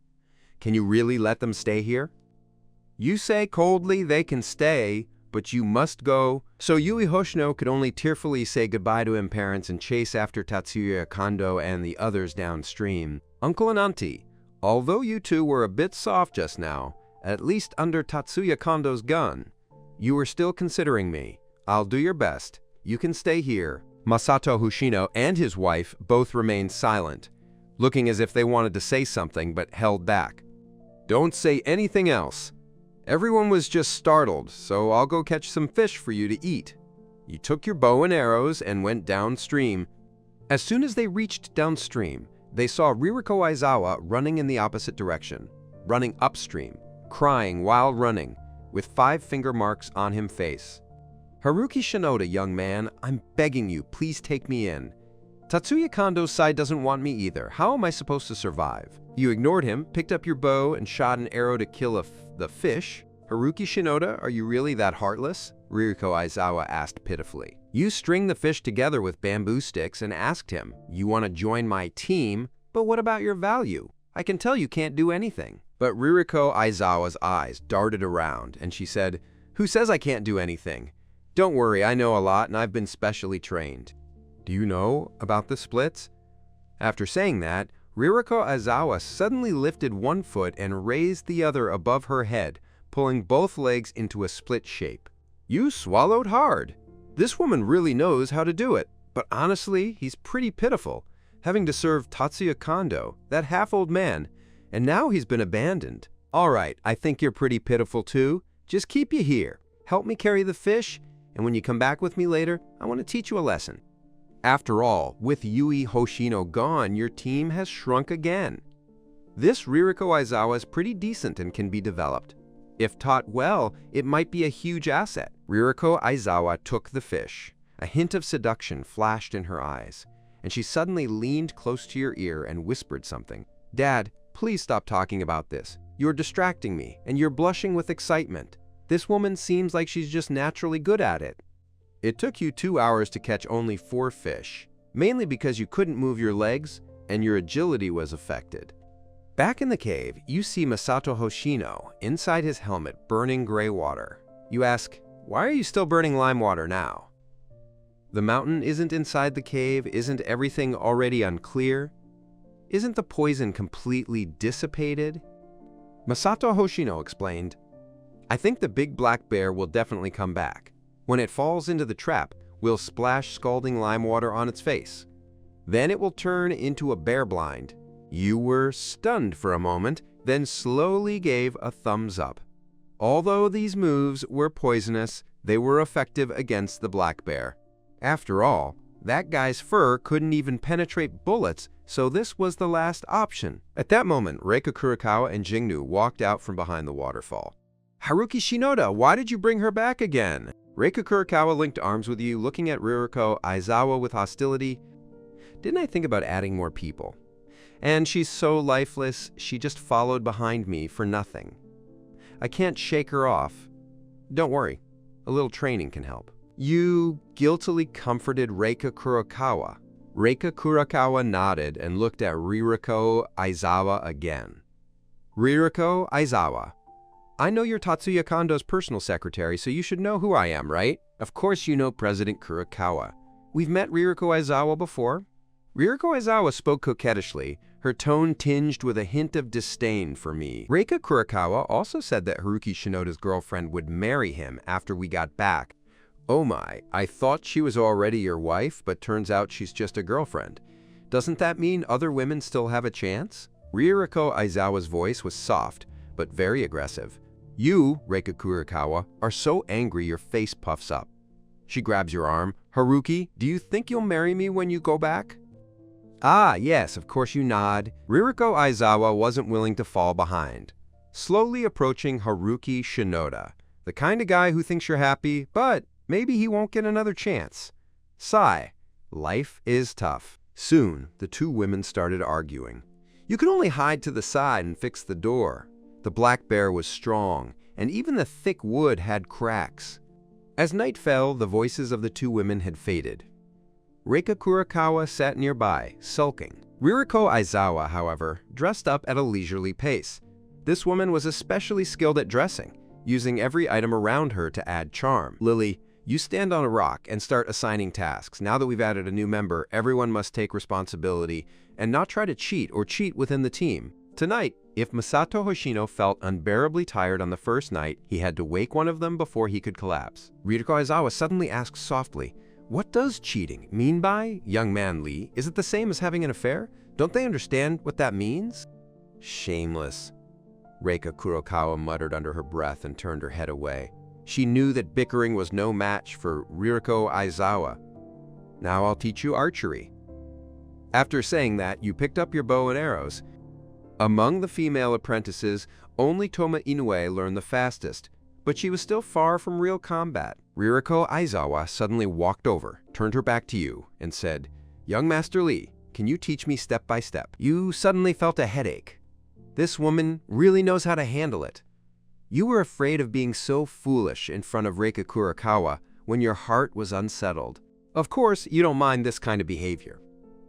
Can you really let them stay here? You say coldly they can stay, but you must go. So Yui Hoshino could only tearfully say goodbye to his parents and chase after Tatsuya Kondo and the others downstream. Uncle and Auntie, although you two were a bit soft just now, at least under Tatsuya Kondo's gun, you were still considering me. I'll do your best. You can stay here. Masato Hoshino and his wife both remained silent, looking as if they wanted to say something but held back. Don't say anything else. Everyone was just startled, so I'll go catch some fish for you to eat. You took your bow and arrows and went downstream. As soon as they reached downstream, they saw Ririko Aizawa running in the opposite direction, running upstream, crying while running, with 5 finger marks on his face. Haruki Shinoda, young man, I'm begging you, please take me in. Tatsuya Kondo's side doesn't want me either. How am I supposed to survive? You ignored him, picked up your bow, and shot an arrow to kill the fish. Haruki Shinoda, are you really that heartless? Ririko Aizawa asked pitifully. You string the fish together with bamboo sticks and asked him, you want to join my team, but what about your value? I can tell you can't do anything. But Ririko Aizawa's eyes darted around, and she said, who says I can't do anything? Don't worry, I know a lot, and I've been specially trained. Do you know about the splits? After saying that, Ririko Aizawa suddenly lifted one foot and raised the other above her head, pulling both legs into a split shape. You swallowed hard. This woman really knows how to do it, but honestly, he's pretty pitiful, having to serve Tatsuya Kondo, that half-old man, and now he's been abandoned. All right, I think you're pretty pitiful too. Just keep you here. Help me carry the fish, and when you come back with me later, I want to teach you a lesson. After all, with Yui Hoshino gone, your team has shrunk again. This Ririko Aizawa is pretty decent and can be developed. If taught well, it might be a huge asset. Ririko Aizawa took the fish. A hint of seduction flashed in her eyes, and she suddenly leaned close to your ear and whispered something. Dad, please stop talking about this. You're distracting me, and you're blushing with excitement. This woman seems like she's just naturally good at it. It took you 2 hours to catch only 4 fish, mainly because you couldn't move your legs and your agility was affected. Back in the cave, you see Masato Hoshino inside his helmet burning gray water. You ask, why are you still burning lime water now? The mountain isn't inside the cave, isn't everything already unclear? Isn't the poison completely dissipated? Masato Hoshino explained, I think the big black bear will definitely come back. When it falls into the trap, we'll splash scalding lime water on its face. Then it will turn into a bear blind. You were stunned for a moment, then slowly gave a thumbs up. Although these moves were poisonous, they were effective against the black bear. After all, that guy's fur couldn't even penetrate bullets, so this was the last option. At that moment, Reika Kurokawa and Jingnu walked out from behind the waterfall. Haruki Shinoda, why did you bring her back again? Reika Kurokawa linked arms with you, looking at Ririko Aizawa with hostility. Didn't I think about adding more people? And she's so lifeless, she just followed behind me for nothing. I can't shake her off. Don't worry, a little training can help. You guiltily comforted Reika Kurokawa. Reika Kurokawa nodded and looked at Ririko Aizawa again. Ririko Aizawa, I know you're Tatsuya Kondo's personal secretary, so you should know who I am, right? Of course you know President Kurokawa. We've met Ririko Aizawa before. Ririko Aizawa spoke coquettishly, her tone tinged with a hint of disdain for me. Reika Kurokawa also said that Haruki Shinoda's girlfriend would marry him after we got back. Oh my, I thought she was already your wife, but turns out she's just a girlfriend. Doesn't that mean other women still have a chance? Ririko Aizawa's voice was soft, but very aggressive. You, Reika Kurokawa, are so angry your face puffs up. She grabs your arm. Haruki, do you think you'll marry me when you go back? Ah, yes, of course you nod. Ririko Aizawa wasn't willing to fall behind. Slowly approaching Haruki Shinoda, the kind of guy who thinks you're happy, but maybe he won't get another chance. Sigh. Life is tough. Soon, the two women started arguing. You could only hide to the side and fix the door. The black bear was strong, and even the thick wood had cracks. As night fell, the voices of the two women had faded. Reika Kurokawa sat nearby, sulking. Ririko Aizawa, however, dressed up at a leisurely pace. This woman was especially skilled at dressing, using every item around her to add charm. Lily, you stand on a rock and start assigning tasks. Now that we've added a new member, everyone must take responsibility and not try to cheat or cheat within the team. Tonight, if Masato Hoshino felt unbearably tired on the first night, he had to wake one of them before he could collapse. Ririko Aizawa suddenly asked softly, "What does cheating mean by, young man Lee? Is it the same as having an affair? Don't they understand what that means?" Shameless. Reika Kurokawa muttered under her breath and turned her head away. She knew that bickering was no match for Ririko Aizawa. Now I'll teach you archery. After saying that, you picked up your bow and arrows. Among the female apprentices, only Toma Inoue learned the fastest, but she was still far from real combat. Ririko Aizawa suddenly walked over, turned her back to you, and said, "Young Master Lee, can you teach me step by step?" You suddenly felt a headache. This woman really knows how to handle it. You were afraid of being so foolish in front of Reika Kurokawa when your heart was unsettled. Of course, you don't mind this kind of behavior.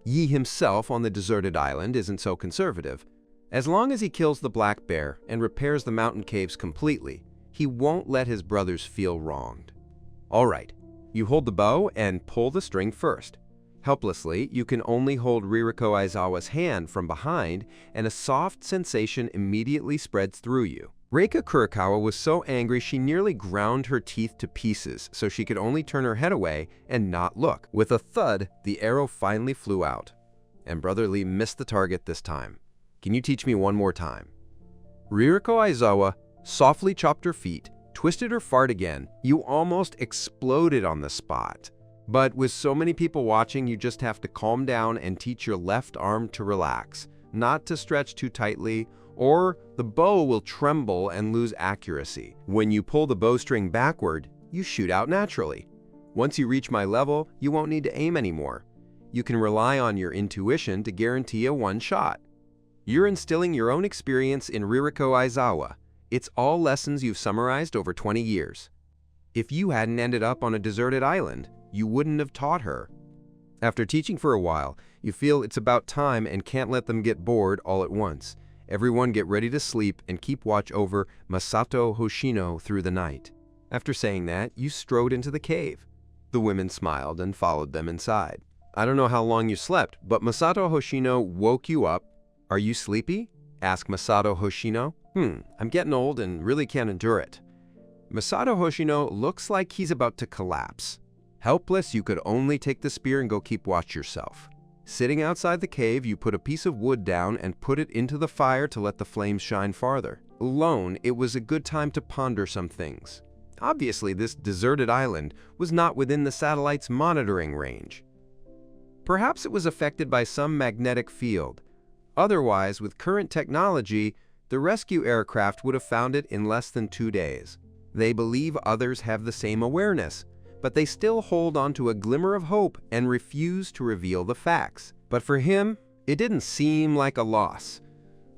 Yi himself on the deserted island isn't so conservative. As long as he kills the black bear and repairs the mountain caves completely, he won't let his brothers feel wronged. All right, you hold the bow and pull the string first. Helplessly, you can only hold Ririko Aizawa's hand from behind, and a soft sensation immediately spreads through you. Reika Kurokawa was so angry she nearly ground her teeth to pieces so she could only turn her head away and not look. With a thud, the arrow finally flew out, and Brother Lee missed the target this time. Can you teach me one more time? Ririko Aizawa softly chopped her feet, twisted her fart again. You almost exploded on the spot. But with so many people watching, you just have to calm down and teach your left arm to relax, not to stretch too tightly, or the bow will tremble and lose accuracy. When you pull the bowstring backward, you shoot out naturally. Once you reach my level, you won't need to aim anymore. You can rely on your intuition to guarantee a one shot. You're instilling your own experience in Ririko Aizawa. It's all lessons you've summarized over 20 years. If you hadn't ended up on a deserted island, you wouldn't have taught her. After teaching for a while, you feel it's about time and can't let them get bored all at once. Everyone get ready to sleep and keep watch over Masato Hoshino through the night. After saying that, you strode into the cave. The women smiled and followed them inside. I don't know how long you slept, but Masato Hoshino woke you up. Are you sleepy? Asked Masato Hoshino. I'm getting old and really can't endure it. Masato Hoshino looks like he's about to collapse. Helpless, you could only take the spear and go keep watch yourself. Sitting outside the cave, you put a piece of wood down and put it into the fire to let the flames shine farther. Alone, it was a good time to ponder some things. Obviously, this deserted island was not within the satellite's monitoring range. Perhaps it was affected by some magnetic field. Otherwise, with current technology, the rescue aircraft would have found it in less than 2 days. They believe others have the same awareness, but they still hold on to a glimmer of hope and refuse to reveal the facts. But for him, it didn't seem like a loss.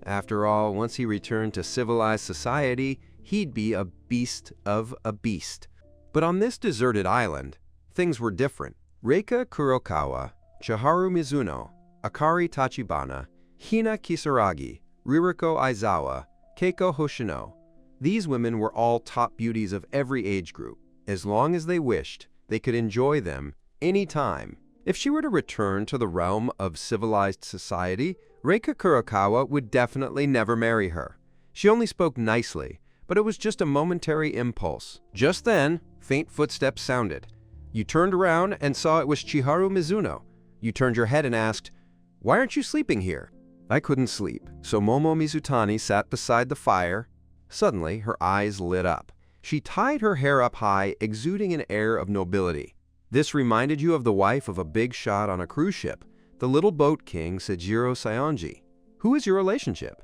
After all, once he returned to civilized society, he'd be a beast of a beast. But on this deserted island, things were different. Reika Kurokawa, Chiharu Mizuno, Akari Tachibana, Hina Kisaragi, Ririko Aizawa, Keiko Hoshino. These women were all top beauties of every age group. As long as they wished, they could enjoy them anytime, If she were to return to the realm of civilized society, Reika Kurokawa would definitely never marry her. She only spoke nicely, but it was just a momentary impulse. Just then, faint footsteps sounded. You turned around and saw it was Chiharu Mizuno. You turned your head and asked, "Why aren't you sleeping here?" I couldn't sleep, so Momo Mizutani sat beside the fire. Suddenly, her eyes lit up. She tied her hair up high, exuding an air of nobility. This reminded you of the wife of a big shot on a cruise ship, the little boat king Seijiro Saionji. Who is your relationship?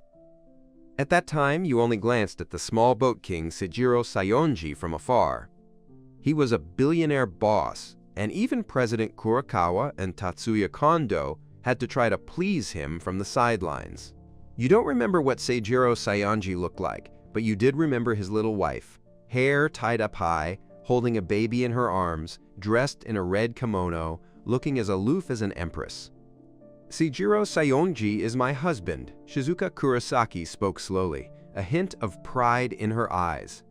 At that time, you only glanced at the small boat king Seijiro Saionji from afar. He was a billionaire boss, and even President Kurokawa and Tatsuya Kondo had to try to please him from the sidelines. You don't remember what Seijiro Saionji looked like, but you did remember his little wife, hair tied up high, holding a baby in her arms, dressed in a red kimono, looking as aloof as an empress. "Seijiro Saionji is my husband," Shizuka Kurosaki spoke slowly, a hint of pride in her eyes.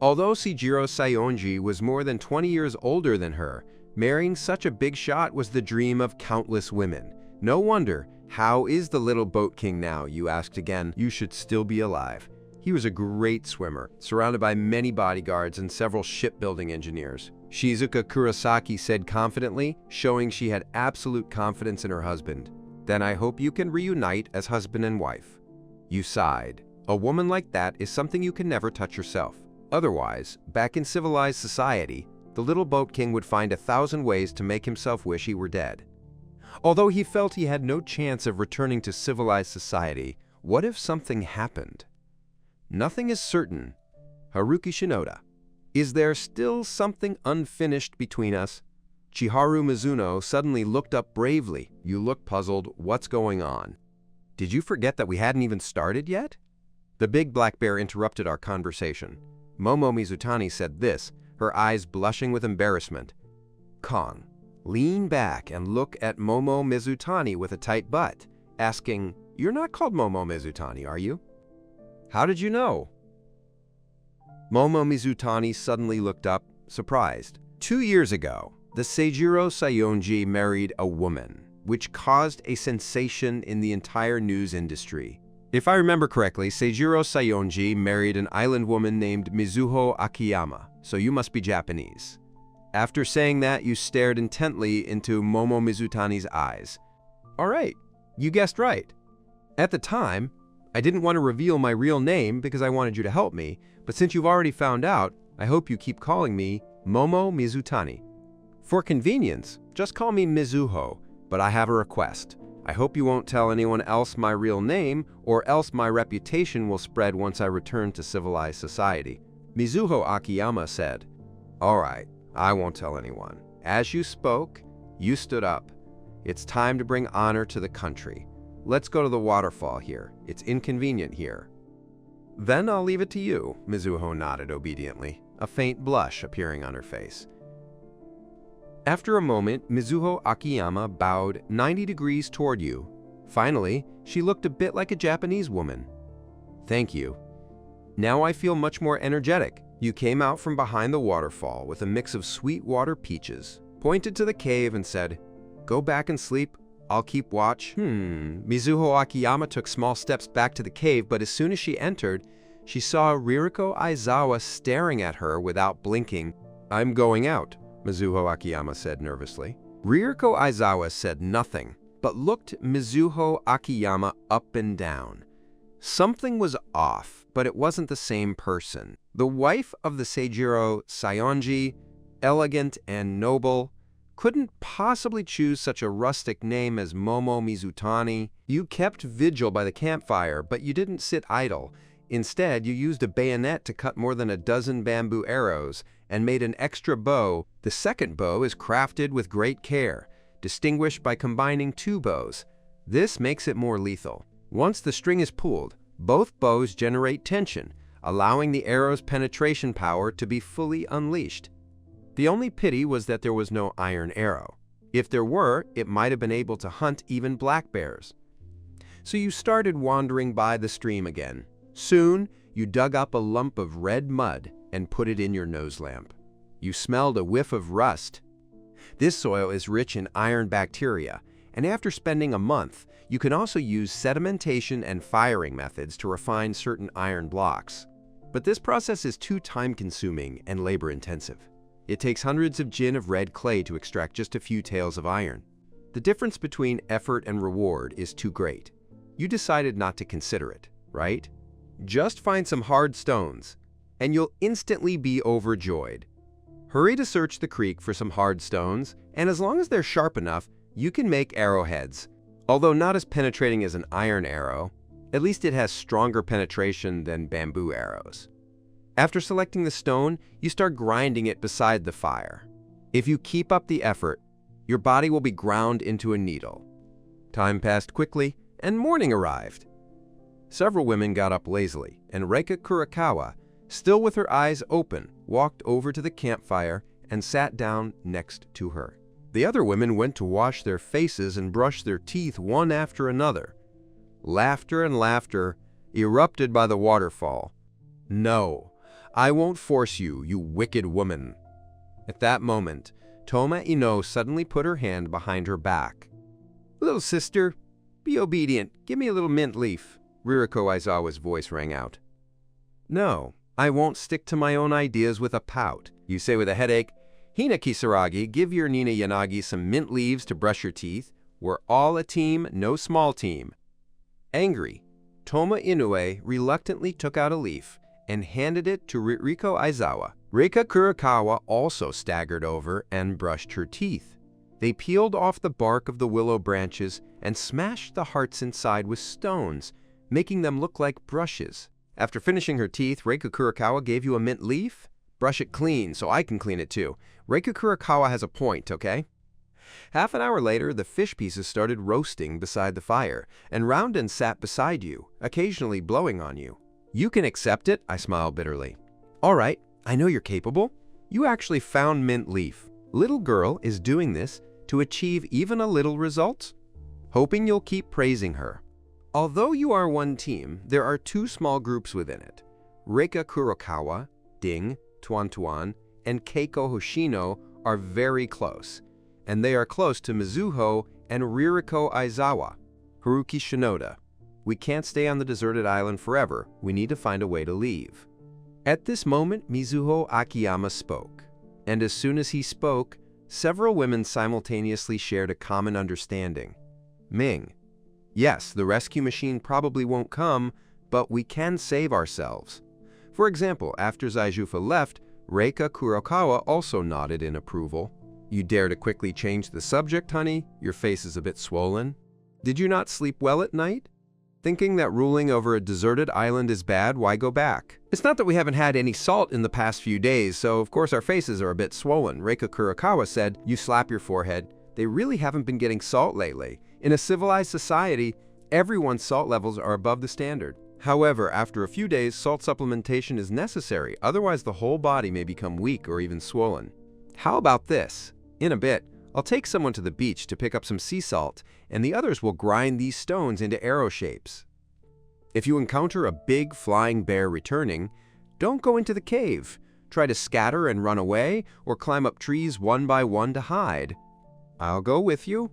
Although Seijiro Saionji was more than 20 years older than her, marrying such a big shot was the dream of countless women. No wonder. "How is the little boat king now?" you asked again. "You should still be alive." He was a great swimmer, surrounded by many bodyguards and several shipbuilding engineers. Shizuka Kurosaki said confidently, showing she had absolute confidence in her husband. "Then I hope you can reunite as husband and wife." You sighed. A woman like that is something you can never touch yourself. Otherwise, back in civilized society, the little boat king would find 1,000 ways to make himself wish he were dead. Although he felt he had no chance of returning to civilized society, what if something happened? Nothing is certain. Haruki Shinoda. Is there still something unfinished between us? Chiharu Mizuno suddenly looked up bravely. You looked puzzled. What's going on? Did you forget that we hadn't even started yet? The big black bear interrupted our conversation. Momo Mizutani said this, her eyes blushing with embarrassment. Kong, lean back and look at Momo Mizutani with a tight butt, asking, "You're not called Momo Mizutani, are you?" "How did you know?" Momo Mizutani suddenly looked up, surprised. 2 years ago, the Seijiro Saionji married a woman, which caused a sensation in the entire news industry. If I remember correctly, Seijiro Saionji married an island woman named Mizuho Akiyama, so you must be Japanese. After saying that, you stared intently into Momo Mizutani's eyes. All right, you guessed right. At the time, I didn't want to reveal my real name because I wanted you to help me, but since you've already found out, I hope you keep calling me Momo Mizutani. For convenience, just call me Mizuho, but I have a request. I hope you won't tell anyone else my real name, or else my reputation will spread once I return to civilized society. Mizuho Akiyama said, "All right, I won't tell anyone." As you spoke, you stood up. "It's time to bring honor to the country. Let's go to the waterfall here. It's inconvenient here." "Then I'll leave it to you," Mizuho nodded obediently, a faint blush appearing on her face. After a moment, Mizuho Akiyama bowed 90 degrees toward you. Finally, she looked a bit like a Japanese woman. "Thank you. Now I feel much more energetic." You came out from behind the waterfall with a mix of sweet water peaches, pointed to the cave and said, "Go back and sleep. I'll keep watch." Mizuho Akiyama took small steps back to the cave, but as soon as she entered, she saw Ririko Aizawa staring at her without blinking. "I'm going out," Mizuho Akiyama said nervously. Ririko Aizawa said nothing, but looked Mizuho Akiyama up and down. Something was off, but it wasn't the same person. The wife of the Seijiro Saionji, elegant and noble, couldn't possibly choose such a rustic name as Momo Mizutani. You kept vigil by the campfire, but you didn't sit idle. Instead, you used a bayonet to cut more than a dozen bamboo arrows and made an extra bow. The second bow is crafted with great care, distinguished by combining 2 bows. This makes it more lethal. Once the string is pulled, both bows generate tension, allowing the arrow's penetration power to be fully unleashed. The only pity was that there was no iron arrow. If there were, it might have been able to hunt even black bears. So you started wandering by the stream again. Soon, you dug up a lump of red mud and put it in your nose lamp. You smelled a whiff of rust. This soil is rich in iron bacteria, and after spending a month, you can also use sedimentation and firing methods to refine certain iron blocks. But this process is too time-consuming and labor-intensive. It takes hundreds of jin of red clay to extract just a few taels of iron. The difference between effort and reward is too great. You decided not to consider it, right? Just find some hard stones, and you'll instantly be overjoyed. Hurry to search the creek for some hard stones, and as long as they're sharp enough, you can make arrowheads. Although not as penetrating as an iron arrow, at least it has stronger penetration than bamboo arrows. After selecting the stone, you start grinding it beside the fire. If you keep up the effort, your body will be ground into a needle. Time passed quickly, and morning arrived. Several women got up lazily, and Reika Kurakawa, still with her eyes open, walked over to the campfire and sat down next to her. The other women went to wash their faces and brush their teeth one after another. Laughter and laughter erupted by the waterfall. "No, I won't force you, you wicked woman." At that moment, Toma Ino suddenly put her hand behind her back. "Little sister, be obedient. Give me a little mint leaf." Ririko Aizawa's voice rang out. "No, I won't stick to my own ideas with a pout. You say with a headache, 'Hina Kisaragi, give your Nina Yanagi some mint leaves to brush your teeth. We're all a team, no small team.'" Angry, Toma Inoue reluctantly took out a leaf and handed it to Ririko Aizawa. Reika Kurakawa also staggered over and brushed her teeth. They peeled off the bark of the willow branches and smashed the hearts inside with stones, making them look like brushes. After finishing her teeth, Reika Kurakawa gave you a mint leaf? Brush it clean so I can clean it too. Reika Kurakawa has a point, okay? Half an hour later, the fish pieces started roasting beside the fire, and Roundin sat beside you, occasionally blowing on you. "You can accept it," I smiled bitterly. "All right, I know you're capable. You actually found mint leaf. Little girl is doing this to achieve even a little results, hoping you'll keep praising her. Although you are one team, there are two small groups within it. Reika Kurakawa, Ding, Tuan Tuan, and Keiko Hoshino are very close, and they are close to Mizuho and Ririko Aizawa. Haruki Shinoda. We can't stay on the deserted island forever. We need to find a way to leave." At this moment, Mizuho Akiyama spoke, and as soon as he spoke, several women simultaneously shared a common understanding. "Ming, yes, the rescue machine probably won't come, but we can save ourselves." For example, after Zaijufa left, Reika Kurakawa also nodded in approval. "You dare to quickly change the subject, honey? Your face is a bit swollen. Did you not sleep well at night? Thinking that ruling over a deserted island is bad, why go back? It's not that we haven't had any salt in the past few days, so of course our faces are a bit swollen." Reika Kurakawa said. "You slap your forehead. They really haven't been getting salt lately. In a civilized society, everyone's salt levels are above the standard. However, after a few days, salt supplementation is necessary, otherwise the whole body may become weak or even swollen. How about this? In a bit, I'll take someone to the beach to pick up some sea salt, and the others will grind these stones into arrow shapes. If you encounter a big flying bear returning, don't go into the cave. Try to scatter and run away, or climb up trees one by one to hide. I'll go with you.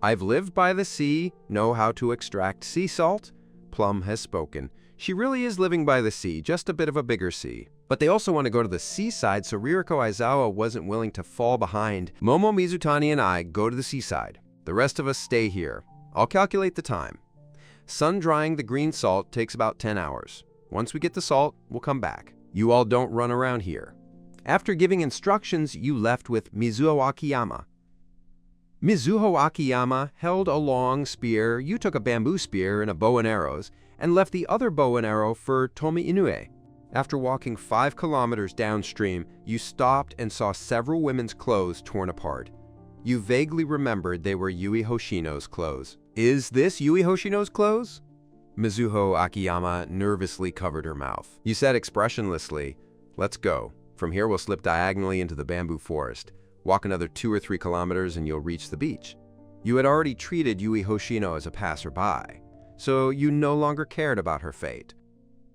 I've lived by the sea, know how to extract sea salt." Plum has spoken. She really is living by the sea, just a bit of a bigger sea. But they also want to go to the seaside, so Ririko Aizawa wasn't willing to fall behind. "Momo Mizutani and I go to the seaside. The rest of us stay here. I'll calculate the time. Sun-drying the green salt takes about 10 hours. Once we get the salt, we'll come back. You all don't run around here." After giving instructions, you left with Mizuho Akiyama. Mizuho Akiyama held a long spear, you took a bamboo spear and a bow and arrows, and left the other bow and arrow for Tomi Inoue. After walking 5 kilometers downstream, you stopped and saw several women's clothes torn apart. You vaguely remembered they were Yui Hoshino's clothes. "Is this Yui Hoshino's clothes?" Mizuho Akiyama nervously covered her mouth. You said expressionlessly, "Let's go. From here we'll slip diagonally into the bamboo forest. Walk another 2 or 3 kilometers and you'll reach the beach." You had already treated Yui Hoshino as a passerby, so you no longer cared about her fate.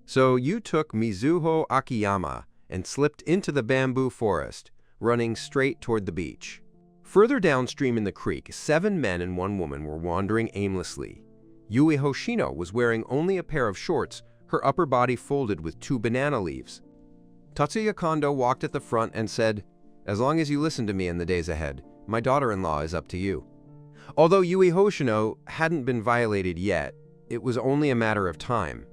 So you took Mizuho Akiyama and slipped into the bamboo forest, running straight toward the beach. Further downstream in the creek, 7 men and 1 woman were wandering aimlessly. Yui Hoshino was wearing only a pair of shorts, her upper body folded with 2 banana leaves. Tatsuya Kondo walked at the front and said, "As long as you listen to me in the days ahead, my daughter-in-law is up to you." Although Yui Hoshino hadn't been violated yet, it was only a matter of time.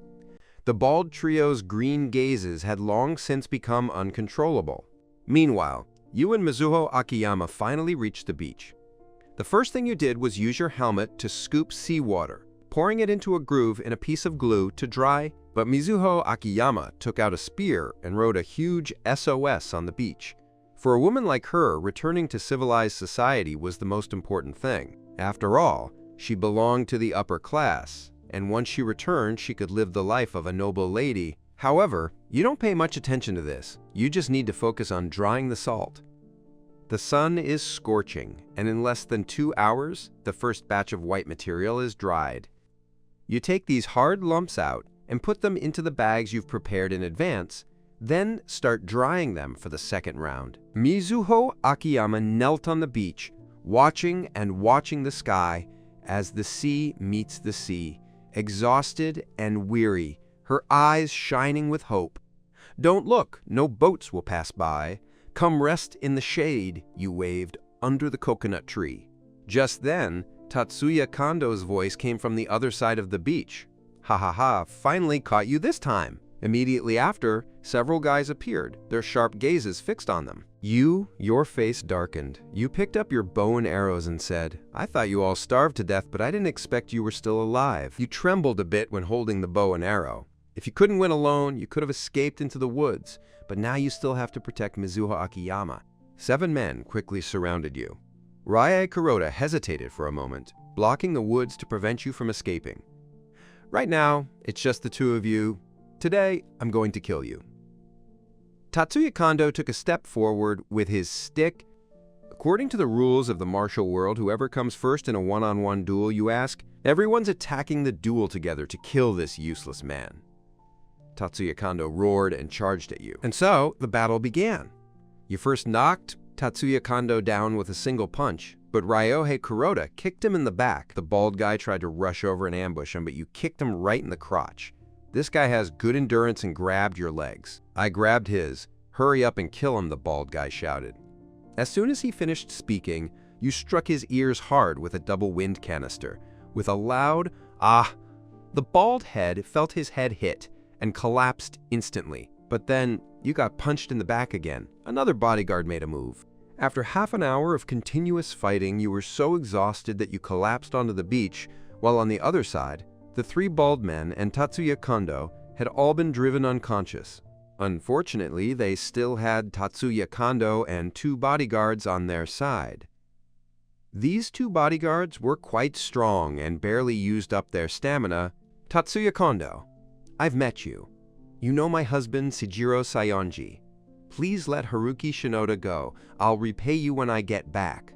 The bald trio's green gazes had long since become uncontrollable. Meanwhile, you and Mizuho Akiyama finally reached the beach. The first thing you did was use your helmet to scoop seawater, pouring it into a groove in a piece of glue to dry, but Mizuho Akiyama took out a spear and wrote a huge SOS on the beach. For a woman like her, returning to civilized society was the most important thing. After all, she belonged to the upper class, and once she returned, she could live the life of a noble lady. However, you don't pay much attention to this. You just need to focus on drying the salt. The sun is scorching, and in less than 2 hours, the first batch of white material is dried. You take these hard lumps out and put them into the bags you've prepared in advance, then start drying them for the second round. Mizuho Akiyama knelt on the beach, watching and watching the sky as the sea meets the sea, exhausted and weary, her eyes shining with hope. "Don't look, no boats will pass by. Come rest in the shade," you waved, under the coconut tree. Just then, Tatsuya Kondo's voice came from the other side of the beach. "Ha ha ha, finally caught you this time." Immediately after, several guys appeared, their sharp gazes fixed on them. Your face darkened. You picked up your bow and arrows and said, "I thought you all starved to death, but I didn't expect you were still alive." You trembled a bit when holding the bow and arrow. If you couldn't win alone, you could have escaped into the woods, but now you still have to protect Mizuho Akiyama. 7 men quickly surrounded you. Rie Kuroda hesitated for a moment, blocking the woods to prevent you from escaping. "Right now, it's just the 2 of you. Today, I'm going to kill you." Tatsuya Kondo took a step forward with his stick. According to the rules of the martial world, whoever comes first in a one-on-one duel, you ask, everyone's attacking the duel together to kill this useless man. Tatsuya Kondo roared and charged at you. And so, the battle began. You first knocked Tatsuya Kondo down with a single punch, but Ryohei Kuroda kicked him in the back. The bald guy tried to rush over and ambush him, but you kicked him right in the crotch. This guy has good endurance and grabbed your legs. I grabbed his. "Hurry up and kill him," the bald guy shouted. As soon as he finished speaking, you struck his ears hard with a double wind canister. With a loud, "Ah!" the bald head felt his head hit and collapsed instantly. But then, you got punched in the back again. Another bodyguard made a move. After half an hour of continuous fighting, you were so exhausted that you collapsed onto the beach, while on the other side, the 3 bald men and Tatsuya Kondo had all been driven unconscious. Unfortunately, they still had Tatsuya Kondo and 2 bodyguards on their side. These 2 bodyguards were quite strong and barely used up their stamina. "Tatsuya Kondo, I've met you. You know my husband, Seijiro Sayonji. Please let Haruki Shinoda go. I'll repay you when I get back,"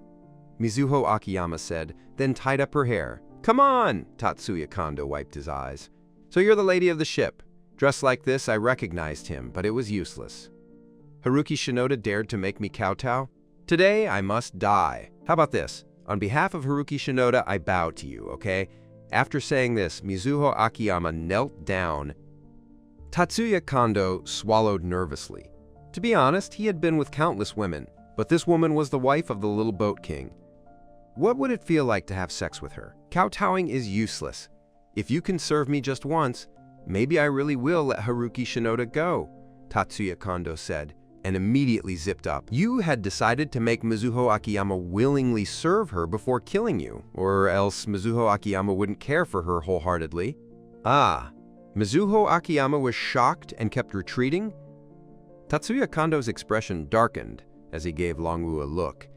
Mizuho Akiyama said, then tied up her hair. "Come on!" Tatsuya Kondo wiped his eyes. "So you're the lady of the ship." Dressed like this, I recognized him, but it was useless. Haruki Shinoda dared to make me kowtow? Today, I must die. How about this? On behalf of Haruki Shinoda, I bow to you, okay? After saying this, Mizuho Akiyama knelt down. Tatsuya Kondo swallowed nervously. To be honest, he had been with countless women, but this woman was the wife of the little boat king. What would it feel like to have sex with her? Kowtowing is useless. If you can serve me just once, maybe I really will let Haruki Shinoda go, Tatsuya Kondo said, and immediately zipped up. You had decided to make Mizuho Akiyama willingly serve her before killing you, or else Mizuho Akiyama wouldn't care for her wholeheartedly. Ah, Mizuho Akiyama was shocked and kept retreating? Tatsuya Kondo's expression darkened as he gave Longwoo a look.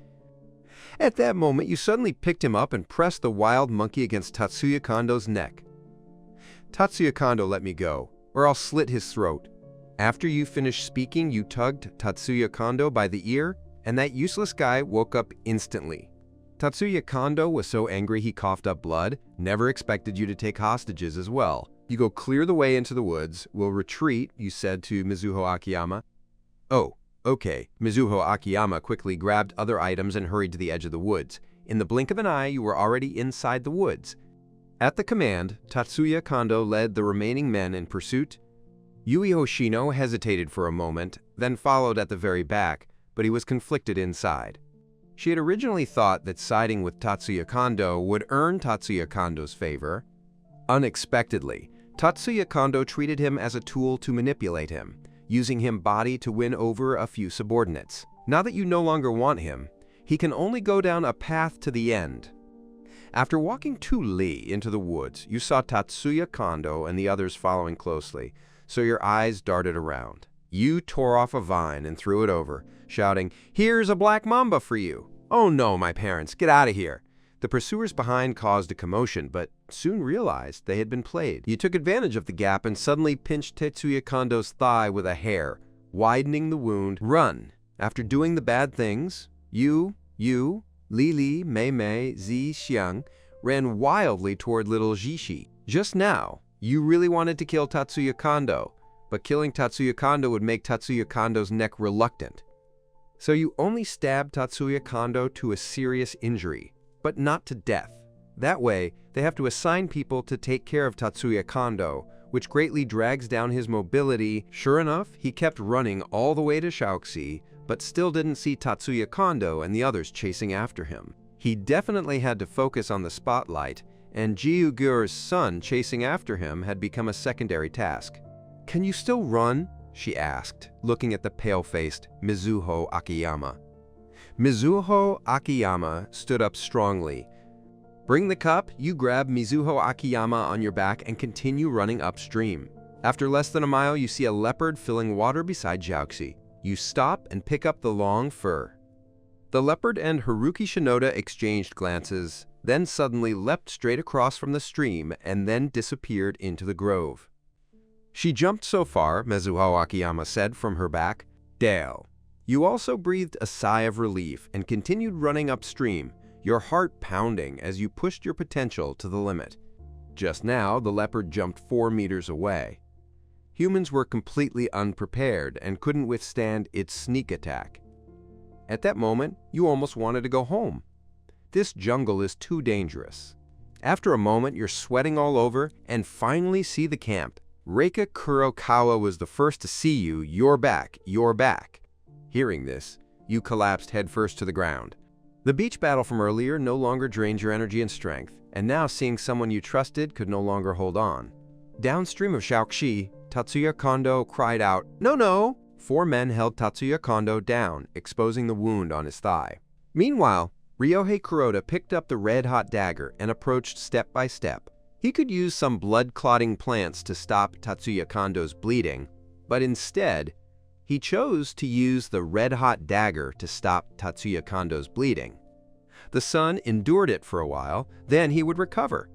At that moment, you suddenly picked him up and pressed the wild monkey against Tatsuya Kondo's neck. Tatsuya Kondo, let me go, or I'll slit his throat. After you finished speaking, you tugged Tatsuya Kondo by the ear, and that useless guy woke up instantly. Tatsuya Kondo was so angry he coughed up blood, never expected you to take hostages as well. You go clear the way into the woods, we'll retreat, you said to Mizuho Akiyama. Oh, Okay, Mizuho Akiyama quickly grabbed other items and hurried to the edge of the woods. In the blink of an eye, you were already inside the woods. At the command, Tatsuya Kondo led the remaining men in pursuit. Yui Hoshino hesitated for a moment, then followed at the very back, but he was conflicted inside. She had originally thought that siding with Tatsuya Kondo would earn Tatsuya Kondo's favor. Unexpectedly, Tatsuya Kondo treated him as a tool to manipulate him, using him body to win over a few subordinates. Now that you no longer want him, he can only go down a path to the end. After walking 2 li into the woods, you saw Tatsuya Kondo and the others following closely, so your eyes darted around. You tore off a vine and threw it over, shouting, "Here's a black mamba for you!" "Oh no, my parents, get out of here!" The pursuers behind caused a commotion, but soon realized they had been played. You took advantage of the gap and suddenly pinched Tatsuya Kondo's thigh with a hair, widening the wound. Run! After doing the bad things, you, Li, Mei, Zi, Xiang ran wildly toward little Jishi. Just now, you really wanted to kill Tatsuya Kondo, but killing Tatsuya Kondo would make Tatsuya Kondo's neck reluctant. So you only stabbed Tatsuya Kondo to a serious injury, but not to death. That way, they have to assign people to take care of Tatsuya Kondo, which greatly drags down his mobility. Sure enough, he kept running all the way to Shaoxi, but still didn't see Tatsuya Kondo and the others chasing after him. He definitely had to focus on the spotlight, and Jiugur's son chasing after him had become a secondary task. "Can you still run?" she asked, looking at the pale-faced Mizuho Akiyama. Mizuho Akiyama stood up strongly. Bring the cup, you grab Mizuho Akiyama on your back and continue running upstream. After less than a mile, you see a leopard filling water beside Jiaoxi. You stop and pick up the long fur. The leopard and Haruki Shinoda exchanged glances, then suddenly leapt straight across from the stream and then disappeared into the grove. "She jumped so far," Mizuho Akiyama said from her back. "Dale." You also breathed a sigh of relief and continued running upstream, your heart pounding as you pushed your potential to the limit. Just now, the leopard jumped 4 meters away. Humans were completely unprepared and couldn't withstand its sneak attack. At that moment, you almost wanted to go home. This jungle is too dangerous. After a moment, you're sweating all over and finally see the camp. Reika Kurokawa was the first to see you. You're back, you're back. Hearing this, you collapsed headfirst to the ground. The beach battle from earlier no longer drained your energy and strength, and now seeing someone you trusted could no longer hold on. Downstream of Shaoxi, Tatsuya Kondo cried out, "No, no!" 4 men held Tatsuya Kondo down, exposing the wound on his thigh. Meanwhile, Ryohei Kuroda picked up the red-hot dagger and approached step by step. He could use some blood-clotting plants to stop Tatsuya Kondo's bleeding, but instead, he chose to use the red-hot dagger to stop Tatsuya Kondo's bleeding. The son endured it for a while, then he would recover.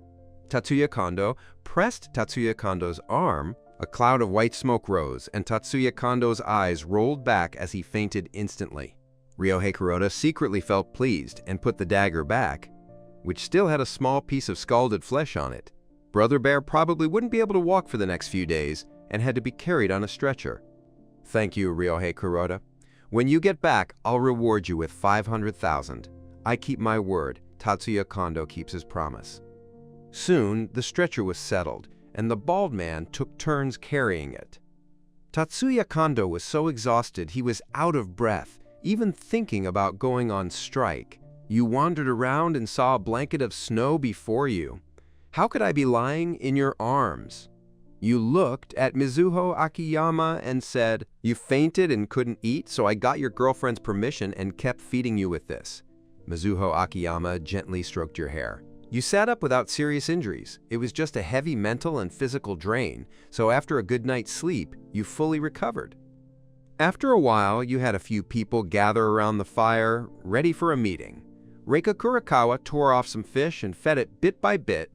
Tatsuya Kondo pressed Tatsuya Kondo's arm. A cloud of white smoke rose, and Tatsuya Kondo's eyes rolled back as he fainted instantly. Ryohei Kuroda secretly felt pleased and put the dagger back, which still had a small piece of scalded flesh on it. Brother Bear probably wouldn't be able to walk for the next few days and had to be carried on a stretcher. "Thank you, Ryohei Kuroda. When you get back, I'll reward you with 500,000. I keep my word. Tatsuya Kondo keeps his promise." Soon, the stretcher was settled, and the bald man took turns carrying it. Tatsuya Kondo was so exhausted he was out of breath, even thinking about going on strike. You wandered around and saw a blanket of snow before you. "How could I be lying in your arms?" You looked at Mizuho Akiyama and said, "You fainted and couldn't eat, so I got your girlfriend's permission and kept feeding you with this." Mizuho Akiyama gently stroked your hair. You sat up without serious injuries. It was just a heavy mental and physical drain, so after a good night's sleep, you fully recovered. After a while, you had a few people gather around the fire, ready for a meeting. Reika Kurokawa tore off some fish and fed it bit by bit.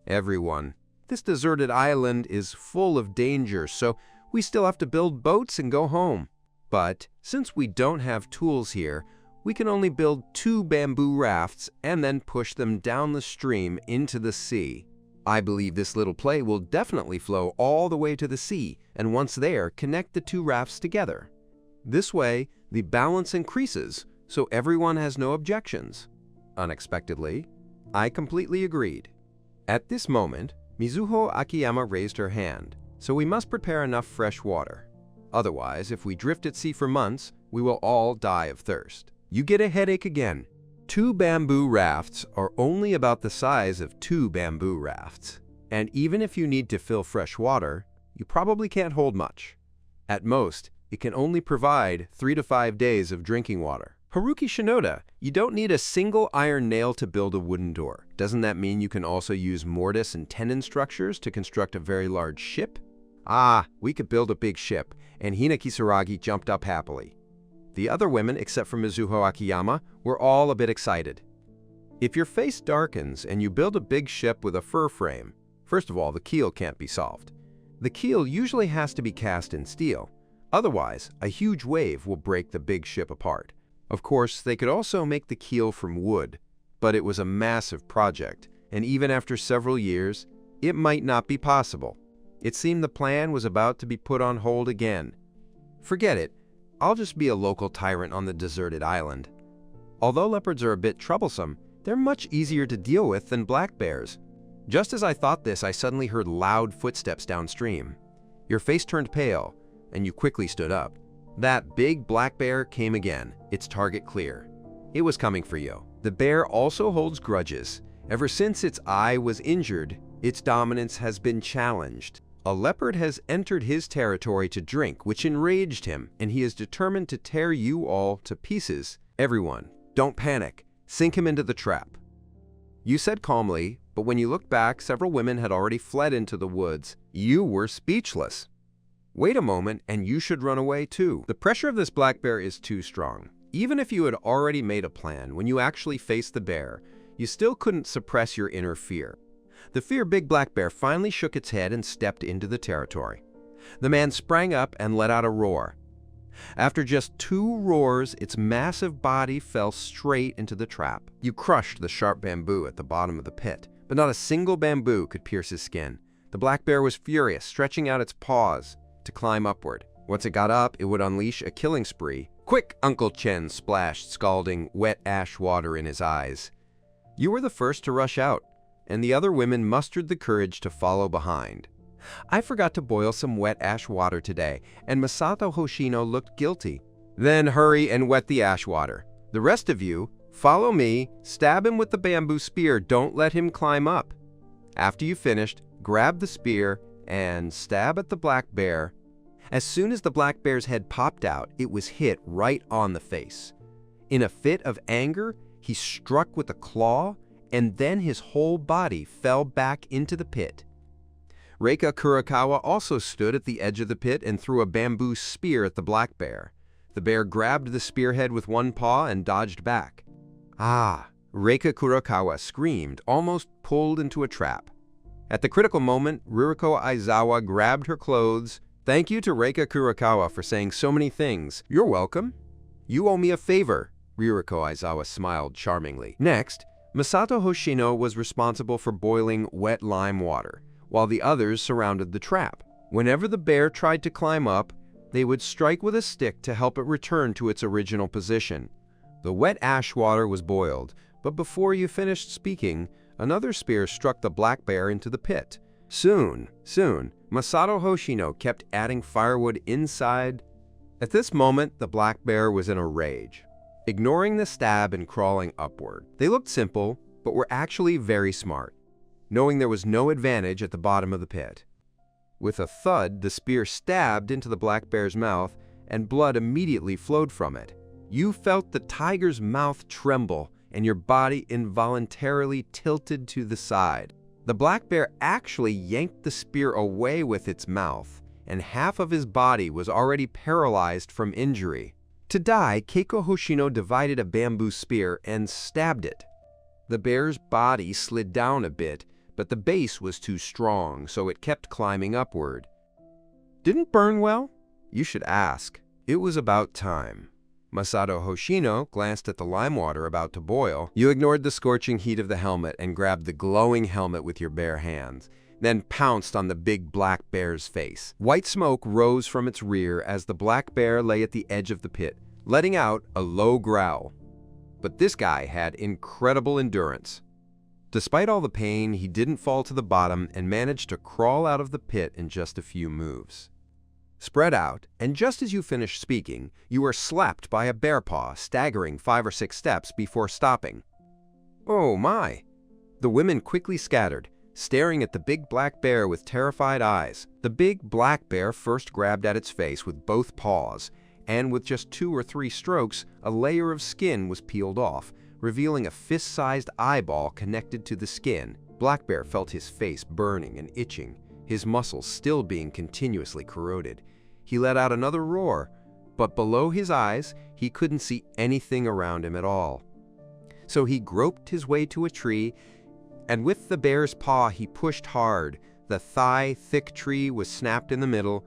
"Everyone, this deserted island is full of danger, so we still have to build boats and go home. But since we don't have tools here, we can only build 2 bamboo rafts and then push them down the stream into the sea. I believe this little play will definitely flow all the way to the sea, and once there, connect the 2 rafts together. This way, the balance increases, so everyone has no objections. Unexpectedly, I completely agreed. At this moment, Mizuho Akiyama raised her hand, so we must prepare enough fresh water. Otherwise, if we drift at sea for months, we will all die of thirst. You get a headache again. 2 bamboo rafts are only about the size of 2 bamboo rafts. And even if you need to fill fresh water, you probably can't hold much. At most, it can only provide 3 to 5 days of drinking water. Haruki Shinoda, you don't need a single iron nail to build a wooden door. Doesn't that mean you can also use mortise and tenon structures to construct a very large ship? Ah, we could build a big ship, and Hina Kisaragi jumped up happily. The other women, except for Mizuho Akiyama, were all a bit excited. If your face darkens and you build a big ship with a fur frame, first of all, the keel can't be solved. The keel usually has to be cast in steel. Otherwise, a huge wave will break the big ship apart. Of course, they could also make the keel from wood, but it was a massive project, and even after several years, it might not be possible. It seemed the plan was about to be put on hold again. Forget it. I'll just be a local tyrant on the deserted island. Although leopards are a bit troublesome, they're much easier to deal with than black bears. Just as I thought this, I suddenly heard loud footsteps downstream. Your face turned pale, and you quickly stood up. That big black bear came again, its target clear. It was coming for you. The bear also holds grudges. Ever since its eye was injured, its dominance has been challenged. A leopard has entered his territory to drink, which enraged him, and he is determined to tear you all to pieces. Everyone, don't panic. Sink him into the trap. You said calmly, but when you looked back, several women had already fled into the woods. You were speechless. Wait a moment, and you should run away too. The pressure of this black bear is too strong. Even if you had already made a plan, when you actually faced the bear, you still couldn't suppress your inner fear. The big black bear finally shook its head and stepped into the territory. The man sprang up and let out a roar. After just 2 roars, its massive body fell straight into the trap. You crushed the sharp bamboo at the bottom of the pit, but not a single bamboo could pierce his skin. The black bear was furious, stretching out its paws to climb upward. Once it got up, it would unleash a killing spree. Quick, Uncle Chen splashed scalding, wet ash water in his eyes. You were the first to rush out, and the other women mustered the courage to follow behind. I forgot to boil some wet ash water today, and Masato Hoshino looked guilty. Then hurry and wet the ash water. The rest of you, follow me, stab him with the bamboo spear, don't let him climb up. After you finished, grab the spear and stab at the black bear. As soon as the black bear's head popped out, it was hit right on the face. In a fit of anger, he struck with a claw, and then his whole body fell back into the pit. Reika Kurakawa also stood at the edge of the pit and threw a bamboo spear at the black bear. The bear grabbed the spearhead with one paw and dodged back. Ah! Reika Kurakawa screamed, almost pulled into a trap. At the critical moment, Ririko Aizawa grabbed her clothes. Thank you to Reika Kurakawa for saying so many things. You're welcome. You owe me a favor. Ririko Aizawa smiled charmingly. Next, Masato Hoshino was responsible for boiling wet lime water, while the others surrounded the trap. Whenever the bear tried to climb up, they would strike with a stick to help it return to its original position. The wet ash water was boiled, but before you finished speaking, another spear struck the black bear into the pit. Soon, Masato Hoshino kept adding firewood inside. At this moment, the black bear was in a rage, ignoring the stab and crawling upward. They looked simple, but were actually very smart, knowing there was no advantage at the bottom of the pit. With a thud, the spear stabbed into the black bear's mouth, and blood immediately flowed from it. You felt the tiger's mouth tremble, and your body involuntarily tilted to the side. The black bear actually yanked the spear away with its mouth, and half of his body was already paralyzed from injury. To die, Keiko Hoshino divided a bamboo spear and stabbed it. The bear's body slid down a bit, but the base was too strong, so it kept climbing upward. Didn't burn well? You should ask. It was about time. Masato Hoshino glanced at the lime water about to boil. You ignored the scorching heat of the helmet and grabbed the glowing helmet with your bare hands, then pounced on the big black bear's face. White smoke rose from its rear as the black bear lay at the edge of the pit, letting out a low growl. But this guy had incredible endurance. Despite all the pain, he didn't fall to the bottom and managed to crawl out of the pit in just a few moves. Spread out, and just as you finish speaking, you are slapped by a bear paw, staggering 5 or 6 steps before stopping. Oh my! The women quickly scattered, staring at the big black bear with terrified eyes. The big black bear first grabbed at its face with both paws, and with just 2 or 3 strokes, a layer of skin was peeled off, revealing a fist-sized eyeball connected to the skin. Black Bear felt his face burning and itching, his muscles still being continuously corroded. He let out another roar, but below his eyes, he couldn't see anything around him at all. So he groped his way to a tree, and with the bear's paw he pushed hard. The thigh-thick tree was snapped in the middle.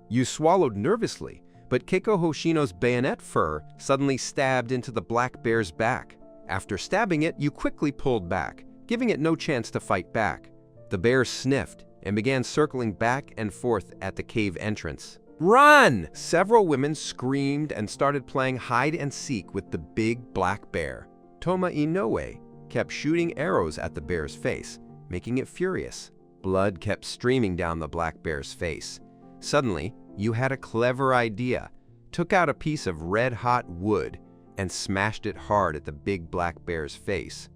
You swallowed nervously, but Keiko Hoshino's bayonet fur suddenly stabbed into the black bear's back. After stabbing it, you quickly pulled back, giving it no chance to fight back. The bear sniffed and began circling back and forth at the cave entrance. Run! Several women screamed and started playing hide-and-seek with the big black bear. Toma Inoue kept shooting arrows at the bear's face, making it furious. Blood kept streaming down the black bear's face. Suddenly, you had a clever idea. Took out a piece of red-hot wood and smashed it hard at the big black bear's face.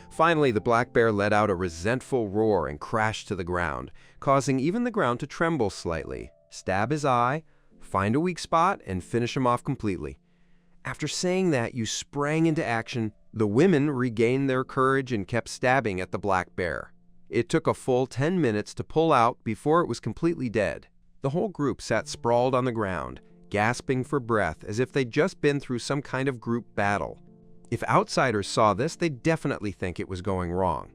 Finally, the black bear let out a resentful roar and crashed to the ground, causing even the ground to tremble slightly. Stab his eye, find a weak spot, and finish him off completely. After saying that, you sprang into action. The women regained their courage and kept stabbing at the black bear. It took a full 10 minutes to pull out before it was completely dead. The whole group sat sprawled on the ground, gasping for breath as if they'd just been through some kind of group battle. If outsiders saw this, they'd definitely think it was going wrong.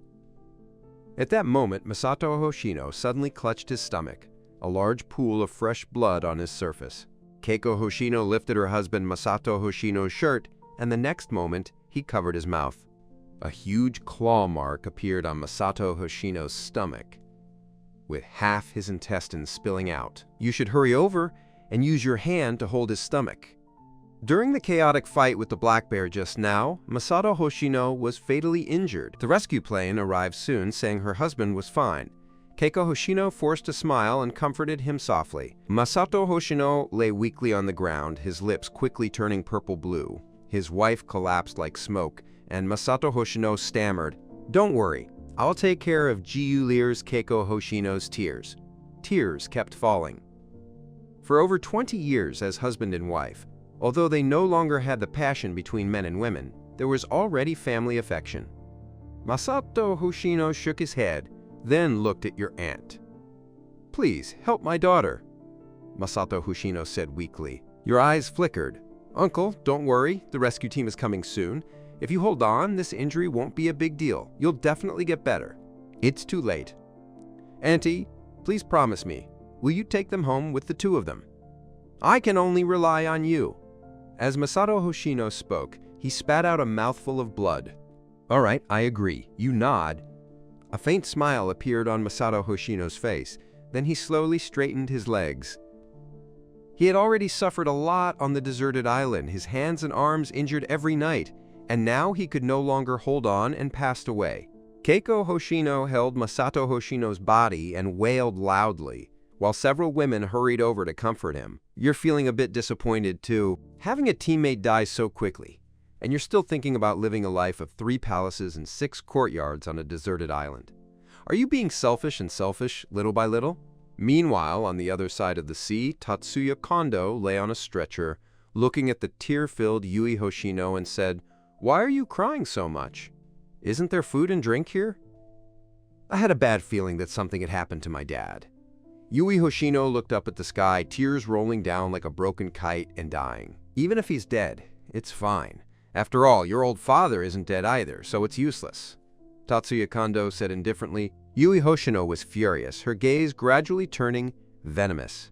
At that moment, Masato Hoshino suddenly clutched his stomach, a large pool of fresh blood on his surface. Keiko Hoshino lifted her husband Masato Hoshino's shirt, and the next moment, he covered his mouth. A huge claw mark appeared on Masato Hoshino's stomach, with half his intestines spilling out. You should hurry over and use your hand to hold his stomach. During the chaotic fight with the black bear just now, Masato Hoshino was fatally injured. The rescue plane arrived soon, saying her husband was fine. Keiko Hoshino forced a smile and comforted him softly. Masato Hoshino lay weakly on the ground, his lips quickly turning purple-blue. His wife collapsed like smoke, and Masato Hoshino stammered, "Don't worry, I'll take care of Jiulir's Keiko Hoshino's tears." Tears kept falling. For over 20 years as husband and wife, although they no longer had the passion between men and women, there was already family affection. Masato Hoshino shook his head, then looked at your aunt. "Please, help my daughter," Masato Hoshino said weakly. Your eyes flickered. "Uncle, don't worry, the rescue team is coming soon. If you hold on, this injury won't be a big deal. You'll definitely get better." "It's too late." "Auntie, please promise me, will you take them home with the 2 of them? I can only rely on you." As Masato Hoshino spoke, he spat out a mouthful of blood. "All right, I agree. You nod." A faint smile appeared on Masato Hoshino's face. Then he slowly straightened his legs. He had already suffered a lot on the deserted island, his hands and arms injured every night, and now he could no longer hold on and passed away. Keiko Hoshino held Masato Hoshino's body and wailed loudly, while several women hurried over to comfort him. You're feeling a bit disappointed too. Having a teammate die so quickly, and you're still thinking about living a life of 3 palaces and 6 courtyards on a deserted island. Are you being selfish little by little? Meanwhile, on the other side of the sea, Tatsuya Kondo lay on a stretcher, looking at the tear-filled Yui Hoshino and said, "Why are you crying so much? Isn't there food and drink here?" "I had a bad feeling that something had happened to my dad." Yui Hoshino looked up at the sky, tears rolling down like a broken kite and dying. "Even if he's dead, it's fine. After all, your old father isn't dead either, so it's useless," Tatsuya Kondo said indifferently. Yui Hoshino was furious, her gaze gradually turning venomous.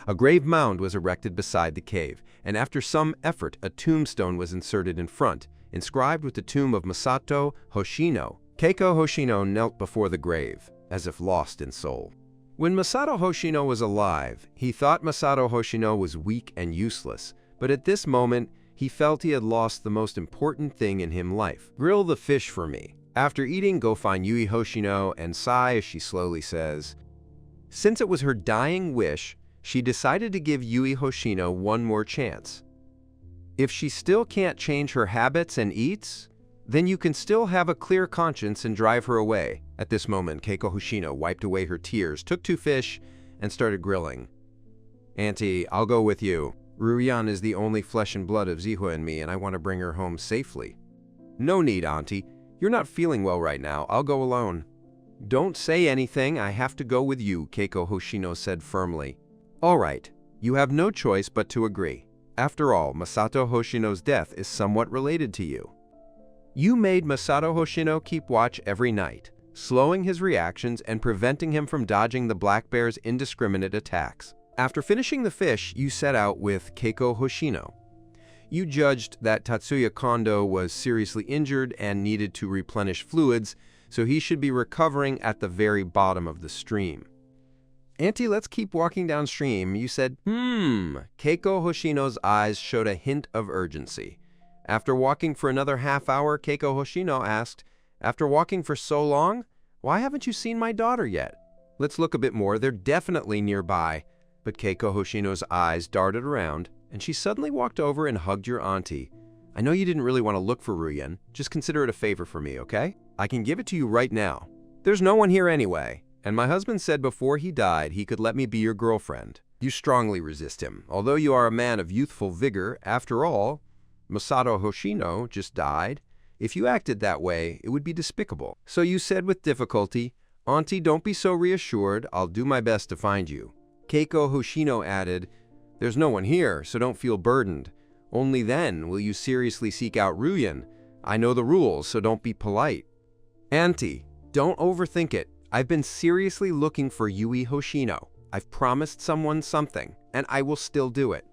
A grave mound was erected beside the cave, and after some effort, a tombstone was inserted in front, inscribed with the tomb of Masato Hoshino. Keiko Hoshino knelt before the grave, as if lost in soul. When Masato Hoshino was alive, he thought Masato Hoshino was weak and useless, but at this moment, he felt he had lost the most important thing in him life. Grill the fish for me. After eating, go find Yui Hoshino and sigh as she slowly says, since it was her dying wish, she decided to give Yui Hoshino one more chance. If she still can't change her habits and eats, then you can still have a clear conscience and drive her away. At this moment, Keiko Hoshino wiped away her tears, took 2 fish, and started grilling. Auntie, I'll go with you. Ruyan is the only flesh and blood of Zihua and me, and I want to bring her home safely. No need, Auntie. You're not feeling well right now. I'll go alone. Don't say anything. I have to go with you, Keiko Hoshino said firmly. All right. You have no choice but to agree. After all, Masato Hoshino's death is somewhat related to you. You made Masato Hoshino keep watch every night, slowing his reactions and preventing him from dodging the black bear's indiscriminate attacks. After finishing the fish, you set out with Keiko Hoshino. You judged that Tatsuya Kondo was seriously injured and needed to replenish fluids, so he should be recovering at the very bottom of the stream. Auntie, let's keep walking downstream, you said. Keiko Hoshino's eyes showed a hint of urgency. After walking for another half hour, Keiko Hoshino asked, after walking for so long, why haven't you seen my daughter yet? Let's look a bit more, they're definitely nearby. But Keiko Hoshino's eyes darted around, and she suddenly walked over and hugged your auntie. I know you didn't really want to look for Ruyan, just consider it a favor for me, okay? I can give it to you right now. There's no one here anyway, and my husband said before he died he could let me be your girlfriend. You strongly resist him, although you are a man of youthful vigor. After all, Masato Hoshino just died. If you acted that way, it would be despicable. So you said with difficulty, Auntie, don't be so reassured, I'll do my best to find you. Keiko Hoshino added, there's no one here, so don't feel burdened. Only then will you seriously seek out Ruyan. I know the rules, so don't be polite. Auntie, don't overthink it. I've been seriously looking for Yui Hoshino. I've promised someone something, and I will still do it.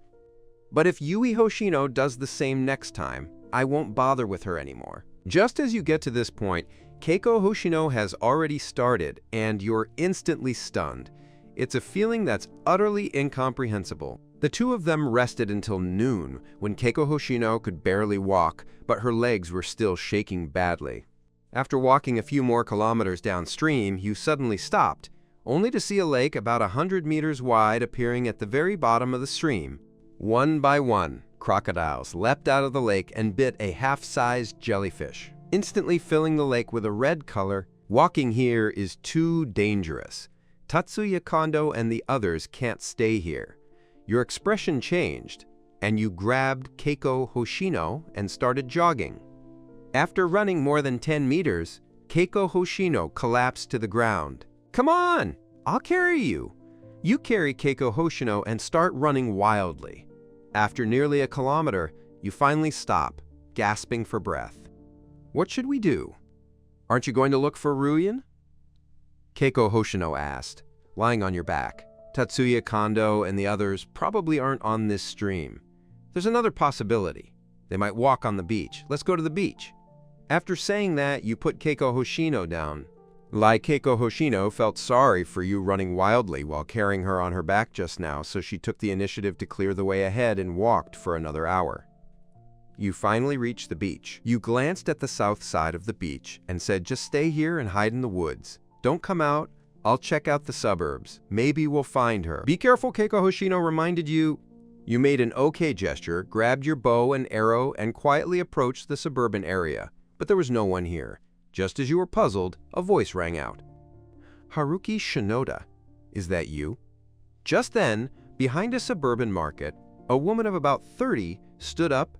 But if Yui Hoshino does the same next time, I won't bother with her anymore. Just as you get to this point, Keiko Hoshino has already started, and you're instantly stunned. It's a feeling that's utterly incomprehensible. The two of them rested until noon, when Keiko Hoshino could barely walk, but her legs were still shaking badly. After walking a few more kilometers downstream, you suddenly stopped, only to see a lake about 100 meters wide appearing at the very bottom of the stream. One by one, crocodiles leapt out of the lake and bit a half-sized jellyfish, instantly filling the lake with a red color. Walking here is too dangerous. Tatsuya Kondo and the others can't stay here. Your expression changed, and you grabbed Keiko Hoshino and started jogging. After running more than 10 meters, Keiko Hoshino collapsed to the ground. Come on, I'll carry you. You carry Keiko Hoshino and start running wildly. After nearly a kilometer, you finally stop, gasping for breath. What should we do? Aren't you going to look for Ruyan? Keiko Hoshino asked, lying on your back. Tatsuya Kondo and the others probably aren't on this stream. There's another possibility. They might walk on the beach. Let's go to the beach. After saying that, you put Keiko Hoshino down. Keiko Hoshino felt sorry for you running wildly while carrying her on her back just now, so she took the initiative to clear the way ahead and walked for another hour. You finally reached the beach. You glanced at the south side of the beach and said, just stay here and hide in the woods. Don't come out. I'll check out the suburbs. Maybe we'll find her. Be careful, Keiko Hoshino reminded you. You made an okay gesture, grabbed your bow and arrow, and quietly approached the suburban area. But there was no one here. Just as you were puzzled, a voice rang out. Haruki Shinoda, is that you? Just then, behind a suburban market, a woman of about 30 stood up.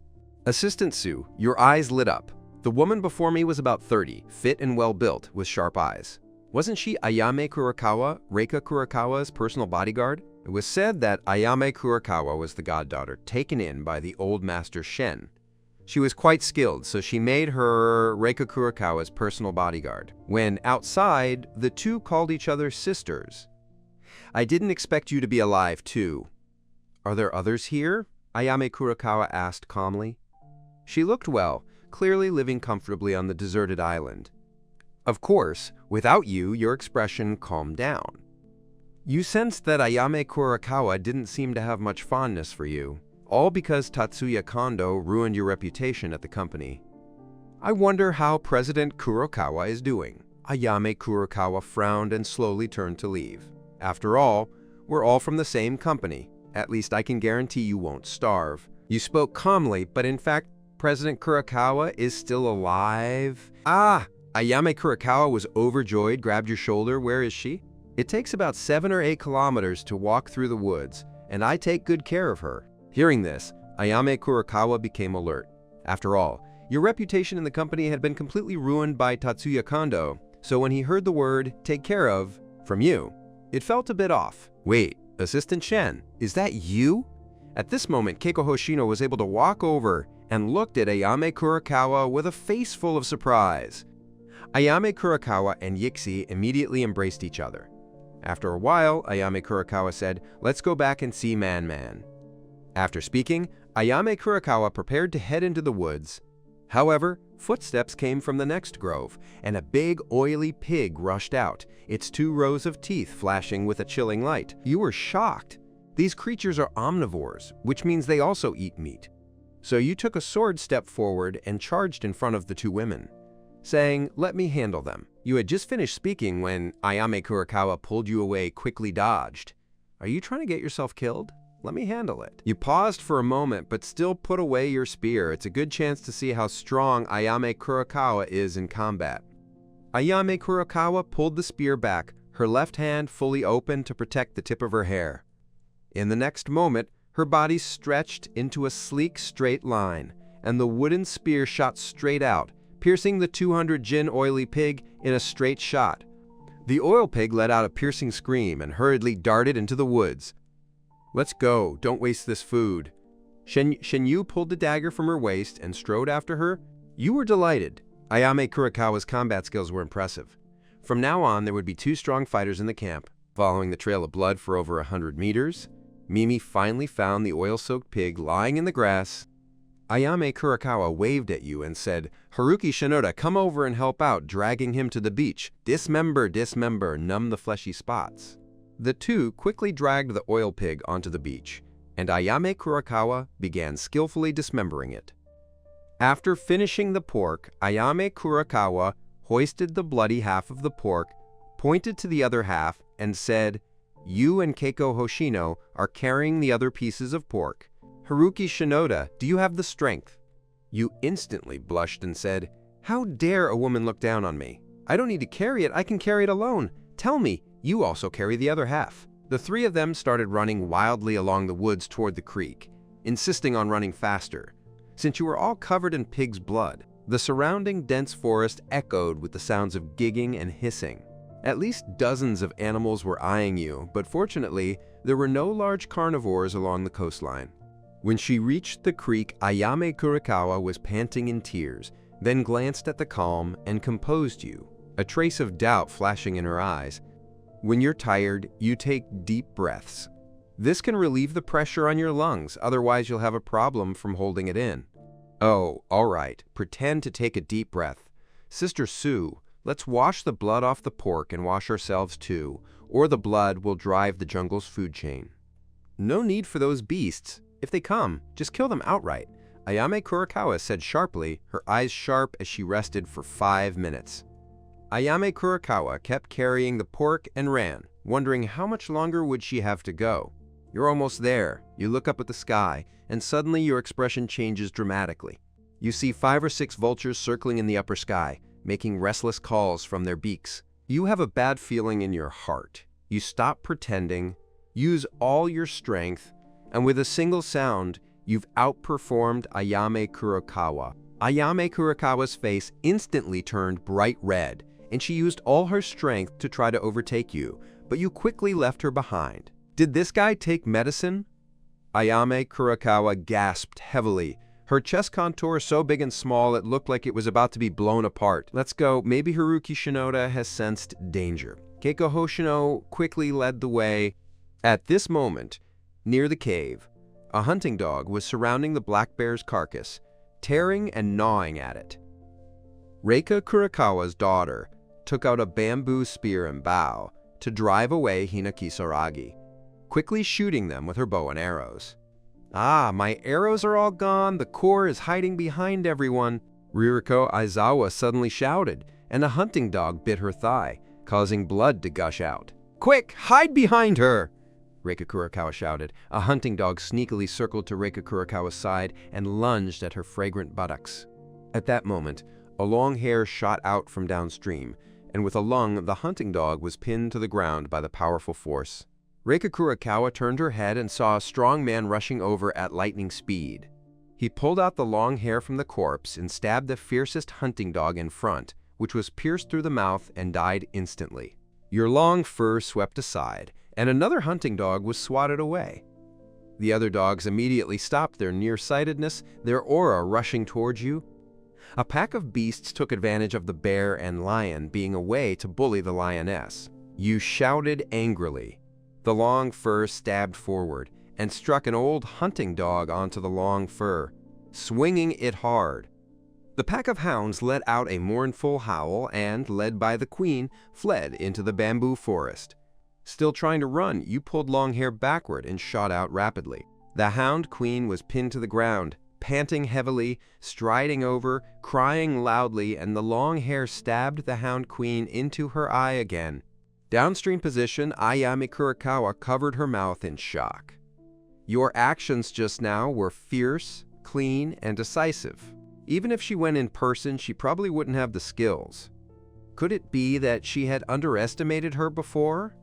Assistant Sue, your eyes lit up. The woman before me was about 30, fit and well-built, with sharp eyes. Wasn't she Ayame Kurakawa, Reika Kurakawa's personal bodyguard? It was said that Ayame Kurakawa was the goddaughter taken in by the old master Shen. She was quite skilled, so she made her Reika Kurakawa's personal bodyguard. When outside, the two called each other sisters. I didn't expect you to be alive, too. Are there others here? Ayame Kurakawa asked calmly. She looked well, clearly living comfortably on the deserted island. Of course, without you, your expression calmed down. You sensed that Ayame Kurakawa didn't seem to have much fondness for you. all because Tatsuya Kondo ruined your reputation at the company. I wonder how President Kurokawa is doing." Ayame Kurokawa frowned and slowly turned to leave. "After all, we're all from the same company. At least I can guarantee you won't starve." You spoke calmly, but in fact, President Kurokawa is still alive? Ah! Ayame Kurokawa was overjoyed, grabbed your shoulder. "Where is she?" "It takes about 7 or 8 kilometers to walk through the woods, and I take good care of her." Hearing this, Ayame Kurokawa became alert. After all, your reputation in the company had been completely ruined by Tatsuya Kondo, so when he heard the word "take care of" from you, it felt a bit off. "Wait, Assistant Shen, is that you?" At this moment, Keiko Hoshino was able to walk over and looked at Ayame Kurokawa with a face full of surprise. Ayame Kurokawa and Yixi immediately embraced each other. After a while, Ayame Kurokawa said, "Let's go back and see Man." After speaking, Ayame Kurokawa prepared to head into the woods. However, footsteps came from the next grove, and a big, oily pig rushed out, its 2 rows of teeth flashing with a chilling light. You were shocked. These creatures are omnivores, which means they also eat meat. So you took a sword step forward and charged in front of the 2 women, saying, "Let me handle them." You had just finished speaking when Ayame Kurokawa pulled you away, quickly dodged. "Are you trying to get yourself killed? Let me handle it." You paused for a moment, but still put away your spear. It's a good chance to see how strong Ayame Kurokawa is in combat. Ayame Kurokawa pulled the spear back, her left hand fully open to protect the tip of her hair. In the next moment, her body stretched into a sleek, straight line, and the wooden spear shot straight out, piercing the 200 Jin oily pig in a straight shot. The oil pig let out a piercing scream and hurriedly darted into the woods. "Let's go, don't waste this food." Shenyu pulled the dagger from her waist and strode after her. You were delighted. Ayame Kurokawa's combat skills were impressive. From now on, there would be 2 strong fighters in the camp. Following the trail of blood for over 100 meters, Mimi finally found the oil-soaked pig lying in the grass. Ayame Kurokawa waved at you and said, "Haruki Shinoda, come over and help out," dragging him to the beach. Dismember, numb the fleshy spots." The 2 quickly dragged the oil pig onto the beach, and Ayame Kurokawa began skillfully dismembering it. After finishing the pork, Ayame Kurokawa hoisted the bloody half of the pork, pointed to the other half, and said, "You and Keiko Hoshino are carrying the other pieces of pork. Haruki Shinoda, do you have the strength?" You instantly blushed and said, "How dare a woman look down on me? I don't need to carry it, I can carry it alone. Tell me, you also carry the other half." The 3 of them started running wildly along the woods toward the creek, insisting on running faster. Since you were all covered in pig's blood, the surrounding dense forest echoed with the sounds of gigging and hissing. At least dozens of animals were eyeing you, but fortunately, there were no large carnivores along the coastline. When she reached the creek, Ayame Kurokawa was panting in tears, then glanced at the calm and composed you, a trace of doubt flashing in her eyes. "When you're tired, you take deep breaths. This can relieve the pressure on your lungs, otherwise you'll have a problem from holding it in." "Oh, all right, pretend to take a deep breath. Sister Sue, let's wash the blood off the pork and wash ourselves too, or the blood will drive the jungle's food chain." "No need for those beasts. If they come, just kill them outright," Ayame Kurokawa said sharply, her eyes sharp as she rested for 5 minutes. Ayame Kurokawa kept carrying the pork and ran, wondering how much longer would she have to go. You're almost there. You look up at the sky, and suddenly your expression changes dramatically. You see 5 or 6 vultures circling in the upper sky, making restless calls from their beaks. You have a bad feeling in your heart. You stop pretending, use all your strength, and with a single sound, you've outperformed Ayame Kurokawa. Ayame Kurokawa's face instantly turned bright red, and she used all her strength to try to overtake you, but you quickly left her behind. "Did this guy take medicine?" Ayame Kurokawa gasped heavily, her chest contour so big and small it looked like it was about to be blown apart. "Let's go. Maybe Haruki Shinoda has sensed danger." Keiko Hoshino quickly led the way. At this moment, near the cave, a hunting dog was surrounding the black bear's carcass, tearing and gnawing at it. Reika Kurokawa's daughter took out a bamboo spear and bow to drive away Hina Kisaragi, quickly shooting them with her bow and arrows. Ah, my arrows are all gone. The core is hiding behind everyone. Ririko Aizawa suddenly shouted, and a hunting dog bit her thigh, causing blood to gush out. Quick, hide behind her! Reika Kurokawa shouted. A hunting dog sneakily circled to Reika Kurokawa's side and lunged at her fragrant buttocks. At that moment, a long hair shot out from downstream, and with a lung, the hunting dog was pinned to the ground by the powerful force. Reika Kurokawa turned her head and saw a strong man rushing over at lightning speed. He pulled out the long hair from the corpse and stabbed the fiercest hunting dog in front, which was pierced through the mouth and died instantly. Your long fur swept aside, and another hunting dog was swatted away. The other dogs immediately stopped their nearsightedness, their aura rushing towards you. A pack of beasts took advantage of the bear and lion being away to bully the lioness. You shouted angrily. The long fur stabbed forward and struck an old hunting dog onto the long fur, swinging it hard. The pack of hounds let out a mournful howl and, led by the queen, fled into the bamboo forest. Still trying to run, you pulled Longhair backward and shot out rapidly. The hound queen was pinned to the ground, panting heavily, striding over, crying loudly, and the long hair stabbed the hound queen into her eye again. Downstream position, Ayame Kurokawa covered her mouth in shock. Your actions just now were fierce, clean, and decisive. Even if she went in person, she probably wouldn't have the skills. Could it be that she had underestimated her before?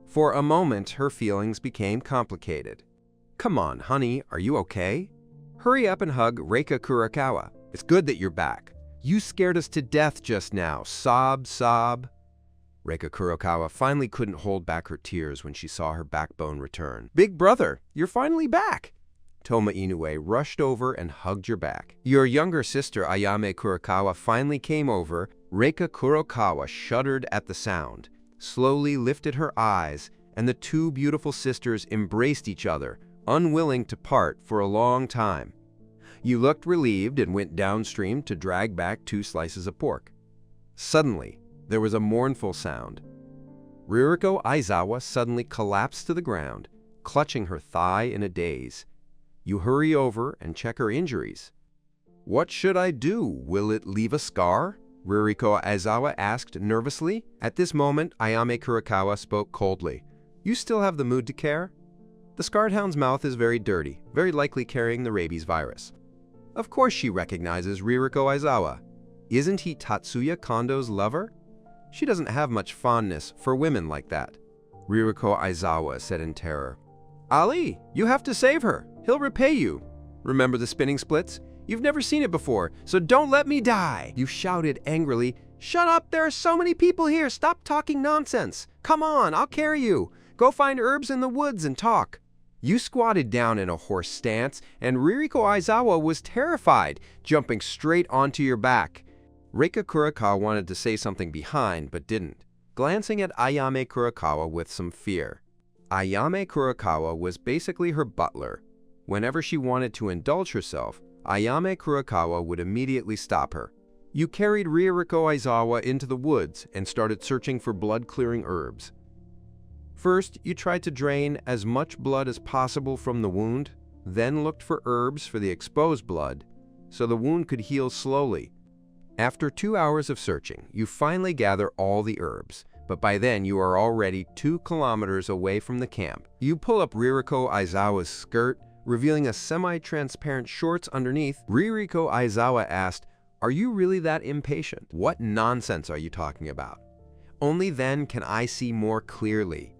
For a moment, her feelings became complicated. Come on, honey, are you okay? Hurry up and hug Reika Kurokawa. It's good that you're back. You scared us to death just now. Sob, sob. Reika Kurokawa finally couldn't hold back her tears when she saw her backbone return. Big brother, you're finally back. Toma Inoue rushed over and hugged your back. Your younger sister Ayame Kurokawa finally came over. Reika Kurokawa shuddered at the sound, slowly lifted her eyes, and the two beautiful sisters embraced each other, unwilling to part for a long time. You looked relieved and went downstream to drag back 2 slices of pork. Suddenly, there was a mournful sound. Ririko Aizawa suddenly collapsed to the ground, clutching her thigh in a daze. You hurry over and check her injuries. What should I do? Will it leave a scar? Ririko Aizawa asked nervously. At this moment, Ayame Kurokawa spoke coldly. You still have the mood to care? The scarred hound's mouth is very dirty, very likely carrying the rabies virus. Of course she recognizes Ririko Aizawa. Isn't he Tatsuya Kondo's lover? She doesn't have much fondness for women like that. Ririko Aizawa said in terror. Ali, you have to save her. He'll repay you. Remember the spinning splits? You've never seen it before, so don't let me die. You shouted angrily. Shut up, there are so many people here. Stop talking nonsense. Come on, I'll carry you. Go find herbs in the woods and talk. You squatted down in a horse stance, and Ririko Aizawa was terrified, jumping straight onto your back. Reika Kurokawa wanted to say something behind, but didn't, glancing at Ayame Kurokawa with some fear. Ayame Kurokawa was basically her butler. Whenever she wanted to indulge herself, Ayame Kurokawa would immediately stop her. You carried Ririko Aizawa into the woods and started searching for blood-clearing herbs. First, you tried to drain as much blood as possible from the wound, then looked for herbs for the exposed blood, so the wound could heal slowly. After 2 hours of searching, you finally gather all the herbs, but by then you are already 2 kilometers away from the camp. You pull up Ririko Aizawa's skirt, revealing a semi-transparent shorts underneath. Ririko Aizawa asked, "Are you really that impatient? What nonsense are you talking about? Only then can I see more clearly."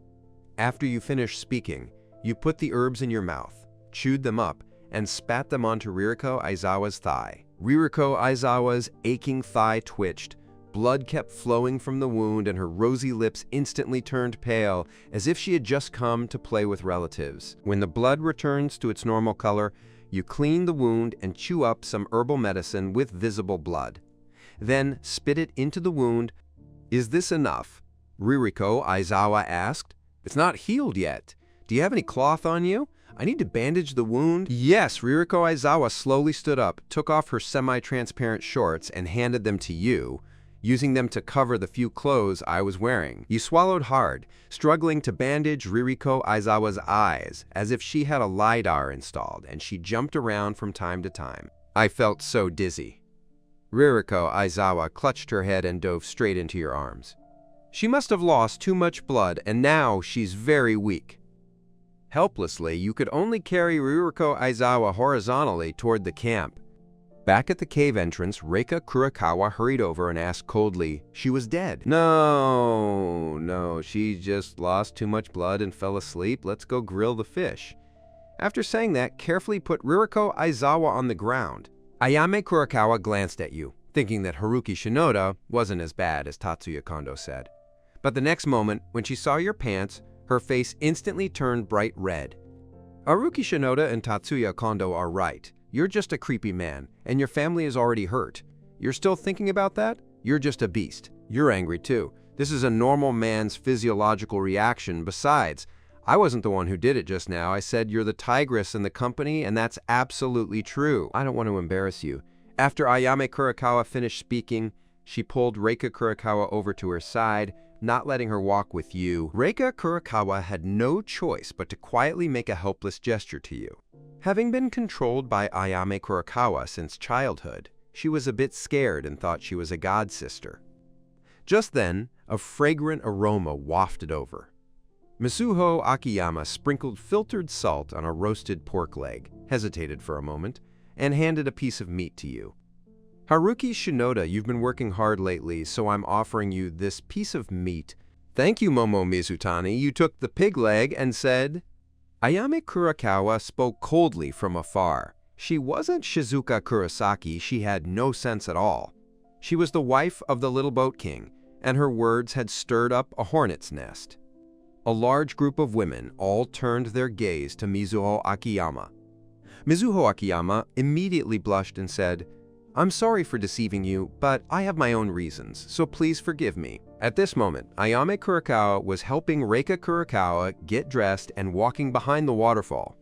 After you finished speaking, you put the herbs in your mouth, chewed them up, and spat them onto Ririko Aizawa's thigh. Ririko Aizawa's aching thigh twitched. Blood kept flowing from the wound, and her rosy lips instantly turned pale, as if she had just come to play with relatives. When the blood returns to its normal color, you clean the wound and chew up some herbal medicine with visible blood. Then spit it into the wound. Is this enough? Ririko Aizawa asked. It's not healed yet. Do you have any cloth on you? I need to bandage the wound. Yes, Ririko Aizawa slowly stood up, took off her semi-transparent shorts, and handed them to you. using them to cover the few clothes I was wearing. You swallowed hard, struggling to bandage Ririko Aizawa's eyes as if she had a LiDAR installed, and she jumped around from time to time. I felt so dizzy. Ririko Aizawa clutched her head and dove straight into your arms. She must have lost too much blood, and now she's very weak. Helplessly, you could only carry Ririko Aizawa horizontally toward the camp. Back at the cave entrance, Reika Kurakawa hurried over and asked coldly, she was dead. No, she just lost too much blood and fell asleep. Let's go grill the fish. After saying that, carefully put Ririko Aizawa on the ground. Ayame Kurakawa glanced at you, thinking that Haruki Shinoda wasn't as bad as Tatsuya Kondo said. But the next moment, when she saw your pants, her face instantly turned bright red. Haruki Shinoda and Tatsuya Kondo are right. You're just a creepy man, and your family is already hurt. You're still thinking about that? You're just a beast. You're angry too. This is a normal man's physiological reaction. Besides, I wasn't the one who did it just now. I said you're the tigress in the company, and that's absolutely true. I don't want to embarrass you. After Ayame Kurakawa finished speaking, she pulled Reika Kurakawa over to her side, not letting her walk with you. Reika Kurakawa had no choice but to quietly make a helpless gesture to you. Having been controlled by Ayame Kurakawa since childhood, she was a bit scared and thought she was a god-sister. Just then, a fragrant aroma wafted over. Mizuho Akiyama sprinkled filtered salt on a roasted pork leg, hesitated for a moment, and handed a piece of meat to you. Haruki Shinoda, you've been working hard lately, so I'm offering you this piece of meat. Thank you, Momo Mizutani. You took the pig leg and said... Ayame Kurakawa spoke coldly from afar. She wasn't Shizuka Kurosaki. She had no sense at all. She was the wife of the Little Boat King, and her words had stirred up a hornet's nest. A large group of women all turned their gaze to Mizuho Akiyama. Mizuho Akiyama immediately blushed and said, I'm sorry for deceiving you, but I have my own reasons, so please forgive me. At this moment, Ayame Kurakawa was helping Reika Kurakawa get dressed and walking behind the waterfall.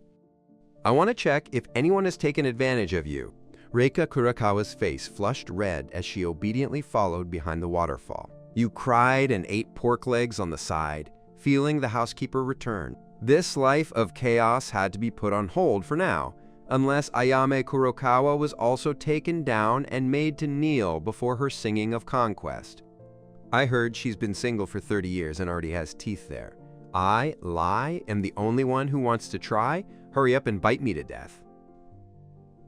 I want to check if anyone has taken advantage of you. Reika Kurakawa's face flushed red as she obediently followed behind the waterfall. You cried and ate pork legs on the side, feeling the housekeeper return. This life of chaos had to be put on hold for now, unless Ayame Kurakawa was also taken down and made to kneel before her singing of conquest. I heard she's been single for 30 years and already has teeth there. I, Lai, am the only one who wants to try? Hurry up and bite me to death.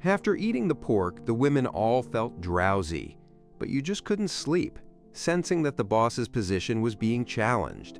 After eating the pork, the women all felt drowsy, but you just couldn't sleep, sensing that the boss's position was being challenged.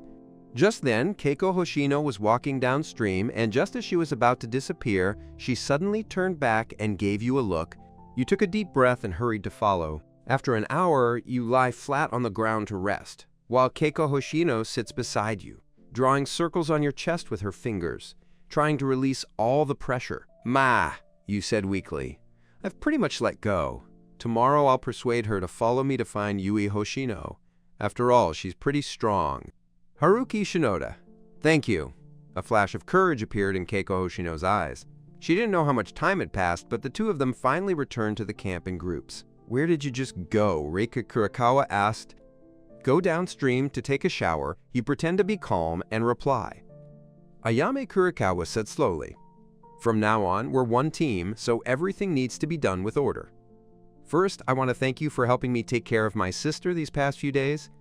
Just then, Keiko Hoshino was walking downstream, and just as she was about to disappear, she suddenly turned back and gave you a look. You took a deep breath and hurried to follow. After an hour, you lie flat on the ground to rest, while Keiko Hoshino sits beside you, drawing circles on your chest with her fingers, trying to release all the pressure. Ma, you said weakly, I've pretty much let go. Tomorrow I'll persuade her to follow me to find Yui Hoshino. After all, she's pretty strong. Haruki Shinoda. Thank you. A flash of courage appeared in Keiko Hoshino's eyes. She didn't know how much time had passed, but the two of them finally returned to the camp in groups. Where did you just go? Reika Kurakawa asked. Go downstream to take a shower. You pretend to be calm and reply. Ayame Kurakawa said slowly. From now on, we're one team, so everything needs to be done with order. First, I want to thank you for helping me take care of my sister these past few days.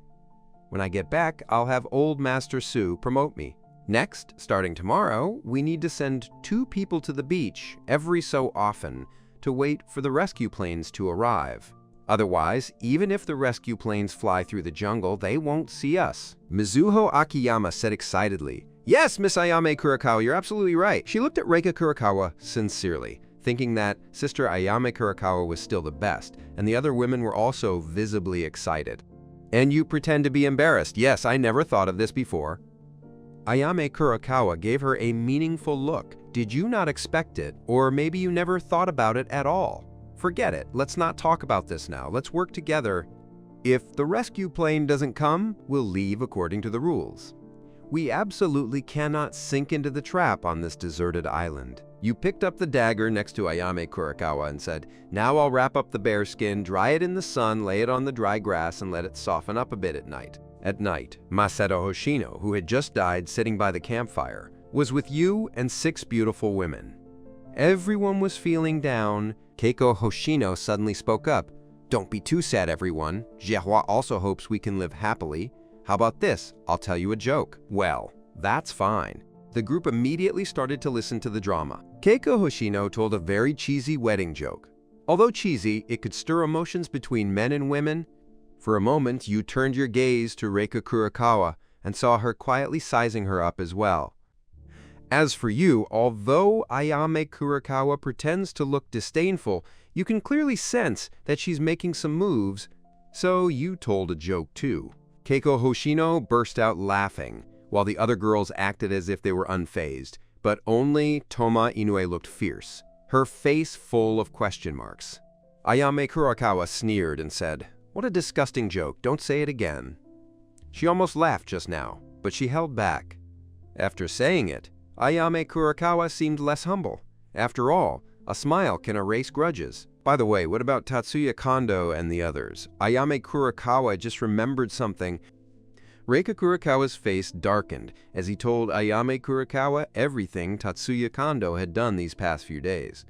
When I get back, I'll have old Master Su promote me. Next, starting tomorrow, we need to send 2 people to the beach every so often to wait for the rescue planes to arrive. Otherwise, even if the rescue planes fly through the jungle, they won't see us. Mizuho Akiyama said excitedly, Yes, Miss Ayame Kurakawa, you're absolutely right. She looked at Reika Kurakawa sincerely, thinking that Sister Ayame Kurakawa was still the best, and the other women were also visibly excited. And you pretend to be embarrassed. Yes, I never thought of this before. Ayame Kurakawa gave her a meaningful look. Did you not expect it? Or maybe you never thought about it at all? Forget it. Let's not talk about this now. Let's work together. If the rescue plane doesn't come, we'll leave according to the rules. We absolutely cannot sink into the trap on this deserted island. You picked up the dagger next to Ayame Kurakawa and said, "Now I'll wrap up the bear skin, dry it in the sun, lay it on the dry grass, and let it soften up a bit at night." At night, Masato Hoshino, who had just died sitting by the campfire, was with you and 6 beautiful women. Everyone was feeling down. Keiko Hoshino suddenly spoke up. "Don't be too sad, everyone. Jiahua also hopes we can live happily. How about this? I'll tell you a joke." Well, that's fine. The group immediately started to listen to the drama. Keiko Hoshino told a very cheesy wedding joke. Although cheesy, it could stir emotions between men and women. For a moment, you turned your gaze to Reika Kurakawa and saw her quietly sizing her up as well. As for you, although Ayame Kurakawa pretends to look disdainful, you can clearly sense that she's making some moves, so you told a joke too. Keiko Hoshino burst out laughing, while the other girls acted as if they were unfazed, but only Toma Inoue looked fierce, her face full of question marks. Ayame Kurakawa sneered and said, "What a disgusting joke, don't say it again." She almost laughed just now, but she held back. After saying it, Ayame Kurakawa seemed less humble. After all, a smile can erase grudges. By the way, what about Tatsuya Kondo and the others? Ayame Kurakawa just remembered something. Reika Kurakawa's face darkened as he told Ayame Kurakawa everything Tatsuya Kondo had done these past few days.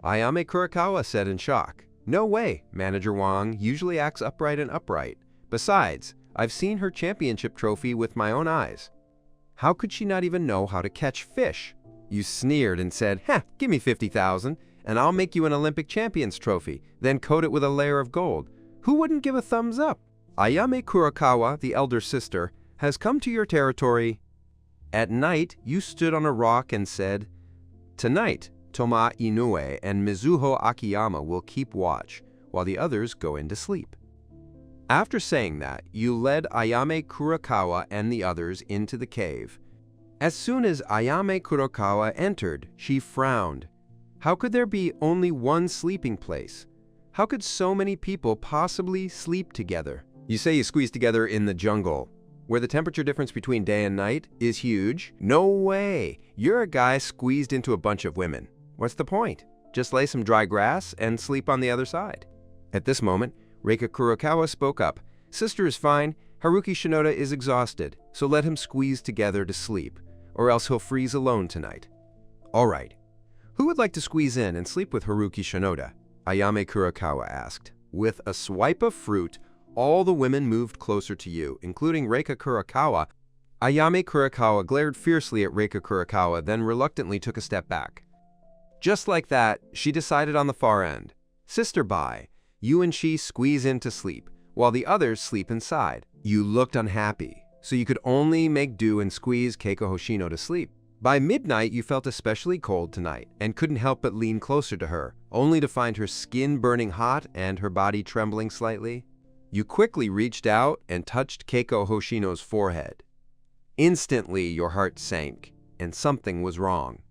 Ayame Kurakawa said in shock, "No way, Manager Wang usually acts upright and upright. Besides, I've seen her championship trophy with my own eyes. How could she not even know how to catch fish?" You sneered and said, "Give me 50,000, and I'll make you an Olympic champion's trophy, then coat it with a layer of gold." Who wouldn't give a thumbs up? Ayame Kurakawa, the elder sister, has come to your territory. At night, you stood on a rock and said, "Tonight, Toma Inoue and Mizuho Akiyama will keep watch, while the others go into sleep." After saying that, you led Ayame Kurakawa and the others into the cave. As soon as Ayame Kurakawa entered, she frowned. How could there be only one sleeping place? How could so many people possibly sleep together? You say you squeeze together in the jungle, where the temperature difference between day and night is huge? No way! You're a guy squeezed into a bunch of women. What's the point? Just lay some dry grass and sleep on the other side. At this moment, Reika Kurakawa spoke up. "Sister is fine. Haruki Shinoda is exhausted, so let him squeeze together to sleep, or else he'll freeze alone tonight." "All right. Who would like to squeeze in and sleep with Haruki Shinoda?" Ayame Kurakawa asked. With a swipe of fruit, all the women moved closer to you, including Reika Kurakawa. Ayame Kurakawa glared fiercely at Reika Kurakawa, then reluctantly took a step back. Just like that, she decided on the far end. "Sister, bye. You and she squeeze in to sleep, while the others sleep inside." You looked unhappy, so you could only make do and squeeze Keiko Hoshino to sleep. By midnight, you felt especially cold tonight and couldn't help but lean closer to her, only to find her skin burning hot and her body trembling slightly. You quickly reached out and touched Keiko Hoshino's forehead. Instantly, your heart sank, and something was wrong.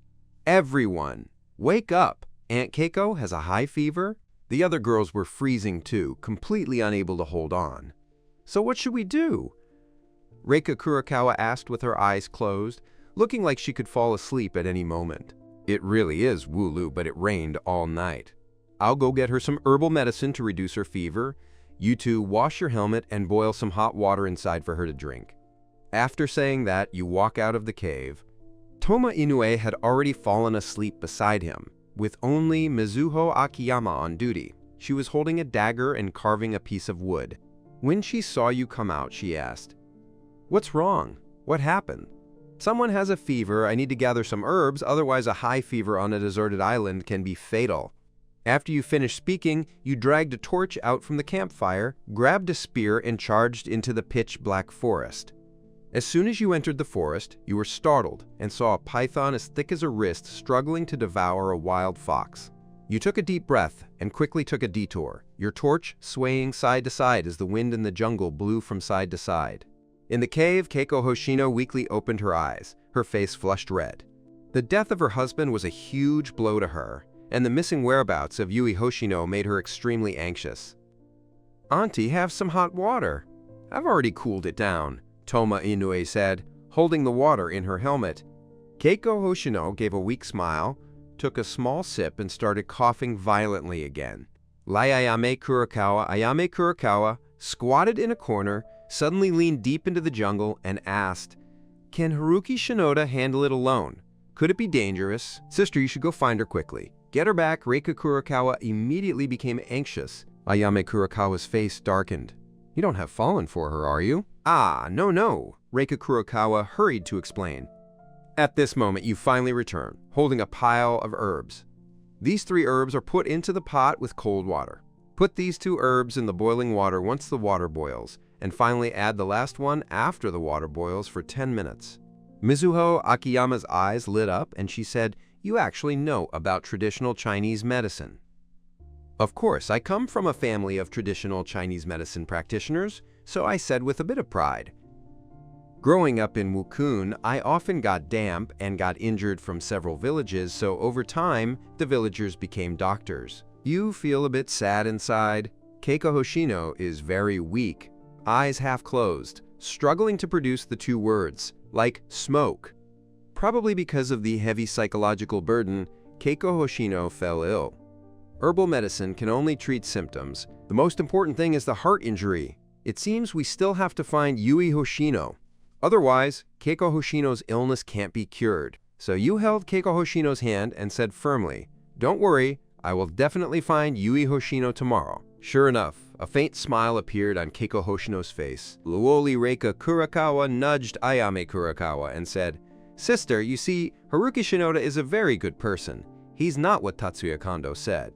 "Everyone, wake up! Aunt Keiko has a high fever?" The other girls were freezing too, completely unable to hold on. "So what should we do?" Reika Kurakawa asked with her eyes closed, looking like she could fall asleep at any moment. "It really is Wooloo, but it rained all night. I'll go get her some herbal medicine to reduce her fever. You two wash your helmet and boil some hot water inside for her to drink." After saying that, you walk out of the cave. Toma Inoue had already fallen asleep beside him, with only Mizuho Akiyama on duty. She was holding a dagger and carving a piece of wood. When she saw you come out, she asked, "What's wrong? What happened?" "Someone has a fever. I need to gather some herbs, otherwise a high fever on a deserted island can be fatal." After you finished speaking, you dragged a torch out from the campfire, grabbed a spear, and charged into the pitch-black forest. As soon as you entered the forest, you were startled and saw a python as thick as a wrist struggling to devour a wild fox. You took a deep breath and quickly took a detour, your torch swaying side to side as the wind in the jungle blew from side to side. In the cave, Keiko Hoshino weakly opened her eyes, her face flushed red. The death of her husband was a huge blow to her, and the missing whereabouts of Yui Hoshino made her extremely anxious. "Auntie, have some hot water." "I've already cooled it down," Toma Inoue said, holding the water in her helmet. Keiko Hoshino gave a weak smile, took a small sip, and started coughing violently again. Ayame Kurokawa, squatted in a corner, suddenly leaned deep into the jungle and asked, "Can Haruki Shinoda handle it alone? Could it be dangerous? Sister, you should go find her quickly. Get her back." Reika Kurokawa immediately became anxious. Ayame Kurokawa's face darkened. "You don't have fallen for her, are you?" "Ah, no. Reika Kurokawa hurried to explain. At this moment, you finally return, holding a pile of herbs. These 3 herbs are put into the pot with cold water. Put these 2 herbs in the boiling water once the water boils, and finally add the last one after the water boils for 10 minutes. Mizuho Akiyama's eyes lit up and she said, "You actually know about traditional Chinese medicine." Of course, I come from a family of traditional Chinese medicine practitioners, so I said with a bit of pride. Growing up in Wukun, I often got damp and got injured from several villages, so over time, the villagers became doctors. You feel a bit sad inside. Keiko Hoshino is very weak, eyes half closed, struggling to produce the 2 words, like smoke. Probably because of the heavy psychological burden, Keiko Hoshino fell ill. Herbal medicine can only treat symptoms. The most important thing is the heart injury. It seems we still have to find Yui Hoshino. Otherwise, Keiko Hoshino's illness can't be cured. So you held Keiko Hoshino's hand and said firmly, "Don't worry, I will definitely find Yui Hoshino tomorrow." Sure enough, a faint smile appeared on Keiko Hoshino's face. Luoli Reika Kurokawa nudged Ayame Kurokawa and said, "Sister, you see, Haruki Shinoda is a very good person. He's not what Tatsuya Kondo said."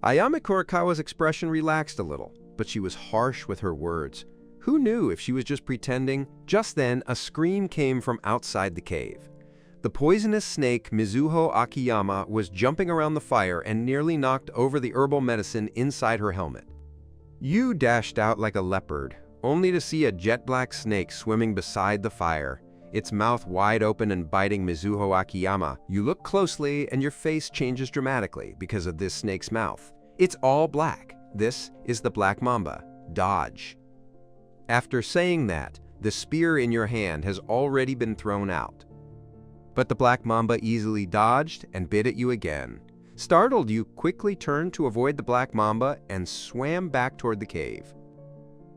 Ayame Kurokawa's expression relaxed a little, but she was harsh with her words. Who knew if she was just pretending? Just then, a scream came from outside the cave. The poisonous snake Mizuho Akiyama was jumping around the fire and nearly knocked over the herbal medicine inside her helmet. You dashed out like a leopard, only to see a jet-black snake swimming beside the fire, its mouth wide open and biting Mizuho Akiyama. You look closely and your face changes dramatically because of this snake's mouth. It's all black. This is the Black Mamba. Dodge. After saying that, the spear in your hand has already been thrown out. But the Black Mamba easily dodged and bit at you again. Startled, you quickly turned to avoid the Black Mamba and swam back toward the cave.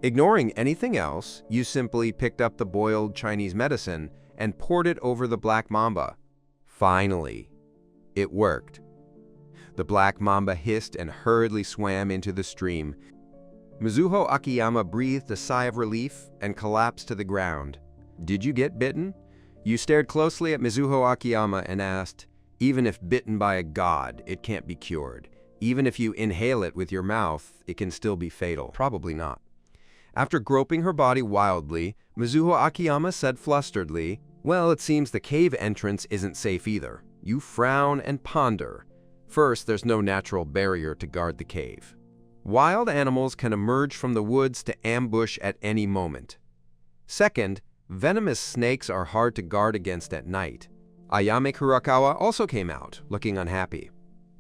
Ignoring anything else, you simply picked up the boiled Chinese medicine and poured it over the Black Mamba. Finally, it worked. The Black Mamba hissed and hurriedly swam into the stream. Mizuho Akiyama breathed a sigh of relief and collapsed to the ground. Did you get bitten? You stared closely at Mizuho Akiyama and asked, "Even if bitten by a god, it can't be cured. Even if you inhale it with your mouth, it can still be fatal." Probably not. After groping her body wildly, Mizuho Akiyama said flusteredly, "Well, it seems the cave entrance isn't safe either." You frown and ponder. First, there's no natural barrier to guard the cave. Wild animals can emerge from the woods to ambush at any moment. Second, venomous snakes are hard to guard against at night. Ayame Kurokawa also came out, looking unhappy.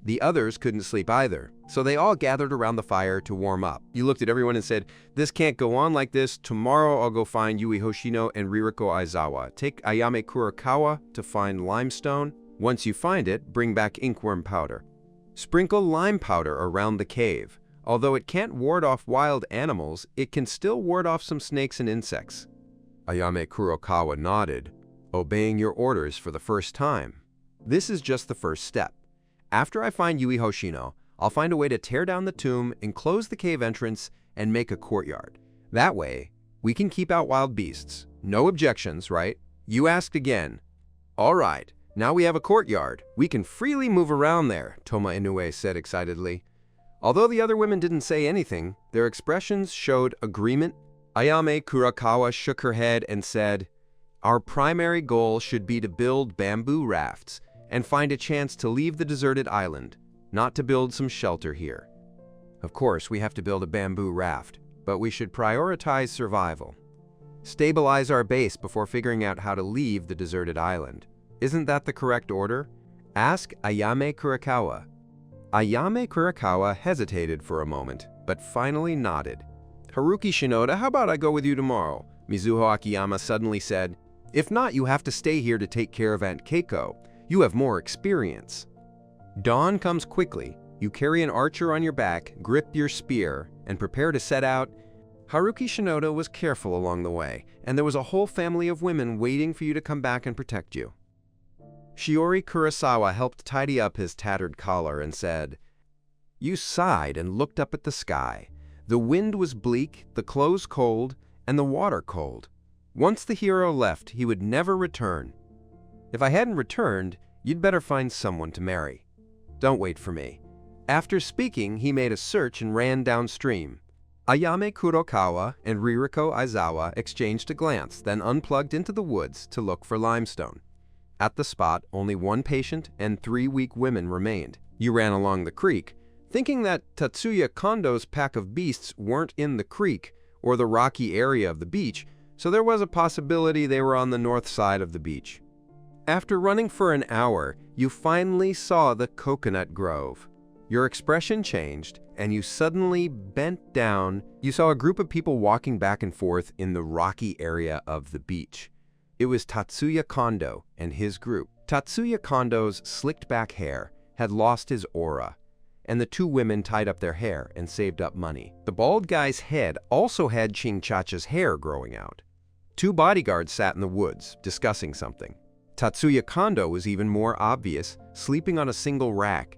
The others couldn't sleep either, so they all gathered around the fire to warm up. You looked at everyone and said, "This can't go on like this. Tomorrow I'll go find Yui Hoshino and Ririko Aizawa. Take Ayame Kurokawa to find limestone. Once you find it, bring back inkworm powder. Sprinkle lime powder around the cave. Although it can't ward off wild animals, it can still ward off some snakes and insects." Ayame Kurokawa nodded, obeying your orders for the first time. This is just the first step. After I find Yui Hoshino, I'll find a way to tear down the tomb, enclose the cave entrance, and make a courtyard. That way, we can keep out wild beasts. No objections, right? You asked again. All right, now we have a courtyard. We can freely move around there, Toma Inoue said excitedly. Although the other women didn't say anything, their expressions showed agreement. Ayame Kurokawa shook her head and said, "Our primary goal should be to build bamboo rafts and find a chance to leave the deserted island, not to build some shelter here. Of course, we have to build a bamboo raft, but we should prioritize survival. Stabilize our base before figuring out how to leave the deserted island. Isn't that the correct order?" Ask Ayame Kurokawa. Ayame Kurokawa hesitated for a moment, but finally nodded. "Haruki Shinoda, how about I go with you tomorrow?" Mizuho Akiyama suddenly said. If not, you have to stay here to take care of Aunt Keiko. You have more experience." Dawn comes quickly. You carry an archer on your back, grip your spear, and prepare to set out. Haruki Shinoda was careful along the way, and there was a whole family of women waiting for you to come back and protect you. Shiori Kurosawa helped tidy up his tattered collar and said, "You sighed and looked up at the sky. The wind was bleak, the clothes cold, and the water cold. Once the hero left, he would never return. If I hadn't returned, you'd better find someone to marry. Don't wait for me." After speaking, he made a search and ran downstream. Ayame Kurokawa and Ririko Aizawa exchanged a glance, then unplugged into the woods to look for limestone. At the spot, only one patient and 3 weak women remained. You ran along the creek, thinking that Tatsuya Kondo's pack of beasts weren't in the creek or the rocky area of the beach, so there was a possibility they were on the north side of the beach. After running for an hour, you finally saw the coconut grove. Your expression changed, and you suddenly bent down. You saw a group of people walking back and forth in the rocky area of the beach. It was Tatsuya Kondo and his group. Tatsuya Kondo's slicked-back hair had lost his aura, and the 2 women tied up their hair and saved up money. The bald guy's head also had Ching-Chacha's hair growing out. 2 bodyguards sat in the woods, discussing something. Tatsuya Kondo was even more obvious, sleeping on a single rack.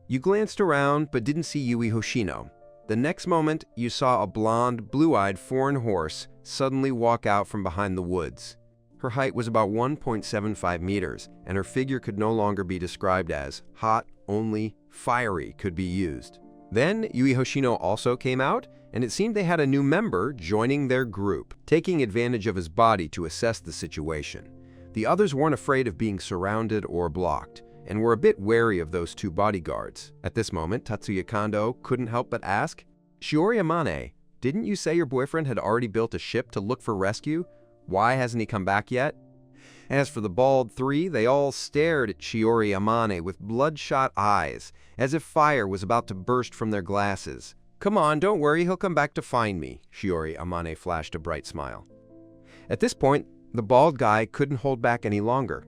You glanced around but didn't see Yui Hoshino. The next moment, you saw a blonde, blue-eyed foreign horse suddenly walk out from behind the woods. Her height was about 1.75 meters, and her figure could no longer be described as hot, only fiery could be used. Then Yui Hoshino also came out, and it seemed they had a new member joining their group, taking advantage of his body to assess the situation. The others weren't afraid of being surrounded or blocked, and were a bit wary of those 2 bodyguards. At this moment, Tatsuya Kondo couldn't help but ask, "Shiori Amane, didn't you say your boyfriend had already built a ship to look for rescue? Why hasn't he come back yet?" As for the bald 3, they all stared at Shiori Amane with bloodshot eyes, as if fire was about to burst from their glasses. "Come on, don't worry, he'll come back to find me." Shiori Amane flashed a bright smile. At this point, the bald guy couldn't hold back any longer.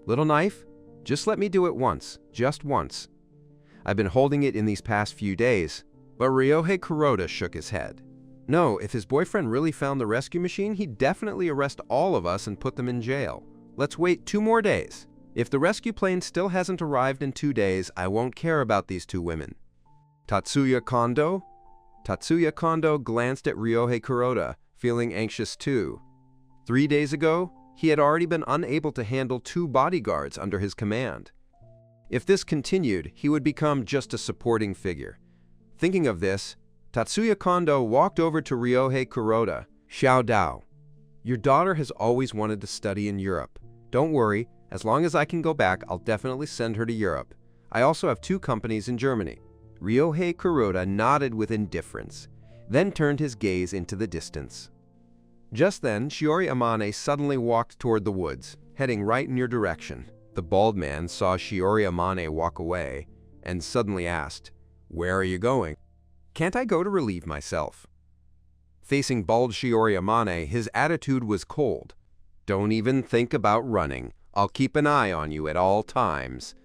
"Little knife? Just let me do it once, just once. I've been holding it in these past few days." But Ryohei Kuroda shook his head. "No, if his boyfriend really found the rescue machine, he'd definitely arrest all of us and put them in jail. Let's wait 2 more days. If the rescue plane still hasn't arrived in 2 days, I won't care about these 2 women." Tatsuya Kondo? Tatsuya Kondo glanced at Ryohei Kuroda, feeling anxious too. 3 days ago, he had already been unable to handle 2 bodyguards under his command. If this continued, he would become just a supporting figure. Thinking of this, Tatsuya Kondo walked over to Ryohei Kuroda. "Xiao Dao, your daughter has always wanted to study in Europe. Don't worry, as long as I can go back, I'll definitely send her to Europe. I also have 2 companies in Germany." Ryohei Kuroda nodded with indifference, then turned his gaze into the distance. Just then, Shiori Amane suddenly walked toward the woods, heading right in your direction. The bald man saw Shiori Amane walk away and suddenly asked, "Where are you going?" "Can't I go to relieve myself?" Facing bald Shiori Amane, his attitude was cold. "Don't even think about running. I'll keep an eye on you at all times."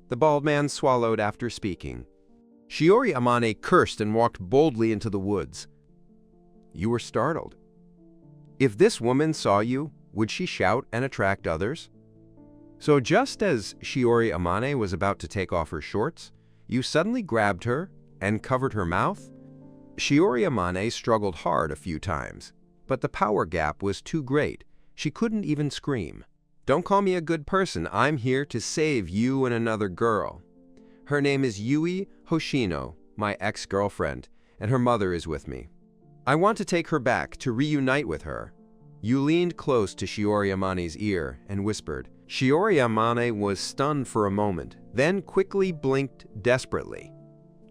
The bald man swallowed after speaking. Shiori Amane cursed and walked boldly into the woods. You were startled. If this woman saw you, would she shout and attract others? So just as Shiori Amane was about to take off her shorts, you suddenly grabbed her and covered her mouth? Shiori Amane struggled hard a few times, but the power gap was too great. She couldn't even scream. "Don't call me a good person. I'm here to save you and another girl. Her name is Yui Hoshino, my ex-girlfriend, and her mother is with me. I want to take her back to reunite with her." You leaned close to Shiori Amane's ear and whispered. Shiori Amane was stunned for a moment, then quickly blinked desperately.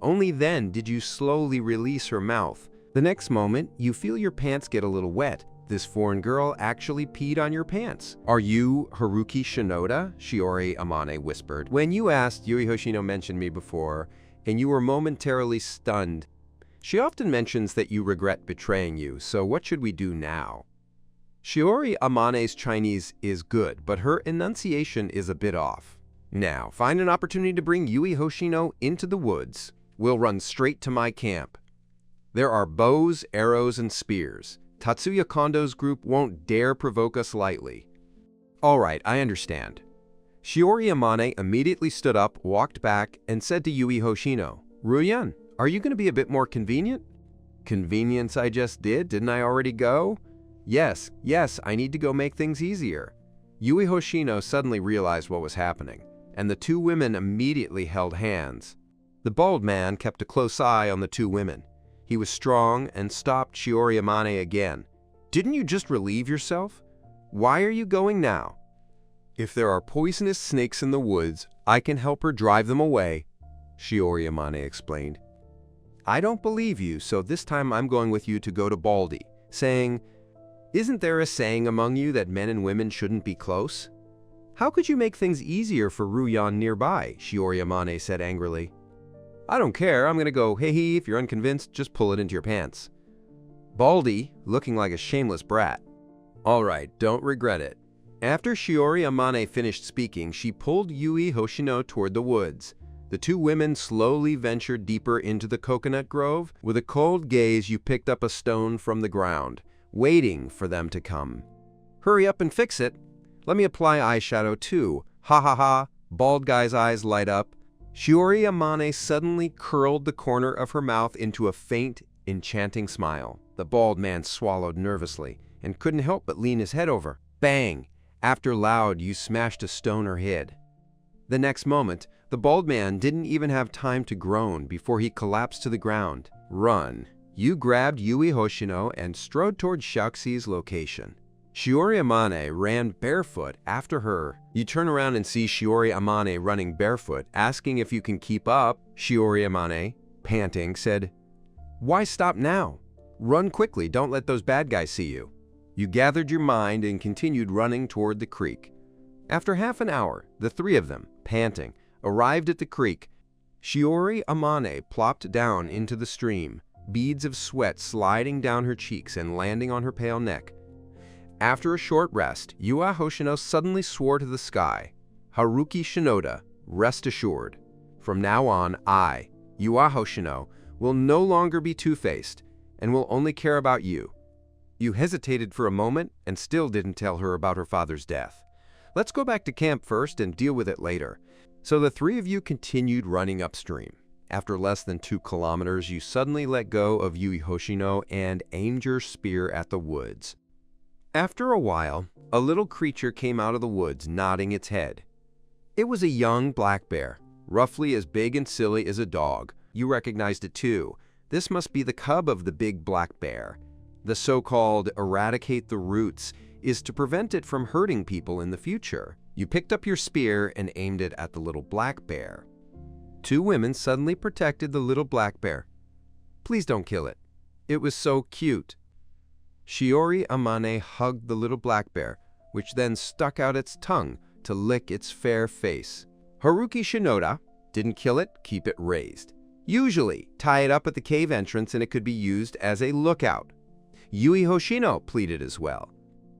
Only then did you slowly release her mouth. The next moment, you feel your pants get a little wet. This foreign girl actually peed on your pants. "Are you Haruki Shinoda?" Shiori Amane whispered. "When you asked, Yui Hoshino mentioned me before, and you were momentarily stunned. She often mentions that you regret betraying you, so what should we do now?" Shiori Amane's Chinese is good, but her enunciation is a bit off. Now, find an opportunity to bring Yui Hoshino into the woods. We'll run straight to my camp. There are bows, arrows, and spears. Tatsuya Kondo's group won't dare provoke us lightly. All right, I understand. Shiori Amane immediately stood up, walked back, and said to Yui Hoshino, Ruyan, are you going to be a bit more convenient? Convenience I just did? Didn't I already go? Yes, I need to go make things easier. Yui Hoshino suddenly realized what was happening, and the two women immediately held hands. The bald man kept a close eye on the two women. He was strong and stopped Shiori Amane again. Didn't you just relieve yourself? Why are you going now? If there are poisonous snakes in the woods, I can help her drive them away, Shiori Amane explained. I don't believe you, so this time I'm going with you to go to Baldy, saying, Isn't there a saying among you that men and women shouldn't be close? How could you make things easier for Ruyan nearby? Shiori Amane said angrily. I don't care, I'm going to go, hey, if you're unconvinced, just pull it into your pants. Baldy, looking like a shameless brat. All right, don't regret it. After Shiori Amane finished speaking, she pulled Yui Hoshino toward the woods. The two women slowly ventured deeper into the coconut grove. With a cold gaze, you picked up a stone from the ground, waiting for them to come. Hurry up and fix it. Let me apply eyeshadow too. Ha ha ha. Bald guy's eyes light up. Shiori Amane suddenly curled the corner of her mouth into a faint, enchanting smile. The bald man swallowed nervously and couldn't help but lean his head over. Bang! After loud, you smashed a stone or hid. The next moment, the bald man didn't even have time to groan before he collapsed to the ground. Run. You grabbed Yui Hoshino and strode toward Shaoxi's location. Shiori Amane ran barefoot after her. You turn around and see Shiori Amane running barefoot, asking if you can keep up. Shiori Amane, panting, said, Why stop now? Run quickly, don't let those bad guys see you. You gathered your mind and continued running toward the creek. After half an hour, the three of them, panting, arrived at the creek. Shiori Amane plopped down into the stream, beads of sweat sliding down her cheeks and landing on her pale neck. After a short rest, Yui Hoshino suddenly swore to the sky, Haruki Shinoda, rest assured. From now on, I, Yui Hoshino, will no longer be two-faced and will only care about you. You hesitated for a moment and still didn't tell her about her father's death. Let's go back to camp first and deal with it later. So the three of you continued running upstream. After less than 2 kilometers, you suddenly let go of Yui Hoshino and aimed your spear at the woods. After a while, a little creature came out of the woods, nodding its head. It was a young black bear, roughly as big and silly as a dog. You recognized it too. This must be the cub of the big black bear. The so-called eradicate the roots is to prevent it from hurting people in the future. You picked up your spear and aimed it at the little black bear. 2 women suddenly protected the little black bear. Please don't kill it. It was so cute. Shiori Amane hugged the little black bear, which then stuck out its tongue to lick its fair face. Haruki Shinoda, didn't kill it, keep it raised. Usually, tie it up at the cave entrance and it could be used as a lookout. Yui Hoshino pleaded as well.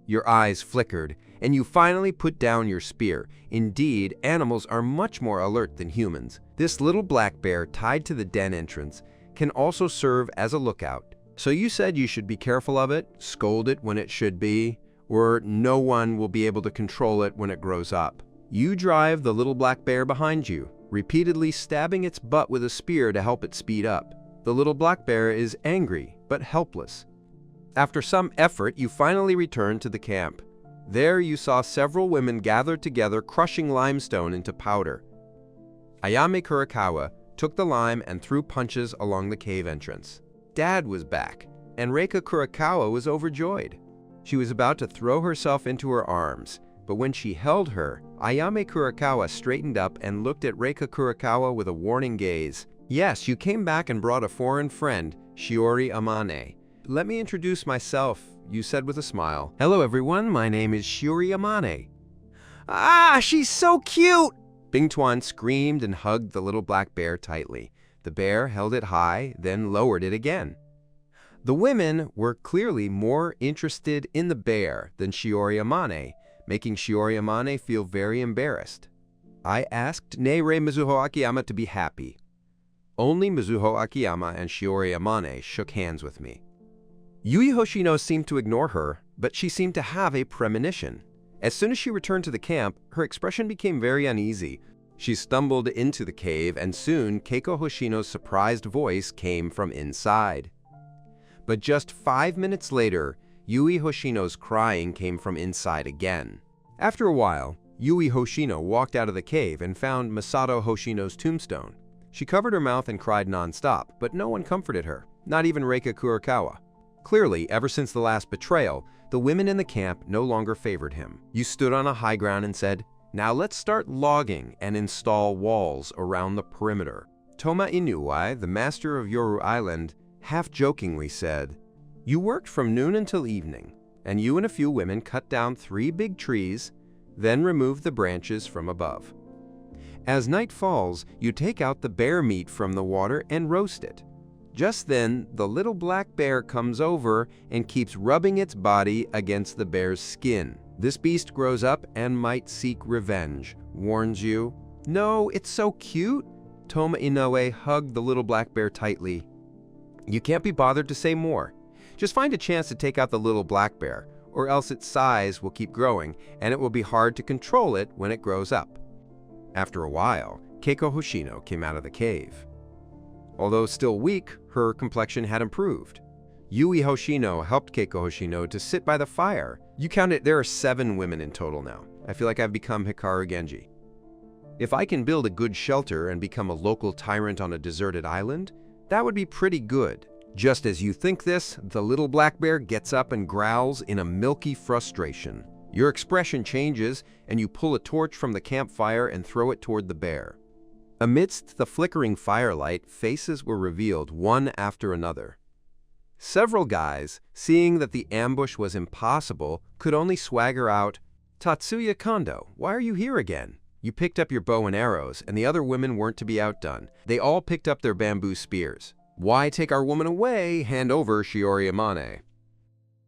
Your eyes flickered, and you finally put down your spear. Indeed, animals are much more alert than humans. This little black bear tied to the den entrance can also serve as a lookout. So you said you should be careful of it, scold it when it should be, or no one will be able to control it when it grows up. You drive the little black bear behind you, repeatedly stabbing its butt with a spear to help it speed up. The little black bear is angry, but helpless. After some effort, you finally returned to the camp. There you saw several women gathered together, crushing limestone into powder. Ayame Kurakawa took the lime and threw punches along the cave entrance. Dad was back, and Reika Kurakawa was overjoyed. She was about to throw herself into her arms, but when she held her, Ayame Kurakawa straightened up and looked at Reika Kurakawa with a warning gaze. Yes, you came back and brought a foreign friend, Shiori Amane. Let me introduce myself, you said with a smile. Hello everyone, my name is Shiori Amane. Ah, she's so cute! Bingtuan screamed and hugged the little black bear tightly. The bear held it high, then lowered it again. The women were clearly more interested in the bear than Shiori Amane, making Shiori Amane feel very embarrassed. I asked Neire Mizuho Akiyama to be happy. Only Mizuho Akiyama and Shiori Amane shook hands with me. Yui Hoshino seemed to ignore her, but she seemed to have a premonition. As soon as she returned to the camp, her expression became very uneasy. She stumbled into the cave, and soon Keiko Hoshino's surprised voice came from inside. But just 5 minutes later, Yui Hoshino's crying came from inside again. After a while, Yui Hoshino walked out of the cave and found Masato Hoshino's tombstone. She covered her mouth and cried non-stop, but no one comforted her, not even Reika Kurokawa. Clearly, ever since the last betrayal, the women in the camp no longer favored him. You stood on a high ground and said, "Now let's start logging and install walls around the perimeter." Toma Inuai, the master of Yoru Island, half-jokingly said, "You worked from noon until evening, and you and a few women cut down 3 big trees, then removed the branches from above. As night falls, you take out the bear meat from the water and roast it. Just then, the little black bear comes over and keeps rubbing its body against the bear's skin. This beast grows up and might seek revenge, warns you." "No, it's so cute." Toma Inoue hugged the little black bear tightly. "You can't be bothered to say more. Just find a chance to take out the little black bear, or else its size will keep growing, and it will be hard to control it when it grows up." After a while, Keiko Hoshino came out of the cave. Although still weak, her complexion had improved. Yui Hoshino helped Keiko Hoshino to sit by the fire. You counted, there are 7 women in total now. I feel like I've become Hikaru Genji. If I can build a good shelter and become a local tyrant on a deserted island, that would be pretty good. Just as you think this, the little black bear gets up and growls in a milky frustration. Your expression changes, and you pull a torch from the campfire and throw it toward the bear. Amidst the flickering firelight, faces were revealed one after another. Several guys, seeing that the ambush was impossible, could only swagger out, "Tatsuya Kondo, why are you here again? You picked up your bow and arrows, and the other women weren't to be outdone. They all picked up their bamboo spears. Why take our woman away? Hand over Shiori Amane.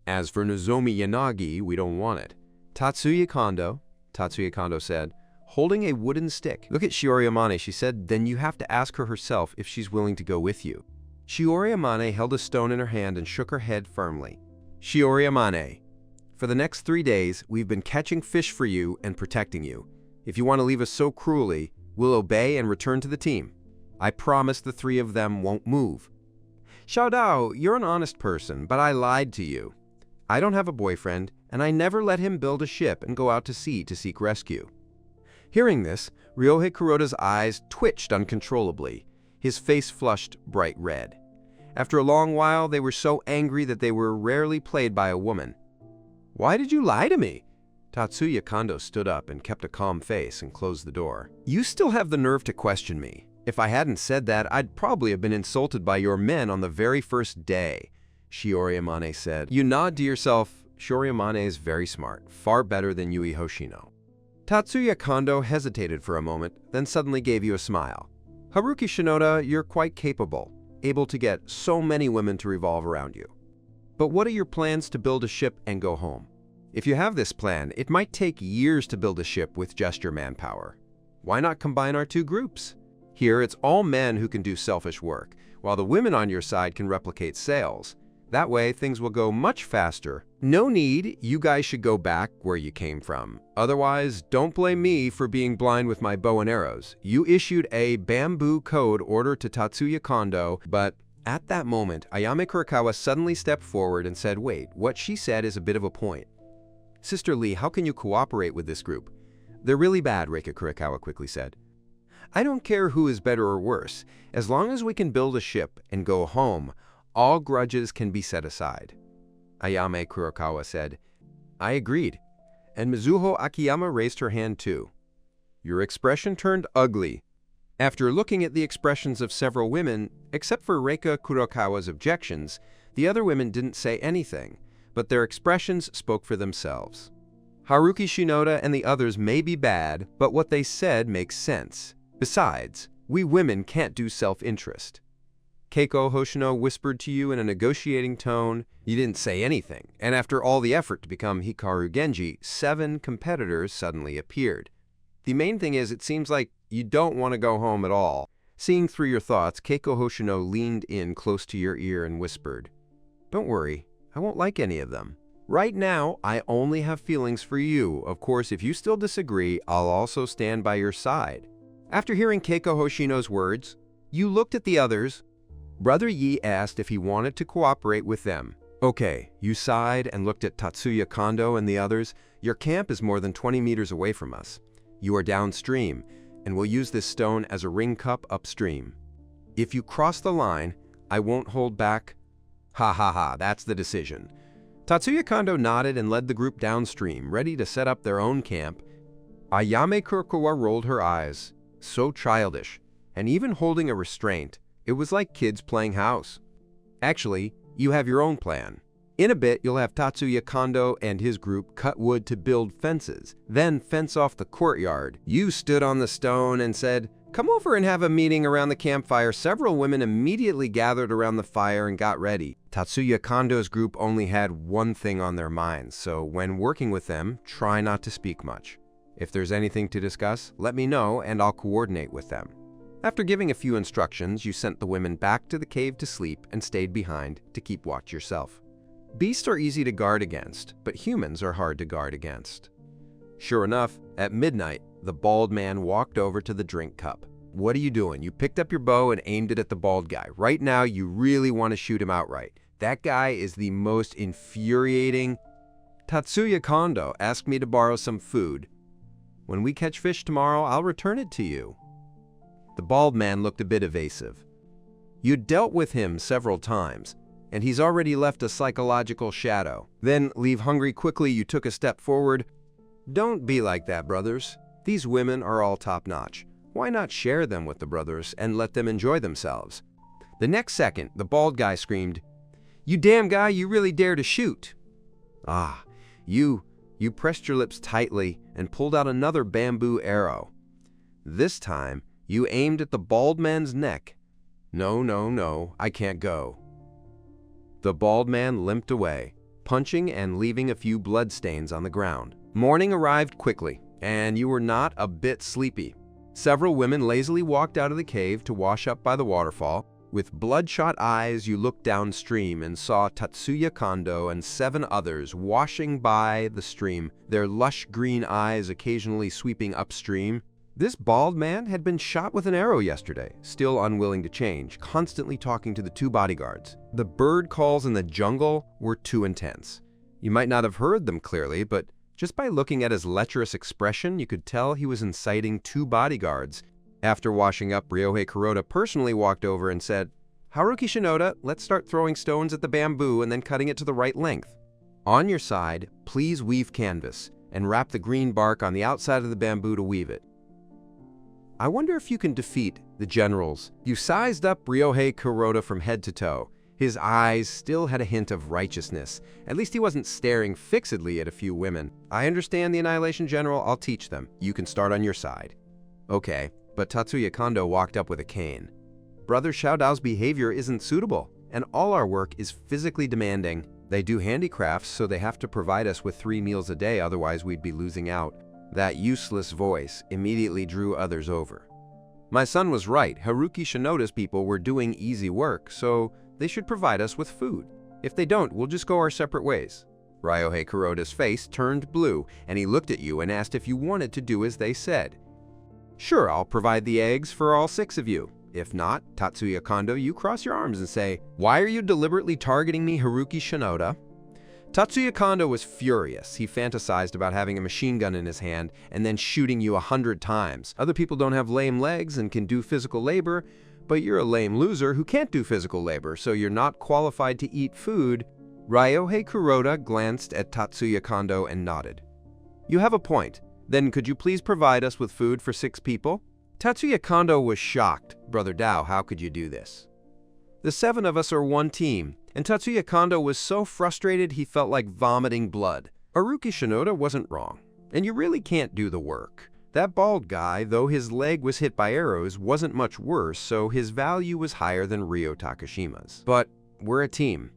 As for Nozomi Yanagi, we don't want it." Tatsuya Kondo said, holding a wooden stick. "Look at Shiori Amane," she said, "then you have to ask her herself if she's willing to go with you." Shiori Amane held a stone in her hand and shook her head firmly. "Shiori Amane, for the next 3 days, we've been catching fish for you and protecting you. If you want to leave us so cruelly, we'll obey and return to the team. I promise the 3 of them won't move." "Xiaodao, you're an honest person, but I lied to you. I don't have a boyfriend, and I never let him build a ship and go out to sea to seek rescue." Hearing this, Ryohei Kuroda's eyes twitched uncontrollably. His face flushed bright red. After a long while, they were so angry that they were rarely played by a woman. "Why did you lie to me?" Tatsuya Kondo stood up and kept a calm face and closed the door. "You still have the nerve to question me. If I hadn't said that, I'd probably have been insulted by your men on the very first day," Shiori Amane said. You nod to yourself. Shiori Amane is very smart, far better than Yui Hoshino. Tatsuya Kondo hesitated for a moment, then suddenly gave you a smile. "Haruki Shinoda, you're quite capable, able to get so many women to revolve around you. But what are your plans to build a ship and go home? If you have this plan, it might take years to build a ship with just your manpower. Why not combine our 2 groups? Here, it's all men who can do selfish work, while the women on your side can replicate sales. That way, things will go much faster. No need, you guys should go back where you came from. Otherwise, don't blame me for being blind with my bow and arrows. You issued a bamboo code order to Tatsuya Kondo, but..." At that moment, Ayame Kurokawa suddenly stepped forward and said, "Wait, what she said is a bit of a point. Sister Lee, how can you cooperate with this group?" "They're really bad," Reika Kurokawa quickly said. "I don't care who is better or worse. As long as we can build a ship and go home, all grudges can be set aside." Ayame Kurokawa said. I agreed, and Mizuho Akiyama raised her hand too. Your expression turned ugly. After looking at the expressions of several women, except for Reika Kurokawa's objections, the other women didn't say anything, but their expressions spoke for themselves. Haruki Shinoda and the others may be bad, but what they said makes sense. Besides, we women can't do self-interest. Keiko Hoshino whispered to you in a negotiating tone. You didn't say anything, and after all the effort to become Hikaru Genji, 7 competitors suddenly appeared. The main thing is, it seems like you don't want to go home at all. Seeing through your thoughts, Keiko Hoshino leaned in close to your ear and whispered, "Don't worry, I won't like any of them. Right now, I only have feelings for you. Of course, if you still disagree, I'll also stand by your side." After hearing Keiko Hoshino's words, you looked at the others. Brother Yi asked if he wanted to cooperate with them. Okay, you sighed and looked at Tatsuya Kondo and the others. Your camp is more than 20 meters away from us. You are downstream, and we'll use this stone as a ring cup upstream. If you cross the line, I won't hold back. Ha ha ha, that's the decision. Tatsuya Kondo nodded and led the group downstream, ready to set up their own camp. Ayame Kurikawa rolled her eyes. So childish, and even holding a restraint, it was like kids playing house. Actually, you have your own plan. In a bit, you'll have Tatsuya Kondo and his group cut wood to build fences, then fence off the courtyard. You stood on the stone and said, "Come over and have a meeting around the campfire." Several women immediately gathered around the fire and got ready. Tatsuya Kondo's group only had one thing on their minds, so when working with them, try not to speak much. If there's anything to discuss, let me know and I'll coordinate with them. After giving a few instructions, you sent the women back to the cave to sleep and stayed behind to keep watch yourself. Beasts are easy to guard against, but humans are hard to guard against. Sure enough, at midnight, the bald man walked over to the drink cup. What are you doing? You picked up your bow and aimed it at the bald guy. Right now, you really want to shoot him outright. That guy is the most infuriating. Tatsuya Kondo asked me to borrow some food. When we catch fish tomorrow, I'll return it to you. The bald man looked a bit evasive. You dealt with him several times, and he's already left a psychological shadow. Then, leave hungry quickly, you took a step forward. Don't be like that, brothers. These women are all top-notch. Why not share them with the brothers and let them enjoy themselves? The next second, the bald guy screamed, "You damn guy, you really dare to shoot!" Ah, you pressed your lips tightly and pulled out another bamboo arrow. This time, you aimed at the bald man's neck. No, no, no, I can't go. The bald man limped away, punching and leaving a few bloodstains on the ground. Morning arrived quickly, and you were not a bit sleepy. Several women lazily walked out of the cave to wash up by the waterfall. With bloodshot eyes, you looked downstream and saw Tatsuya Kondo and 7 others washing by the stream, their lush green eyes occasionally sweeping upstream. This bald man had been shot with an arrow yesterday, still unwilling to change, constantly talking to the 2 bodyguards. The bird calls in the jungle were too intense. You might not have heard them clearly, but just by looking at his lecherous expression, you could tell he was inciting 2 bodyguards. After washing up, Ryohei Kuroda personally walked over and said, "Haruki Shinoda, let's start throwing stones at the bamboo and then cutting it to the right length. On your side, please weave canvas and wrap the green bark on the outside of the bamboo to weave it. I wonder if you can defeat the generals." You sized up Ryohei Kuroda from head to toe. His eyes still had a hint of righteousness. At least he wasn't staring fixedly at a few women. "I understand the Annihilation General. I'll teach them. You can start on your side." Okay. But Tatsuya Kondo walked up with a cane. "Brother Xiaodao's behavior isn't suitable, and all our work is physically demanding. They do handicrafts, so they have to provide us with 3 meals a day, otherwise we'd be losing out." That useless voice immediately drew others over. "My son was right. Haruki Shinoda's people were doing easy work, so they should provide us with food. If they don't, we'll just go our separate ways." Ryohei Kuroda's face turned blue, and he looked at you and asked if you wanted to do as they said. "Sure, I'll provide the eggs for all 6 of you. If not, Tatsuya Kondo, you cross your arms and say, 'Why are you deliberately targeting me, Haruki Shinoda?'" Tatsuya Kondo was furious. He fantasized about having a machine gun in his hand and then shooting you 100 times. Other people don't have lame legs and can do physical labor, but you're a lame loser who can't do physical labor, so you're not qualified to eat food. Ryohei Kuroda glanced at Tatsuya Kondo and nodded. "You have a point. Then could you please provide us with food for 6 people? Tatsuya Kondo was shocked. "Brother Dao, how could you do this?" "The 7 of us are one team," and Tatsuya Kondo was so frustrated he felt like vomiting blood. Haruki Shinoda wasn't wrong, and you really can't do the work. That bald guy, though his leg was hit by arrows, wasn't much worse, so his value was higher than Ryo Takashima's. But we're a team.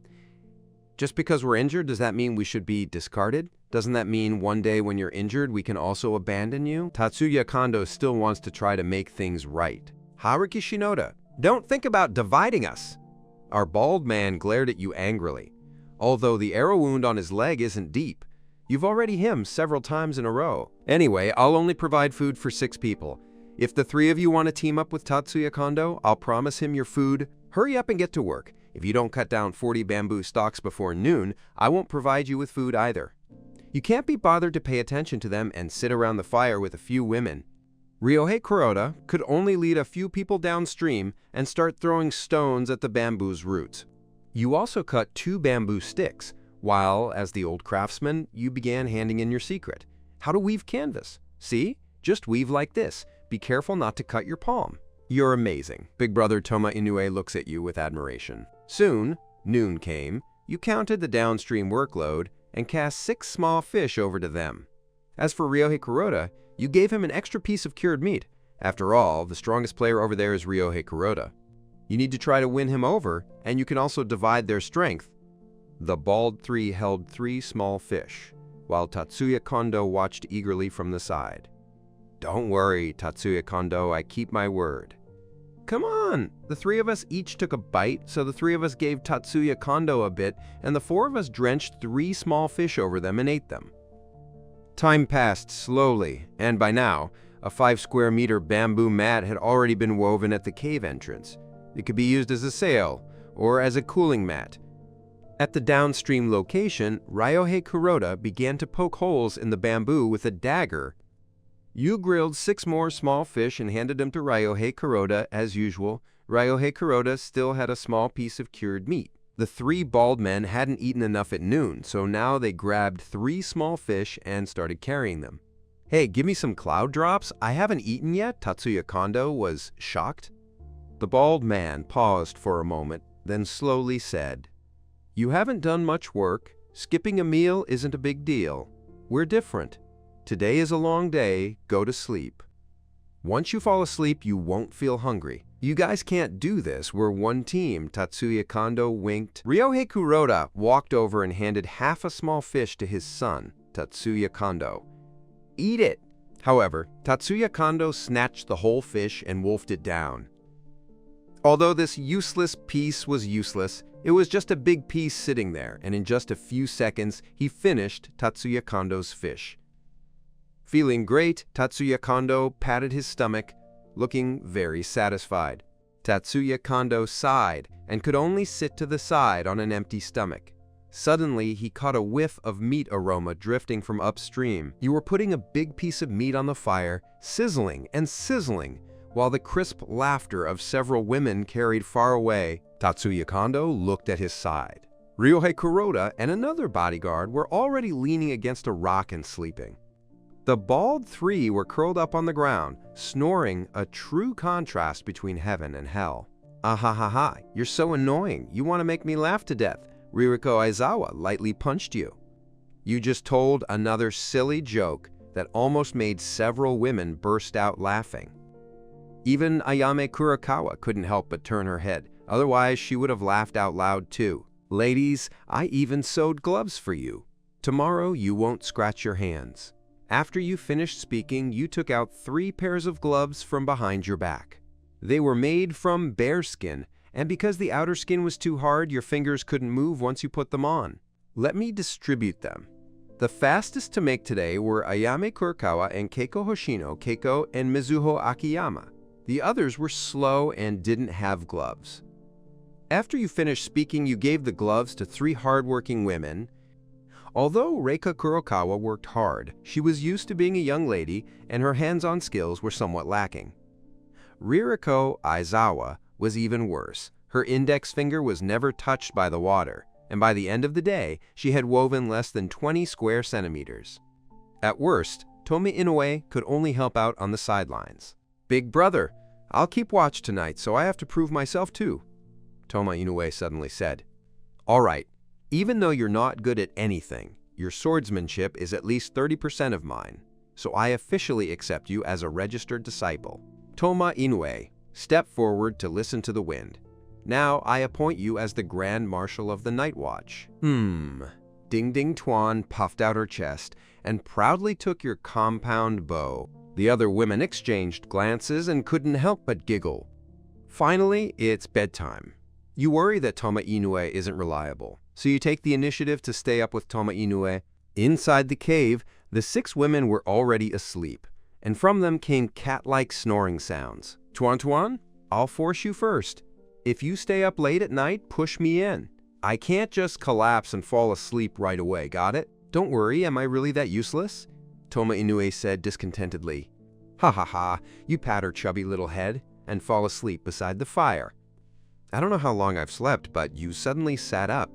Just because we're injured, does that mean we should be discarded? Doesn't that mean one day when you're injured, we can also abandon you? Tatsuya Kondo still wants to try to make things right. Haruki Shinoda, don't think about dividing us. Our bald man glared at you angrily. Although the arrow wound on his leg isn't deep, you've already him several times in a row. Anyway, I'll only provide food for 6 people. If the 3 of you want to team up with Tatsuya Kondo, I'll promise him your food. Hurry up and get to work. If you don't cut down 40 bamboo stalks before noon, I won't provide you with food either. You can't be bothered to pay attention to them and sit around the fire with a few women. Ryohei Kuroda could only lead a few people downstream and start throwing stones at the bamboo's roots. You also cut 2 bamboo sticks, while, as the old craftsman, you began handing in your secret. How to weave canvas. See? Just weave like this. Be careful not to cut your palm. You're amazing. Big brother Toma Inoue looks at you with admiration. Soon, noon came, you counted the downstream workload and cast 6 small fish over to them. As for Ryohei Kuroda, you gave him an extra piece of cured meat. After all, the strongest player over there is Ryohei Kuroda. You need to try to win him over, and you can also divide their strength. The bald 3 held 3 small fish, while Tatsuya Kondo watched eagerly from the side. Don't worry, Tatsuya Kondo, I keep my word. Come on! The 3 of us each took a bite, so the 3 of us gave Tatsuya Kondo a bit, and the 4 of us drenched 3 small fish over them and ate them. Time passed slowly, and by now, a 5-square-meter bamboo mat had already been woven at the cave entrance. It could be used as a sail, or as a cooling mat. At the downstream location, Ryohei Kuroda began to poke holes in the bamboo with a dagger. You grilled 6 more small fish and handed them to Ryohei Kuroda as usual. Ryohei Kuroda still had a small piece of cured meat. The 3 bald men hadn't eaten enough at noon, so now they grabbed 3 small fish and started carrying them. Hey, give me some cloud drops? I haven't eaten yet, Tatsuya Kondo was shocked. The bald man paused for a moment, then slowly said, You haven't done much work. Skipping a meal isn't a big deal. We're different. Today is a long day. Go to sleep. Once you fall asleep, you won't feel hungry. You guys can't do this. We're one team. Tatsuya Kondo winked. Ryohei Kuroda walked over and handed half a small fish to his son, Tatsuya Kondo. Eat it! However, Tatsuya Kondo snatched the whole fish and wolfed it down. Although this useless piece was useless, it was just a big piece sitting there, and in just a few seconds, he finished Tatsuya Kondo's fish. Feeling great, Tatsuya Kondo patted his stomach, looking very satisfied. Tatsuya Kondo sighed and could only sit to the side on an empty stomach. Suddenly, he caught a whiff of meat aroma drifting from upstream. You were putting a big piece of meat on the fire, sizzling and sizzling, while the crisp laughter of several women carried far away. Tatsuya Kondo looked at his side. Ryohei Kuroda and another bodyguard were already leaning against a rock and sleeping. The bald 3 were curled up on the ground, snoring, a true contrast between heaven and hell. Ahahaha, you're so annoying. You want to make me laugh to death. Ririko Aizawa lightly punched you. You just told another silly joke that almost made several women burst out laughing. Even Ayame Kurokawa couldn't help but turn her head. Otherwise, she would have laughed out loud too. Ladies, I even sewed gloves for you. Tomorrow, you won't scratch your hands. After you finished speaking, you took out 3 pairs of gloves from behind your back. They were made from bearskin, and because the outer skin was too hard, your fingers couldn't move once you put them on. Let me distribute them. The fastest to make today were Ayame Kurokawa and Keiko Hoshino, Keiko, and Mizuho Akiyama. The others were slow and didn't have gloves. After you finished speaking, you gave the gloves to 3 hardworking women. Although Reika Kurokawa worked hard, she was used to being a young lady, and her hands-on skills were somewhat lacking. Ririko Aizawa was even worse. Her index finger was never touched by the water, and by the end of the day, she had woven less than 20 square centimeters. At worst, Tome Inoue could only help out on the sidelines. Big brother, I'll keep watch tonight, so I have to prove myself too, Toma Inoue suddenly said. All right. Even though you're not good at anything, your swordsmanship is at least 30% of mine. so I officially accept you as a registered disciple. Toma Inoue, step forward to listen to the wind. Now I appoint you as the Grand Marshal of the Night Watch. Ding Ding Tuan puffed out her chest and proudly took your compound bow. The other women exchanged glances and couldn't help but giggle. Finally, it's bedtime. You worry that Toma Inoue isn't reliable, so you take the initiative to stay up with Toma Inoue. Inside the cave, the 6 women were already asleep, and from them came cat-like snoring sounds. Tuan Tuan, I'll force you first. If you stay up late at night, push me in. I can't just collapse and fall asleep right away, got it? Don't worry, am I really that useless? Toma Inoue said discontentedly. Ha ha ha, you pat her chubby little head and fall asleep beside the fire. I don't know how long I've slept, but you suddenly sat up.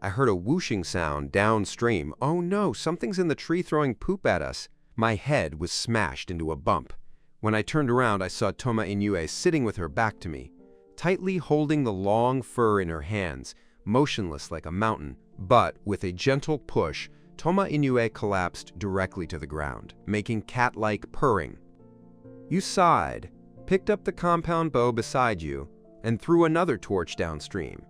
I heard a whooshing sound downstream. Oh no, something's in the tree throwing poop at us. My head was smashed into a bump. When I turned around, I saw Toma Inoue sitting with her back to me, tightly holding the long fur in her hands, motionless like a mountain. But with a gentle push, Toma Inoue collapsed directly to the ground, making cat-like purring. You sighed, picked up the compound bow beside you, and threw another torch downstream.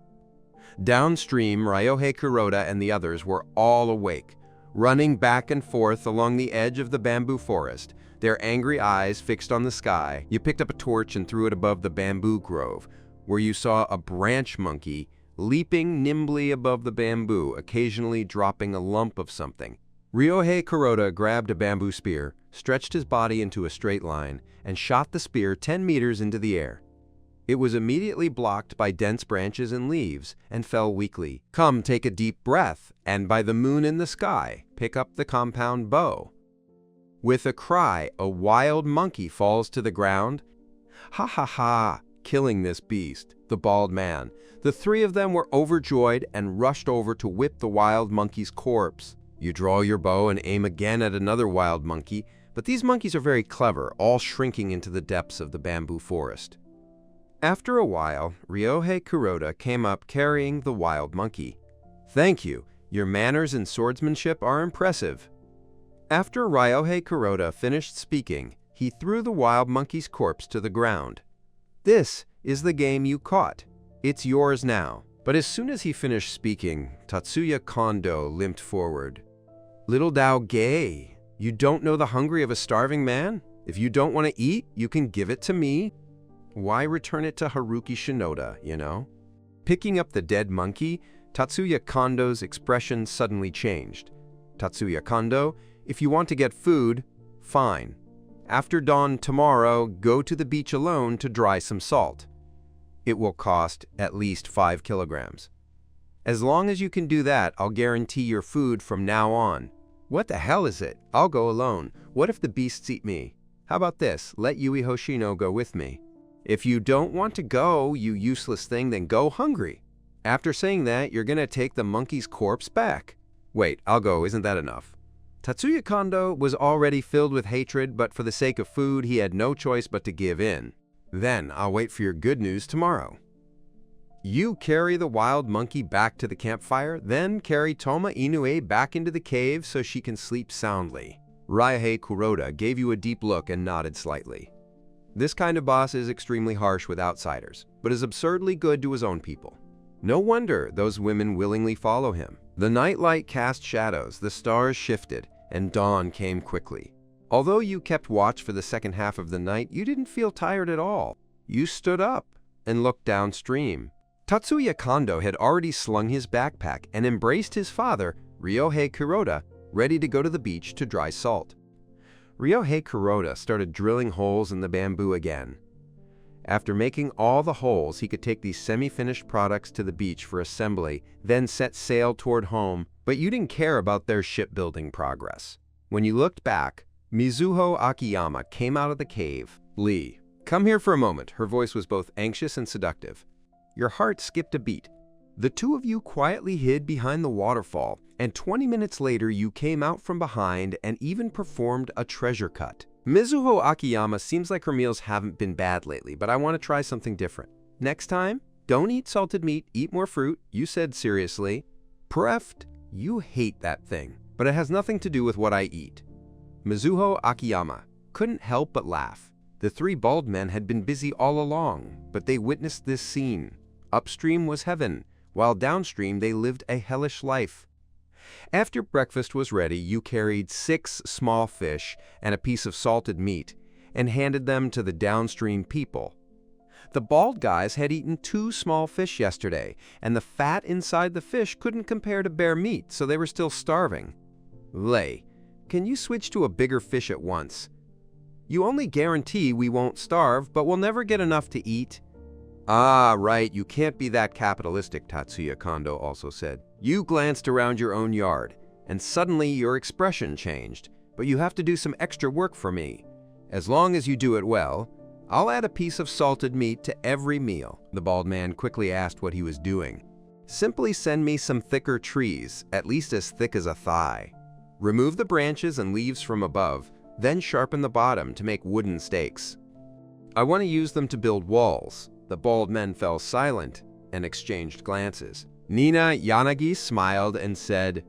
Downstream, Ryohei Kuroda and the others were all awake, running back and forth along the edge of the bamboo forest, their angry eyes fixed on the sky. You picked up a torch and threw it above the bamboo grove, where you saw a branch monkey leaping nimbly above the bamboo, occasionally dropping a lump of something. Ryohei Kuroda grabbed a bamboo spear, stretched his body into a straight line, and shot the spear 10 meters into the air. It was immediately blocked by dense branches and leaves and fell weakly. Come, take a deep breath, and by the moon in the sky, pick up the compound bow. With a cry, a wild monkey falls to the ground. Ha ha ha, killing this beast, the bald man. The 3 of them were overjoyed and rushed over to whip the wild monkey's corpse. You draw your bow and aim again at another wild monkey, but these monkeys are very clever, all shrinking into the depths of the bamboo forest. After a while, Ryohei Kuroda came up carrying the wild monkey. Thank you. Your manners and swordsmanship are impressive. After Ryohei Kuroda finished speaking, he threw the wild monkey's corpse to the ground. This is the game you caught. It's yours now. But as soon as he finished speaking, Tatsuya Kondo limped forward. Little Dao Gay, you don't know the hungry of a starving man? If you don't want to eat, you can give it to me. Why return it to Haruki Shinoda, you know? Picking up the dead monkey, Tatsuya Kondo's expression suddenly changed. Tatsuya Kondo, if you want to get food, fine. After dawn tomorrow, go to the beach alone to dry some salt. It will cost at least 5 kilograms. As long as you can do that, I'll guarantee your food from now on. What the hell is it? I'll go alone. What if the beasts eat me? How about this? Let Yui Hoshino go with me. If you don't want to go, you useless thing, then go hungry. After saying that, you're gonna take the monkey's corpse back. Wait, I'll go, isn't that enough? Tatsuya Kondo was already filled with hatred, but for the sake of food, he had no choice but to give in. Then I'll wait for your good news tomorrow. You carry the wild monkey back to the campfire, then carry Toma Inoue back into the cave so she can sleep soundly. Ryohei Kuroda gave you a deep look and nodded slightly. This kind of boss is extremely harsh with outsiders, but is absurdly good to his own people. No wonder those women willingly follow him. The nightlight cast shadows, the stars shifted, and dawn came quickly. Although you kept watch for the second half of the night, you didn't feel tired at all. You stood up and looked downstream. Tatsuya Kondo had already slung his backpack and embraced his father, Ryohei Kuroda, ready to go to the beach to dry salt. Ryohei Kuroda started drilling holes in the bamboo again. After making all the holes, he could take these semi-finished products to the beach for assembly, then set sail toward home, but you didn't care about their shipbuilding progress. When you looked back, Mizuho Akiyama came out of the cave. Lee, come here for a moment. Her voice was both anxious and seductive. Your heart skipped a beat. The 2 of you quietly hid behind the waterfall, and 20 minutes later you came out from behind and even performed a treasure cut. Mizuho Akiyama seems like her meals haven't been bad lately, but I want to try something different. Next time, don't eat salted meat, eat more fruit, you said seriously. Preft, you hate that thing, but it has nothing to do with what I eat. Mizuho Akiyama couldn't help but laugh. The three bald men had been busy all along, but they witnessed this scene. Upstream was heaven, while downstream they lived a hellish life. After breakfast was ready, you carried 6 small fish and a piece of salted meat and handed them to the downstream people. The bald guys had eaten 2 small fish yesterday, and the fat inside the fish couldn't compare to bare meat, so they were still starving. Lei, can you switch to a bigger fish at once? You only guarantee we won't starve, but we'll never get enough to eat. Ah, right, you can't be that capitalistic, Tatsuya Kondo also said. You glanced around your own yard, and suddenly your expression changed, but you have to do some extra work for me. As long as you do it well, I'll add a piece of salted meat to every meal. The bald man quickly asked what he was doing. Simply send me some thicker trees, at least as thick as a thigh. Remove the branches and leaves from above, then sharpen the bottom to make wooden stakes. I want to use them to build walls. The bald men fell silent and exchanged glances. Nina Yanagi smiled and said,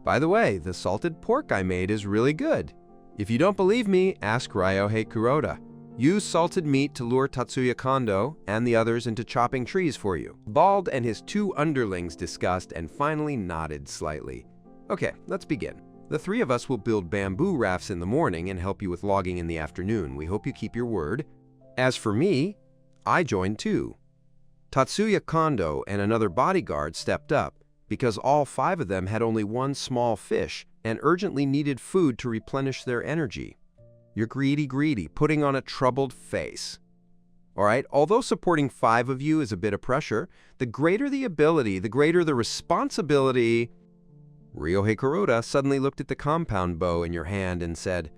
"By the way, the salted pork I made is really good. If you don't believe me, ask Ryohei Kuroda. Use salted meat to lure Tatsuya Kondo and the others into chopping trees for you." Bald and his 2 underlings discussed and finally nodded slightly. Okay, let's begin. The 3 of us will build bamboo rafts in the morning and help you with logging in the afternoon. We hope you keep your word. As for me, I joined too. Tatsuya Kondo and another bodyguard stepped up because all 5 of them had only 1 small fish and urgently needed food to replenish their energy. You're greedy, putting on a troubled face. All right, although supporting 5 of you is a bit of pressure, the greater the ability, the greater the responsibility. Ryohei Kuroda suddenly looked at the compound bow in your hand and said,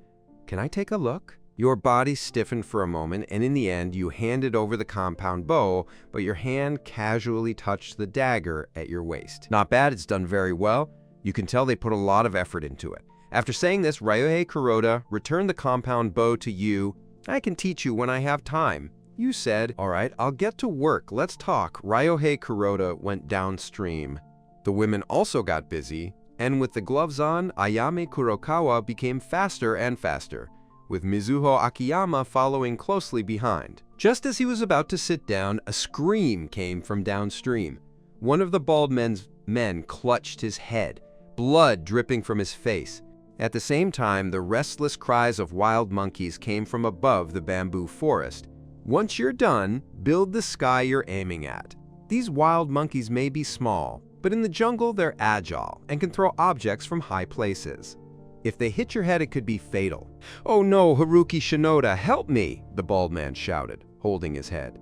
"Can I take a look?" Your body stiffened for a moment, and in the end, you handed over the compound bow, but your hand casually touched the dagger at your waist. Not bad, it's done very well. You can tell they put a lot of effort into it. After saying this, Ryohei Kuroda returned the compound bow to you. "I can teach you when I have time." You said, "All right, I'll get to work. Let's talk." Ryohei Kuroda went downstream. The women also got busy, and with the gloves on, Ayame Kurokawa became faster and faster, with Mizuho Akiyama following closely behind. Just as he was about to sit down, a scream came from downstream. One of the bald men's men clutched his head, blood dripping from his face. At the same time, the restless cries of wild monkeys came from above the bamboo forest. Once you're done, build the sky you're aiming at. These wild monkeys may be small, but in the jungle they're agile and can throw objects from high places. If they hit your head, it could be fatal. "Oh no, Haruki Shinoda, help me!" the bald man shouted, holding his head.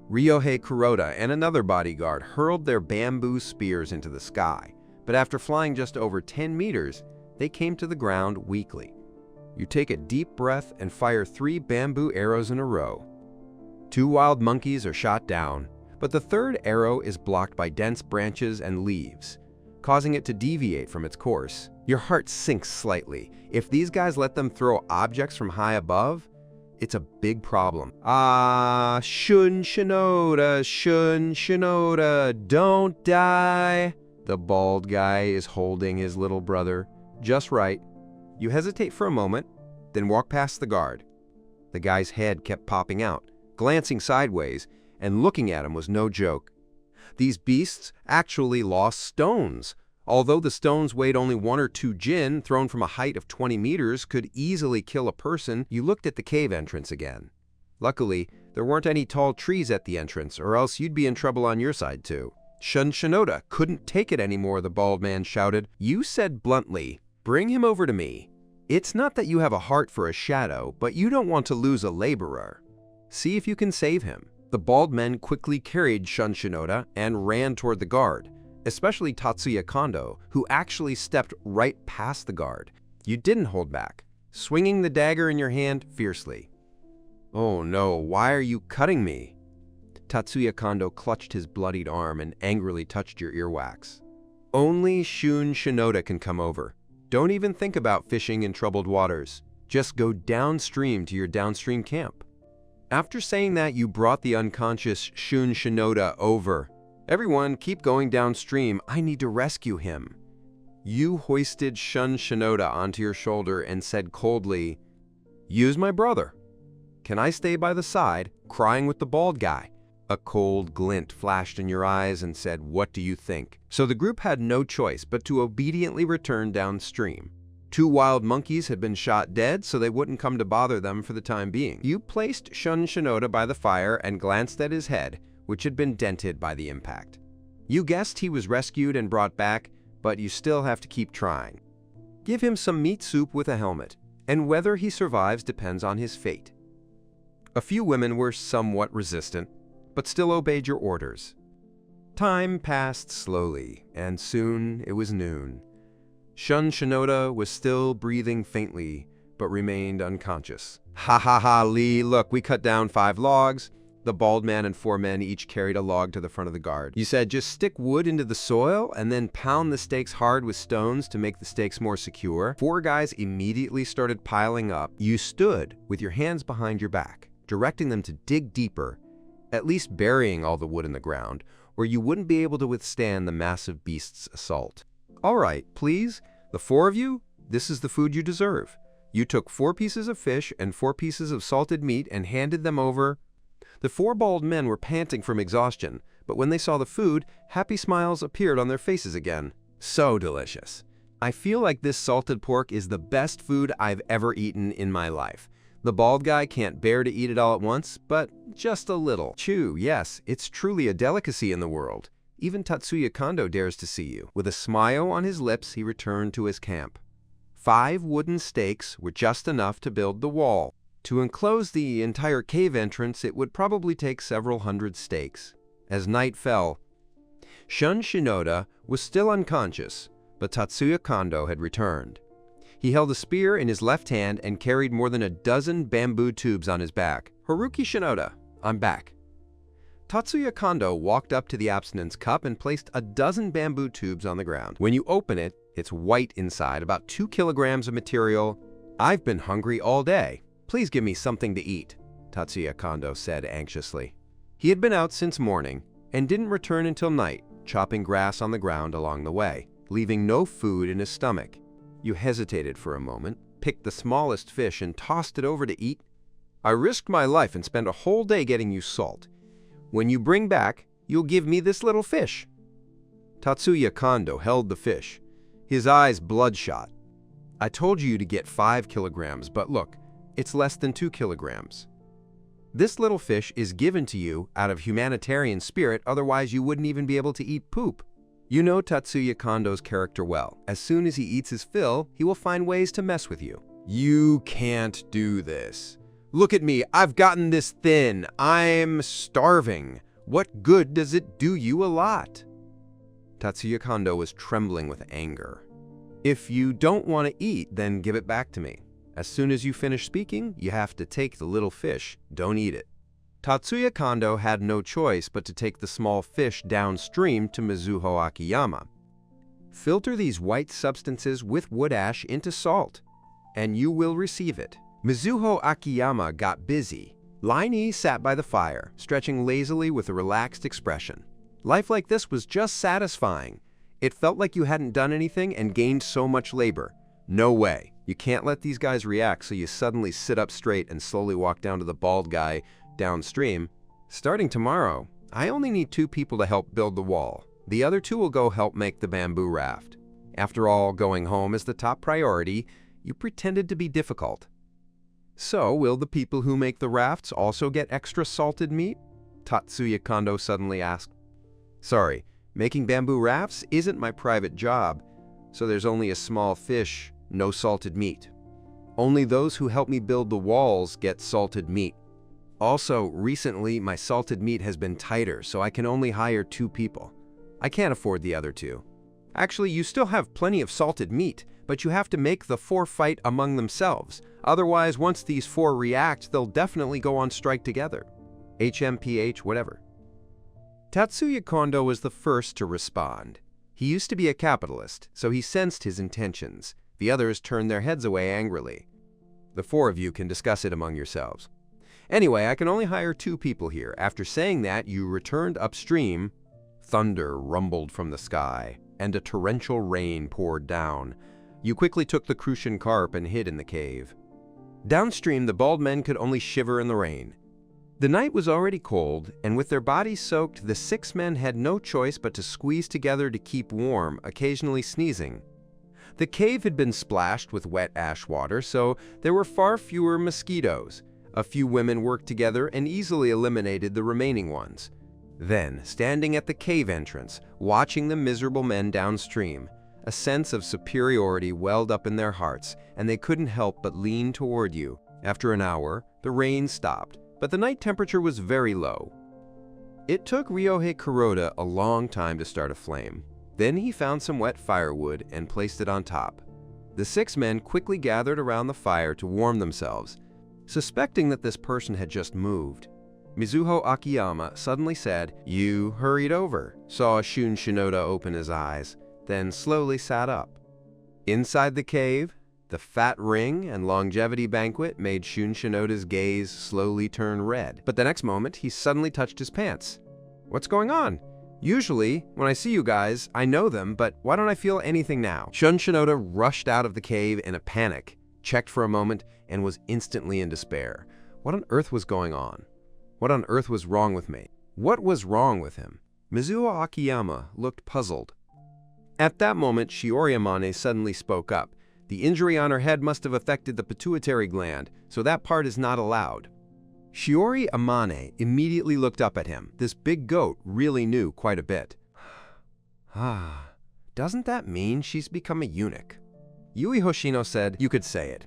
Ryohei Kuroda and another bodyguard hurled their bamboo spears into the sky, but after flying just over 10 meters, they came to the ground weakly. You take a deep breath and fire 3 bamboo arrows in a row. 2 wild monkeys are shot down, but the 3rd arrow is blocked by dense branches and leaves, causing it to deviate from its course. Your heart sinks slightly. If these guys let them throw objects from high above, it's a big problem. "Ah, Shun Shinoda, don't die." The bald guy is holding his little brother. Just right. You hesitate for a moment, then walk past the guard. The guy's head kept popping out, glancing sideways, and looking at him was no joke. These beasts actually lost stones. Although the stones weighed only 1 or 2 jin, thrown from a height of 20 meters, could easily kill a person. You looked at the cave entrance again. Luckily, there weren't any tall trees at the entrance, or else you'd be in trouble on your side too. Shun Shinoda couldn't take it anymore, the bald man shouted. You said bluntly, "Bring him over to me." It's not that you have a heart for a shadow, but you don't want to lose a laborer. See if you can save him. The bald men quickly carried Shun Shinoda and ran toward the guard, especially Tatsuya Kondo, who actually stepped right past the guard. You didn't hold back, swinging the dagger in your hand fiercely. "Oh no, why are you cutting me?" Tatsuya Kondo clutched his bloodied arm and angrily touched your earwax. "Only Shun Shinoda can come over. Don't even think about fishing in troubled waters. Just go downstream to your downstream camp." After saying that, you brought the unconscious Shun Shinoda over. "Everyone, keep going downstream. I need to rescue him." You hoisted Shun Shinoda onto your shoulder and said coldly, "Use my brother. Can I stay by the side, crying with the bald guy?" A cold glint flashed in your eyes and said, "What do you think?" So the group had no choice but to obediently return downstream. 2 wild monkeys had been shot dead, so they wouldn't come to bother them for the time being. You placed Shun Shinoda by the fire and glanced at his head, which had been dented by the impact. You guessed he was rescued and brought back, but you still have to keep trying. Give him some meat soup with a helmet, and whether he survives depends on his fate. A few women were somewhat resistant, but still obeyed your orders. Time passed slowly, and soon it was noon. Shun Shinoda was still breathing faintly, but remained unconscious. "Ha ha ha, Lee, look, we cut down 5 logs. The bald man and 4 men each carried a log to the front of the guard. You said just stick wood into the soil and then pound the stakes hard with stones to make the stakes more secure." 4 guys immediately started piling up. You stood with your hands behind your back, directing them to dig deeper, at least burying all the wood in the ground, or you wouldn't be able to withstand the massive beast's assault. "All right, please, the 4 of you, this is the food you deserve." You took 4 pieces of fish and 4 pieces of salted meat and handed them over. The 4 bald men were panting from exhaustion, but when they saw the food, happy smiles appeared on their faces again. "So delicious. I feel like this salted pork is the best food I've ever eaten in my life. The bald guy can't bear to eat it all at once, but just a little. Chew, yes, it's truly a delicacy in the world. Even Tatsuya Kondo dares to see you." With a smile on his lips, he returned to his camp. 5 wooden stakes were just enough to build the wall. To enclose the entire cave entrance, it would probably take several hundred stakes. As night fell, Shun Shinoda was still unconscious, but Tatsuya Kondo had returned. He held a spear in his left hand and carried more than a dozen bamboo tubes on his back. "Haruki Shinoda, I'm back." Tatsuya Kondo walked up to the abstinence cup and placed a dozen bamboo tubes on the ground. When you open it, it's white inside, about 2 kilograms of material. "I've been hungry all day. Please give me something to eat," Tatsuya Kondo said anxiously. He had been out since morning and didn't return until night, chopping grass on the ground along the way, leaving no food in his stomach. You hesitated for a moment, picked the smallest fish and tossed it over to eat. "I risked my life and spent a whole day getting you salt. When you bring back, you'll give me this little fish." Tatsuya Kondo held the fish, his eyes bloodshot. "I told you to get 5 kilograms, but look, it's less than 2 kilograms. This little fish is given to you out of humanitarian spirit, otherwise you wouldn't even be able to eat poop." You know Tatsuya Kondo's character well. As soon as he eats his fill, he will find ways to mess with you. "You can't do this. Look at me, I've gotten this thin. I'm starving. What good does it do you a lot?" Tatsuya Kondo was trembling with anger. "If you don't want to eat, then give it back to me. As soon as you finish speaking, you have to take the little fish. Don't eat it." Tatsuya Kondo had no choice but to take the small fish downstream to Mizuho Akiyama. "Filter these white substances with wood ash into salt, and you will receive it." Mizuho Akiyama got busy. Line sat by the fire, stretching lazily with a relaxed expression. Life like this was just satisfying. It felt like you hadn't done anything and gained so much labor. No way. You can't let these guys react, so you suddenly sit up straight and slowly walk down to the bald guy downstream. "Starting tomorrow, I only need 2 people to help build the wall. The other 2 will go help make the bamboo raft." After all, going home is the top priority. You pretended to be difficult. "So, will the people who make the rafts also get extra salted meat?" Tatsuya Kondo suddenly asked. "Sorry, making bamboo rafts isn't my private job, so there's only a small fish, no salted meat. Only those who help me build the walls get salted meat. Also, recently my salted meat has been tighter, so I can only hire 2 people. I can't afford the other 2. Actually, you still have plenty of salted meat, but you have to make the 4 fight among themselves. Otherwise, once these 4 react, they'll definitely go on strike together. HMPH, whatever." Tatsuya Kondo was the first to respond. He used to be a capitalist, so he sensed his intentions. The others turned their heads away angrily. "The 4 of you can discuss it among yourselves. Anyway, I can only hire 2 people here." After saying that, you returned upstream. Thunder rumbled from the sky. and a torrential rain poured down. You quickly took the crucian carp and hid in the cave. Downstream, the bald men could only shiver in the rain. The night was already cold, and with their bodies soaked, the 6 men had no choice but to squeeze together to keep warm, occasionally sneezing. The cave had been splashed with wet ash water, so there were far fewer mosquitoes. A few women worked together and easily eliminated the remaining ones. Then, standing at the cave entrance, watching the miserable men downstream, a sense of superiority welled up in their hearts, and they couldn't help but lean toward you. After an hour, the rain stopped, but the night temperature was very low. It took Ryohei Kuroda a long time to start a flame. Then he found some wet firewood and placed it on top. The 6 men quickly gathered around the fire to warm themselves, suspecting that this person had just moved. Mizuho Akiyama suddenly said, "You hurried over," saw Shun Shinoda open his eyes, then slowly sat up. Inside the cave, the fat ring and longevity banquet made Shun Shinoda's gaze slowly turn red. But the next moment, he suddenly touched his pants. "What's going on? Usually, when I see you guys, I know them, but why don't I feel anything now?" Shun Shinoda rushed out of the cave in a panic, checked for a moment, and was instantly in despair. What on earth was going on? What on earth was wrong with me? What was wrong with him? Mizuho Akiyama looked puzzled. At that moment, Shiori Amane suddenly spoke up. "The injury on her head must have affected the pituitary gland, so that part is not allowed." Shiori Amane immediately looked up at him. This big goat really knew quite a bit. Doesn't that mean she's become a eunuch? Yui Hoshino said, "You could say it."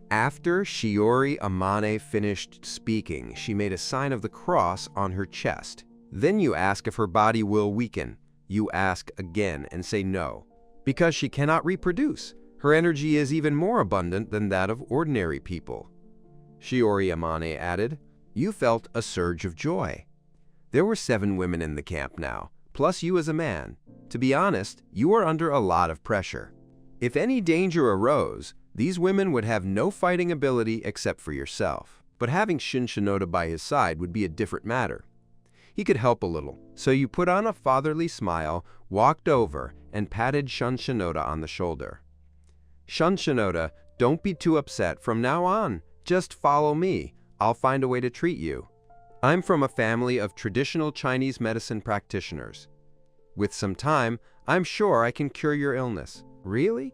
After Shiori Amane finished speaking, she made a sign of the cross on her chest. Then you ask if her body will weaken. You ask again and say no. Because she cannot reproduce. Her energy is even more abundant than that of ordinary people. Shiori Amane added, "You felt a surge of joy." There were 7 women in the camp now, plus you as a man. To be honest, you were under a lot of pressure. If any danger arose, these women would have no fighting ability except for yourself. But having Shun Shinoda by his side would be a different matter. He could help a little, so you put on a fatherly smile, walked over, and patted Shun Shinoda on the shoulder. "Shun Shinoda, don't be too upset from now on. Just follow me. I'll find a way to treat you. I'm from a family of traditional Chinese medicine practitioners. With some time, I'm sure I can cure your illness." "Really?"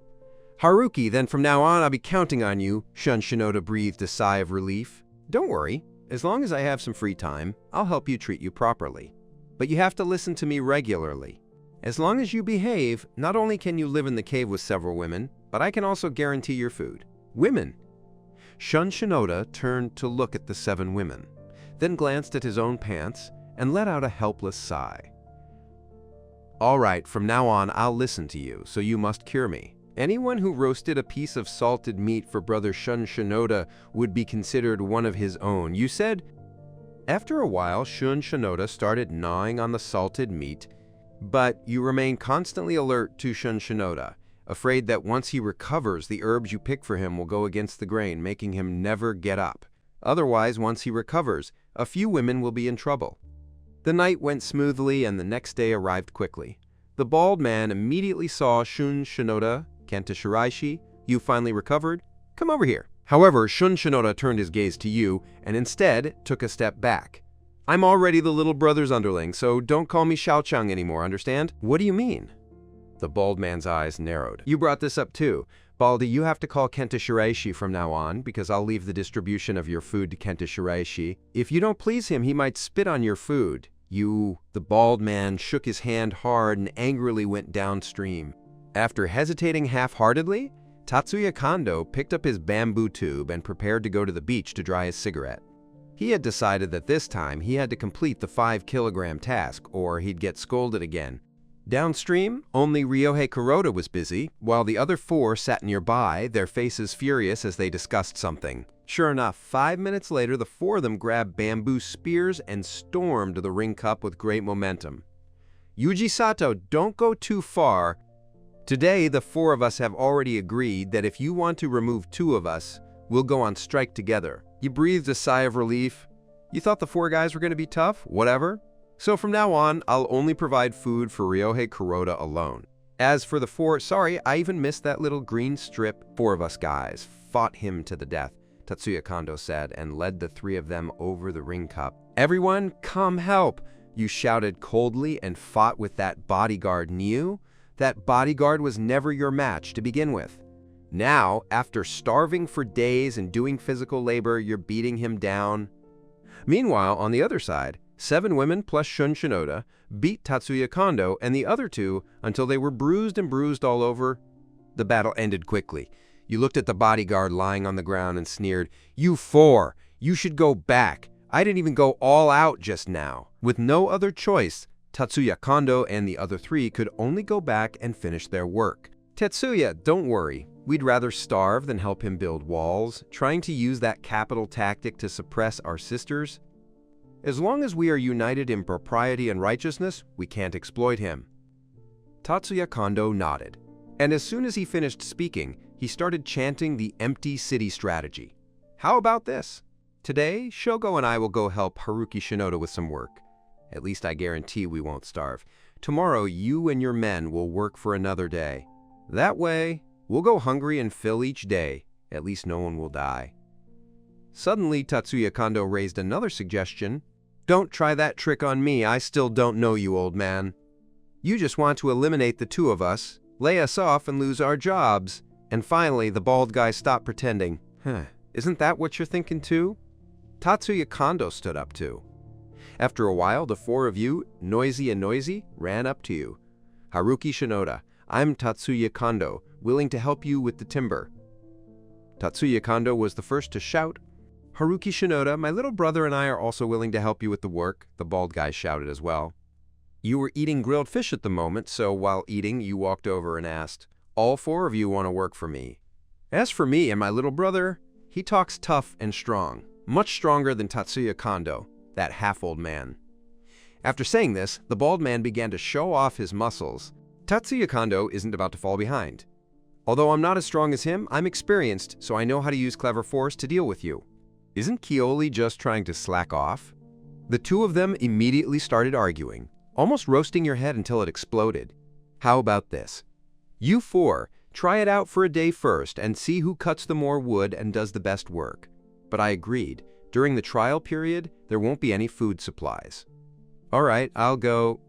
"Haruki, then from now on I'll be counting on you." Shun Shinoda breathed a sigh of relief. "Don't worry. As long as I have some free time, I'll help you treat you properly. But you have to listen to me regularly. As long as you behave, not only can you live in the cave with several women, but I can also guarantee your food." "Women?" Shun Shinoda turned to look at the 7 women, then glanced at his own pants and let out a helpless sigh. "All right, from now on I'll listen to you, so you must cure me. Anyone who roasted a piece of salted meat for Brother Shun Shinoda would be considered one of his own. You said—" After a while, Shun Shinoda started gnawing on the salted meat, but you remain constantly alert to Shun Shinoda, afraid that once he recovers, the herbs you pick for him will go against the grain, making him never get up. Otherwise, once he recovers, a few women will be in trouble. The night went smoothly and the next day arrived quickly. The bald man immediately saw Shun Shinoda. "Kenta Shiraishi, you finally recovered? Come over here." However, Shun Shinoda turned his gaze to you and instead took a step back. "I'm already the little brother's underling, so don't call me Xiaochang anymore, understand?" "What do you mean?" The bald man's eyes narrowed. "You brought this up too. Baldy, you have to call Kenta Shiraishi from now on, because I'll leave the distribution of your food to Kenta Shiraishi. If you don't please him, he might spit on your food." The bald man shook his hand hard and angrily went downstream. After hesitating half-heartedly, Tatsuya Kondo picked up his bamboo tube and prepared to go to the beach to dry his cigarette. He had decided that this time he had to complete the 5-kilogram task, or he'd get scolded again. Downstream, only Ryohei Kuroda was busy, while the other 4 sat nearby, their faces furious as they discussed something. Sure enough, 5 minutes later, the 4 of them grabbed bamboo spears and stormed the ring cup with great momentum. "Yuji Sato, don't go too far. Today, the 4 of us have already agreed that if you want to remove 2 of us, we'll go on strike together." You breathed a sigh of relief. You thought the 4 guys were going to be tough? Whatever. So from now on, I'll only provide food for Ryohei Kuroda alone. As for the four, sorry, I even missed that little green strip. 4 of us guys fought him to the death, Tatsuya Kondo said, and led the 3 of them over the ring cup. Everyone, come help! You shouted coldly and fought with that bodyguard Niu. That bodyguard was never your match to begin with. Now, after starving for days and doing physical labor, you're beating him down. Meanwhile, on the other side, 7 women plus Shun Shinoda beat Tatsuya Kondo and the other 2 until they were bruised and bruised all over. The battle ended quickly. You looked at the bodyguard lying on the ground and sneered, "You 4! You should go back. I didn't even go all out just now." With no other choice, Tatsuya Kondo and the other 3 could only go back and finish their work. "Tetsuya, don't worry. We'd rather starve than help him build walls, trying to use that capital tactic to suppress our sisters. As long as we are united in propriety and righteousness, we can't exploit him." Tatsuya Kondo nodded, and as soon as he finished speaking, he started chanting the empty city strategy. "How about this? Today, Shogo and I will go help Haruki Shinoda with some work. At least I guarantee we won't starve. Tomorrow, you and your men will work for another day. That way, we'll go hungry and fill each day. At least no one will die." Suddenly, Tatsuya Kondo raised another suggestion. "Don't try that trick on me. I still don't know you, old man. You just want to eliminate the 2 of us, lay us off, and lose our jobs." And finally, the bald guy stopped pretending. Isn't that what you're thinking too?" Tatsuya Kondo stood up too. After a while, the 4 of you, noisy and noisy, ran up to you. "Haruki Shinoda, I'm Tatsuya Kondo, willing to help you with the timber." Tatsuya Kondo was the first to shout. "Haruki Shinoda, my little brother and I are also willing to help you with the work," the bald guy shouted as well. You were eating grilled fish at the moment, so while eating, you walked over and asked, "All 4 of you want to work for me?" As for me and my little brother, he talks tough and strong, much stronger than Tatsuya Kondo, that half-old man. After saying this, the bald man began to show off his muscles. Tatsuya Kondo isn't about to fall behind. "Although I'm not as strong as him, I'm experienced, so I know how to use clever force to deal with you." Isn't Kioli just trying to slack off? The 2 of them immediately started arguing, almost roasting your head until it exploded. "How about this? You 4, try it out for a day first and see who cuts the more wood and does the best work." But I agreed. During the trial period, there won't be any food supplies. "All right, I'll go."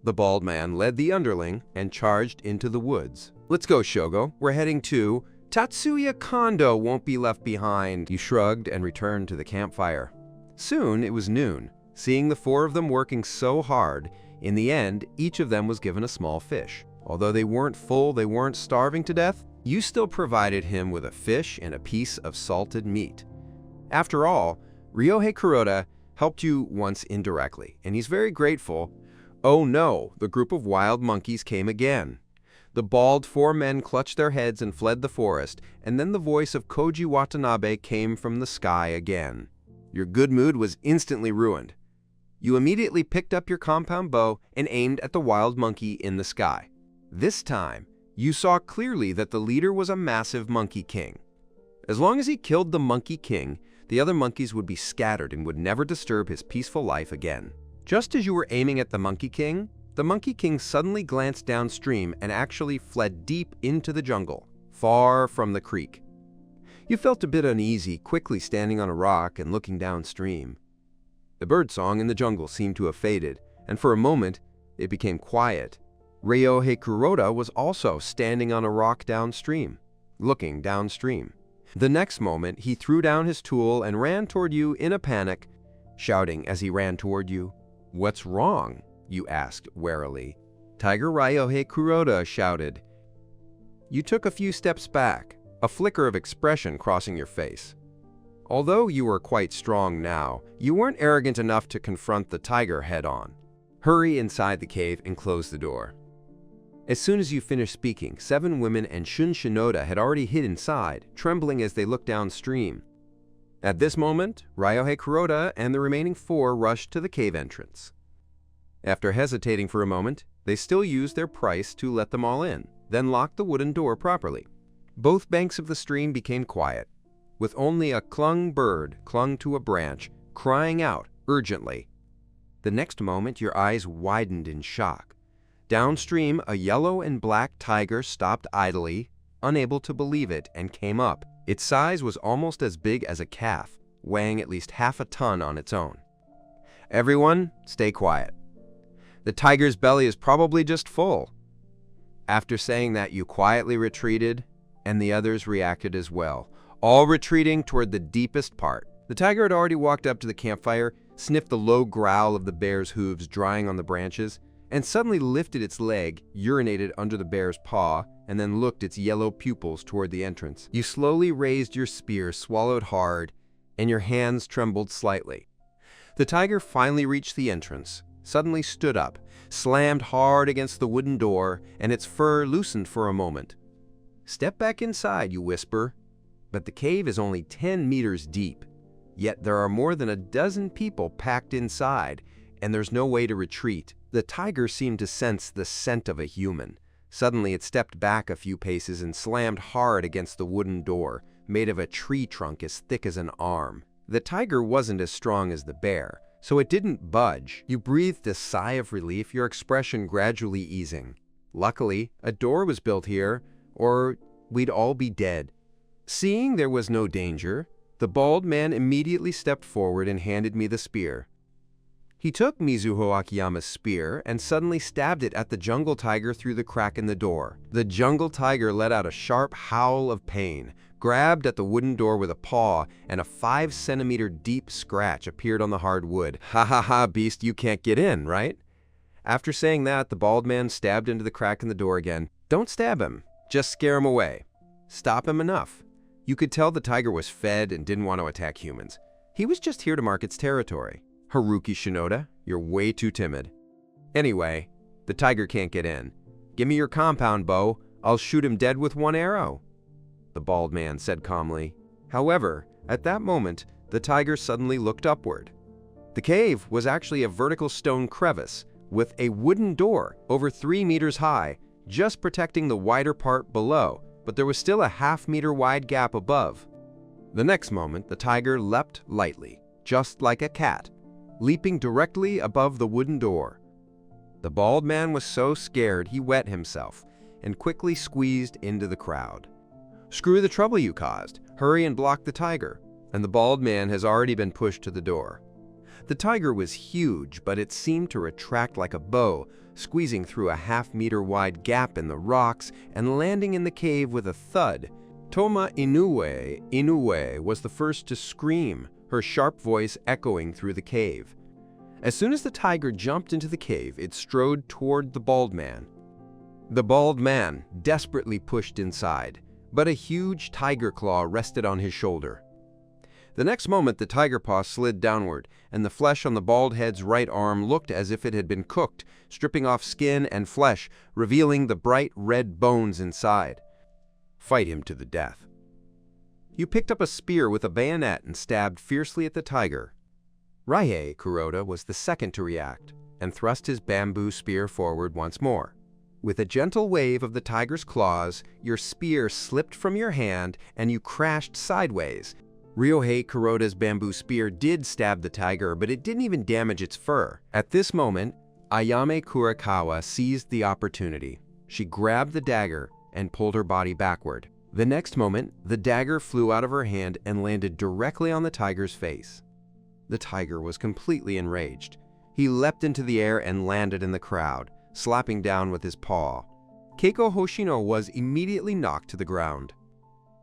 The bald man led the underling and charged into the woods. "Let's go, Shogo. We're heading to Tatsuya Kondo won't be left behind." You shrugged and returned to the campfire. Soon it was noon. Seeing the 4 of them working so hard, in the end, each of them was given a small fish. Although they weren't full, they weren't starving to death, you still provided him with a fish and a piece of salted meat. After all, Ryohei Kuroda helped you once indirectly, and he's very grateful. Oh no, the group of wild monkeys came again. The bald 4 men clutched their heads and fled the forest, and then the voice of Koji Watanabe came from the sky again. Your good mood was instantly ruined. You immediately picked up your compound bow and aimed at the wild monkey in the sky. This time, you saw clearly that the leader was a massive monkey king. As long as he killed the monkey king, the other monkeys would be scattered and would never disturb his peaceful life again. Just as you were aiming at the monkey king suddenly glanced downstream and actually fled deep into the jungle, far from the creek. You felt a bit uneasy, quickly standing on a rock and looking downstream. The birdsong in the jungle seemed to have faded, and for a moment, it became quiet. Ryohei Kuroda was also standing on a rock downstream, looking downstream. The next moment, he threw down his tool and ran toward you in a panic, shouting as he ran toward you. "What's wrong?" you asked warily. Tiger Ryohei Kuroda shouted. You took a few steps back, a flicker of expression crossing your face. Although you were quite strong now, you weren't arrogant enough to confront the tiger head-on. Hurry inside the cave and close the door. As soon as you finished speaking, 7 women and Shun Shinoda had already hid inside, trembling as they looked downstream. At this moment, Ryohei Kuroda and the remaining 4 rushed to the cave entrance. After hesitating for a moment, they still used their price to let them all in, then locked the wooden door properly. Both banks of the stream became quiet, with only a bird clung to a branch, crying out urgently. The next moment, your eyes widened in shock. Downstream, a yellow and black tiger stopped idly, unable to believe it, and came up. Its size was almost as big as a calf, weighing at least half a ton on its own. Everyone, stay quiet. The tiger's belly is probably just full. After saying that, you quietly retreated, and the others reacted as well, all retreating toward the deepest part. The tiger had already walked up to the campfire, sniffed the low growl of the bear's hooves drying on the branches, and suddenly lifted its leg, urinated under the bear's paw, and then looked its yellow pupils toward the entrance. You slowly raised your spear, swallowed hard, and your hands trembled slightly. The tiger finally reached the entrance, suddenly stood up, slammed hard against the wooden door, and its fur loosened for a moment. Step back inside, you whisper. But the cave is only 10 meters deep, yet there are more than a dozen people packed inside, and there's no way to retreat. The tiger seemed to sense the scent of a human. Suddenly, it stepped back a few paces and slammed hard against the wooden door, made of a tree trunk as thick as an arm. The tiger wasn't as strong as the bear, so it didn't budge. You breathed a sigh of relief, your expression gradually easing. Luckily, a door was built here, or we'd all be dead. Seeing there was no danger, the bald man immediately stepped forward and handed me the spear. He took Mizuho Akiyama's spear and suddenly stabbed it at the jungle tiger through the crack in the door. The jungle tiger let out a sharp howl of pain, grabbed at the wooden door with a paw, and a 5-centimeter deep scratch appeared on the hard wood. Ha ha ha, beast, you can't get in, right? After saying that, the bald man stabbed into the crack in the door again. Don't stab him, just scare him away. Stop him enough. You could tell the tiger was fed and didn't want to attack humans. He was just here to mark its territory. Haruki Shinoda, you're way too timid. Anyway, the tiger can't get in. Give me your compound bow. I'll shoot him dead with one arrow, the bald man said calmly. However, at that moment, the tiger suddenly looked upward. The cave was actually a vertical stone crevice with a wooden door over 3 meters high, just protecting the wider part below, but there was still a half-meter wide gap above. The next moment, the tiger leapt lightly, just like a cat, leaping directly above the wooden door. The bald man was so scared he wet himself and quickly squeezed into the crowd. Screw the trouble you caused. Hurry and block the tiger. And the bald man has already been pushed to the door. The tiger was huge, but it seemed to retract like a bow, squeezing through a half-meter wide gap in the rocks and landing in the cave with a thud. Toma Inoue was the first to scream, her sharp voice echoing through the cave. As soon as the tiger jumped into the cave, it strode toward the bald man. The bald man desperately pushed inside, but a huge tiger claw rested on his shoulder. The next moment, the tiger paw slid downward, and the flesh on the bald head's right arm looked as if it had been cooked, stripping off skin and flesh, revealing the bright red bones inside. Fight him to the death. You picked up a spear with a bayonet and stabbed fiercely at the tiger. Ryohei Kuroda was the second to react and thrust his bamboo spear forward once more. With a gentle wave of the tiger's claws, your spear slipped from your hand and you crashed sideways. Ryohei Kuroda's bamboo spear did stab the tiger, but it didn't even damage its fur. At this moment, Ayame Kurakawa seized the opportunity. She grabbed the dagger and pulled her body backward. The next moment, the dagger flew out of her hand and landed directly on the tiger's face. The tiger was completely enraged. He leapt into the air and landed in the crowd, slapping down with his paw. Keiko Hoshino was immediately knocked to the ground.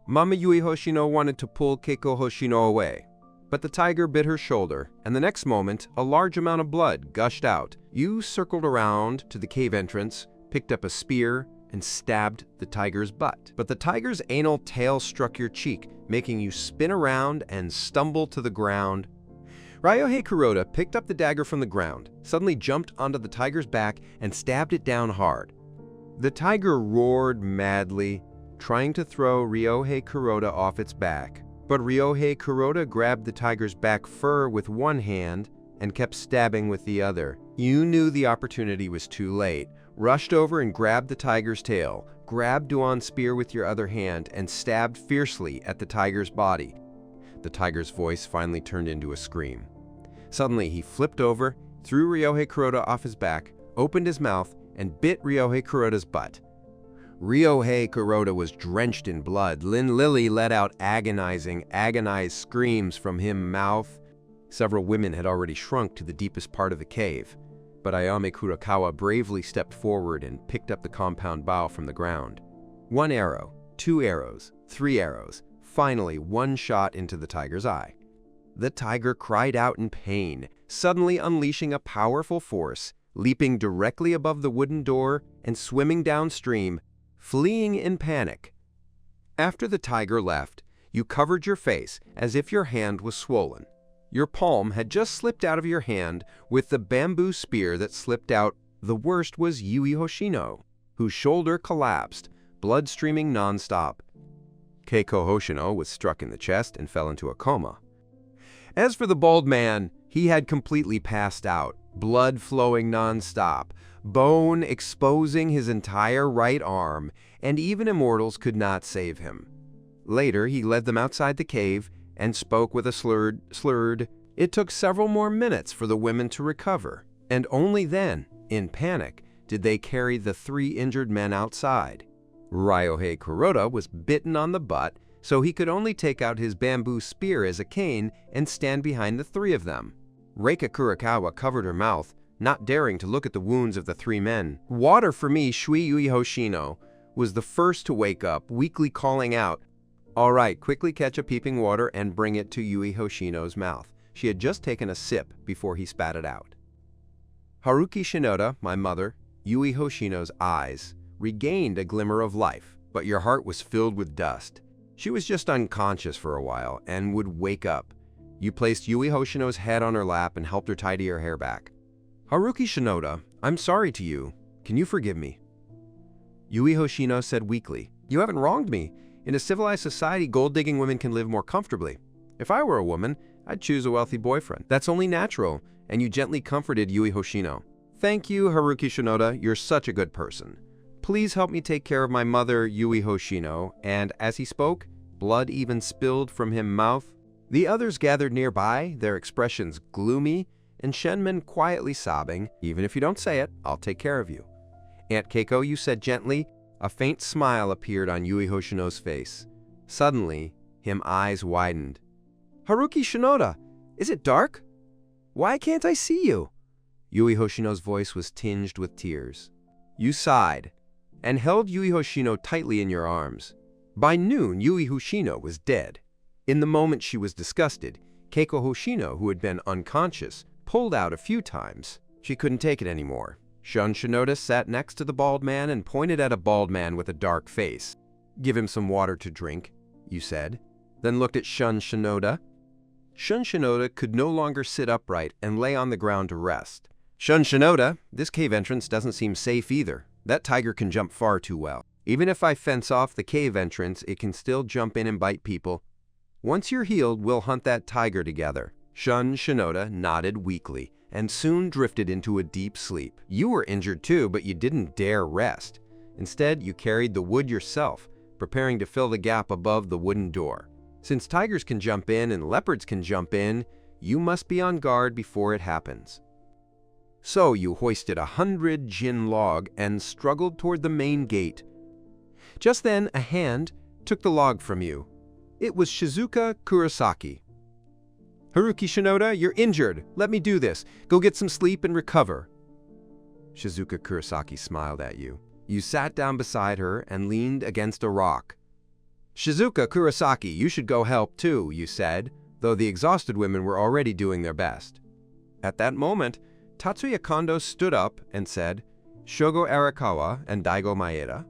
Mama Yui Hoshino wanted to pull Keiko Hoshino away, but the tiger bit her shoulder, and the next moment, a large amount of blood gushed out. You circled around to the cave entrance, picked up a spear, and stabbed the tiger's butt. But the tiger's anal tail struck your cheek, making you spin around and stumble to the ground. Ryohei Kuroda picked up the dagger from the ground, suddenly jumped onto the tiger's back, and stabbed it down hard. The tiger roared madly, trying to throw Ryohei Kuroda off its back. But Ryohei Kuroda grabbed the tiger's back fur with one hand and kept stabbing with the other. You knew the opportunity was too late, rushed over and grabbed the tiger's tail, grabbed Duan's spear with your other hand, and stabbed fiercely at the tiger's body. The tiger's voice finally turned into a scream. Suddenly, he flipped over, threw Ryohei Kuroda off his back, opened his mouth, and bit Ryohei Kuroda's butt. Ryohei Kuroda was drenched in blood. Lin Lily let out agonized screams from his mouth. Several women had already shrunk to the deepest part of the cave, but Ayame Kurokawa bravely stepped forward and picked up the compound bow from the ground. 1 arrow, 2 arrows, 3 arrows, finally 1 shot into the tiger's eye. The tiger cried out in pain, suddenly unleashing a powerful force, leaping directly above the wooden door and swimming downstream, fleeing in panic. After the tiger left, you covered your face as if your hand was swollen. Your palm had just slipped out of your hand with the bamboo spear that slipped out. The worst was Yui Hoshino, whose shoulder collapsed, blood streaming nonstop. Keiko Hoshino was struck in the chest and fell into a coma. As for the bald man, he had completely passed out, blood flowing nonstop, bone exposing his entire right arm, and even immortals could not save him. Later, he led them outside the cave and spoke with a slurred. It took several more minutes for the women to recover, and only then, in panic, did they carry the 3 injured men outside. Ryohei Kuroda was bitten on the butt, so he could only take out his bamboo spear as a cane and stand behind the 3 of them. Reika Kurokawa covered her mouth, not daring to look at the wounds of the 3 men. Water for me, Shui Yui Hoshino was the first to wake up, weakly calling out, "All right, quickly catch a peeping water and bring it to Yui Hoshino's mouth." She had just taken a sip before he spat it out. Haruki Shinoda, my mother, Yui Hoshino's eyes regained a glimmer of life, but your heart was filled with dust. She was just unconscious for a while and would wake up. You placed Yui Hoshino's head on her lap and helped her tidy her hair back. "Haruki Shinoda, I'm sorry to you. Can you forgive me?" Yui Hoshino said weakly, "You haven't wronged me. In a civilized society, gold-digging women can live more comfortably. If I were a woman, I'd choose a wealthy boyfriend. That's only natural," and you gently comforted Yui Hoshino. "Thank you, Haruki Shinoda. You're such a good person. Please help me take care of my mother, Yui Hoshino," and as he spoke, blood even spilled from his mouth. The others gathered nearby, their expressions gloomy, and Shenmen quietly sobbing, "Even if you don't say it, I'll take care of you." "Aunt Keiko," you said gently. A faint smile appeared on Yui Hoshino's face. Suddenly, his eyes widened. "Haruki Shinoda, is it dark? Why can't I see you?" Yui Hoshino's voice was tinged with tears. You sighed and held Yui Hoshino tightly in your arms. By noon, Yui Hoshino was dead. In the moment she was disgusted, Keiko Hoshino, who had been unconscious, pulled out a few times. She couldn't take it anymore. Shun Shinoda sat next to the bald man and pointed at a bald man with a dark face. "Give him some water to drink," you said, then looked at Shun Shinoda. Shun Shinoda could no longer sit upright and lay on the ground to rest. "Shun Shinoda, this cave entrance doesn't seem safe either. That tiger can jump far too well. Even if I fence off the cave entrance, it can still jump in and bite people. Once you're healed, we'll hunt that tiger together." Shun Shinoda nodded weakly and soon drifted into a deep sleep. You were injured too, but you didn't dare rest. Instead, you carried the wood yourself, preparing to fill the gap above the wooden door. Since tigers can jump in and leopards can jump in, you must be on guard before it happens. So you hoisted 100 gin log and struggled toward the main gate. Just then, a hand took the log from you. It was Shizuka Kurosaki. "Haruki Shinoda, you're injured. Let me do this. Go get some sleep and recover." Shizuka Kurosaki smiled at you. You sat down beside her and leaned against a rock. "Shizuka Kurosaki, you should go help too," you said, though the exhausted women were already doing their best. At that moment, Tatsuya Kondo stood up and said, "Shogo Arakawa and Daigo Maeda,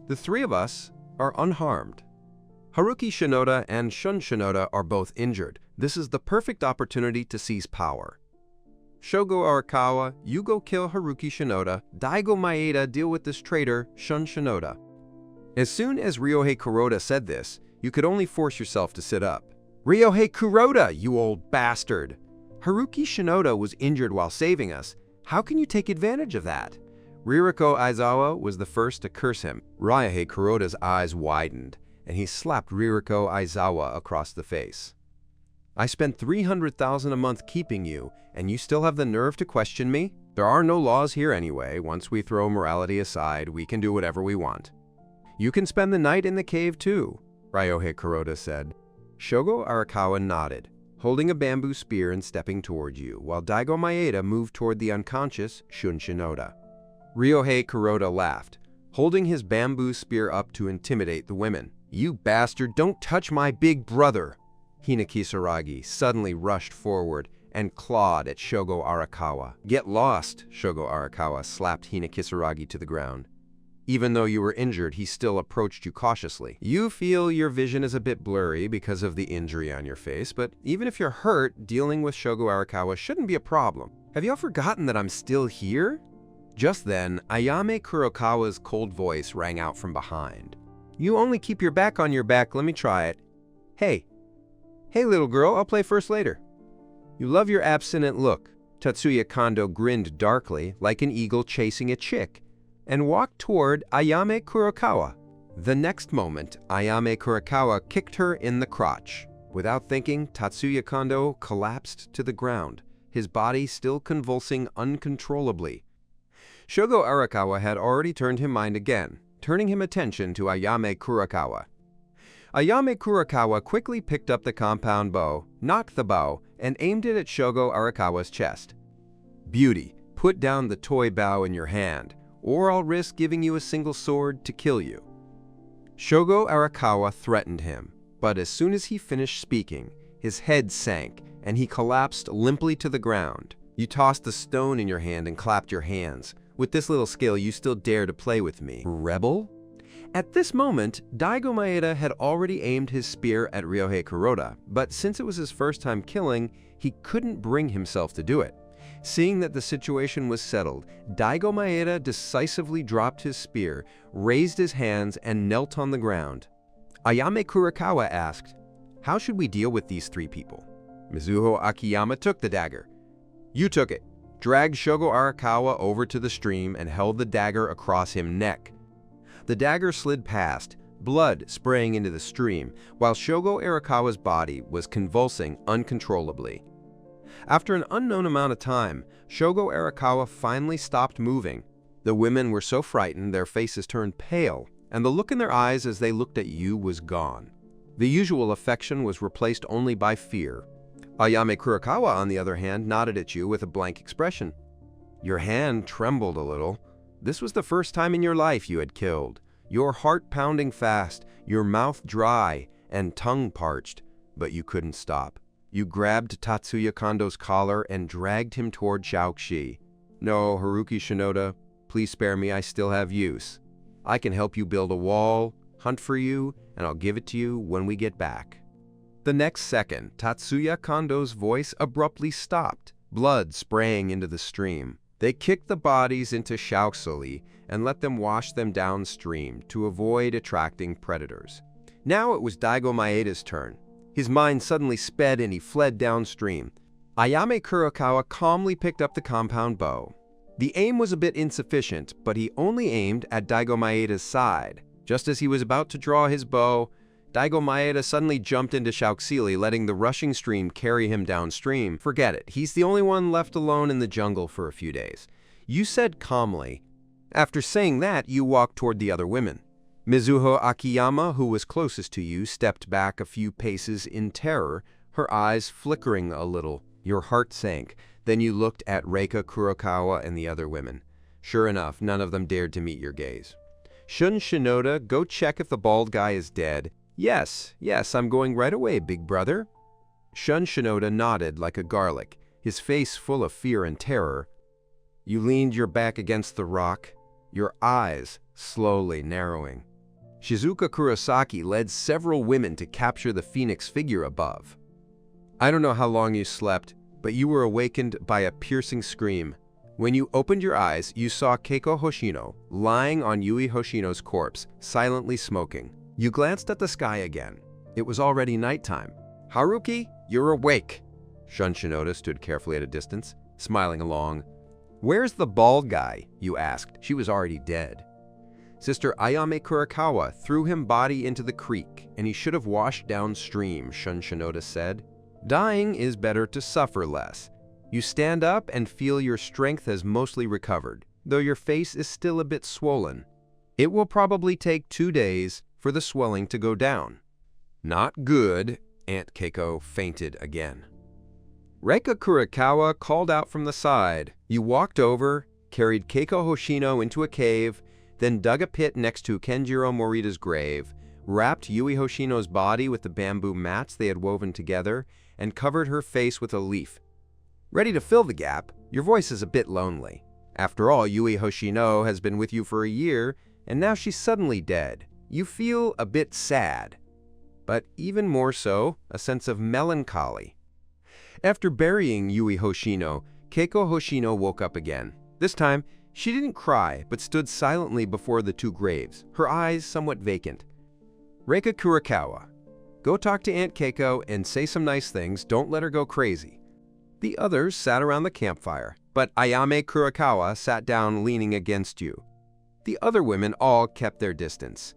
the 3 of us are unharmed. Haruki Shinoda and Shun Shinoda are both injured. This is the perfect opportunity to seize power. Shogo Arakawa, you go kill Haruki Shinoda. Daigo Maeda, deal with this traitor, Shun Shinoda." As soon as Ryohei Kuroda said this, you could only force yourself to sit up. "Ryohei Kuroda, you old bastard! Haruki Shinoda was injured while saving us. How can you take advantage of that?" Ririko Aizawa was the first to curse him. Ryohei Kuroda's eyes widened, and he slapped Ririko Aizawa across the face. "I spent 300,000 a month keeping you, and you still have the nerve to question me?" There are no laws here anyway. Once we throw morality aside, we can do whatever we want. You can spend the night in the cave too, Ryohei Kuroda said. Shogo Arakawa nodded, holding a bamboo spear and stepping toward you, while Daigo Maeda moved toward the unconscious Shun Shinoda. Ryohei Kuroda laughed, holding his bamboo spear up to intimidate the women. You bastard, don't touch my big brother! Hina Kisaragi suddenly rushed forward and clawed at Shogo Arakawa. Get lost, Shogo Arakawa slapped Hina Kisaragi to the ground. Even though you were injured, he still approached you cautiously. You feel your vision is a bit blurry because of the injury on your face, but even if you're hurt, dealing with Shogo Arakawa shouldn't be a problem. Have you all forgotten that I'm still here? Just then, Ayame Kurokawa's cold voice rang out from behind. You only keep your back on your back, let me try it. Hey, little girl, I'll play first later. You love your abstinent look. Tatsuya Kondo grinned darkly, like an eagle chasing a chick, and walked toward Ayame Kurokawa. The next moment, Ayame Kurokawa kicked her in the crotch. Without thinking, Tatsuya Kondo collapsed to the ground, his body still convulsing uncontrollably. Shogo Arakawa had already turned his mind again, turning him attention to Ayame Kurokawa. Ayame Kurokawa quickly picked up the compound bow, knocked the bow, and aimed it at Shogo Arakawa's chest. Beauty, put down the toy bow in your hand, or I'll risk giving you a single sword to kill you. Shogo Arakawa threatened him, but as soon as he finished speaking, his head sank and he collapsed limply to the ground. You tossed the stone in your hand and clapped your hands. With this little skill, you still dare to play with me, rebel? At this moment, Daigo Maeda had already aimed his spear at Ryohei Kuroda, but since it was his first time killing, he couldn't bring himself to do it. Seeing that the situation was settled, Daigo Maeda decisively dropped his spear, raised his hands, and knelt on the ground. Ayame Kurokawa asked, "How should we deal with these three people?" Mizuho Akiyama took the dagger. You took it, dragged Shogo Arakawa over to the stream, and held the dagger across his neck. The dagger slid past, blood spraying into the stream, while Shogo Arakawa's body was convulsing uncontrollably. After an unknown amount of time, Shogo Arakawa finally stopped moving. The women were so frightened their faces turned pale, and the look in their eyes as they looked at you was gone. The usual affection was replaced only by fear. Ayame Kurokawa, on the other hand, nodded at you with a blank expression. Your hand trembled a little. This was the first time in your life you had killed. Your heart pounding fast, your mouth dry, and tongue parched, but you couldn't stop. You grabbed Tatsuya Kondo's collar and dragged him toward Xiaoxi. No, Haruki Shinoda, please spare me, I still have use. I can help you build a wall, hunt for you, and I'll give it to you when we get back. The next second, Tatsuya Kondo's voice abruptly stopped, blood spraying into the stream. They kicked the bodies into Xiaoxi and let them wash them downstream to avoid attracting predators. Now it was Daigo Maeda's turn. His mind suddenly sped and he fled downstream. Ayame Kurokawa calmly picked up the compound bow. The aim was a bit insufficient, but he only aimed at Daigo Maeda's side. Just as he was about to draw his bow, Daigo Maeda suddenly jumped into Xiaoxi, letting the rushing stream carry him downstream. Forget it, he's the only one left alone in the jungle for a few days. You said calmly. After saying that, you walked toward the other women. Mizuho Akiyama, who was closest to you, stepped back a few paces in terror, her eyes flickering a little. Your heart sank. Then you looked at Reika Kurokawa and the other women. Sure enough, none of them dared to meet your gaze. Shun Shinoda, go check if the bald guy is dead. Yes, I'm going right away, big brother. Shun Shinoda nodded like a garlic, his face full of fear and terror. You leaned your back against the rock, your eyes slowly narrowing. Shizuka Kurosaki led several women to capture the phoenix figure above. I don't know how long you slept, but you were awakened by a piercing scream. When you opened your eyes, you saw Keiko Hoshino lying on Yui Hoshino's corpse, silently smoking. You glanced at the sky again. It was already nighttime. Haruki, you're awake. Shun Shinoda stood carefully at a distance, smiling along. Where's the bald guy? You asked. She was already dead. Sister Ayame Kurokawa threw him body into the creek, and he should have washed downstream, Shun Shinoda said. Dying is better to suffer less. You stand up and feel your strength has mostly recovered, though your face is still a bit swollen. It will probably take 2 days for the swelling to go down. Not good, Aunt Keiko fainted again. Reika Kurikawa called out from the side. You walked over, carried Keiko Hoshino into a cave, then dug a pit next to Kenjiro Morita's grave, wrapped Yui Hoshino's body with the bamboo mats they had woven together, and covered her face with a leaf. Ready to fill the gap, your voice is a bit lonely. After all, Yui Hoshino has been with you for a year, and now she's suddenly dead. You feel a bit sad, but even more so, a sense of melancholy. After burying Yui Hoshino, Keiko Hoshino woke up again. This time, she didn't cry, but stood silently before the 2 graves, her eyes somewhat vacant. Reika Kurikawa, go talk to Aunt Keiko and say some nice things, don't let her go crazy. The others sat around the campfire, but Ayame Kurikawa sat down leaning against you. The other women all kept their distance.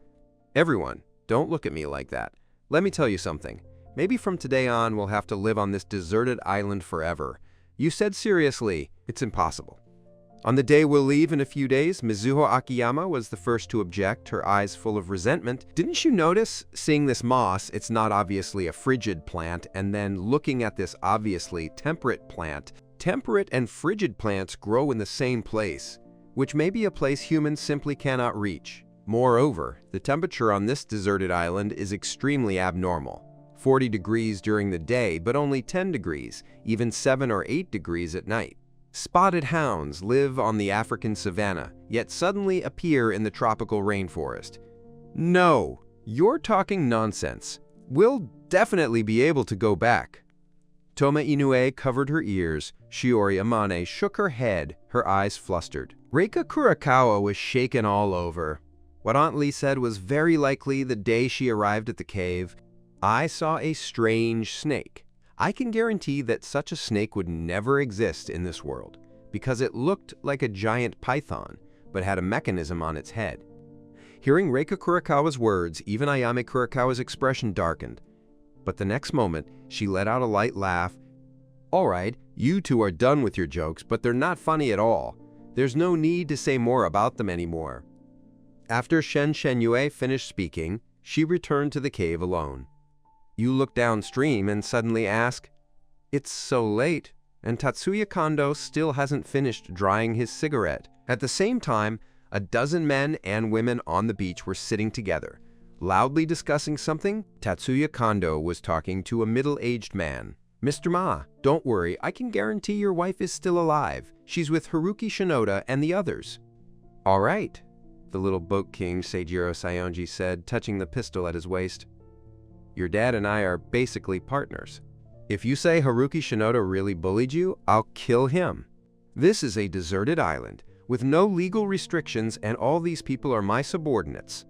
Everyone, don't look at me like that. Let me tell you something. Maybe from today on we'll have to live on this deserted island forever. You said seriously, it's impossible. On the day we'll leave in a few days, Mizuho Akiyama was the first to object, her eyes full of resentment. Didn't you notice, seeing this moss, it's not obviously a frigid plant, and then looking at this obviously temperate plant? Temperate and frigid plants grow in the same place, which may be a place humans simply cannot reach. Moreover, the temperature on this deserted island is extremely abnormal. 40 degrees during the day, but only 10 degrees, even 7 or 8 degrees at night. Spotted hounds live on the African savanna, yet suddenly appear in the tropical rainforest. No, you're talking nonsense. We'll definitely be able to go back. Toma Inoue covered her ears. Shiori Amane shook her head, her eyes flustered. Reika Kurikawa was shaken all over. What Aunt Lee said was very likely the day she arrived at the cave. I saw a strange snake. I can guarantee that such a snake would never exist in this world, because it looked like a giant python, but had a mechanism on its head. Hearing Reika Kurikawa's words, even Ayame Kurikawa's expression darkened. But the next moment, she let out a light laugh. All right, you two are done with your jokes, but they're not funny at all. There's no need to say more about them anymore. After Shen Shenyue finished speaking, she returned to the cave alone. You look downstream and suddenly ask, "It's so late, and Tatsuya Kondo still hasn't finished drying his cigarette." At the same time, a dozen men and women on the beach were sitting together, loudly discussing something. Tatsuya Kondo was talking to a middle-aged man. "Mr. Ma, don't worry, I can guarantee your wife is still alive. She's with Haruki Shinoda and the others." "All right," the little boat king Seijiro Sayonji said, touching the pistol at his waist. "Your dad and I are basically partners. If you say Haruki Shinoda really bullied you, I'll kill him. This is a deserted island with no legal restrictions, and all these people are my subordinates.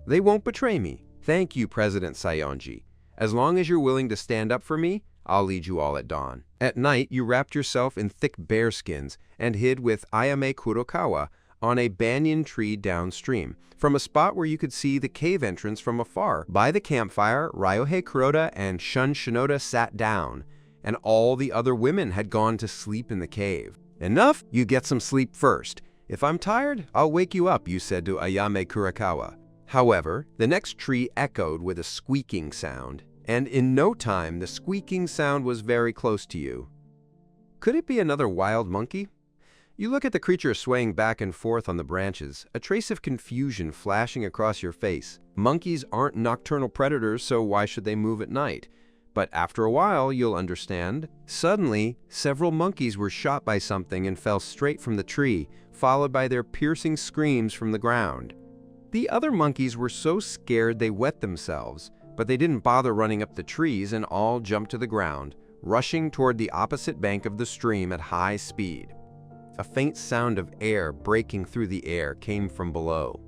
They won't betray me. Thank you, President Sayonji. As long as you're willing to stand up for me, I'll lead you all at dawn." At night, you wrapped yourself in thick bearskins and hid with Ayame Kurokawa on a banyan tree downstream, from a spot where you could see the cave entrance from afar. By the campfire, Ryohei Kuroda and Shun Shinoda sat down, and all the other women had gone to sleep in the cave. "Enough, you get some sleep first. If I'm tired, I'll wake you up," you said to Ayame Kurikawa. However, the next tree echoed with a squeaking sound, and in no time the squeaking sound was very close to you. Could it be another wild monkey? You look at the creature swaying back and forth on the branches, a trace of confusion flashing across your face. Monkeys aren't nocturnal predators, so why should they move at night? But after a while, you'll understand. Suddenly, several monkeys were shot by something and fell straight from the tree, followed by their piercing screams from the ground. The other monkeys were so scared they wet themselves, but they didn't bother running up the trees and all jumped to the ground, rushing toward the opposite bank of the stream at high speed. A faint sound of air breaking through the air came from below.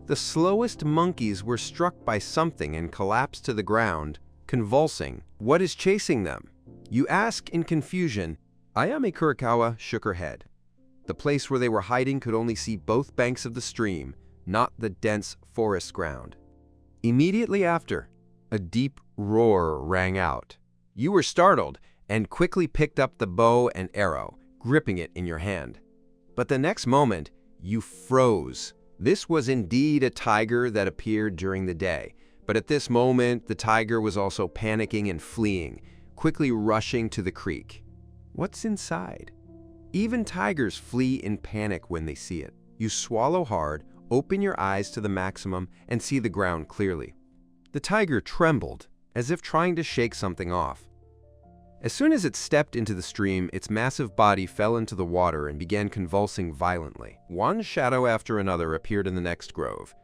The slowest monkeys were struck by something and collapsed to the ground, convulsing. What is chasing them? You ask in confusion. Ayame Kurikawa shook her head. The place where they were hiding could only see both banks of the stream, not the dense forest ground. Immediately after, a deep roar rang out. You were startled, and quickly picked up the bow and arrow, gripping it in your hand. But the next moment, you froze. This was indeed a tiger that appeared during the day, but at this moment, the tiger was also panicking and fleeing, quickly rushing to the creek. What's inside? Even tigers flee in panic when they see it. You swallow hard, open your eyes to the maximum, and see the ground clearly. The tiger trembled, as if trying to shake something off. As soon as it stepped into the stream, its massive body fell into the water and began convulsing violently. One shadow after another appeared in the next grove.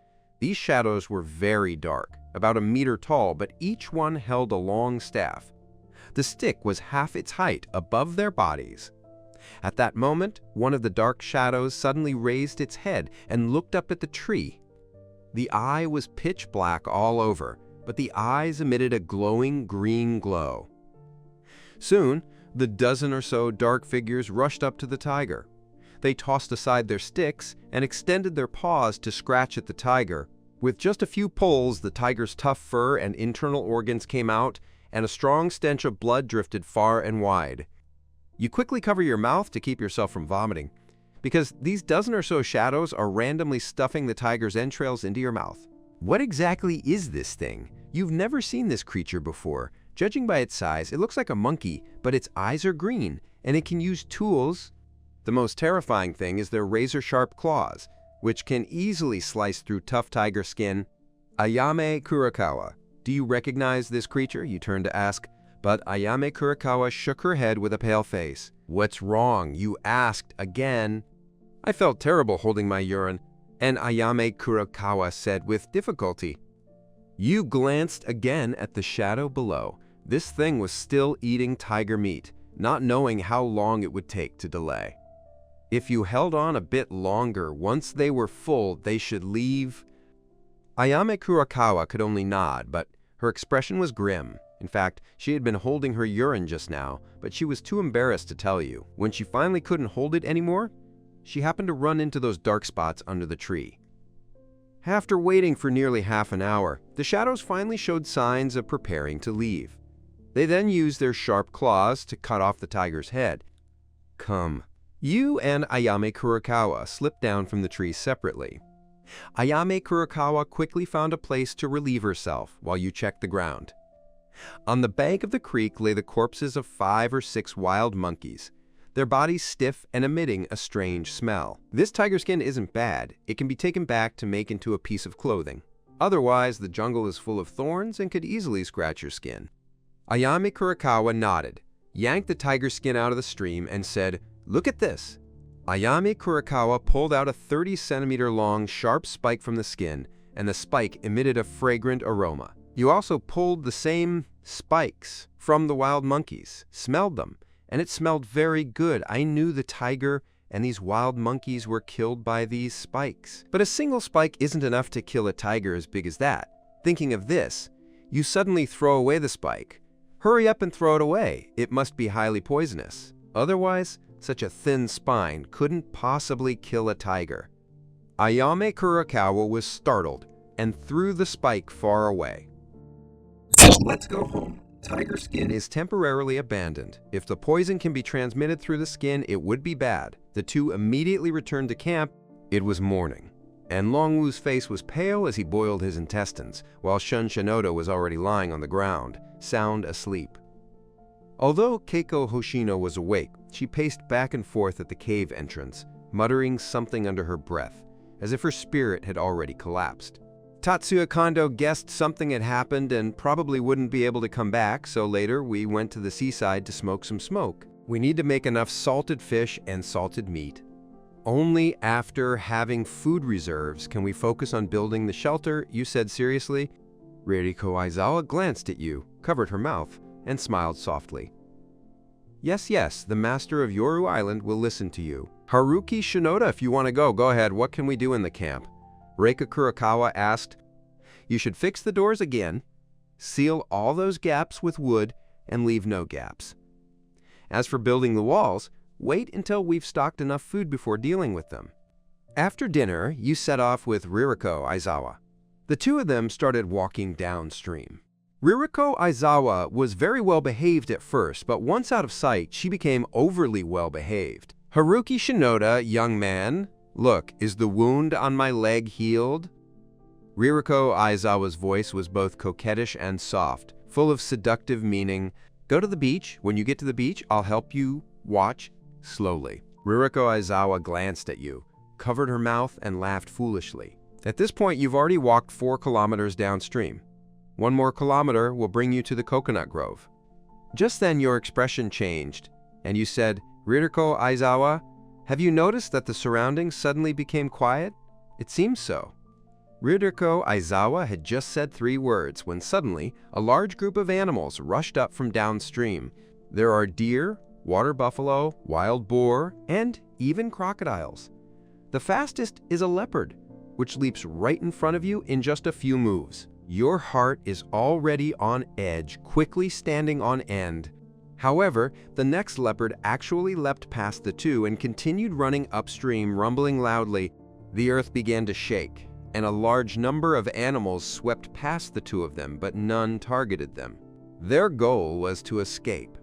These shadows were very dark, about a meter tall, but each one held a long staff. The stick was half its height above their bodies. At that moment, one of the dark shadows suddenly raised its head and looked up at the tree. The eye was pitch black all over, but the eyes emitted a glowing green glow. Soon, the dozen or so dark figures rushed up to the tiger. They tossed aside their sticks and extended their paws to scratch at the tiger. With just a few pulls, the tiger's tough fur and internal organs came out, and a strong stench of blood drifted far and wide. You quickly cover your mouth to keep yourself from vomiting, because these dozen or so shadows are randomly stuffing the tiger's entrails into your mouth. What exactly is this thing? You've never seen this creature before. Judging by its size, it looks like a monkey, but its eyes are green, and it can use tools. The most terrifying thing is their razor-sharp claws, which can easily slice through tough tiger skin. Ayame Kurakawa, do you recognize this creature? You turned to ask, but Ayame Kurakawa shook her head with a pale face. What's wrong? You asked again. I felt terrible holding my urine, and Ayame Kurakawa said with difficulty. You glanced again at the shadow below. This thing was still eating tiger meat, not knowing how long it would take to delay. If you held on a bit longer, once they were full, they should leave. Ayame Kurakawa could only nod, but her expression was grim. In fact, she had been holding her urine just now, but she was too embarrassed to tell you. When she finally couldn't hold it anymore, she happened to run into those dark spots under the tree. After waiting for nearly half an hour, the shadows finally showed signs of preparing to leave. They then used their sharp claws to cut off the tiger's head. Come. You and Ayame Kurakawa slipped down from the tree separately. Ayame Kurakawa quickly found a place to relieve herself while you checked the ground. On the bank of the creek lay the corpses of 5 or 6 wild monkeys, their bodies stiff and emitting a strange smell. This tiger skin isn't bad. It can be taken back to make into a piece of clothing. Otherwise, the jungle is full of thorns and could easily scratch your skin. Ayame Kurakawa nodded, yanked the tiger skin out of the stream, and said, "Look at this." Ayame Kurakawa pulled out a 30-centimeter long sharp spike from the skin, and the spike emitted a fragrant aroma. You also pulled the same spikes from the wild monkeys, smelled them, and it smelled very good. I knew the tiger and these wild monkeys were killed by these spikes. But a single spike isn't enough to kill a tiger as big as that. Thinking of this, you suddenly throw away the spike. Hurry up and throw it away. It must be highly poisonous. Otherwise, such a thin spine couldn't possibly kill a tiger. Ayame Kurakawa was startled and threw the spike far away. Let's go home. Tiger skin is temporarily abandoned. If the poison can be transmitted through the skin, it would be bad. The two immediately returned to camp. It was morning, and Longwoo's face was pale as he boiled his intestines, while Shun Shinoda was already lying on the ground, sound asleep. Although Keiko Hoshino was awake, she paced back and forth at the cave entrance, muttering something under her breath, as if her spirit had already collapsed. Tatsuya Kondo guessed something had happened and probably wouldn't be able to come back, so later we went to the seaside to smoke some smoke. We need to make enough salted fish and salted meat. Only after having food reserves can we focus on building the shelter, you said seriously. Ririko Aizawa glanced at you, covered her mouth, and smiled softly. Yes, the master of Yoru Island will listen to you. Haruki Shinoda, if you want to go ahead. What can we do in the camp? Reika Kurakawa asked. You should fix the doors again, seal all those gaps with wood, and leave no gaps. As for building the walls, wait until we've stocked enough food before dealing with them. After dinner, you set off with Ririko Aizawa. The two of them started walking downstream. Ririko Aizawa was very well behaved at first, but once out of sight, she became overly well behaved. Haruki Shinoda, young man, look, is the wound on my leg healed? Ririko Aizawa's voice was both coquettish and soft, full of seductive meaning. Go to the beach. When you get to the beach, I'll help you. Watch slowly. Ririko Aizawa glanced at you, covered her mouth, and laughed foolishly. At this point, you've already walked 4 kilometers downstream. 1 more kilometer will bring you to the coconut grove. Just then your expression changed, and you said, Ririko Aizawa, have you noticed that the surroundings suddenly became quiet? It seems so. Ririko Aizawa had just said 3 words when suddenly a large group of animals rushed up from downstream. There are deer, water buffalo, wild boar, and even crocodiles. The fastest is a leopard, which leaps right in front of you in just a few moves. Your heart is already on edge, quickly standing on end. However, the next leopard actually leapt past the 2 and continued running upstream, rumbling loudly. The earth began to shake, and a large number of animals swept past the 2 of them, but none targeted them. Their goal was to escape.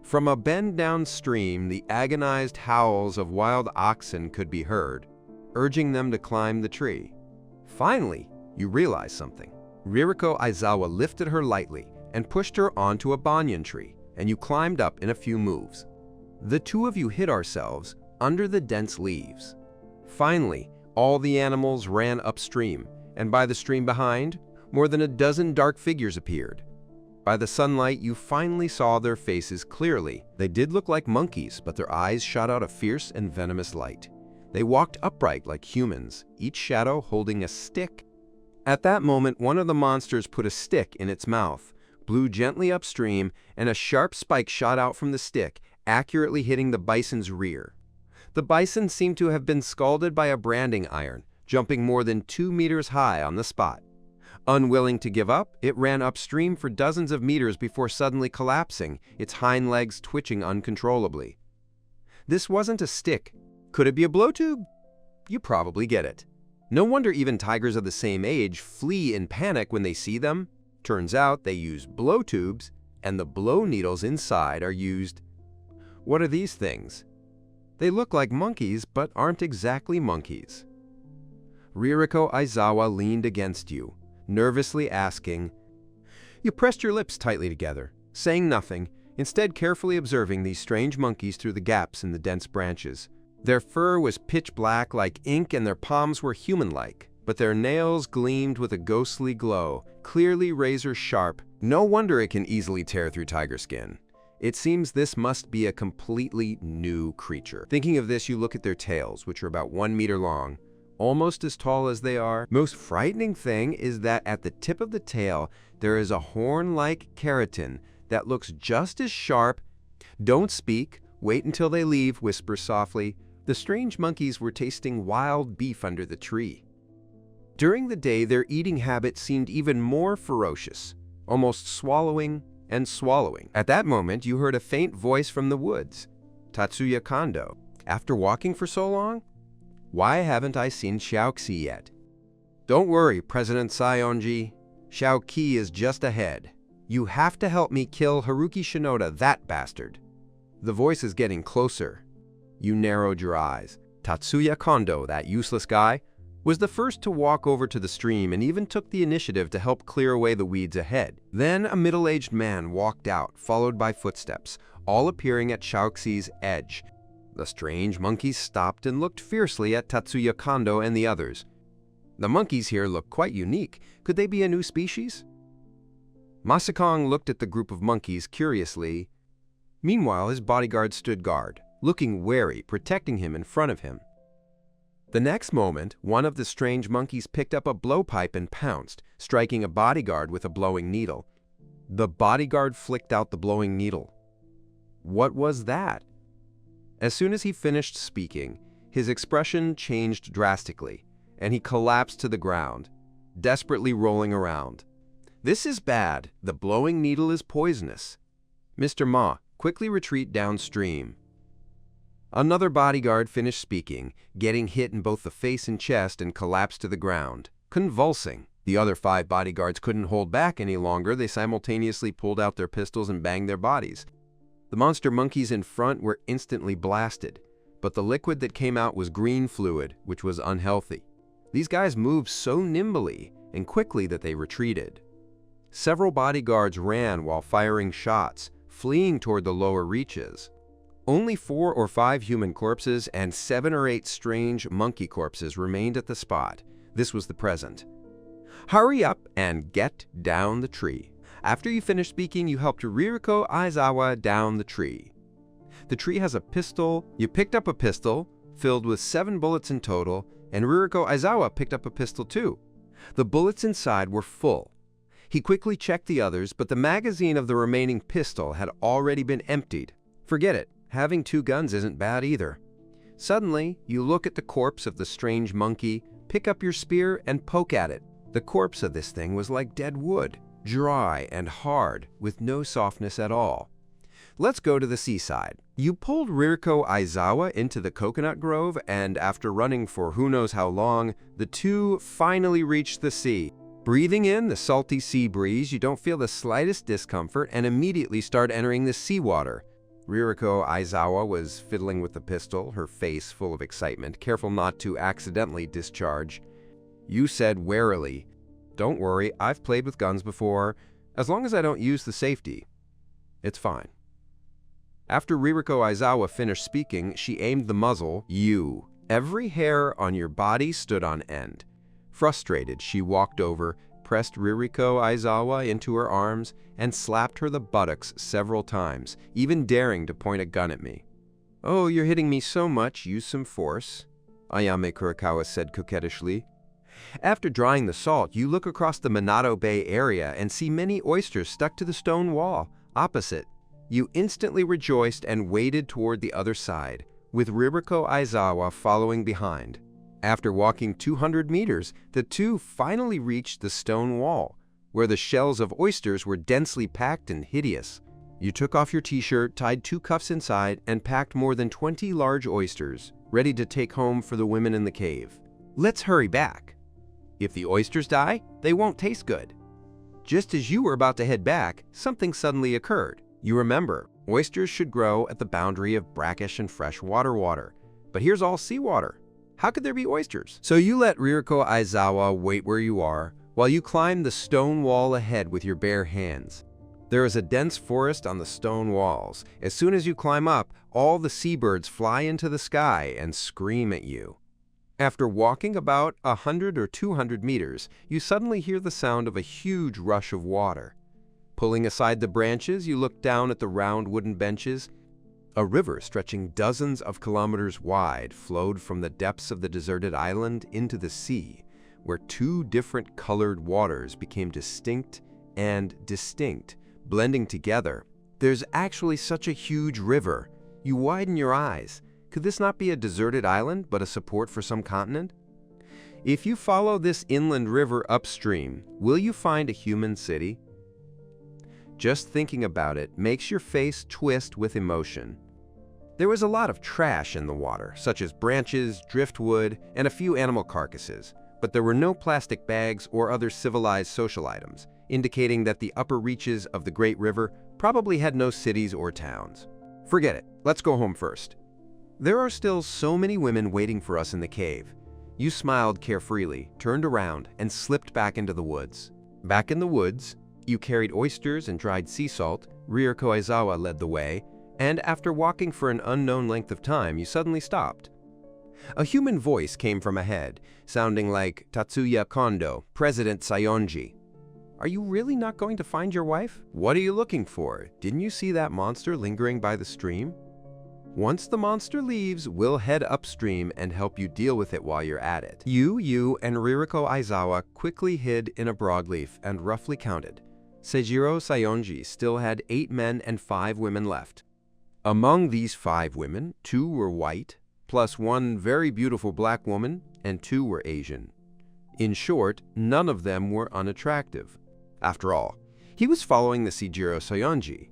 From a bend downstream, the agonized howls of wild oxen could be heard, urging them to climb the tree. Finally, you realized something. Ririko Aizawa lifted her lightly and pushed her onto a banyan tree, and you climbed up in a few moves. The 2 of you hid ourselves under the dense leaves. Finally, all the animals ran upstream, and by the stream behind, more than a dozen dark figures appeared. By the sunlight, you finally saw their faces clearly. They did look like monkeys, but their eyes shot out a fierce and venomous light. They walked upright like humans, each shadow holding a stick. At that moment, one of the monsters put a stick in its mouth, blew gently upstream, and a sharp spike shot out from the stick, accurately hitting the bison's rear. The bison seemed to have been scalded by a branding iron, jumping more than 2 meters high on the spot. Unwilling to give up, it ran upstream for dozens of meters before suddenly collapsing, its hind legs twitching uncontrollably. This wasn't a stick. Could it be a blowtube? You probably get it. No wonder even tigers of the same age flee in panic when they see them. Turns out they use blow tubes, and the blow needles inside are used. What are these things? They look like monkeys, but aren't exactly monkeys. Ririko Aizawa leaned against you, nervously asking. You pressed your lips tightly together, saying nothing, instead carefully observing these strange monkeys through the gaps in the dense branches. Their fur was pitch black like ink, and their palms were human-like, but their nails gleamed with a ghostly glow, clearly razor-sharp. No wonder it can easily tear through tiger skin. It seems this must be a completely new creature. Thinking of this, you look at their tails, which are about 1 meter long, almost as tall as they are. Most frightening thing is that at the tip of the tail, there is a horn-like keratin that looks just as sharp. Don't speak. Wait until they leave, whisper softly. The strange monkeys were tasting wild beef under the tree. During the day, their eating habit seemed even more ferocious, almost swallowing and swallowing. At that moment, you heard a faint voice from the woods. Tatsuya Kondo. After walking for so long? Why haven't I seen Xiaoqi yet? Don't worry, President Saionji. Xiaoqi is just ahead. You have to help me kill Haruki Shinoda, that bastard. The voice is getting closer. You narrowed your eyes. Tatsuya Kondo, that useless guy, was the first to walk over to the stream and even took the initiative to help clear away the weeds ahead. Then a middle-aged man walked out, followed by footsteps, all appearing at Xiaoqi's edge. The strange monkeys stopped and looked fiercely at Tatsuya Kondo and the others. The monkeys here look quite unique. Could they be a new species? Masakong looked at the group of monkeys curiously. Meanwhile, his bodyguard stood guard, looking wary, protecting him in front of him. The next moment, one of the strange monkeys picked up a blowpipe and pounced, striking a bodyguard with a blowing needle. The bodyguard flicked out the blowing needle. What was that? As soon as he finished speaking, his expression changed drastically, and he collapsed to the ground, desperately rolling around. This is bad. The blowing needle is poisonous. Mr. Ma, quickly retreat downstream. Another bodyguard finished speaking, getting hit in both the face and chest and collapsed to the ground, convulsing. The other 5 bodyguards couldn't hold back any longer. They simultaneously pulled out their pistols and banged their bodies. The monster monkeys in front were instantly blasted, but the liquid that came out was green fluid, which was unhealthy. These guys moved so nimbly and quickly that they retreated. Several bodyguards ran while firing shots, fleeing toward the lower reaches. Only 4 or 5 human corpses and 7 or 8 strange monkey corpses remained at the spot. This was the present. Hurry up and get down the tree. After you finish speaking, you helped Ririko Aizawa down the tree. The tree has a pistol. You picked up a pistol, filled with 7 bullets in total, and Ririko Aizawa picked up a pistol too. The bullets inside were full. He quickly checked the others, but the magazine of the remaining pistol had already been emptied. Forget it. Having 2 guns isn't bad either. Suddenly, you look at the corpse of the strange monkey, pick up your spear, and poke at it. The corpse of this thing was like dead wood, dry and hard, with no softness at all. Let's go to the seaside. You pulled Ririko Aizawa into the coconut grove, and after running for who knows how long, the 2 finally reached the sea. Breathing in the salty sea breeze, you don't feel the slightest discomfort and immediately start entering the seawater. Ririko Aizawa was fiddling with the pistol, her face full of excitement, careful not to accidentally discharge. You said warily, "Don't worry, I've played with guns before. As long as I don't use the safety, it's fine." After Ririko Aizawa finished speaking, she aimed the muzzle. Every hair on your body stood on end. Frustrated, she walked over, pressed Ririko Aizawa into her arms, and slapped her the buttocks several times, even daring to point a gun at me. "Oh, you're hitting me so much, use some force," Ayame Kurakawa said coquettishly. After drying the salt, you look across the Minato Bay area and see many oysters stuck to the stone wall, opposite. You instantly rejoiced and waded toward the other side, with Ririko Aizawa following behind. After walking 200 meters, the 2 finally reached the stone wall, where the shells of oysters were densely packed and hideous. You took off your t-shirt, tied 2 cuffs inside, and packed more than 20 large oysters, ready to take home for the women in the cave. Let's hurry back. If the oysters die, they won't taste good. Just as you were about to head back, something suddenly occurred. You remember, oysters should grow at the boundary of brackish and freshwater water. But here's all seawater. How could there be oysters? So you let Ririko Aizawa wait where you are, while you climb the stone wall ahead with your bare hands. There is a dense forest on the stone walls. As soon as you climb up, all the seabirds fly into the sky and scream at you. After walking about 100 or 200 meters, you suddenly hear the sound of a huge rush of water. Pulling aside the branches, you look down at the round wooden benches. A river stretching dozens of kilometers wide flowed from the depths of the deserted island into the sea, where 2 different colored waters became distinct and distinct, blending together. There's actually such a huge river. You widen your eyes. Could this not be a deserted island, but a support for some continent? If you follow this inland river upstream, will you find a human city? Just thinking about it makes your face twist with emotion. There was a lot of trash in the water, such as branches, driftwood, and a few animal carcasses, but there were no plastic bags or other civilized social items, indicating that the upper reaches of the Great River probably had no cities or towns. Forget it, let's go home first. There are still so many women waiting for us in the cave. You smiled carefreely, turned around, and slipped back into the woods. Back in the woods, you carried oysters and dried sea salt. Ririko Aizawa led the way, and after walking for an unknown length of time, you suddenly stopped. A human voice came from ahead, sounding like Tatsuya Kondo, President Sayonji. "Are you really not going to find your wife? What are you looking for? Didn't you see that monster lingering by the stream? Once the monster leaves, we'll head upstream and help you deal with it while you're at it." You and Ririko Aizawa quickly hid in a broadleaf and roughly counted. Seijiro Sayonji still had 8 men and 5 women left. Among these 5 women, 2 were white, plus 1 very beautiful black woman, and 2 were Asian. In short, none of them were unattractive. After all, he was following the Seijiro Sayonji.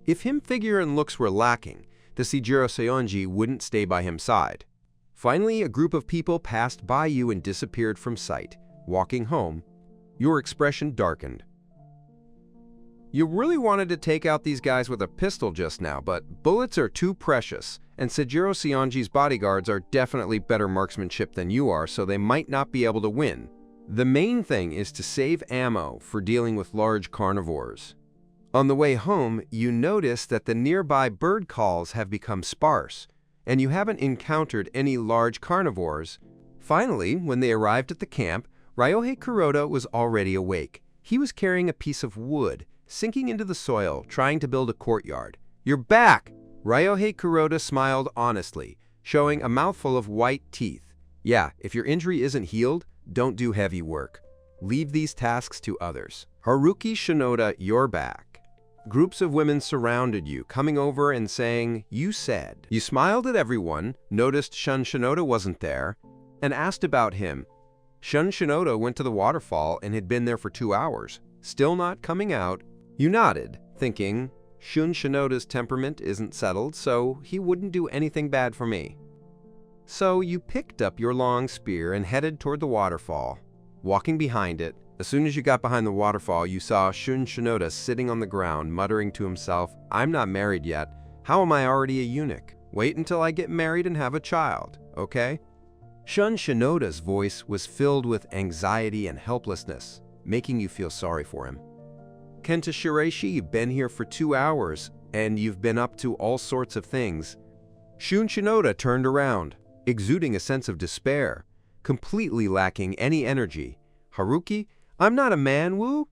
If him figure and looks were lacking, the Seijiro Sayonji wouldn't stay by his side. Finally, a group of people passed by you and disappeared from sight. Walking home, Your expression darkened. You really wanted to take out these guys with a pistol just now, but bullets are too precious, and Seijiro Sionji's bodyguards are definitely better marksmanship than you are, so they might not be able to win. The main thing is to save ammo for dealing with large carnivores. On the way home, you notice that the nearby bird calls have become sparse, and you haven't encountered any large carnivores. Finally, when they arrived at the camp, Ryohei Kuroda was already awake. He was carrying a piece of wood, sinking into the soil, trying to build a courtyard. "You're back!" Ryohei Kuroda smiled honestly, showing a mouthful of white teeth. "Yeah, if your injury isn't healed, don't do heavy work. Leave these tasks to others." "Haruki Shinoda, you're back." Groups of women surrounded you, coming over and saying, "You said." You smiled at everyone, noticed Shun Shinoda wasn't there, and asked about him. Shun Shinoda went to the waterfall and had been there for 2 hours, still not coming out. You nodded, thinking, Shun Shinoda's temperament isn't settled, so he wouldn't do anything bad for me. So you picked up your long spear and headed toward the waterfall. Walking behind it, as soon as you got behind the waterfall, you saw Shun Shinoda sitting on the ground, muttering to himself, "I'm not married yet. How am I already a eunuch? Wait until I get married and have a child, okay?" Shun Shinoda's voice was filled with anxiety and helplessness, making you feel sorry for him. "Kenta Shiraishi, you've been here for 2 hours, and you've been up to all sorts of things." Shun Shinoda turned around, exuding a sense of despair, completely lacking any energy. "Haruki, I'm not a man, woo?"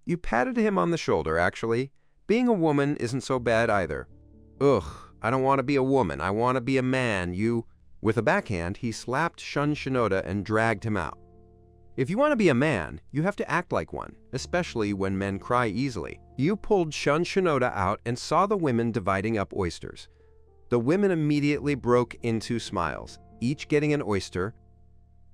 You patted him on the shoulder, actually. Being a woman isn't so bad either. "Ugh, I don't want to be a woman. I want to be a man, you." With a backhand, he slapped Shun Shinoda and dragged him out. If you want to be a man, you have to act like one, especially when men cry easily. You pulled Shun Shinoda out and saw the women dividing up oysters. The women immediately broke into smiles, each getting an oyster.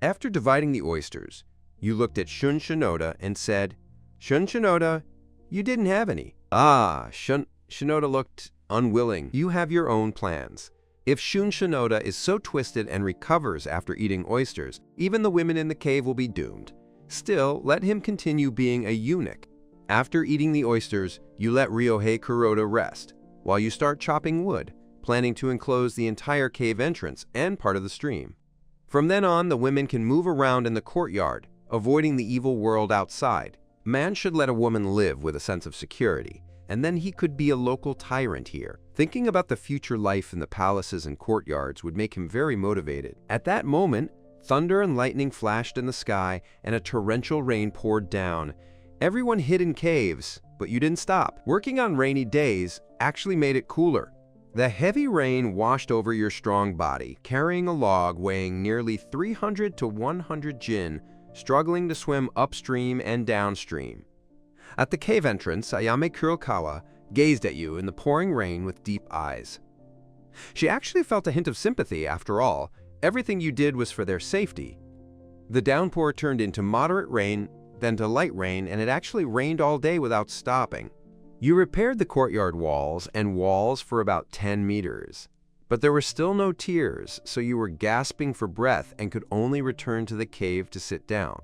After dividing the oysters, you looked at Shun Shinoda and said, "Shun Shinoda, you didn't have any." "Ah," Shun Shinoda looked unwilling. "You have your own plans." If Shun Shinoda is so twisted and recovers after eating oysters, even the women in the cave will be doomed. Still, let him continue being a eunuch. After eating the oysters, you let Ryohei Kuroda rest, while you start chopping wood, planning to enclose the entire cave entrance and part of the stream. From then on, the women can move around in the courtyard, avoiding the evil world outside. A man should let a woman live with a sense of security, and then he could be a local tyrant here. Thinking about the future life in the palaces and courtyards would make him very motivated. At that moment, thunder and lightning flashed in the sky, and a torrential rain poured down. Everyone hid in caves, but you didn't stop. Working on rainy days actually made it cooler. The heavy rain washed over your strong body, carrying a log weighing nearly 300 to 100 jin, struggling to swim upstream and downstream. At the cave entrance, Ayame Kurokawa gazed at you in the pouring rain with deep eyes. She actually felt a hint of sympathy after all. Everything you did was for their safety. The downpour turned into moderate rain, then to light rain, and it actually rained all day without stopping. You repaired the courtyard walls for about 10 meters. But there were still no tears, so you were gasping for breath and could only return to the cave to sit down.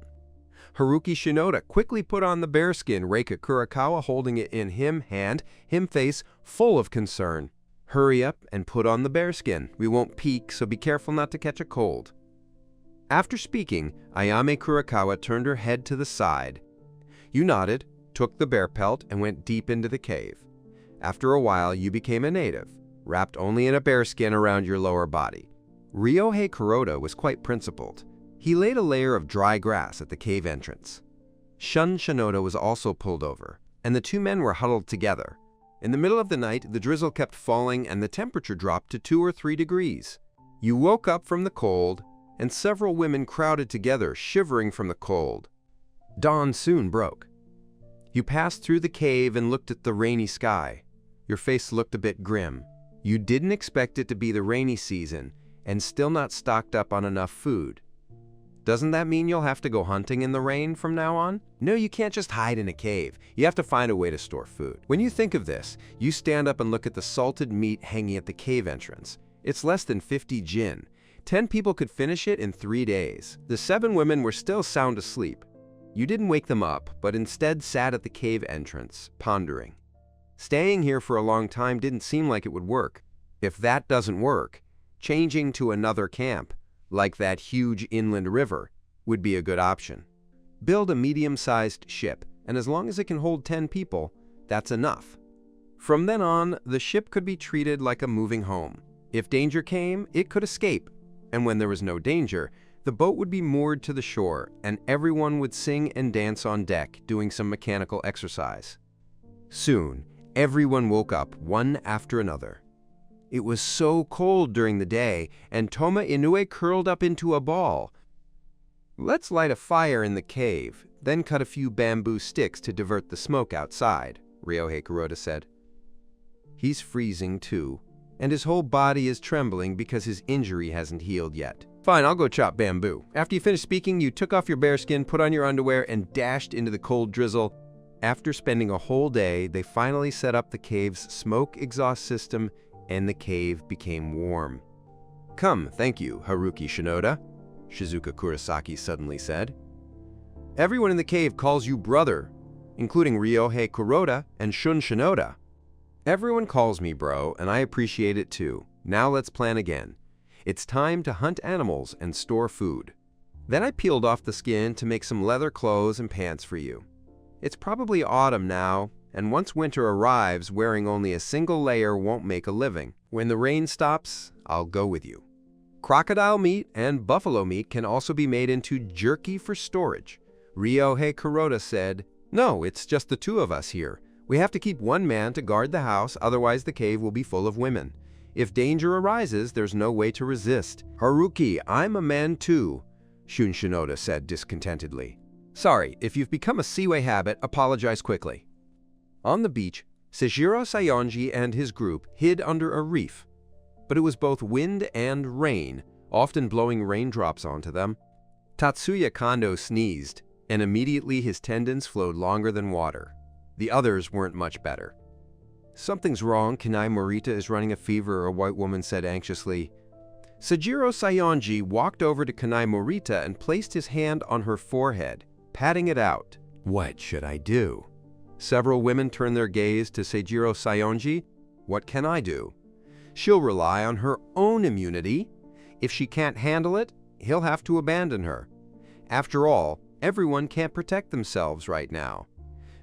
Haruki Shinoda quickly put on the bearskin, Reika Kurokawa holding it in hand, him face full of concern. "Hurry up and put on the bearskin. We won't peek, so be careful not to catch a cold." After speaking, Ayame Kurokawa turned her head to the side. You nodded, took the bear pelt, and went deep into the cave. After a while, you became a native, wrapped only in a bearskin around your lower body. Ryohei Kuroda was quite principled. He laid a layer of dry grass at the cave entrance. Shun Shinoda was also pulled over, and the two men were huddled together. In the middle of the night, the drizzle kept falling and the temperature dropped to 2 or 3 degrees. You woke up from the cold, and several women crowded together, shivering from the cold. Dawn soon broke. You passed through the cave and looked at the rainy sky. Your face looked a bit grim. You didn't expect it to be the rainy season, and still not stocked up on enough food. Doesn't that mean you'll have to go hunting in the rain from now on? No, you can't just hide in a cave. You have to find a way to store food. When you think of this, you stand up and look at the salted meat hanging at the cave entrance. It's less than 50 jin. 10 people could finish it in 3 days. The 7 women were still sound asleep. You didn't wake them up, but instead sat at the cave entrance, pondering. Staying here for a long time didn't seem like it would work. If that doesn't work, changing to another camp, like that huge inland river, would be a good option. Build a medium-sized ship, and as long as it can hold 10 people, that's enough. From then on, the ship could be treated like a moving home. If danger came, it could escape, and when there was no danger, the boat would be moored to the shore, and everyone would sing and dance on deck, doing some mechanical exercise. Soon, everyone woke up, one after another. It was so cold during the day, and Toma Inoue curled up into a ball. "Let's light a fire in the cave, then cut a few bamboo sticks to divert the smoke outside," Ryohei Kuroda said. He's freezing too, and his whole body is trembling because his injury hasn't healed yet. "Fine, I'll go chop bamboo." After you finished speaking, you took off your bearskin, put on your underwear, and dashed into the cold drizzle. After spending a whole day, they finally set up the cave's smoke exhaust system, and the cave became warm. "Come, thank you, Haruki Shinoda," Shizuka Kurosaki suddenly said. "Everyone in the cave calls you brother, including Ryohei Kuroda and Shun Shinoda." "Everyone calls me bro, and I appreciate it too. Now let's plan again. It's time to hunt animals and store food." Then I peeled off the skin to make some leather clothes and pants for you. It's probably autumn now, and once winter arrives, wearing only a single layer won't make a living. When the rain stops, I'll go with you. Crocodile meat and buffalo meat can also be made into jerky for storage. Ryohei Kuroda said, "No, it's just the two of us here. We have to keep one man to guard the house, otherwise the cave will be full of women. If danger arises, there's no way to resist." "Haruki, I'm a man too," Shun Shinoda said discontentedly. "Sorry, if you've become a Seaway habit, apologize quickly." On the beach, Seijiro Sayonji and his group hid under a reef, but it was both wind and rain, often blowing raindrops onto them. Tatsuya Kondo sneezed, and immediately his tendons flowed longer than water. The others weren't much better. "Something's wrong, Kanai Morita is running a fever," a white woman said anxiously. Seijiro Sayonji walked over to Kanai Morita and placed his hand on her forehead, patting it out. "What should I do?" Several women turned their gaze to Seijiro Sayonji. "What can I do?" "She'll rely on her own immunity. If she can't handle it, he'll have to abandon her. After all, everyone can't protect themselves right now."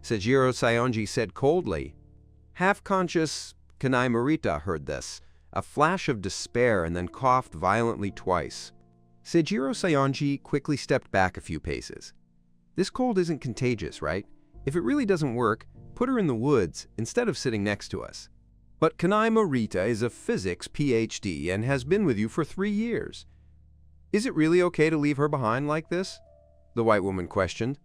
Seijiro Sayonji said coldly. Half-conscious Kanai Morita heard this, a flash of despair, and then coughed violently twice. Seijiro Sayonji quickly stepped back a few paces. "This cold isn't contagious, right? If it really doesn't work, put her in the woods instead of sitting next to us." "But Kanai Morita is a physics PhD and has been with you for 3 years. Is it really okay to leave her behind like this?" the white woman questioned.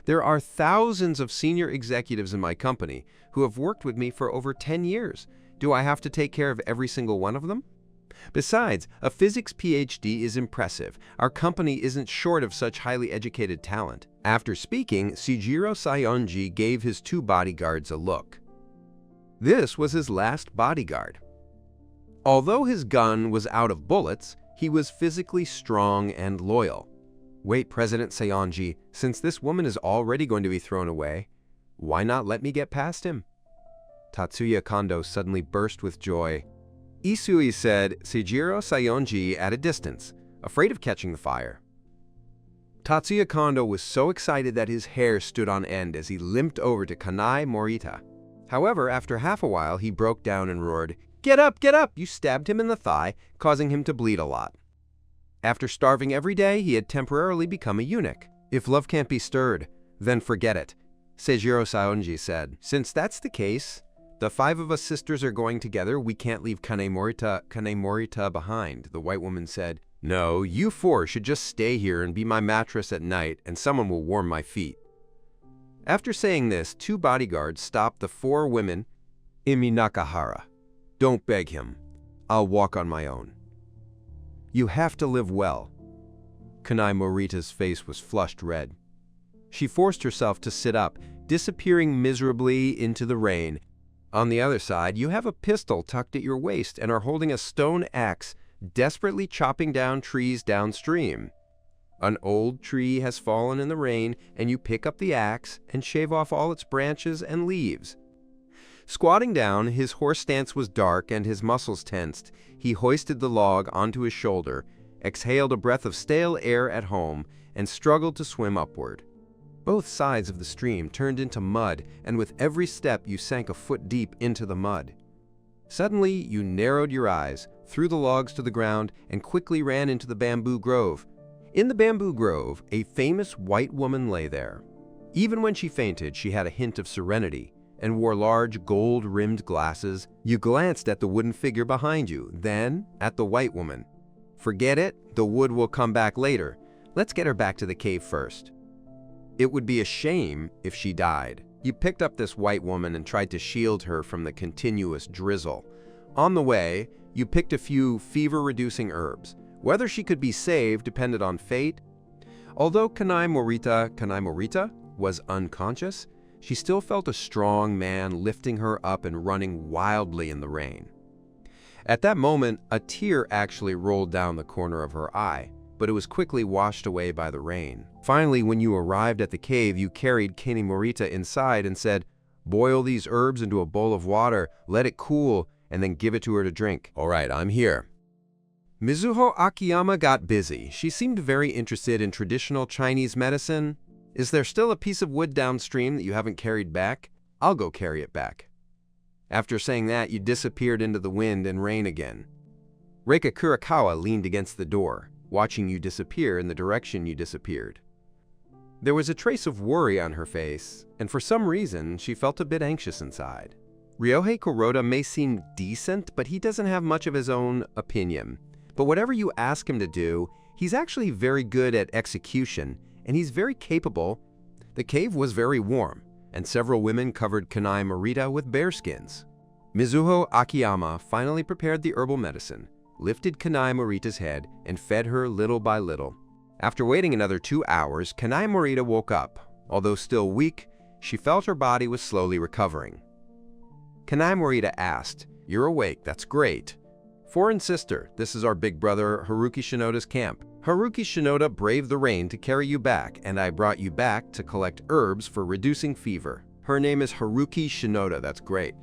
"There are thousands of senior executives in my company who have worked with me for over 10 years. Do I have to take care of every single one of them? Besides, a physics PhD is impressive. Our company isn't short of such highly educated talent." After speaking, Seijiro Sayonji gave his 2 bodyguards a look. This was his last bodyguard. Although his gun was out of bullets, he was physically strong and loyal. "Wait, President Sayonji, since this woman is already going to be thrown away, why not let me get past him?" Tatsuya Kondo suddenly burst with joy. Isui said Seijiro Sayonji at a distance, afraid of catching the fire. Tatsuya Kondo was so excited that his hair stood on end as he limped over to Kanai Morita. However, after half a while, he broke down and roared, "Get up, get up!" You stabbed him in the thigh, causing him to bleed a lot. After starving every day, he had temporarily become a eunuch. "If love can't be stirred, then forget it," Seijiro Sayonji said. "Since that's the case, the 5 of us sisters are going together. We can't leave Kanai Morita behind," the white woman said. "No, you 4 should just stay here and be my mattress at night, and someone will warm my feet." After saying this, 2 bodyguards stopped the 4 women. "Imi Nakahara, don't beg him. I'll walk on my own. You have to live well." Kanai Morita's face was flushed red. She forced herself to sit up, disappearing miserably into the rain. "On the other side, you have a pistol tucked at your waist and are holding a stone axe, desperately chopping down trees downstream." An old tree has fallen in the rain, and you pick up the axe and shave off all its branches and leaves. Squatting down, his horse stance was dark and his muscles tensed. He hoisted the log onto his shoulder, exhaled a breath of stale air at home, and struggled to swim upward. Both sides of the stream turned into mud, and with every step you sank a foot deep into the mud. Suddenly, you narrowed your eyes, threw the logs to the ground, and quickly ran into the bamboo grove. In the bamboo grove, a famous white woman lay there. Even when she fainted, she had a hint of serenity and wore large gold-rimmed glasses. You glanced at the wooden figure behind you, then at the white woman. Forget it, the wood will come back later. Let's get her back to the cave first. It would be a shame if she died. You picked up this white woman and tried to shield her from the continuous drizzle. On the way, you picked a few fever-reducing herbs. Whether she could be saved depended on fate. Although Kanai Morita was unconscious, she still felt a strong man lifting her up and running wildly in the rain. At that moment, a tear actually rolled down the corner of her eye, but it was quickly washed away by the rain. Finally, when you arrived at the cave, you carried Kanai Morita inside and said, "Boil these herbs into a bowl of water, let it cool, and then give it to her to drink." "All right, I'm here." Mizuho Akiyama got busy. She seemed very interested in traditional Chinese medicine. "Is there still a piece of wood downstream that you haven't carried back? I'll go carry it back." After saying that, you disappeared into the wind and rain again. Reika Kurakawa leaned against the door, watching you disappear in the direction you disappeared. There was a trace of worry on her face, and for some reason, she felt a bit anxious inside. Ryohei Kuroda may seem decent, but he doesn't have much of his own opinion. But whatever you ask him to do, he's actually very good at execution, and he's very capable. The cave was very warm, and several women covered Kanai Morita with bearskins. Mizuho Akiyama finally prepared the herbal medicine, lifted Kanai Morita's head, and fed her little by little. After waiting another 2 hours, Kanai Morita woke up. Although still weak, she felt her body was slowly recovering. Kanai Morita asked, "You're awake, that's great. Foreign sister, this is our big brother Haruki Shinoda's camp. Haruki Shinoda braved the rain to carry you back, and I brought you back to collect herbs for reducing fever. Her name is Haruki Shinoda, that's great.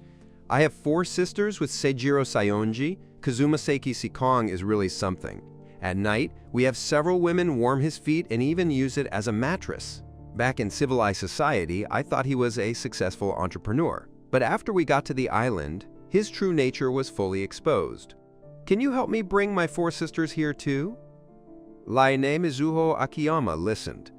I have 4 sisters with Seijiro Saionji. Kazuma Seiki Sikong is really something. At night, we have several women warm his feet and even use it as a mattress. Back in civilized society, I thought he was a successful entrepreneur. But after we got to the island, his true nature was fully exposed. Can you help me bring my 4 sisters here too?" Laine Mizuho Akiyama listened,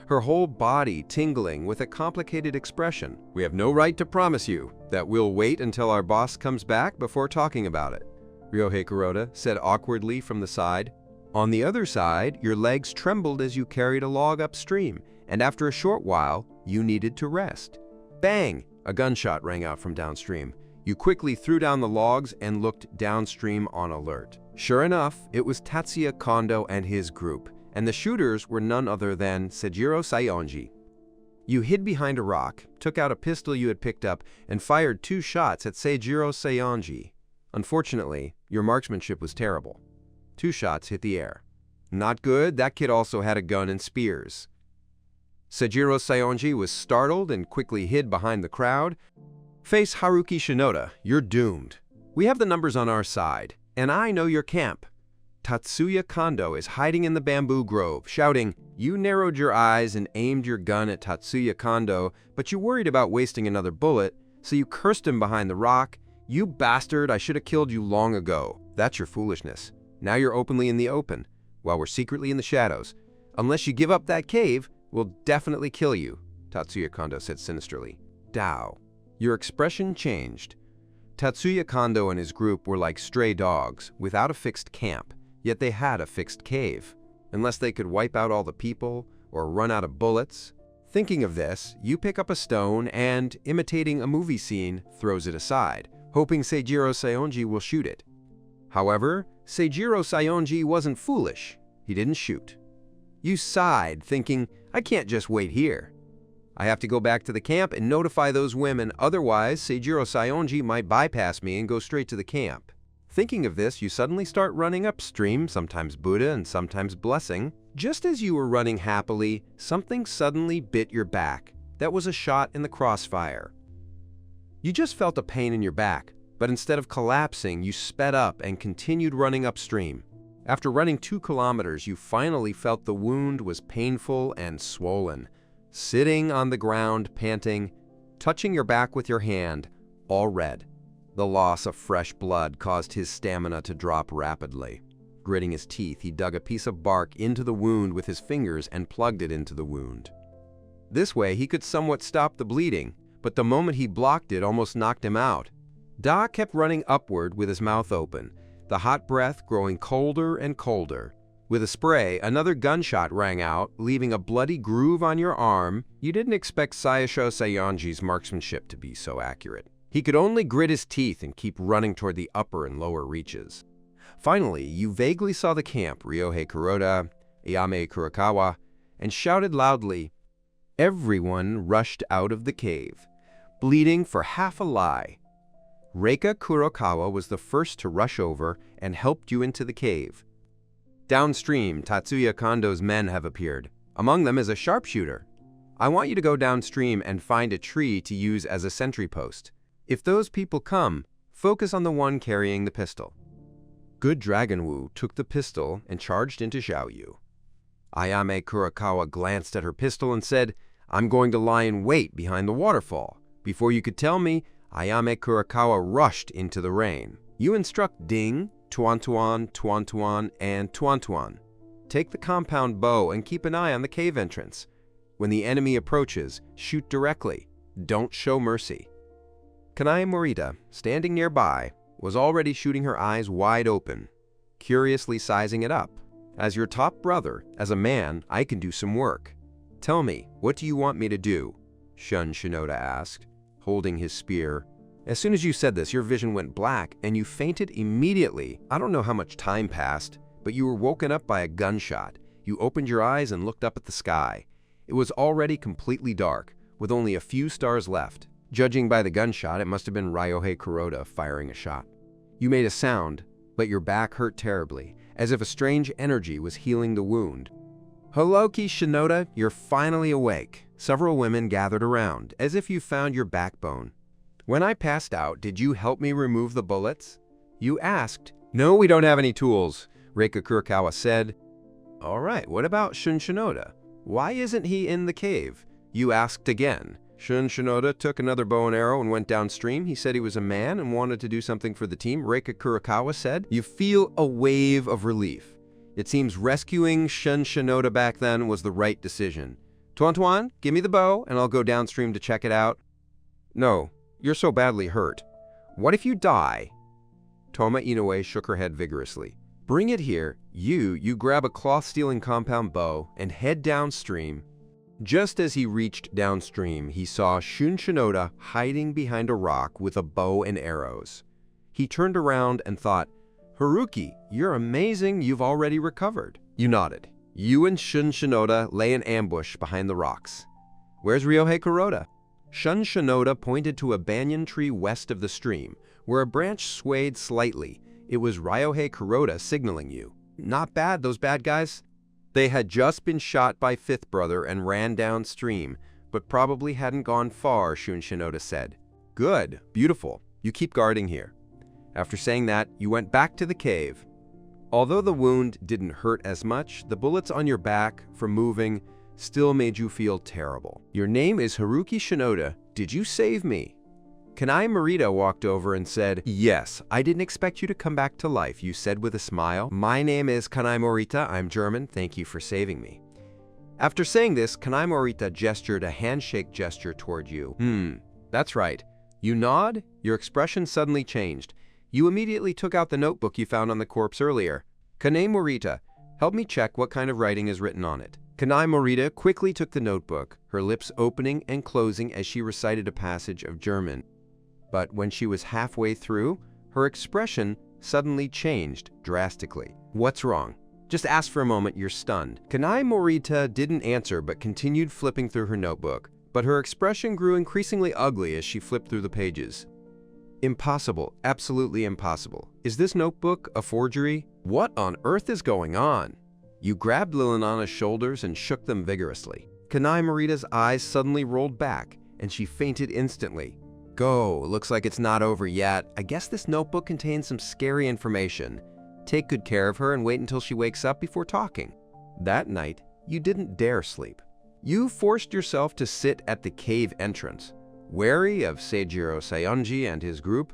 her whole body tingling with a complicated expression. "We have no right to promise you that we'll wait until our boss comes back before talking about it," Ryohei Kuroda said awkwardly from the side. "On the other side, your legs trembled as you carried a log upstream, and after a short while, you needed to rest." Bang! A gunshot rang out from downstream. You quickly threw down the logs and looked downstream on alert. Sure enough, it was Tatsuya Kondo and his group, and the shooters were none other than Seijiro Saionji. You hid behind a rock, took out a pistol you had picked up, and fired 2 shots at Seijiro Saionji. Unfortunately, your marksmanship was terrible. 2 shots hit the air. Not good, that kid also had a gun and spears. Seijiro Saionji was startled and quickly hid behind the crowd. "Face Haruki Shinoda, you're doomed. We have the numbers on our side, and I know your camp." Tatsuya Kondo is hiding in the bamboo grove, shouting. You narrowed your eyes and aimed your gun at Tatsuya Kondo, but you worried about wasting another bullet, so you cursed him behind the rock. "You bastard, I should have killed you long ago." That's your foolishness. Now you're openly in the open, while we're secretly in the shadows. "Unless you give up that cave, we'll definitely kill you," Tatsuya Kondo said sinisterly. Dao. Your expression changed. Tatsuya Kondo and his group were like stray dogs, without a fixed camp, yet they had a fixed cave. Unless they could wipe out all the people, or run out of bullets. Thinking of this, you pick up a stone and, imitating a movie scene, throws it aside, hoping Seijiro Saionji will shoot it. However, Seijiro Saionji wasn't foolish. He didn't shoot. You sighed, thinking, I can't just wait here. I have to go back to the camp and notify those women, otherwise Seijiro Saionji might bypass me and go straight to the camp. Thinking of this, you suddenly start running upstream, sometimes Buddha and sometimes blessing. Just as you were running happily, something suddenly bit your back. That was a shot in the crossfire. You just felt a pain in your back, but instead of collapsing, you sped up and continued running upstream. After running 2 kilometers, you finally felt the wound was painful and swollen. Sitting on the ground, panting, touching your back with your hand, all red. The loss of fresh blood caused his stamina to drop rapidly. Gritting his teeth, he dug a piece of bark into the wound with his fingers and plugged it into the wound. This way, he could somewhat stop the bleeding, but the moment he blocked it almost knocked him out. Da kept running upward with his mouth open, the hot breath growing colder and colder. With a spray, another gunshot rang out, leaving a bloody groove on your arm. You didn't expect Sayasho Saionji's marksmanship to be so accurate. He could only grit his teeth and keep running toward the upper and lower reaches. Finally, you vaguely saw the camp, Ryohei Kuroda, Ayame Kurokawa, and shouted loudly. Everyone rushed out of the cave, bleeding for half a lie. Reika Kurokawa was the first to rush over and helped you into the cave. Downstream, Tatsuya Kondo's men have appeared. Among them is a sharpshooter. I want you to go downstream and find a tree to use as a sentry post. If those people come, focus on the one carrying the pistol. Good Dragon Wu took the pistol and charged into Xiaoyu. Ayame Kurokawa glanced at her pistol and said, I'm going to lie in wait behind the waterfall. Before you could tell me, Ayame Kurokawa rushed into the rain. You instruct Ding, Tuan, and Tuan. Take the compound bow and keep an eye on the cave entrance. When the enemy approaches, shoot directly. Don't show mercy. Kanae Morita, standing nearby, was already shooting her eyes wide open, curiously sizing it up. As your top brother, as a man, I can do some work. Tell me, what do you want me to do? Shun Shinoda asked, holding his spear. As soon as you said this, your vision went black and you fainted immediately. I don't know how much time passed, but you were woken up by a gunshot. You opened your eyes and looked up at the sky. It was already completely dark, with only a few stars left. Judging by the gunshot, it must have been Ryohei Kuroda firing a shot. You made a sound, but your back hurt terribly, as if a strange energy was healing the wound. Holoki Shinoda, you're finally awake. Several women gathered around, as if you found your backbone. When I passed out, did you help me remove the bullets? You asked. No, we don't have any tools, Reika Kurokawa said. All right, what about Shun Shinoda? Why isn't he in the cave? You asked again. Shun Shinoda took another bow and arrow and went downstream. He said he was a man and wanted to do something for the team. Reika Kurokawa said. You feel a wave of relief. It seems rescuing Shun Shinoda back then was the right decision. Tuan, give me the bow and I'll go downstream to check it out. No, you're so badly hurt. What if you die? Toma Inoue shook her head vigorously. Bring it here. You grab a cloth-stealing compound bow and head downstream. Just as he reached downstream, he saw Shun Shinoda hiding behind a rock with a bow and arrows. He turned around and thought, Haruki, you're amazing, you've already recovered. You nodded. You and Shun Shinoda lay in ambush behind the rocks. Where's Ryohei Kuroda? Shun Shinoda pointed to a banyan tree west of the stream, where a branch swayed slightly. It was Ryohei Kuroda signaling you. Not bad, those bad guys. They had just been shot by Fifth Brother and ran downstream, but probably hadn't gone far, Shun Shinoda said. Good, beautiful. You keep guarding here. After saying that, you went back to the cave. Although the wound didn't hurt as much, the bullets on your back from moving still made you feel terrible. Your name is Haruki Shinoda. Did you save me? Kanae Morita walked over and said, Yes, I didn't expect you to come back to life, you said with a smile. My name is Kanae Morita. I'm German. Thank you for saving me. After saying this, Kanae Morita gestured a handshake gesture toward you. That's right. You nod. Your expression suddenly changed. You immediately took out the notebook you found on the corpse earlier. Kanae Morita, help me check what kind of writing is written on it. Kanae Morita quickly took the notebook, her lips opening and closing as she recited a passage of German. But when she was halfway through, her expression suddenly changed drastically. What's wrong? Just ask for a moment, you're stunned. Kanae Morita didn't answer but continued flipping through her notebook, but her expression grew increasingly ugly as she flipped through the pages. Impossible, absolutely impossible. Is this notebook a forgery? What on earth is going on? You grabbed Lilinana's shoulders and shook them vigorously. Kanai Marita's eyes suddenly rolled back, and she fainted instantly. Go, looks like it's not over yet. I guess this notebook contains some scary information. Take good care of her and wait until she wakes up before talking. That night, you didn't dare sleep. You forced yourself to sit at the cave entrance, wary of Seijiro Saionji and his group,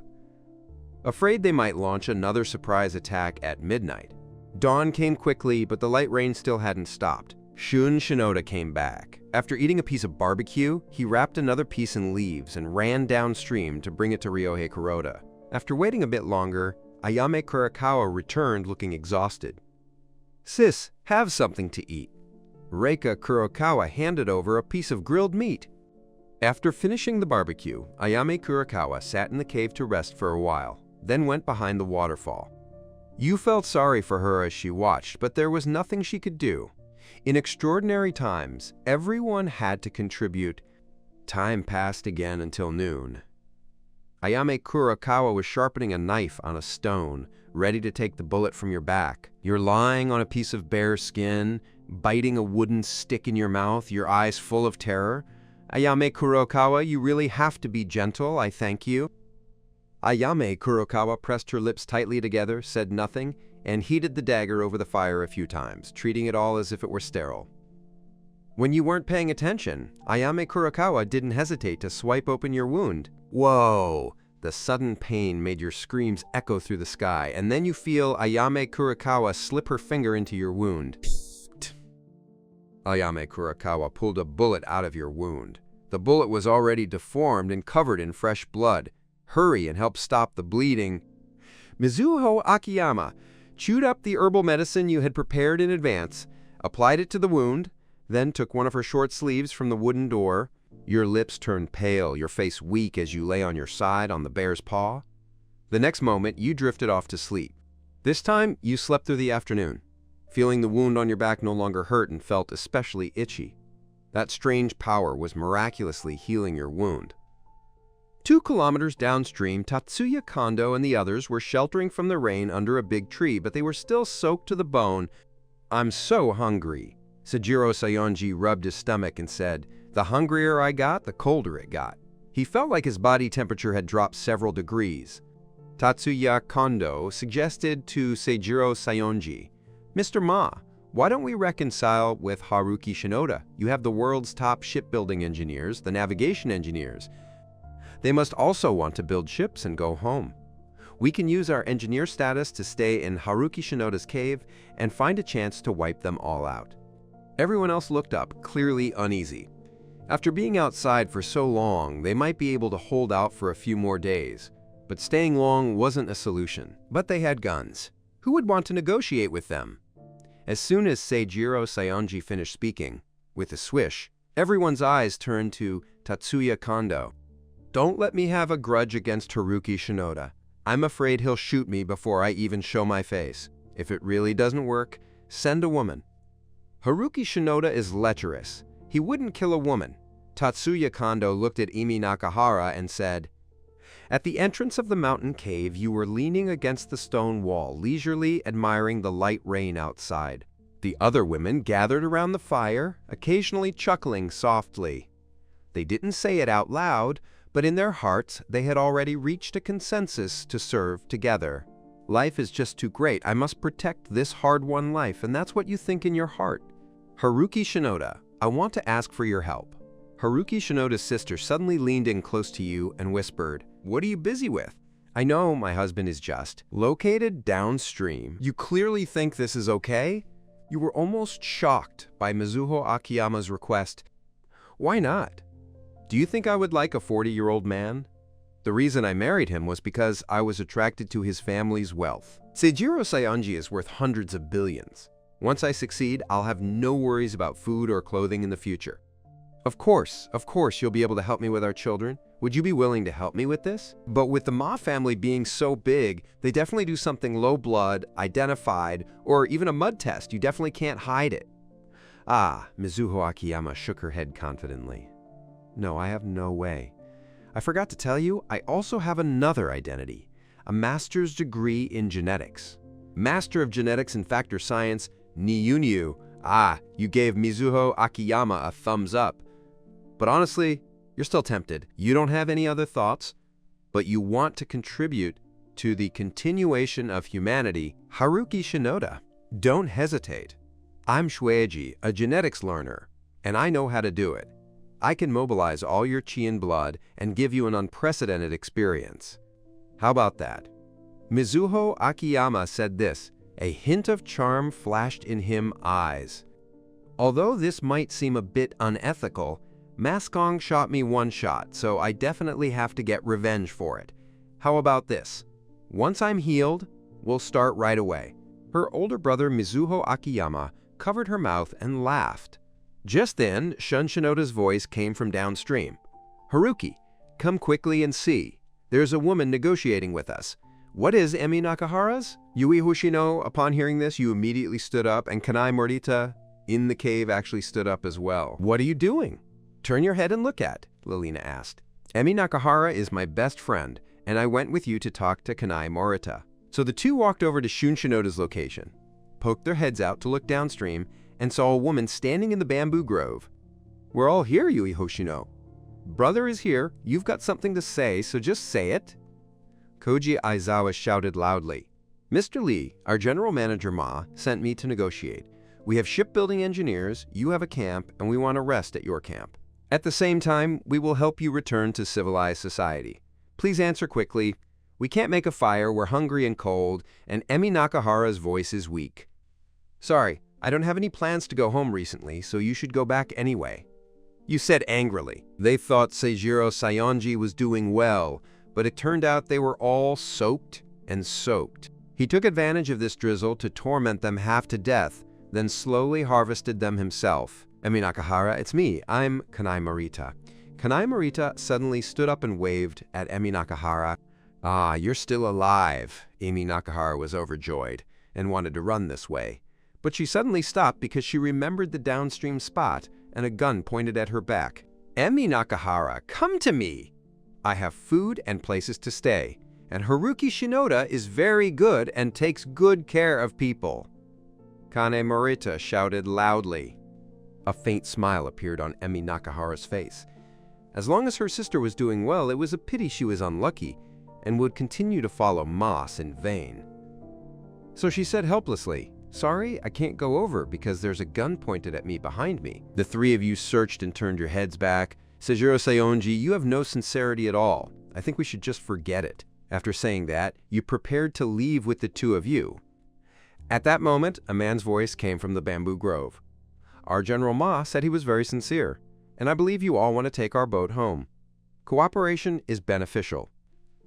afraid they might launch another surprise attack at midnight. Dawn came quickly, but the light rain still hadn't stopped. Shun Shinoda came back. After eating a piece of barbecue, he wrapped another piece in leaves and ran downstream to bring it to Ryohei Kuroda. After waiting a bit longer, Ayame Kurakawa returned looking exhausted. "Sis, have something to eat." Reika Kurokawa handed over a piece of grilled meat. After finishing the barbecue, Ayame Kurakawa sat in the cave to rest for a while, then went behind the waterfall. You felt sorry for her as she watched, but there was nothing she could do. In extraordinary times, everyone had to contribute. Time passed again until noon. Ayame Kurakawa was sharpening a knife on a stone, ready to take the bullet from your back. You're lying on a piece of bare skin, biting a wooden stick in your mouth, your eyes full of terror. "Ayame Kurokawa, you really have to be gentle, I thank you." Ayame Kurokawa pressed her lips tightly together, said nothing, and heated the dagger over the fire a few times, treating it all as if it were sterile. When you weren't paying attention, Ayame Kurokawa didn't hesitate to swipe open your wound. Whoa! The sudden pain made your screams echo through the sky, and then you feel Ayame Kurokawa slip her finger into your wound. Psst. Ayame Kurokawa pulled a bullet out of your wound. The bullet was already deformed and covered in fresh blood. Hurry and help stop the bleeding. Mizuho Akiyama chewed up the herbal medicine you had prepared in advance, applied it to the wound, then took one of her short sleeves from the wooden door. Your lips turned pale, your face weak as you lay on your side on the bear's paw. The next moment, you drifted off to sleep. This time, you slept through the afternoon, feeling the wound on your back no longer hurt and felt especially itchy. That strange power was miraculously healing your wound. 2 kilometers downstream, Tatsuya Kondo and the others were sheltering from the rain under a big tree, but they were still soaked to the bone. "I'm so hungry." Seijiro Saionji rubbed his stomach and said, "The hungrier I got, the colder it got." He felt like his body temperature had dropped several degrees. Tatsuya Kondo suggested to Seijiro Saionji, "Mr. Ma, why don't we reconcile with Haruki Shinoda? You have the world's top shipbuilding engineers, the navigation engineers. They must also want to build ships and go home. We can use our engineer status to stay in Haruki Shinoda's cave and find a chance to wipe them all out." Everyone else looked up, clearly uneasy. After being outside for so long, they might be able to hold out for a few more days. But staying long wasn't a solution. But they had guns. Who would want to negotiate with them? As soon as Seijiro Saionji finished speaking, with a swish, everyone's eyes turned to Tatsuya Kondo. "Don't let me have a grudge against Haruki Shinoda. I'm afraid he'll shoot me before I even show my face. If it really doesn't work, send a woman." "Haruki Shinoda is lecherous. He wouldn't kill a woman." Tatsuya Kondo looked at Imi Nakahara and said, "At the entrance of the mountain cave, you were leaning against the stone wall, leisurely admiring the light rain outside. The other women gathered around the fire, occasionally chuckling softly. They didn't say it out loud, but in their hearts they had already reached a consensus to serve together. Life is just too great. I must protect this hard-won life, and that's what you think in your heart. Haruki Shinoda, I want to ask for your help." Haruki Shinoda's sister suddenly leaned in close to you and whispered, "What are you busy with?" "I know my husband is just located downstream." "You clearly think this is okay?" You were almost shocked by Mizuho Akiyama's request. "Why not? Do you think I would like a 40-year-old man? The reason I married him was because I was attracted to his family's wealth. Seijiro Saionji is worth hundreds of billions. Once I succeed, I'll have no worries about food or clothing in the future. Of course, you'll be able to help me with our children. Would you be willing to help me with this?" But with the Ma family being so big, they definitely do something low blood, identified, or even a mud test. You definitely can't hide it. Mizuho Akiyama shook her head confidently. "No, I have no way. I forgot to tell you, I also have another identity, a master's degree in genetics. Master of Genetics and Factor Science, Niyunyu. Ah, you gave Mizuho Akiyama a thumbs up. But honestly, you're still tempted. You don't have any other thoughts, but you want to contribute to the continuation of humanity. Haruki Shinoda. Don't hesitate. I'm Shueiji, a genetics learner, and I know how to do it. I can mobilize all your chi and blood and give you an unprecedented experience. How about that? Mizuho Akiyama said this. A hint of charm flashed in his eyes. Although this might seem a bit unethical, Maskong shot me one shot, so I definitely have to get revenge for it. How about this? Once I'm healed, we'll start right away. Her older brother Mizuho Akiyama covered her mouth and laughed. Just then, Shun Shinoda's voice came from downstream. Haruki, come quickly and see. There's a woman negotiating with us. What is Emi Nakahara's? Yui Hoshino, upon hearing this, you immediately stood up, and Kanai Morita in the cave actually stood up as well. What are you doing? Turn your head and look at, Lilina asked. Emi Nakahara is my best friend, and I went with you to talk to Kanai Morita. So the two walked over to Shun Shinoda's location, poked their heads out to look downstream, and saw a woman standing in the bamboo grove. We're all here, Yui Hoshino. Brother is here. You've got something to say, so just say it. Koji Aizawa shouted loudly. Mr. Lee, our general manager Ma, sent me to negotiate. We have shipbuilding engineers, you have a camp, and we want to rest at your camp. At the same time, we will help you return to civilized society. Please answer quickly. We can't make a fire, we're hungry and cold, and Emi Nakahara's voice is weak. Sorry, I don't have any plans to go home recently, so you should go back anyway. You said angrily. They thought Seijiro Sayonji was doing well, but it turned out they were all soaked and soaked. He took advantage of this drizzle to torment them half to death, then slowly harvested them himself. Emi Nakahara, it's me. I'm Kanai Morita. Kanai Morita suddenly stood up and waved at Emi Nakahara. Ah, you're still alive. Emi Nakahara was overjoyed and wanted to run this way. But she suddenly stopped because she remembered the downstream spot and a gun pointed at her back. Emi Nakahara, come to me! I have food and places to stay, and Haruki Shinoda is very good and takes good care of people. Kane Morita shouted loudly. A faint smile appeared on Emi Nakahara's face. As long as her sister was doing well, it was a pity she was unlucky and would continue to follow Mas in vain. So she said helplessly, Sorry, I can't go over because there's a gun pointed at me behind me. The three of you searched and turned your heads back. Seijiro Sayonji, you have no sincerity at all. I think we should just forget it. After saying that, you prepared to leave with the two of you. At that moment, a man's voice came from the bamboo grove. Our General Ma said he was very sincere, and I believe you all want to take our boat home. Cooperation is beneficial.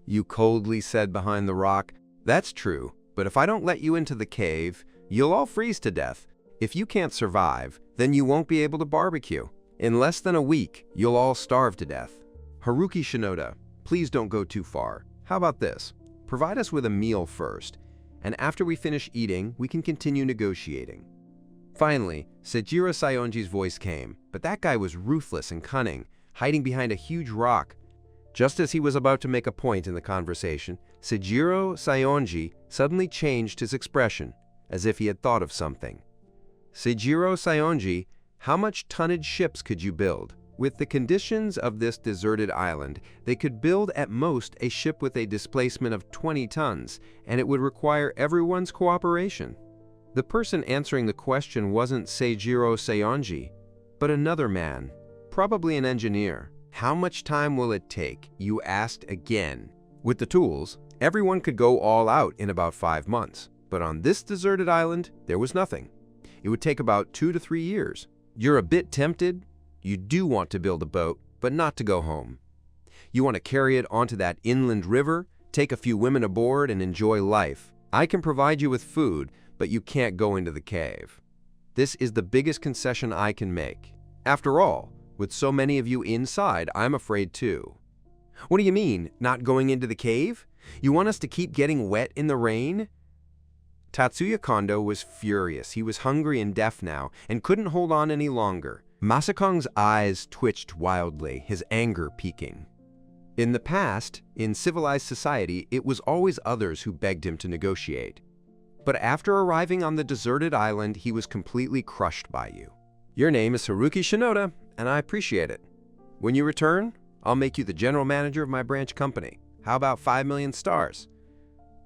You coldly said behind the rock, That's true, but if I don't let you into the cave, you'll all freeze to death. If you can't survive, then you won't be able to barbecue. In less than a week, you'll all starve to death. Haruki Shinoda, please don't go too far. How about this? Provide us with a meal first, and after we finish eating, we can continue negotiating. Finally, Seijiro Sayonji's voice came, but that guy was ruthless and cunning, hiding behind a huge rock. Just as he was about to make a point in the conversation, Seijiro Sayonji suddenly changed his expression, as if he had thought of something. Seijiro Sayonji, how much tonnage ships could you build? With the conditions of this deserted island, they could build at most a ship with a displacement of 20 tons, and it would require everyone's cooperation. The person answering the question wasn't Seijiro Sayonji, but another man, probably an engineer. How much time will it take? You asked again. With the tools, everyone could go all out in about 5 months, but on this deserted island, there was nothing. It would take about 2 to 3 years. You're a bit tempted. You do want to build a boat, but not to go home. You want to carry it onto that inland river, take a few women aboard, and enjoy life. I can provide you with food, but you can't go into the cave. This is the biggest concession I can make. After all, with so many of you inside, I'm afraid too. What do you mean, not going into the cave? You want us to keep getting wet in the rain? Tatsuya Kondo was furious. He was hungry and deaf now, and couldn't hold on any longer. Masakong's eyes twitched wildly, his anger peaking. In the past, in civilized society, it was always others who begged him to negotiate. But after arriving on the deserted island, he was completely crushed by you. Your name is Haruki Shinoda, and I appreciate it. When you return, I'll make you the general manager of my branch company. How about 5 million stars?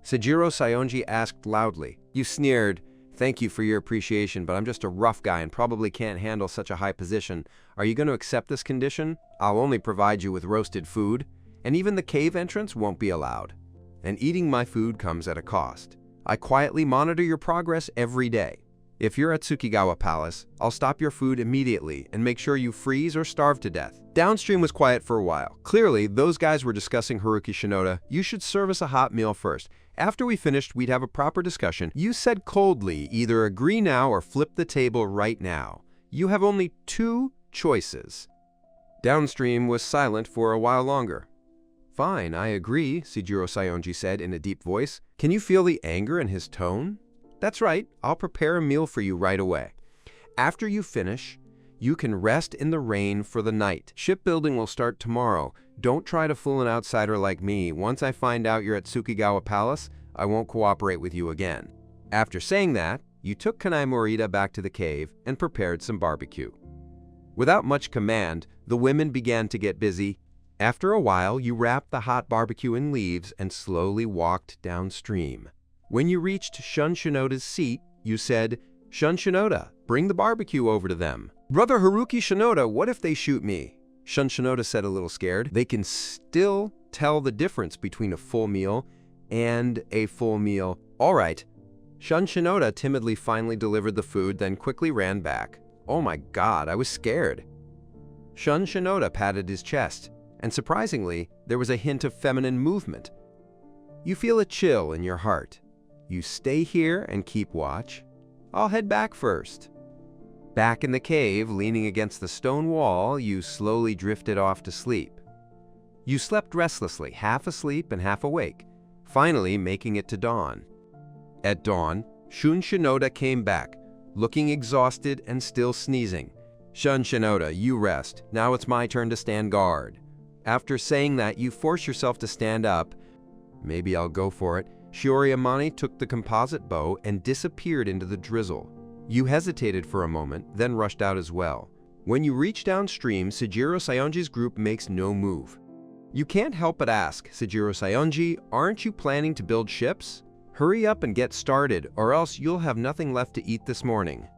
Seijiro Saionji asked loudly. You sneered. Thank you for your appreciation, but I'm just a rough guy and probably can't handle such a high position. Are you going to accept this condition? I'll only provide you with roasted food, and even the cave entrance won't be allowed. And eating my food comes at a cost. I quietly monitor your progress every day. If you're at Tsukigawa Palace, I'll stop your food immediately and make sure you freeze or starve to death. Downstream was quiet for a while. Clearly, those guys were discussing Haruki Shinoda. You should serve us a hot meal first. After we finished, we'd have a proper discussion. You said coldly, either agree now or flip the table right now. You have only 2 choices. Downstream was silent for a while longer. Fine, I agree, Seijiro Saionji said in a deep voice. Can you feel the anger in his tone? That's right, I'll prepare a meal for you right away. After you finish, you can rest in the rain for the night. Shipbuilding will start tomorrow. Don't try to fool an outsider like me. Once I find out you're at Tsukigawa Palace, I won't cooperate with you again. After saying that, you took Kanai Morita back to the cave and prepared some barbecue. Without much command, the women began to get busy. After a while, you wrapped the hot barbecue in leaves and slowly walked downstream. When you reached Shun Shinoda's seat, you said, Shun Shinoda, bring the barbecue over to them. Brother Haruki Shinoda, what if they shoot me? Shun Shinoda said a little scared. They can still tell the difference between a full meal and a full meal. All right. Shun Shinoda timidly finally delivered the food, then quickly ran back. Oh my God, I was scared. Shun Shinoda patted his chest, and surprisingly, there was a hint of feminine movement. You feel a chill in your heart. You stay here and keep watch. I'll head back first. Back in the cave, leaning against the stone wall, you slowly drifted off to sleep. You slept restlessly, half asleep and half awake, finally making it to dawn. At dawn, Shun Shinoda came back, looking exhausted and still sneezing. Shun Shinoda, you rest. Now it's my turn to stand guard. After saying that, you force yourself to stand up. Maybe I'll go for it. Shiori Amane took the composite bow and disappeared into the drizzle. You hesitated for a moment, then rushed out as well. When you reach downstream, Seijiro Saionji's group makes no move. You can't help but ask, Seijiro Saionji, aren't you planning to build ships? Hurry up and get started, or else you'll have nothing left to eat this morning.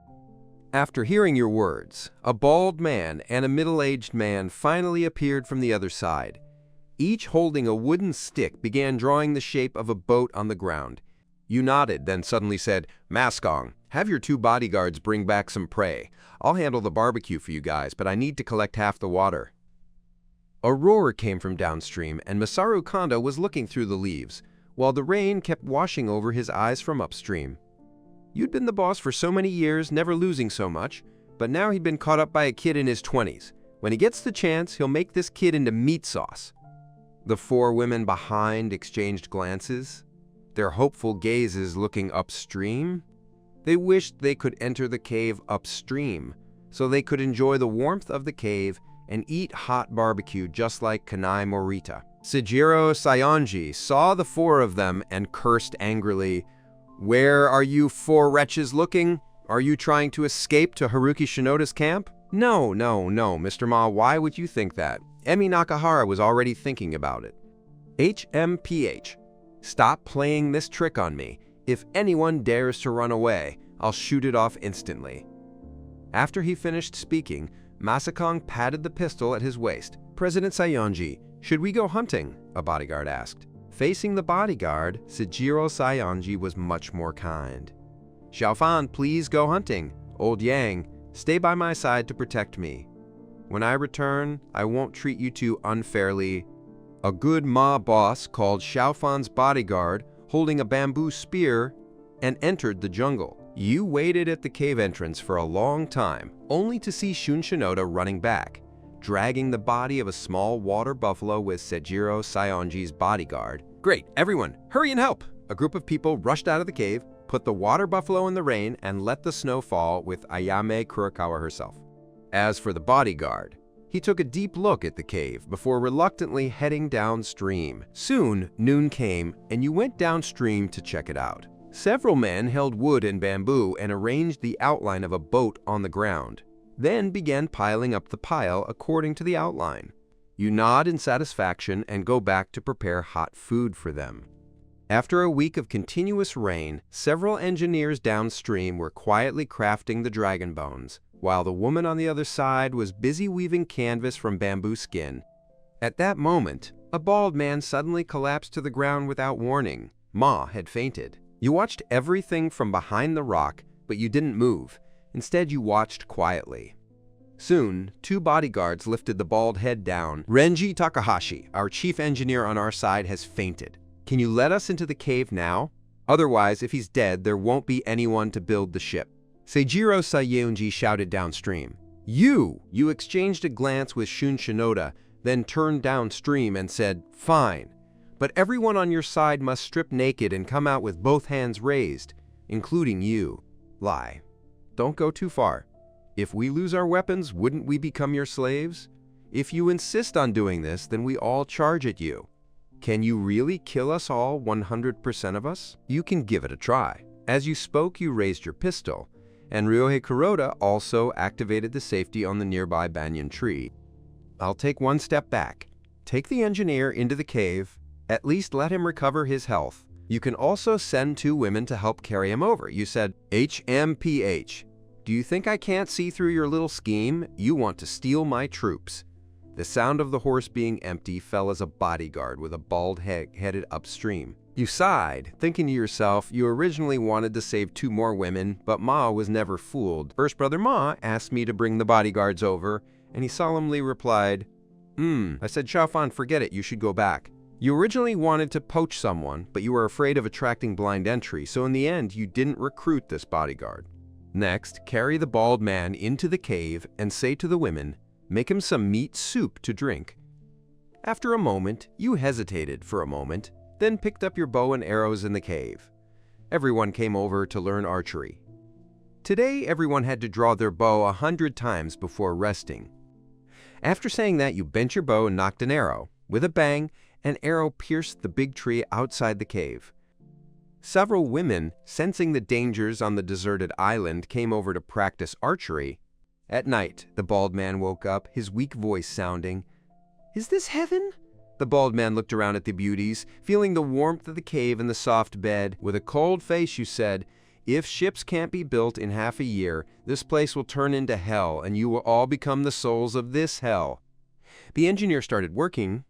After hearing your words, a bald man and a middle-aged man finally appeared from the other side. Each holding a wooden stick began drawing the shape of a boat on the ground. You nodded, then suddenly said, Maskong, have your 2 bodyguards bring back some prey. I'll handle the barbecue for you guys, but I need to collect half the water. A roar came from downstream, and Masaru Kanda was looking through the leaves, while the rain kept washing over his eyes from upstream. You'd been the boss for so many years, never losing so much, but now he'd been caught up by a kid in his 20s. When he gets the chance, he'll make this kid into meat sauce. The 4 women behind exchanged glances, their hopeful gazes looking upstream. They wished they could enter the cave upstream, so they could enjoy the warmth of the cave and eat hot barbecue just like Kanai Morita. Seijiro Saionji saw the 4 of them and cursed angrily. Where are you 4 wretches looking? Are you trying to escape to Haruki Shinoda's camp? No, Mr. Ma, why would you think that? Emi Nakahara was already thinking about it. HMPH. Stop playing this trick on me. If anyone dares to run away, I'll shoot it off instantly. After he finished speaking, Masakong patted the pistol at his waist. President Saionji, should we go hunting? A bodyguard asked. Facing the bodyguard, Seijiro Saionji was much more kind. Xiaofan, please go hunting. Old Yang, stay by my side to protect me. When I return, I won't treat you two unfairly. A good Ma boss called Xiaofan's bodyguard, holding a bamboo spear, and entered the jungle. You waited at the cave entrance for a long time, only to see Shun Shinoda running back, dragging the body of a small water buffalo with Seijiro Saionji's bodyguard. Great, everyone, hurry and help! A group of people rushed out of the cave, put the water buffalo in the rain, and let the snow fall with Ayame Kurokawa herself. As for the bodyguard, He took a deep look at the cave before reluctantly heading downstream. Soon, noon came, and you went downstream to check it out. Several men held wood and bamboo and arranged the outline of a boat on the ground, then began piling up the pile according to the outline. You nod in satisfaction and go back to prepare hot food for them. After a week of continuous rain, several engineers downstream were quietly crafting the dragon bones, while the woman on the other side was busy weaving canvas from bamboo skin. At that moment, a bald man suddenly collapsed to the ground without warning. Ma had fainted. You watched everything from behind the rock, but you didn't move. Instead, you watched quietly. Soon, two bodyguards lifted the bald head down. "Renji Takahashi, our chief engineer on our side, has fainted. Can you let us into the cave now? Otherwise, if he's dead, there won't be anyone to build the ship." Seijiro Sayeonji shouted downstream. You exchanged a glance with Shun Shinoda, then turned downstream and said, "Fine, but everyone on your side must strip naked and come out with both hands raised, including you." Lie. Don't go too far. If we lose our weapons, wouldn't we become your slaves? If you insist on doing this, then we all charge at you. Can you really kill us all, 100% of us? You can give it a try. As you spoke, you raised your pistol, and Ryohei Kuroda also activated the safety on the nearby banyan tree. I'll take one step back. Take the engineer into the cave. At least let him recover his health. You can also send two women to help carry him over. You said, HMPH. Do you think I can't see through your little scheme? You want to steal my troops. The sound of the horse being empty fell as a bodyguard with a bald head headed upstream. You sighed, thinking to yourself you originally wanted to save two more women, but Ma was never fooled. First Brother Ma asked me to bring the bodyguards over, and he solemnly replied, I said, Xiaofan, forget it, you should go back. You originally wanted to poach someone, but you were afraid of attracting blind entry, so in the end you didn't recruit this bodyguard. Next, carry the bald man into the cave and say to the women, make him some meat soup to drink. After a moment, you hesitated for a moment, then picked up your bow and arrows in the cave. Everyone came over to learn archery. Today, everyone had to draw their bow 100 times before resting. After saying that, you bent your bow and nocked an arrow. With a bang, an arrow pierced the big tree outside the cave. Several women, sensing the dangers on the deserted island, came over to practice archery. At night, the bald man woke up, his weak voice sounding, "Is this heaven?" The bald man looked around at the beauties, feeling the warmth of the cave and the soft bed. With a cold face, you said, "If ships can't be built in half a year, this place will turn into hell, and you will all become the souls of this hell." The engineer started working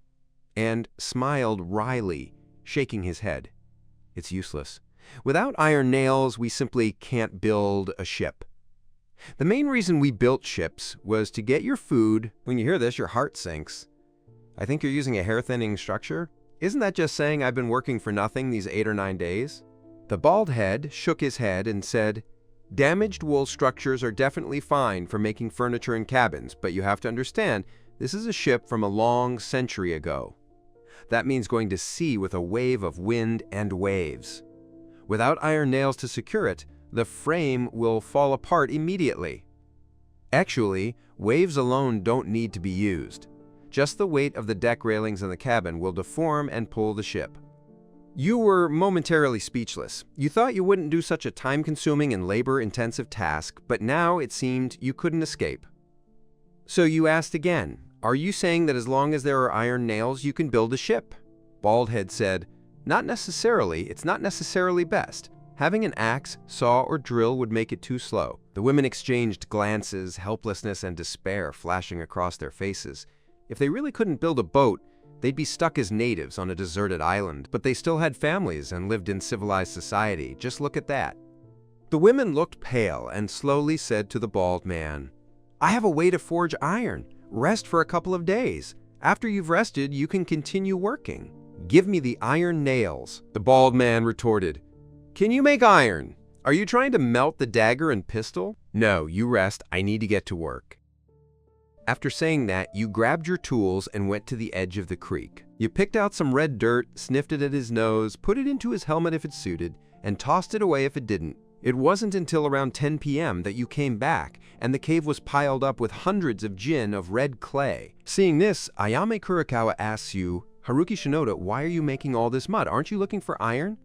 and smiled wryly, shaking his head. It's useless. Without iron nails, we simply can't build a ship. The main reason we built ships was to get your food. When you hear this, your heart sinks. I think you're using a hair-thinning structure? Isn't that just saying I've been working for nothing these 8 or 9 days? The bald head shook his head and said, "Damaged wool structures are definitely fine for making furniture and cabins, but you have to understand, this is a ship from a long century ago. That means going to sea with a wave of wind and waves. Without iron nails to secure it, the frame will fall apart immediately. Actually, waves alone don't need to be used. Just the weight of the deck railings in the cabin will deform and pull the ship." You were momentarily speechless. You thought you wouldn't do such a time-consuming and labor-intensive task, but now it seemed you couldn't escape. So you asked again, "Are you saying that as long as there are iron nails, you can build a ship?" Baldhead said, "Not necessarily. It's not necessarily best. Having an axe, saw, or drill would make it too slow." The women exchanged glances, helplessness and despair flashing across their faces. If they really couldn't build a boat, they'd be stuck as natives on a deserted island, but they still had families and lived in civilized society. Just look at that. The women looked pale and slowly said to the bald man, "I have a way to forge iron. Rest for a couple of days. After you've rested, you can continue working. Give me the iron nails." The bald man retorted, "Can you make iron? Are you trying to melt the dagger and pistol?" "No, you rest. I need to get to work." After saying that, you grabbed your tools and went to the edge of the creek. You picked out some red dirt, sniffed it at his nose, put it into his helmet if it suited, and tossed it away if it didn't. It wasn't until around 10 p.m. that you came back, and the cave was piled up with hundreds of jin of red clay. Seeing this, Ayame Kurokawa asks you, "Haruki Shinoda, why are you making all this mud? Aren't you looking for iron?"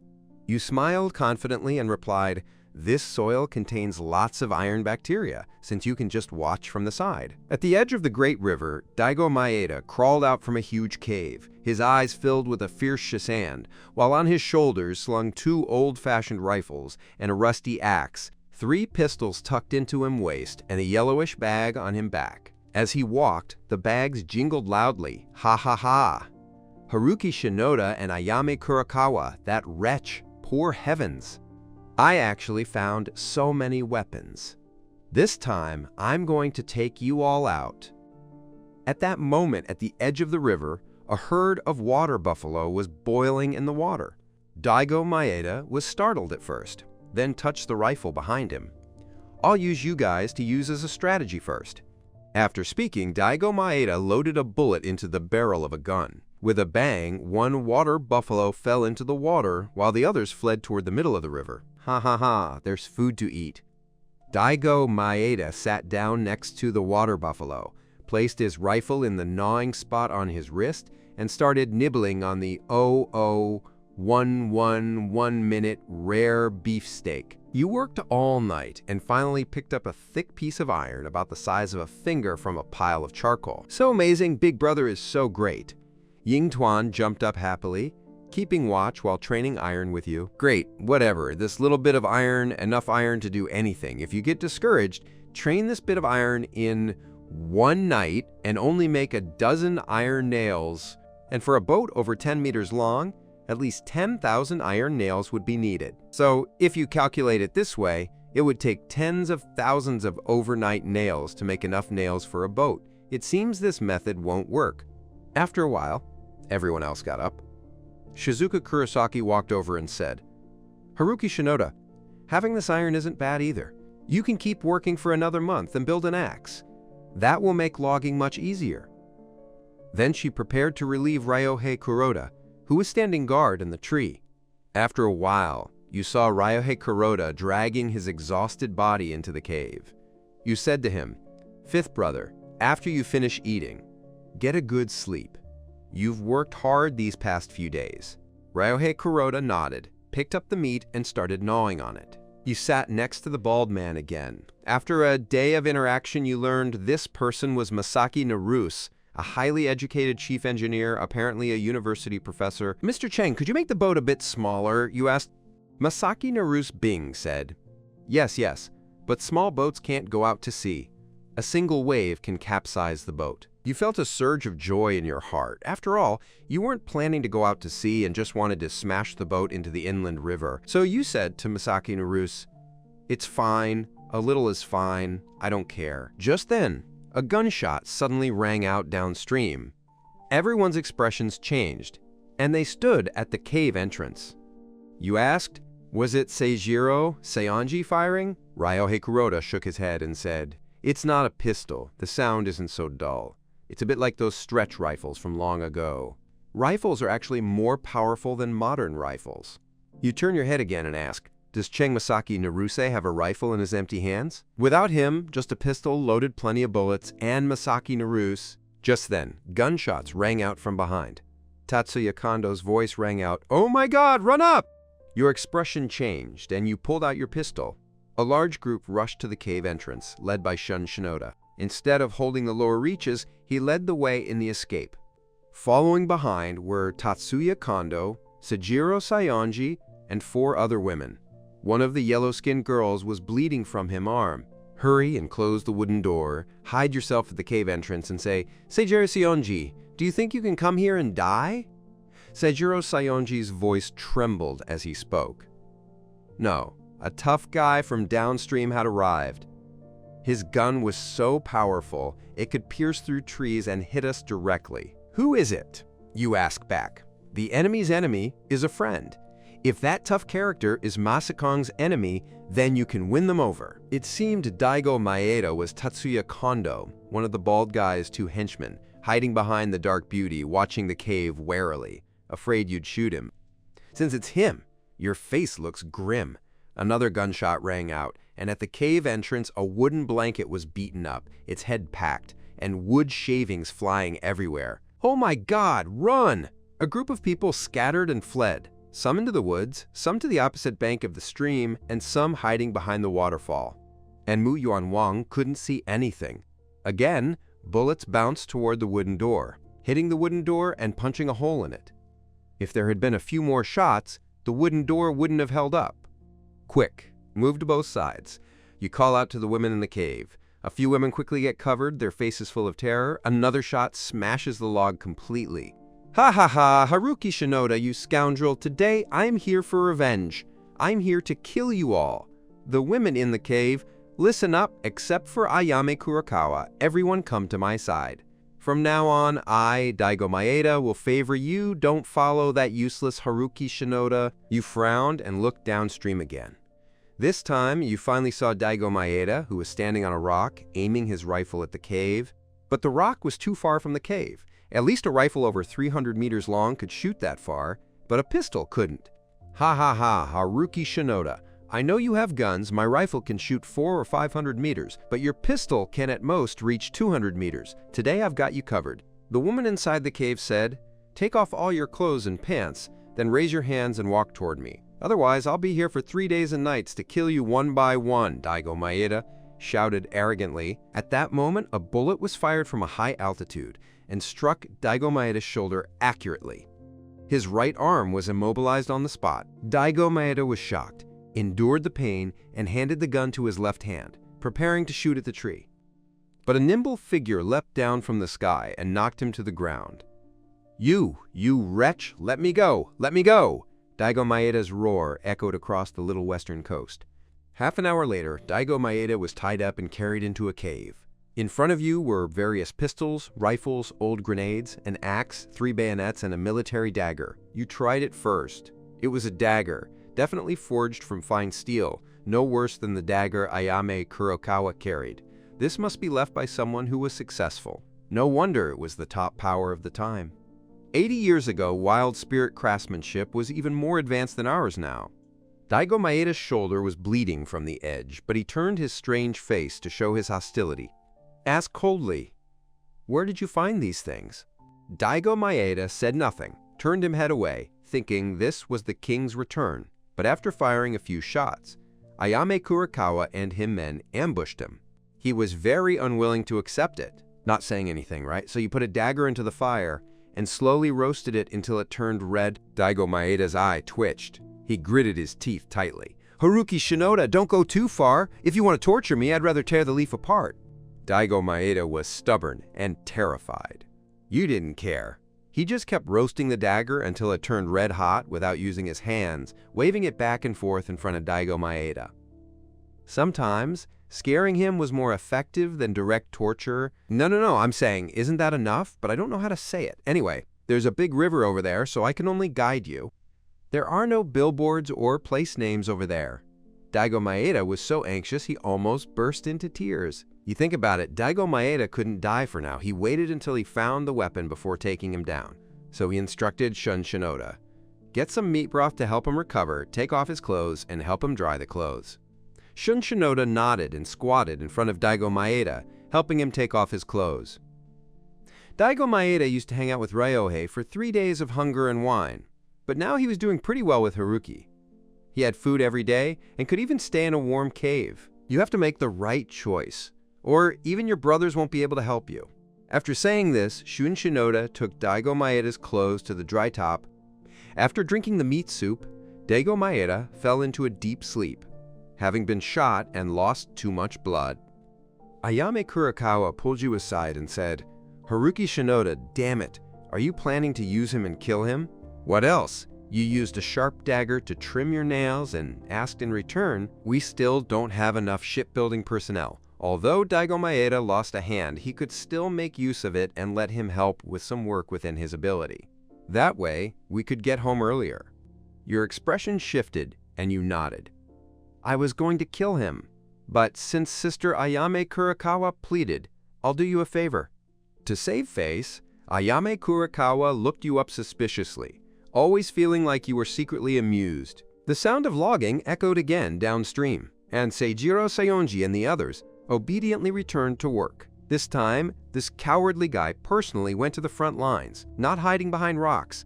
You smiled confidently and replied, "This soil contains lots of iron bacteria, since you can just watch from the side." At the edge of the great river, Daigo Maeda crawled out from a huge cave, his eyes filled with a fierce sand, while on his shoulders slung 2 old-fashioned rifles and a rusty axe, 3 pistols tucked into his waist, and a yellowish bag on his back. As he walked, the bags jingled loudly, "Ha ha ha! Haruki Shinoda and Ayame Kurokawa, that wretch, poor heavens! I actually found so many weapons. This time, I'm going to take you all out." At that moment, at the edge of the river, a herd of water buffalo was boiling in the water. Daigo Maeda was startled at first, then touched the rifle behind him. "I'll use you guys to use as a strategy first." After speaking, Daigo Maeda loaded a bullet into the barrel of a gun. With a bang, one water buffalo fell into the water, while the others fled toward the middle of the river. Ha ha ha, there's food to eat. Daigo Maeda sat down next to the water buffalo, placed his rifle in the gnawing spot on his wrist, and started nibbling on the 0.011 minute rare beefsteak. You worked all night and finally picked up a thick piece of iron about the size of a finger from a pile of charcoal. "So amazing, Big Brother is so great." Yingtuan jumped up happily, keeping watch while training iron with you. "Great, whatever, this little bit of iron, enough iron to do anything. If you get discouraged, train this bit of iron in 1 night and only make a dozen iron nails. And for a boat over 10 meters long, at least 10,000 iron nails would be needed. So if you calculate it this way, it would take tens of thousands of overnight nails to make enough nails for a boat. It seems this method won't work." After a while, everyone else got up. Shizuka Kurosaki walked over and said, "Haruki Shinoda, having this iron isn't bad either. You can keep working for another month and build an axe. That will make logging much easier." Then she prepared to relieve Ryohei Kuroda, who was standing guard in the tree. After a while, you saw Ryohei Kuroda dragging his exhausted body into the cave. You said to him, "Fifth brother, after you finish eating, get a good sleep. You've worked hard these past few days." Ryohei Kuroda nodded, picked up the meat, and started gnawing on it. You sat next to the bald man again. After a day of interaction, you learned this person was Masaki Naruse, a highly educated chief engineer, apparently a university professor. "Mr. Cheng, could you make the boat a bit smaller?" you asked. Masaki Naruse Bing said, Yes, but small boats can't go out to sea. A single wave can capsize the boat." You felt a surge of joy in your heart. After all, you weren't planning to go out to sea and just wanted to smash the boat into the inland river. So you said to Masaki Naruse, "It's fine, a little is fine, I don't care." Just then, a gunshot suddenly rang out downstream. Everyone's expressions changed, and they stood at the cave entrance. You asked, "Was it Seijiro Saionji firing?" Ryohei Kuroda shook his head and said, "It's not a pistol. The sound isn't so dull. It's a bit like those stretch rifles from long ago. Rifles are actually more powerful than modern rifles." You turn your head again and ask, "Does Cheng Masaki Naruse have a rifle in his empty hands?" Without him, just a pistol loaded plenty of bullets and Masaki Naruse. Just then, gunshots rang out from behind. Tatsuya Kondo's voice rang out, "Oh my God, run up!" Your expression changed and you pulled out your pistol. A large group rushed to the cave entrance, led by Shun Shinoda. Instead of holding the lower reaches, he led the way in the escape. Following behind were Tatsuya Kondo, Seijiro Saionji, and 4 other women. One of the yellow-skinned girls was bleeding from his arm. Hurry and close the wooden door, hide yourself at the cave entrance and say, "Seijiro Saionji, do you think you can come here and die?" Seijiro Saionji's voice trembled as he spoke. No, a tough guy from downstream had arrived. His gun was so powerful, it could pierce through trees and hit us directly. "Who is it?" you ask back. "The enemy's enemy is a friend. If that tough character is Masakong's enemy, then you can win them over." It seemed Daigo Maeda was Tatsuya Kondo, one of the bald guy's 2 henchmen, hiding behind the dark beauty, watching the cave warily, afraid you'd shoot him. "Since it's him, your face looks grim. Another gunshot rang out, and at the cave entrance a wooden blanket was beaten up, its head packed, and wood shavings flying everywhere. "Oh my God, run!" A group of people scattered and fled, some into the woods, some to the opposite bank of the stream, and some hiding behind the waterfall. And Mu Yuanwang couldn't see anything. Again, bullets bounced toward the wooden door, hitting the wooden door and punching a hole in it. If there had been a few more shots, the wooden door wouldn't have held up. Quick, move to both sides. You call out to the women in the cave. A few women quickly get covered, their faces full of terror. Another shot smashes the log completely. "Ha ha ha, Haruki Shinoda, you scoundrel, today I'm here for revenge. I'm here to kill you all." The women in the cave, "Listen up, except for Ayame Kurokawa, everyone come to my side. From now on, I, Daigo Maeda, will favor you, don't follow that useless Haruki Shinoda." You frowned and looked downstream again. This time, you finally saw Daigo Maeda, who was standing on a rock, aiming his rifle at the cave. But the rock was too far from the cave. At least a rifle over 300 meters long could shoot that far, but a pistol couldn't. "Ha ha ha, Haruki Shinoda. I know you have guns, my rifle can shoot 400 or 500 meters, but your pistol can at most reach 200 meters. Today I've got you covered." The woman inside the cave said, "Take off all your clothes and pants, then raise your hands and walk toward me. Otherwise, I'll be here for 3 days and nights to kill you one by one," Daigo Maeda shouted arrogantly. At that moment, a bullet was fired from a high altitude and struck Daigo Maeda's shoulder accurately. His right arm was immobilized on the spot. Daigo Maeda was shocked, endured the pain, and handed the gun to his left hand, preparing to shoot at the tree. But a nimble figure leapt down from the sky and knocked him to the ground. You wretch, let me go, let me go!" Daigo Maeda's roar echoed across the little western coast. Half an hour later, Daigo Maeda was tied up and carried into a cave. In front of you were various pistols, rifles, old grenades, an axe, 3 bayonets, and a military dagger. You tried it first. It was a dagger, definitely forged from fine steel, no worse than the dagger Ayame Kurokawa carried. This must be left by someone who was successful. No wonder it was the top power of the time. 80 years ago, wild spirit craftsmanship was even more advanced than ours now. Daigo Maeda's shoulder was bleeding from the edge, but he turned his strange face to show his hostility. Asked coldly, "Where did you find these things?" Daigo Maeda said nothing, turned his head away, thinking this was the king's return. But after firing a few shots, Ayame Kurokawa and his men ambushed him. He was very unwilling to accept it. Not saying anything, right? So you put a dagger into the fire and slowly roasted it until it turned red. Daigo Maeda's eye twitched. He gritted his teeth tightly. "Haruki Shinoda, don't go too far. If you want to torture me, I'd rather tear the leaf apart." Daigo Maeda was stubborn and terrified. You didn't care. He just kept roasting the dagger until it turned red hot without using his hands, waving it back and forth in front of Daigo Maeda. Sometimes, scaring him was more effective than direct torture. No, I'm saying, isn't that enough? But I don't know how to say it. Anyway, there's a big river over there, so I can only guide you. There are no billboards or place names over there. Daigo Maeda was so anxious he almost burst into tears. You think about it, Daigo Maeda couldn't die for now. He waited until he found the weapon before taking him down. So he instructed Shun Shinoda, "Get some meat broth to help him recover, take off his clothes, and help him dry the clothes." Shun Shinoda nodded and squatted in front of Daigo Maeda, helping him take off his clothes. Daigo Maeda used to hang out with Ryohei for 3 days of hunger and wine, but now he was doing pretty well with Haruki. He had food every day and could even stay in a warm cave. You have to make the right choice, or even your brothers won't be able to help you. After saying this, Shun Shinoda took Daigo Maeda's clothes to the dry top. After drinking the meat soup, Daigo Maeda fell into a deep sleep, having been shot and lost too much blood. Ayame Kurokawa pulled you aside and said, "Haruki Shinoda, damn it, are you planning to use him and kill him? What else? You used a sharp dagger to trim your nails and asked in return, we still don't have enough shipbuilding personnel. Although Daigo Maeda lost a hand, he could still make use of it and let him help with some work within his ability. That way, we could get home earlier." Your expression shifted and you nodded. "I was going to kill him, but since Sister Ayame Kurokawa pleaded, I'll do you a favor." To save face, Ayame Kurokawa looked you up suspiciously, always feeling like you were secretly amused. The sound of logging echoed again downstream, and Seijiro Sayonji and the others obediently returned to work. This time, this cowardly guy personally went to the front lines, not hiding behind rocks.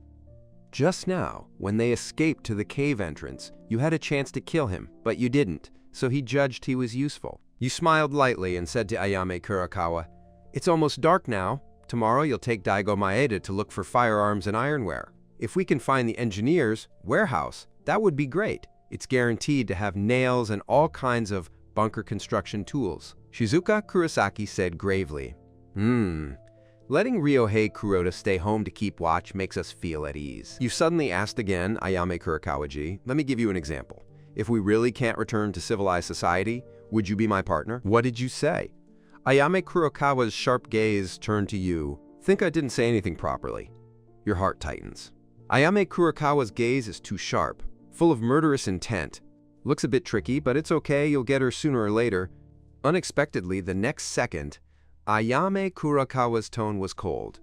Just now, when they escaped to the cave entrance, you had a chance to kill him, but you didn't, so he judged he was useful. You smiled lightly and said to Ayame Kurakawa, "It's almost dark now. Tomorrow you'll take Daigo Maeda to look for firearms and ironware. If we can find the engineer's warehouse, that would be great. It's guaranteed to have nails and all kinds of bunker construction tools." Shizuka Kurosaki said gravely, Letting Ryohei Kuroda stay home to keep watch makes us feel at ease. You suddenly asked again, Ayame Kurakawa-ji. Let me give you an example. If we really can't return to civilized society, would you be my partner? What did you say? Ayame Kurokawa's sharp gaze turned to you. Think I didn't say anything properly. Your heart tightens. Ayame Kurokawa's gaze is too sharp, full of murderous intent. Looks a bit tricky, but it's okay, you'll get her sooner or later. Unexpectedly, the next second, Ayame Kurakawa's tone was cold.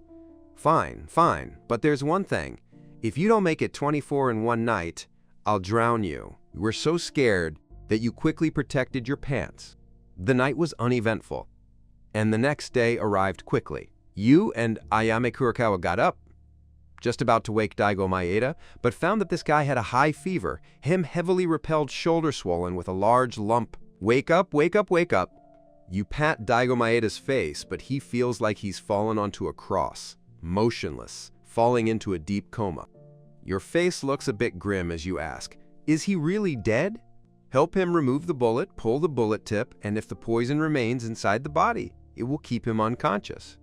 Fine, but there's one thing. If you don't make it 24 in one night, I'll drown you. You were so scared that you quickly protected your pants. The night was uneventful, and the next day arrived quickly. You and Ayame Kurakawa got up, just about to wake Daigo Maeda, but found that this guy had a high fever, him heavily repelled, shoulder swollen with a large lump. Wake up, wake up, wake up. You pat Daigo Maeda's face, but he feels like he's fallen onto a cross, motionless, falling into a deep coma. Your face looks a bit grim as you ask, is he really dead? Help him remove the bullet, pull the bullet tip, and if the poison remains inside the body, it will keep him unconscious.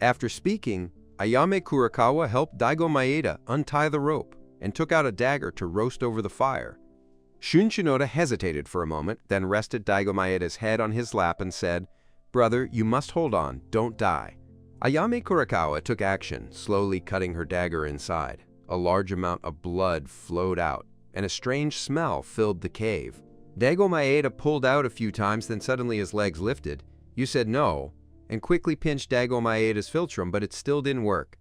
After speaking, Ayame Kurakawa helped Daigo Maeda untie the rope and took out a dagger to roast over the fire. Shun Shinoda hesitated for a moment, then rested Daigo Maeda's head on his lap and said, "Brother, you must hold on, don't die." Ayame Kurakawa took action, slowly cutting her dagger inside. A large amount of blood flowed out, and a strange smell filled the cave. Daigo Maeda pulled out a few times, then suddenly his legs lifted. You said no, and quickly pinched Daigo Maeda's philtrum, but it still didn't work.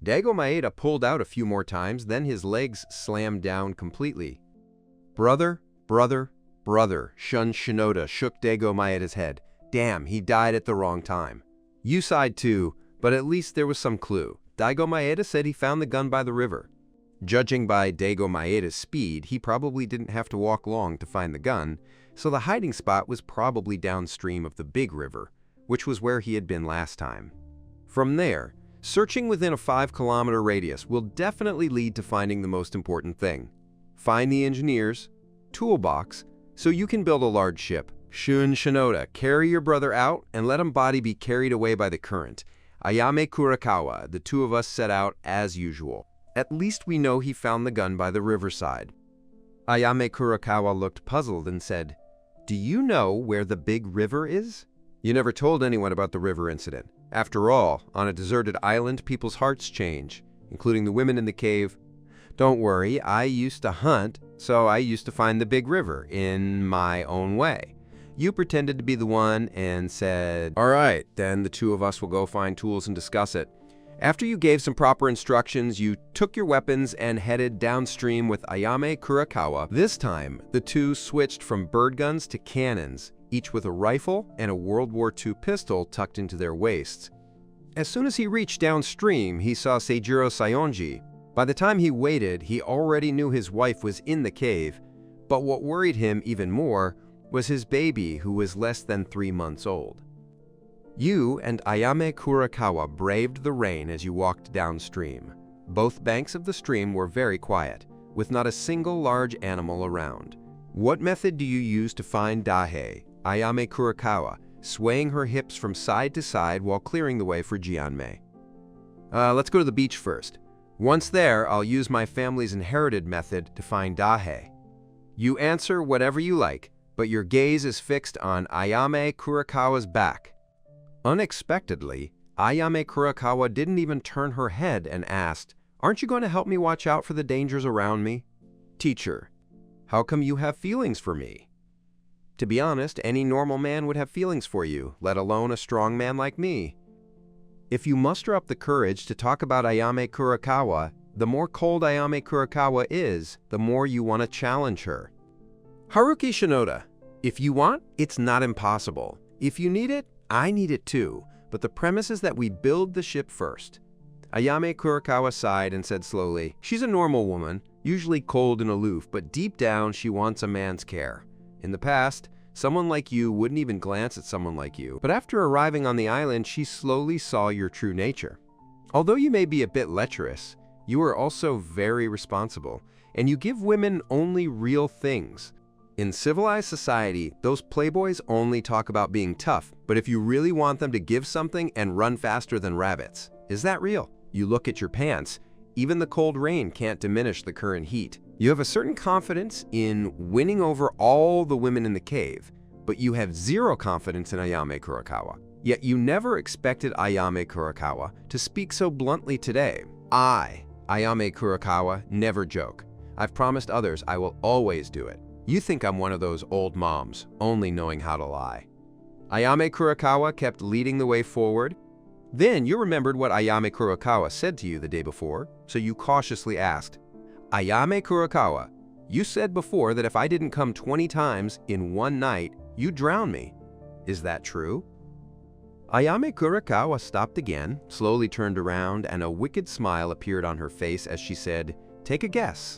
Daigo Maeda pulled out a few more times, then his legs slammed down completely. Brother, Shun Shinoda shook Daigo Maeda's head. Damn, he died at the wrong time. You sighed too, but at least there was some clue. Daigo Maeda said he found the gun by the river. Judging by Daigo Maeda's speed, he probably didn't have to walk long to find the gun, so the hiding spot was probably downstream of the big river, which was where he had been last time. From there, searching within a 5-kilometer radius will definitely lead to finding the most important thing. Find the engineer's toolbox so you can build a large ship. Shun Shinoda, carry your brother out and let his body be carried away by the current. Ayame Kurakawa, the two of us set out as usual. At least we know he found the gun by the riverside. Ayame Kurakawa looked puzzled and said, "Do you know where the big river is?" You never told anyone about the river incident. After all, on a deserted island, people's hearts change, including the women in the cave. Don't worry, I used to hunt, so I used to find the big river in my own way. You pretended to be the one and said, "All right, then the two of us will go find tools and discuss it." After you gave some proper instructions, you took your weapons and headed downstream with Ayame Kurakawa. This time, the two switched from bird guns to cannons, each with a rifle and a World War II pistol tucked into their waists. As soon as he reached downstream, he saw Seijiro Sayonji. By the time he waited, he already knew his wife was in the cave, but what worried him even more was his baby, who was less than 3 months old. You and Ayame Kurakawa braved the rain as you walked downstream. Both banks of the stream were very quiet, with not a single large animal around. What method do you use to find Dahei? Ayame Kurakawa, swaying her hips from side to side while clearing the way for Jianmei. Let's go to the beach first. Once there, I'll use my family's inherited method to find Dahei. You answer whatever you like, but your gaze is fixed on Ayame Kurakawa's back. Unexpectedly, Ayame Kurakawa didn't even turn her head and asked, "Aren't you going to help me watch out for the dangers around me?" Teacher, how come you have feelings for me? To be honest, any normal man would have feelings for you, let alone a strong man like me. If you muster up the courage to talk about Ayame Kurakawa, the more cold Ayame Kurokawa is, the more you want to challenge her. Haruki Shinoda: if you want, it's not impossible. If you need it, I need it too. But the premise is that we build the ship first. Ayame Kurokawa sighed and said slowly, she's a normal woman, usually cold and aloof, but deep down she wants a man's care. In the past, someone like you wouldn't even glance at someone like you, but after arriving on the island, she slowly saw your true nature. Although you may be a bit lecherous, you are also very responsible, and you give women only real things. In civilized society, those playboys only talk about being tough, but if you really want them to give something and run faster than rabbits, is that real? You look at your pants. Even the cold rain can't diminish the current heat. You have a certain confidence in winning over all the women in the cave, but you have zero confidence in Ayame Kurokawa. Yet you never expected Ayame Kurokawa to speak so bluntly today. I, Ayame Kurokawa, never joke. I've promised others I will always do it. You think I'm one of those old moms, only knowing how to lie. Ayame Kurokawa kept leading the way forward. Then you remembered what Ayame Kurokawa said to you the day before, so you cautiously asked, Ayame Kurokawa, you said before that if I didn't come 20 times in one night, you'd drown me. Is that true? Ayame Kurokawa stopped again, slowly turned around, and a wicked smile appeared on her face as she said, take a guess.